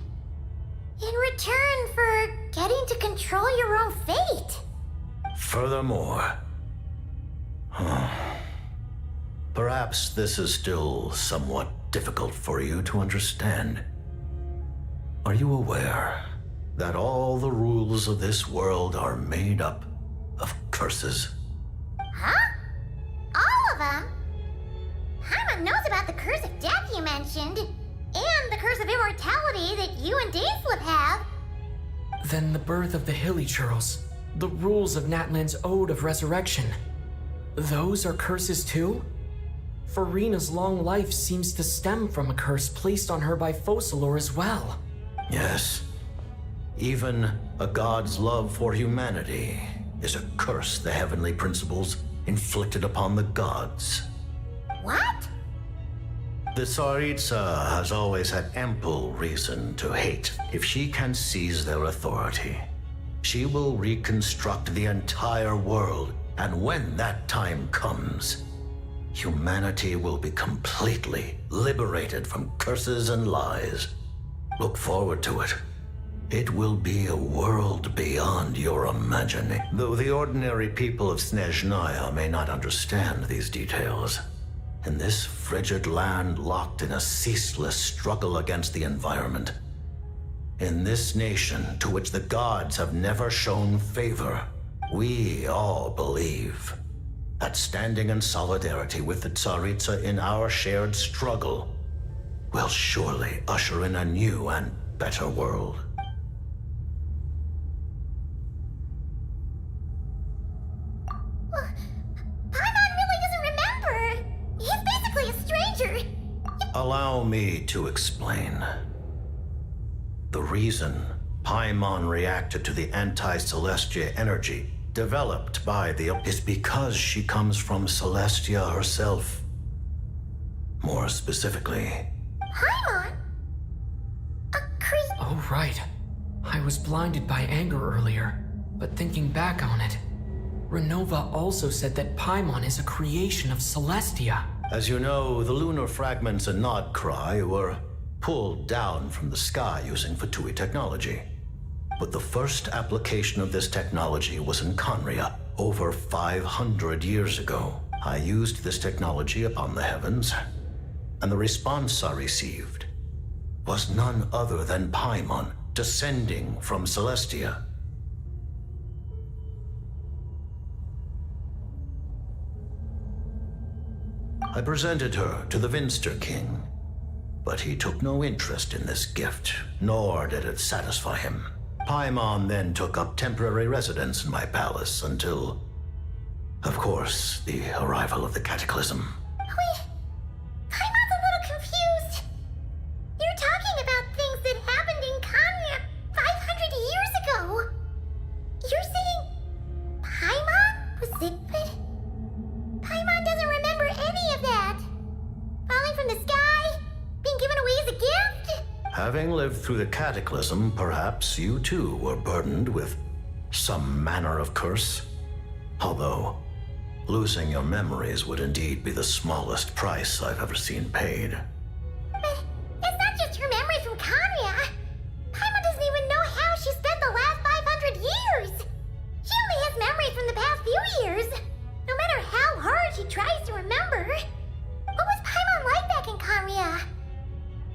Speaker 2: in return for getting to control your own fate.
Speaker 17: Furthermore, perhaps this is still somewhat difficult for you to understand. Are you aware that all the rules of this world are made up of curses?
Speaker 2: Huh? All of them? Paimon knows about the curse of death you mentioned, and the curse of immortality that you and Daislip have.
Speaker 5: Then the birth of the Hilly Churls, the rules of Natlan's Ode of Resurrection. Those are curses too? Farina's long life seems to stem from a curse placed on her by Focalor as well.
Speaker 17: Yes. Even a god's love for humanity is a curse the heavenly principles inflicted upon the gods.
Speaker 2: What?
Speaker 17: The Tsaritsa has always had ample reason to hate. If she can seize their authority, she will reconstruct the entire world, and when that time comes, humanity will be completely liberated from curses and lies. Look forward to it. It will be a world beyond your imagining. Though the ordinary people of Snezhnaya may not understand these details, in this frigid land locked in a ceaseless struggle against the environment, in this nation to which the gods have never shown favor, we all believe that standing in solidarity with the Tsaritsa in our shared struggle will surely usher in a new and better world.
Speaker 2: Paimon really doesn't remember. He's basically a stranger.
Speaker 17: Allow me to explain. The reason Paimon reacted to the anti-Celestia energy developed by the is because she comes from Celestia herself. More specifically,
Speaker 2: Paimon?
Speaker 5: Oh, right. I was blinded by anger earlier, but thinking back on it, Renova also said that Paimon is a creation of Celestia.
Speaker 17: as you know, the lunar fragments in Nodcry were pulled down from the sky using Fatui technology. But the first application of this technology was in Conria over 500 years ago. I used this technology upon the heavens, and the response I received was none other than Paimon descending from Celestia. I presented her to the Vinster King, but he took no interest in this gift, nor did it satisfy him. Paimon then took up temporary residence in my palace until, of course, the arrival of the Cataclysm.
Speaker 2: Wait, Paimon's a little confused. You're talking about things that happened in Kanya 500 years ago. You're saying Paimon was sick, but Paimon doesn't remember any of that. Falling from the sky, being given away as a gift.
Speaker 17: Having lived through the Cataclysm, perhaps you too were burdened with some manner of curse. Although, losing your memories would indeed be the smallest price I've ever seen paid.
Speaker 2: But it's not just her memory from Kanya. Paimon doesn't even know how she spent the last 500 years. She only has memories from the past few years. No matter how hard she tries to remember. What was Paimon like back in Kanya?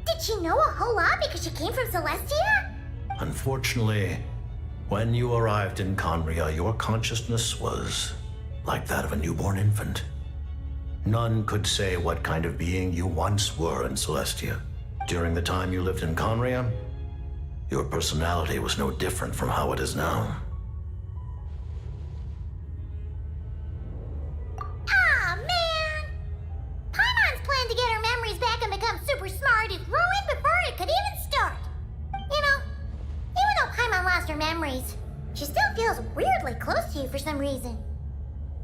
Speaker 2: Did she know a whole lot because she came from Celestia?
Speaker 17: Unfortunately, when you arrived in Conria, your consciousness was like that of a newborn infant. None could say what kind of being you once were in Celestia. During the time you lived in Conria, your personality was no different from how it is now.
Speaker 2: Aw, man! Paimon's plan to get her memories back and become super smart is ruined before it could even start. You know, even though Paimon lost her memories, she still feels weirdly close to you for some reason.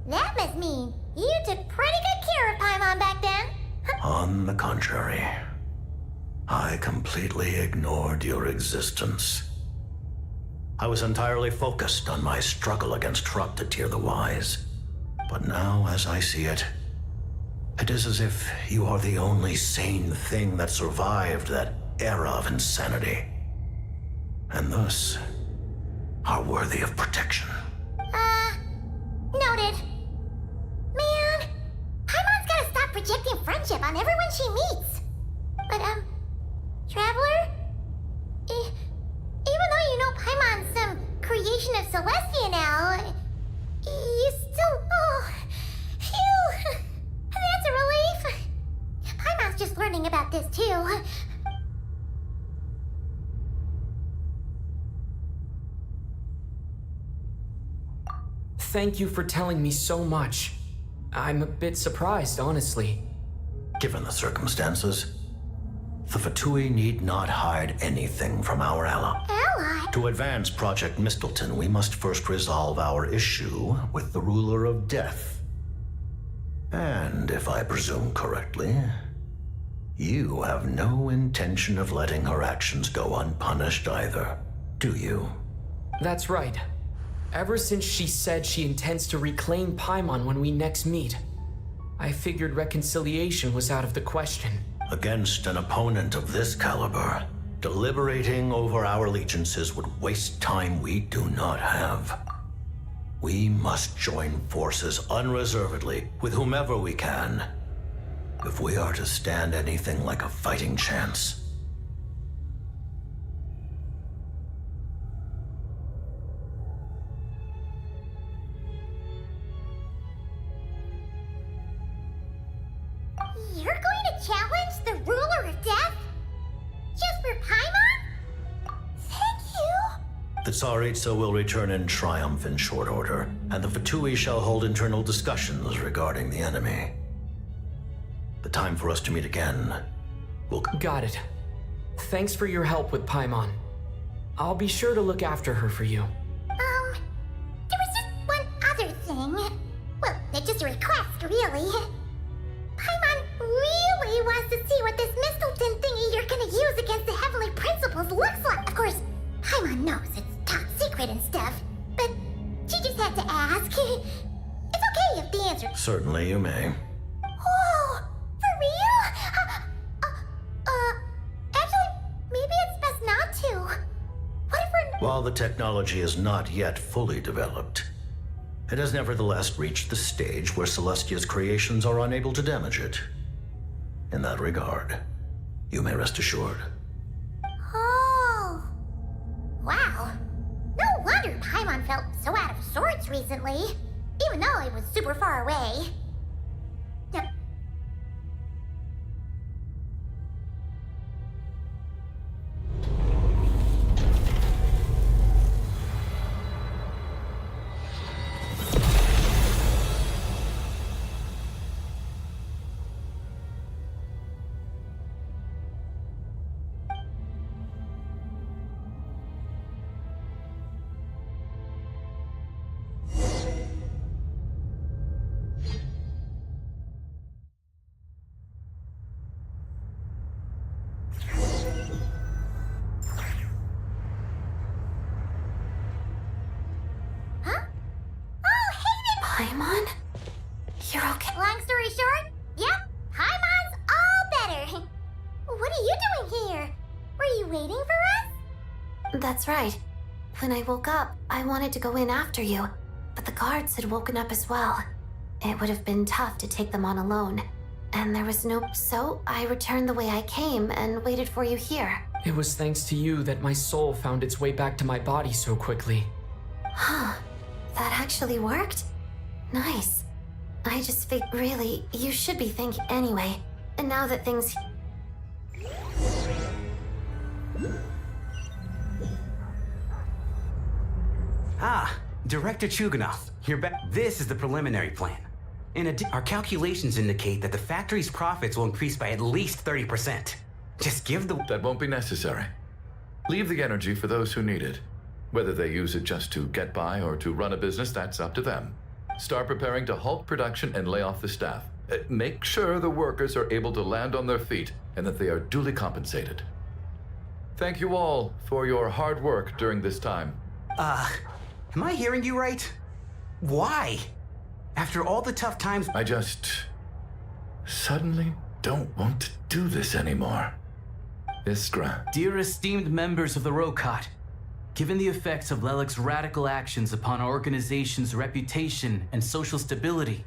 Speaker 2: That must mean you took pretty good care of Paimon back then.
Speaker 17: On the contrary, I completely ignored your existence. I was entirely focused on my struggle against Thruptatir the Wise. But now, as I see it, it is as if you are the only sane thing that survived that era of insanity. And thus, are worthy of protection.
Speaker 2: Noted. Man, Paimon's gotta stop projecting friendship on everyone she meets. But, Traveler? Even though you know Paimon's some creation of Celestia now, you still... Oh, phew! That's a relief. Paimon's just learning about this, too.
Speaker 5: Thank you for telling me so much. I'm a bit surprised, honestly.
Speaker 17: Given the circumstances, the Fatui need not hide anything from our ally.
Speaker 2: Ally?
Speaker 17: To advance Project Mistleton, we must first resolve our issue with the Ruler of Death. And if I presume correctly, you have no intention of letting her actions go unpunished either, do you?
Speaker 5: That's right. Ever since she said she intends to reclaim Paimon when we next meet, I figured reconciliation was out of the question.
Speaker 17: Against an opponent of this caliber, deliberating over our allegiances would waste time we do not have. We must join forces unreservedly with whomever we can, if we are to stand anything like a fighting chance.
Speaker 2: You're going to challenge the Ruler of Death? Just for Paimon? Thank you.
Speaker 17: The Tsaritsa will return in triumph in short order, and the Fatui shall hold internal discussions regarding the enemy. The time for us to meet again will...
Speaker 5: Got it. Thanks for your help with Paimon. I'll be sure to look after her for you.
Speaker 2: There was just one other thing. Well, it's just a request, really. Paimon really wants to see what this Mistleton thingy you're gonna use against the Heavenly Principles looks like. Of course, Paimon knows it's top secret and stuff, but she just had to ask. It's okay if the answer...
Speaker 17: Certainly you may.
Speaker 2: Whoa! For real? Actually, maybe it's best not to. What if we're...
Speaker 17: While the technology is not yet fully developed, it has nevertheless reached the stage where Celestia's creations are unable to damage it. In that regard, you may rest assured.
Speaker 2: Oh. Wow. No wonder Paimon felt so out of sorts recently, even though it was super far away.
Speaker 9: Paimon? You're okay?
Speaker 2: Long story short, yep, Paimon's all better. What are you doing here? Were you waiting for us?
Speaker 9: That's right. When I woke up, I wanted to go in after you, but the guards had woken up as well. It would have been tough to take them on alone, and there was no... So I returned the way I came and waited for you here.
Speaker 5: It was thanks to you that my soul found its way back to my body so quickly.
Speaker 9: Huh. That actually worked? Nice. I just think, really, you should be thinking anyway. And now that things...
Speaker 25: Ah, Director Chuganov, you're back. This is the preliminary plan. Our calculations indicate that the factory's profits will increase by at least 30%. Just give the...
Speaker 24: That won't be necessary. Leave the energy for those who need it. Whether they use it just to get by or to run a business, that's up to them. Start preparing to halt production and lay off the staff. Make sure the workers are able to land on their feet and that they are duly compensated. Thank you all for your hard work during this time.
Speaker 25: Am I hearing you right? Why? After all the tough times...
Speaker 24: I just... suddenly don't want to do this anymore. Iskra.
Speaker 3: Dear esteemed members of the Rokot, given the effects of Lelik's radical actions upon our organization's reputation and social stability,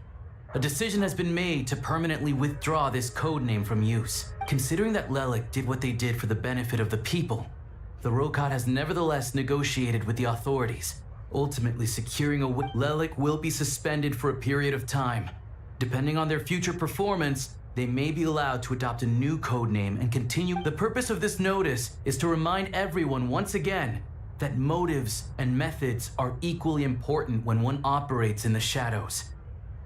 Speaker 3: a decision has been made to permanently withdraw this codename from use. Considering that Lelik did what they did for the benefit of the people, the Rokot has nevertheless negotiated with the authorities, ultimately securing Lelik will be suspended for a period of time. Depending on their future performance, they may be allowed to adopt a new codename and continue. The purpose of this notice is to remind everyone once again that motives and methods are equally important when one operates in the shadows.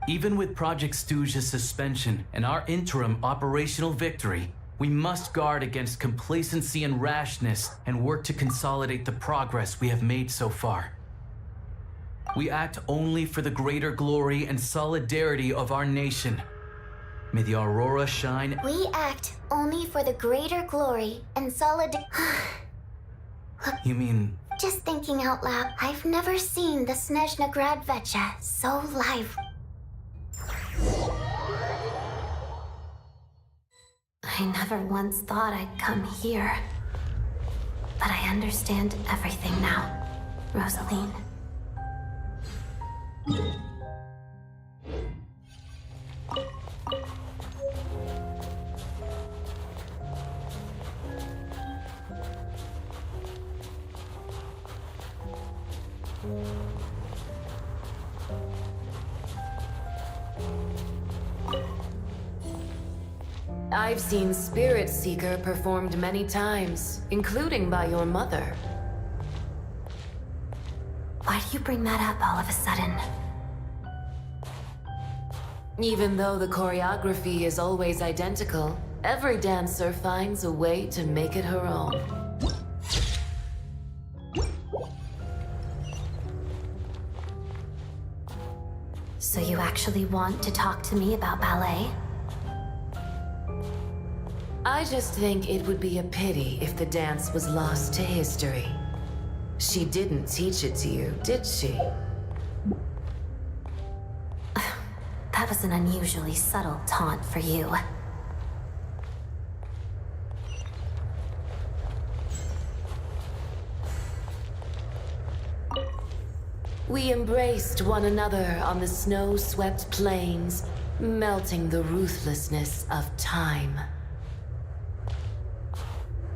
Speaker 3: Even with Project Stooge's suspension and our interim operational victory, we must guard against complacency and rashness and work to consolidate the progress we have made so far. We act only for the greater glory and solidarity of our nation. May the aurora shine.
Speaker 2: We act only for the greater glory and solidarity.
Speaker 3: You mean...
Speaker 2: Just thinking out loud, I've never seen the Snezhnaya Archon so live.
Speaker 9: I never once thought I'd come here. But I understand everything now, Rosaline.
Speaker 16: I've seen Spirit Seeker performed many times, including by your mother.
Speaker 9: Why do you bring that up all of a sudden?
Speaker 16: Even though the choreography is always identical, every dancer finds a way to make it her own.
Speaker 9: So you actually want to talk to me about ballet?
Speaker 16: I just think it would be a pity if the dance was lost to history. She didn't teach it to you, did she?
Speaker 9: That was an unusually subtle taunt for you.
Speaker 16: We embraced one another on the snow-swept plains, melting the ruthlessness of time.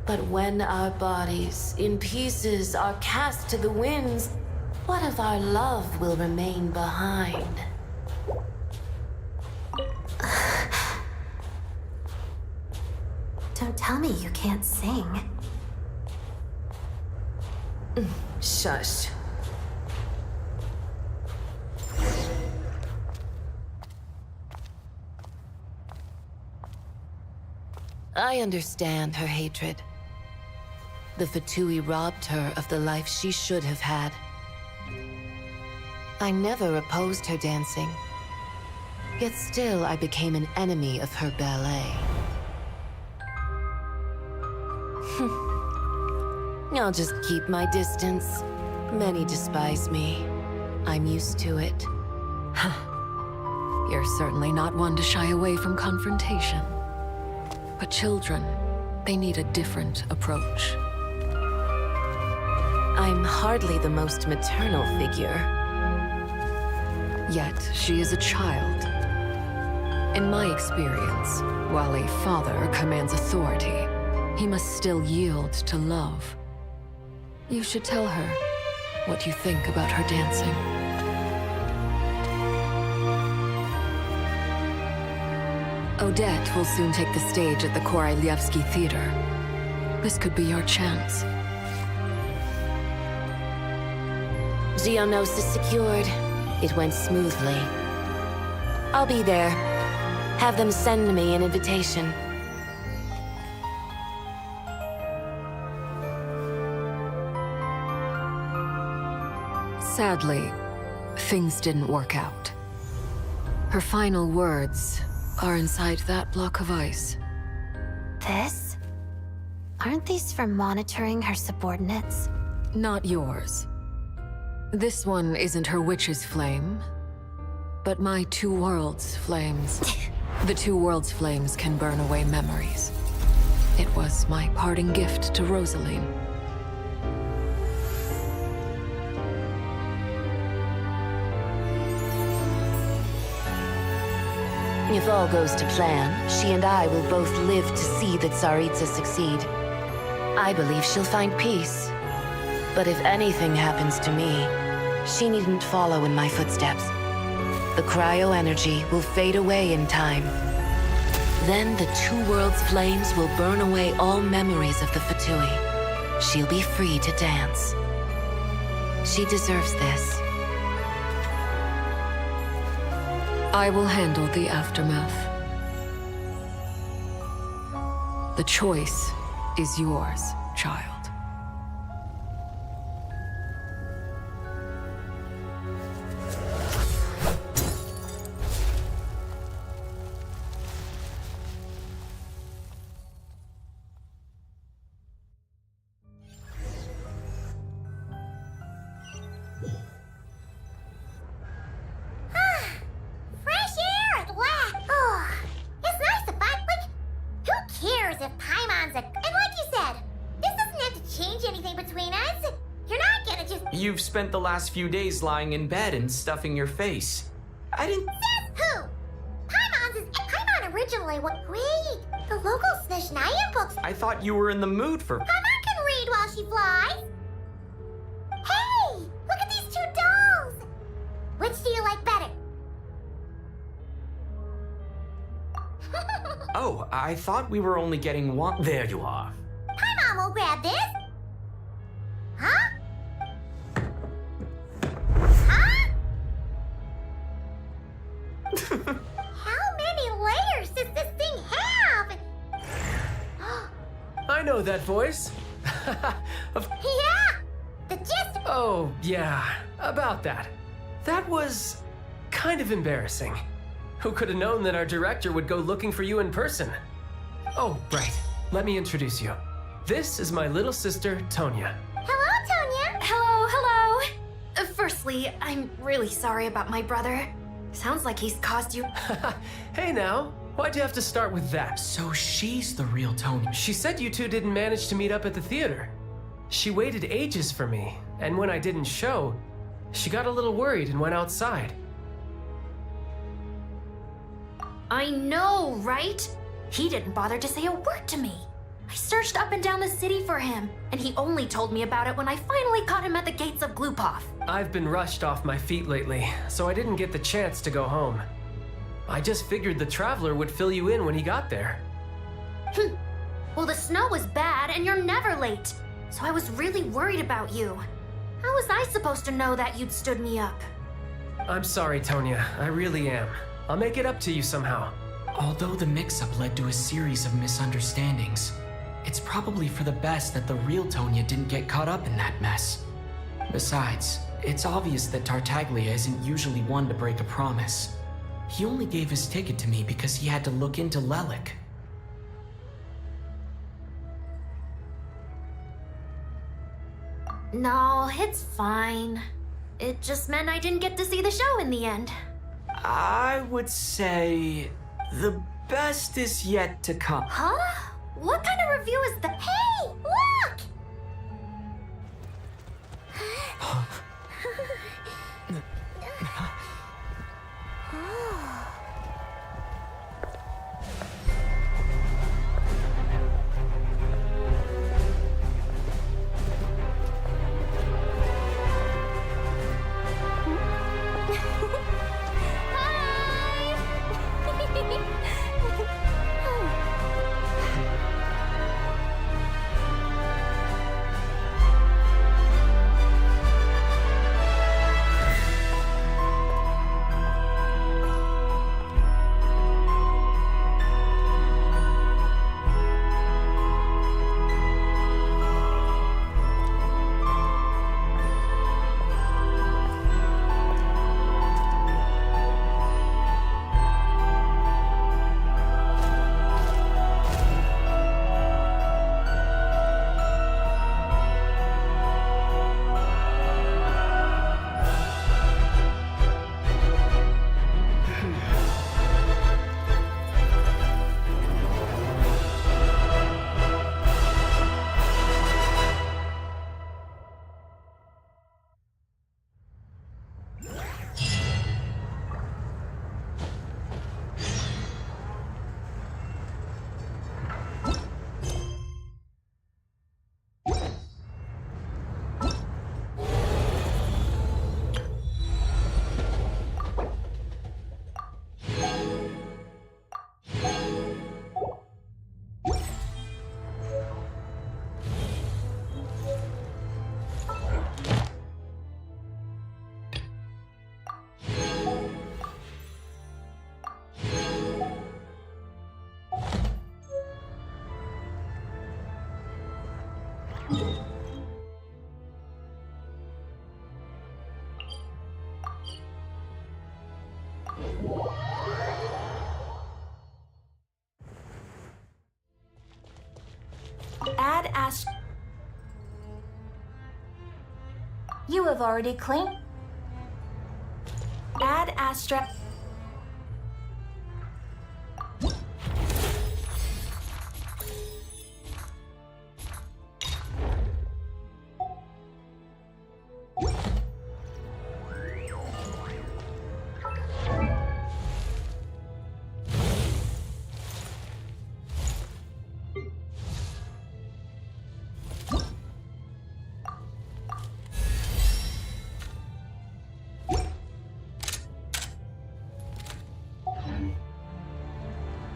Speaker 16: But when our bodies, in pieces, are cast to the winds, what of our love will remain behind?
Speaker 9: Don't tell me you can't sing.
Speaker 16: Shush. I understand her hatred. The Fatui robbed her of the life she should have had. I never opposed her dancing. Yet still I became an enemy of her ballet. I'll just keep my distance. Many despise me. I'm used to it.
Speaker 18: You're certainly not one to shy away from confrontation. But children, they need a different approach.
Speaker 16: I'm hardly the most maternal figure.
Speaker 18: Yet, she is a child. In my experience, while a father commands authority, he must still yield to love. You should tell her what you think about her dancing. Odette will soon take the stage at the Korolyevsky Theater. This could be your chance.
Speaker 7: Geonosis secured. It went smoothly. I'll be there. Have them send me an invitation.
Speaker 18: Sadly, things didn't work out. Her final words are inside that block of ice.
Speaker 9: This? Aren't these for monitoring her subordinates?
Speaker 18: Not yours. This one isn't her witch's flame, but my two worlds' flames. The two worlds' flames can burn away memories. It was my parting gift to Rosaline.
Speaker 7: If all goes to plan, she and I will both live to see the Tsaritsa succeed. I believe she'll find peace. But if anything happens to me, she needn't follow in my footsteps. The cryo-energy will fade away in time. Then the two worlds' flames will burn away all memories of the Fatui. She'll be free to dance. She deserves this.
Speaker 18: I will handle the aftermath. The choice is yours, child.
Speaker 5: You've spent the last few days lying in bed and stuffing your face. I didn't...
Speaker 2: Says who? Paimon originally was... Wait, the local Snezhnaya books...
Speaker 5: I thought you were in the mood for...
Speaker 2: Paimon can read while she flies. Hey, look at these two dolls. Which do you like better?
Speaker 5: Oh, I thought we were only getting one... There you are.
Speaker 2: Paimon will grab this. Huh? How many layers does this thing have?
Speaker 8: I know that voice.
Speaker 2: Yeah! The gist...
Speaker 8: Oh, yeah. About that. That was... kind of embarrassing. Who could have known that our director would go looking for you in person? Oh, right. Let me introduce you. This is my little sister, Tonya.
Speaker 2: Hello, Tonya!
Speaker 1: Hello. Firstly, I'm really sorry about my brother. Sounds like he's caused you...
Speaker 8: Hey now, why'd you have to start with that?
Speaker 5: So she's the real Tonya.
Speaker 8: She said you two didn't manage to meet up at the theater. She waited ages for me, and when I didn't show, she got a little worried and went outside.
Speaker 1: I know, right? He didn't bother to say a word to me. I searched up and down the city for him, and he only told me about it when I finally caught him at the gates of Glupov.
Speaker 8: I've been rushed off my feet lately, so I didn't get the chance to go home. I just figured the Traveler would fill you in when he got there.
Speaker 1: Well, the snow was bad, and you're never late. So I was really worried about you. How was I supposed to know that you'd stood me up?
Speaker 8: I'm sorry, Tonya. I really am. I'll make it up to you somehow.
Speaker 5: Although the mix-up led to a series of misunderstandings, it's probably for the best that the real Tonya didn't get caught up in that mess. Besides, it's obvious that Tartaglia isn't usually one to break a promise. He only gave his ticket to me because he had to look into Lelik.
Speaker 1: No, it's fine. It just meant I didn't get to see the show in the end.
Speaker 5: I would say the best is yet to come.
Speaker 1: Huh? What kind of review is that?
Speaker 2: Hey, look!
Speaker 1: You have already claimed. Ad Astra.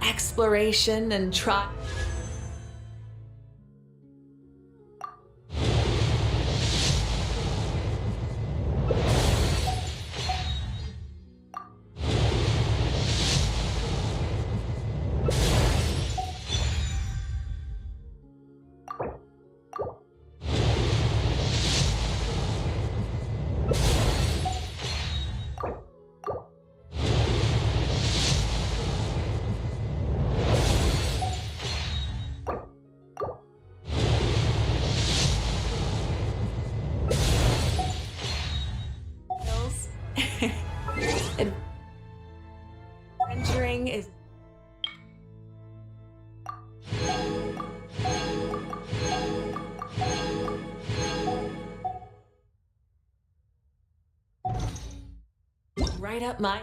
Speaker 12: Exploration and try. Adventuring is. Right up my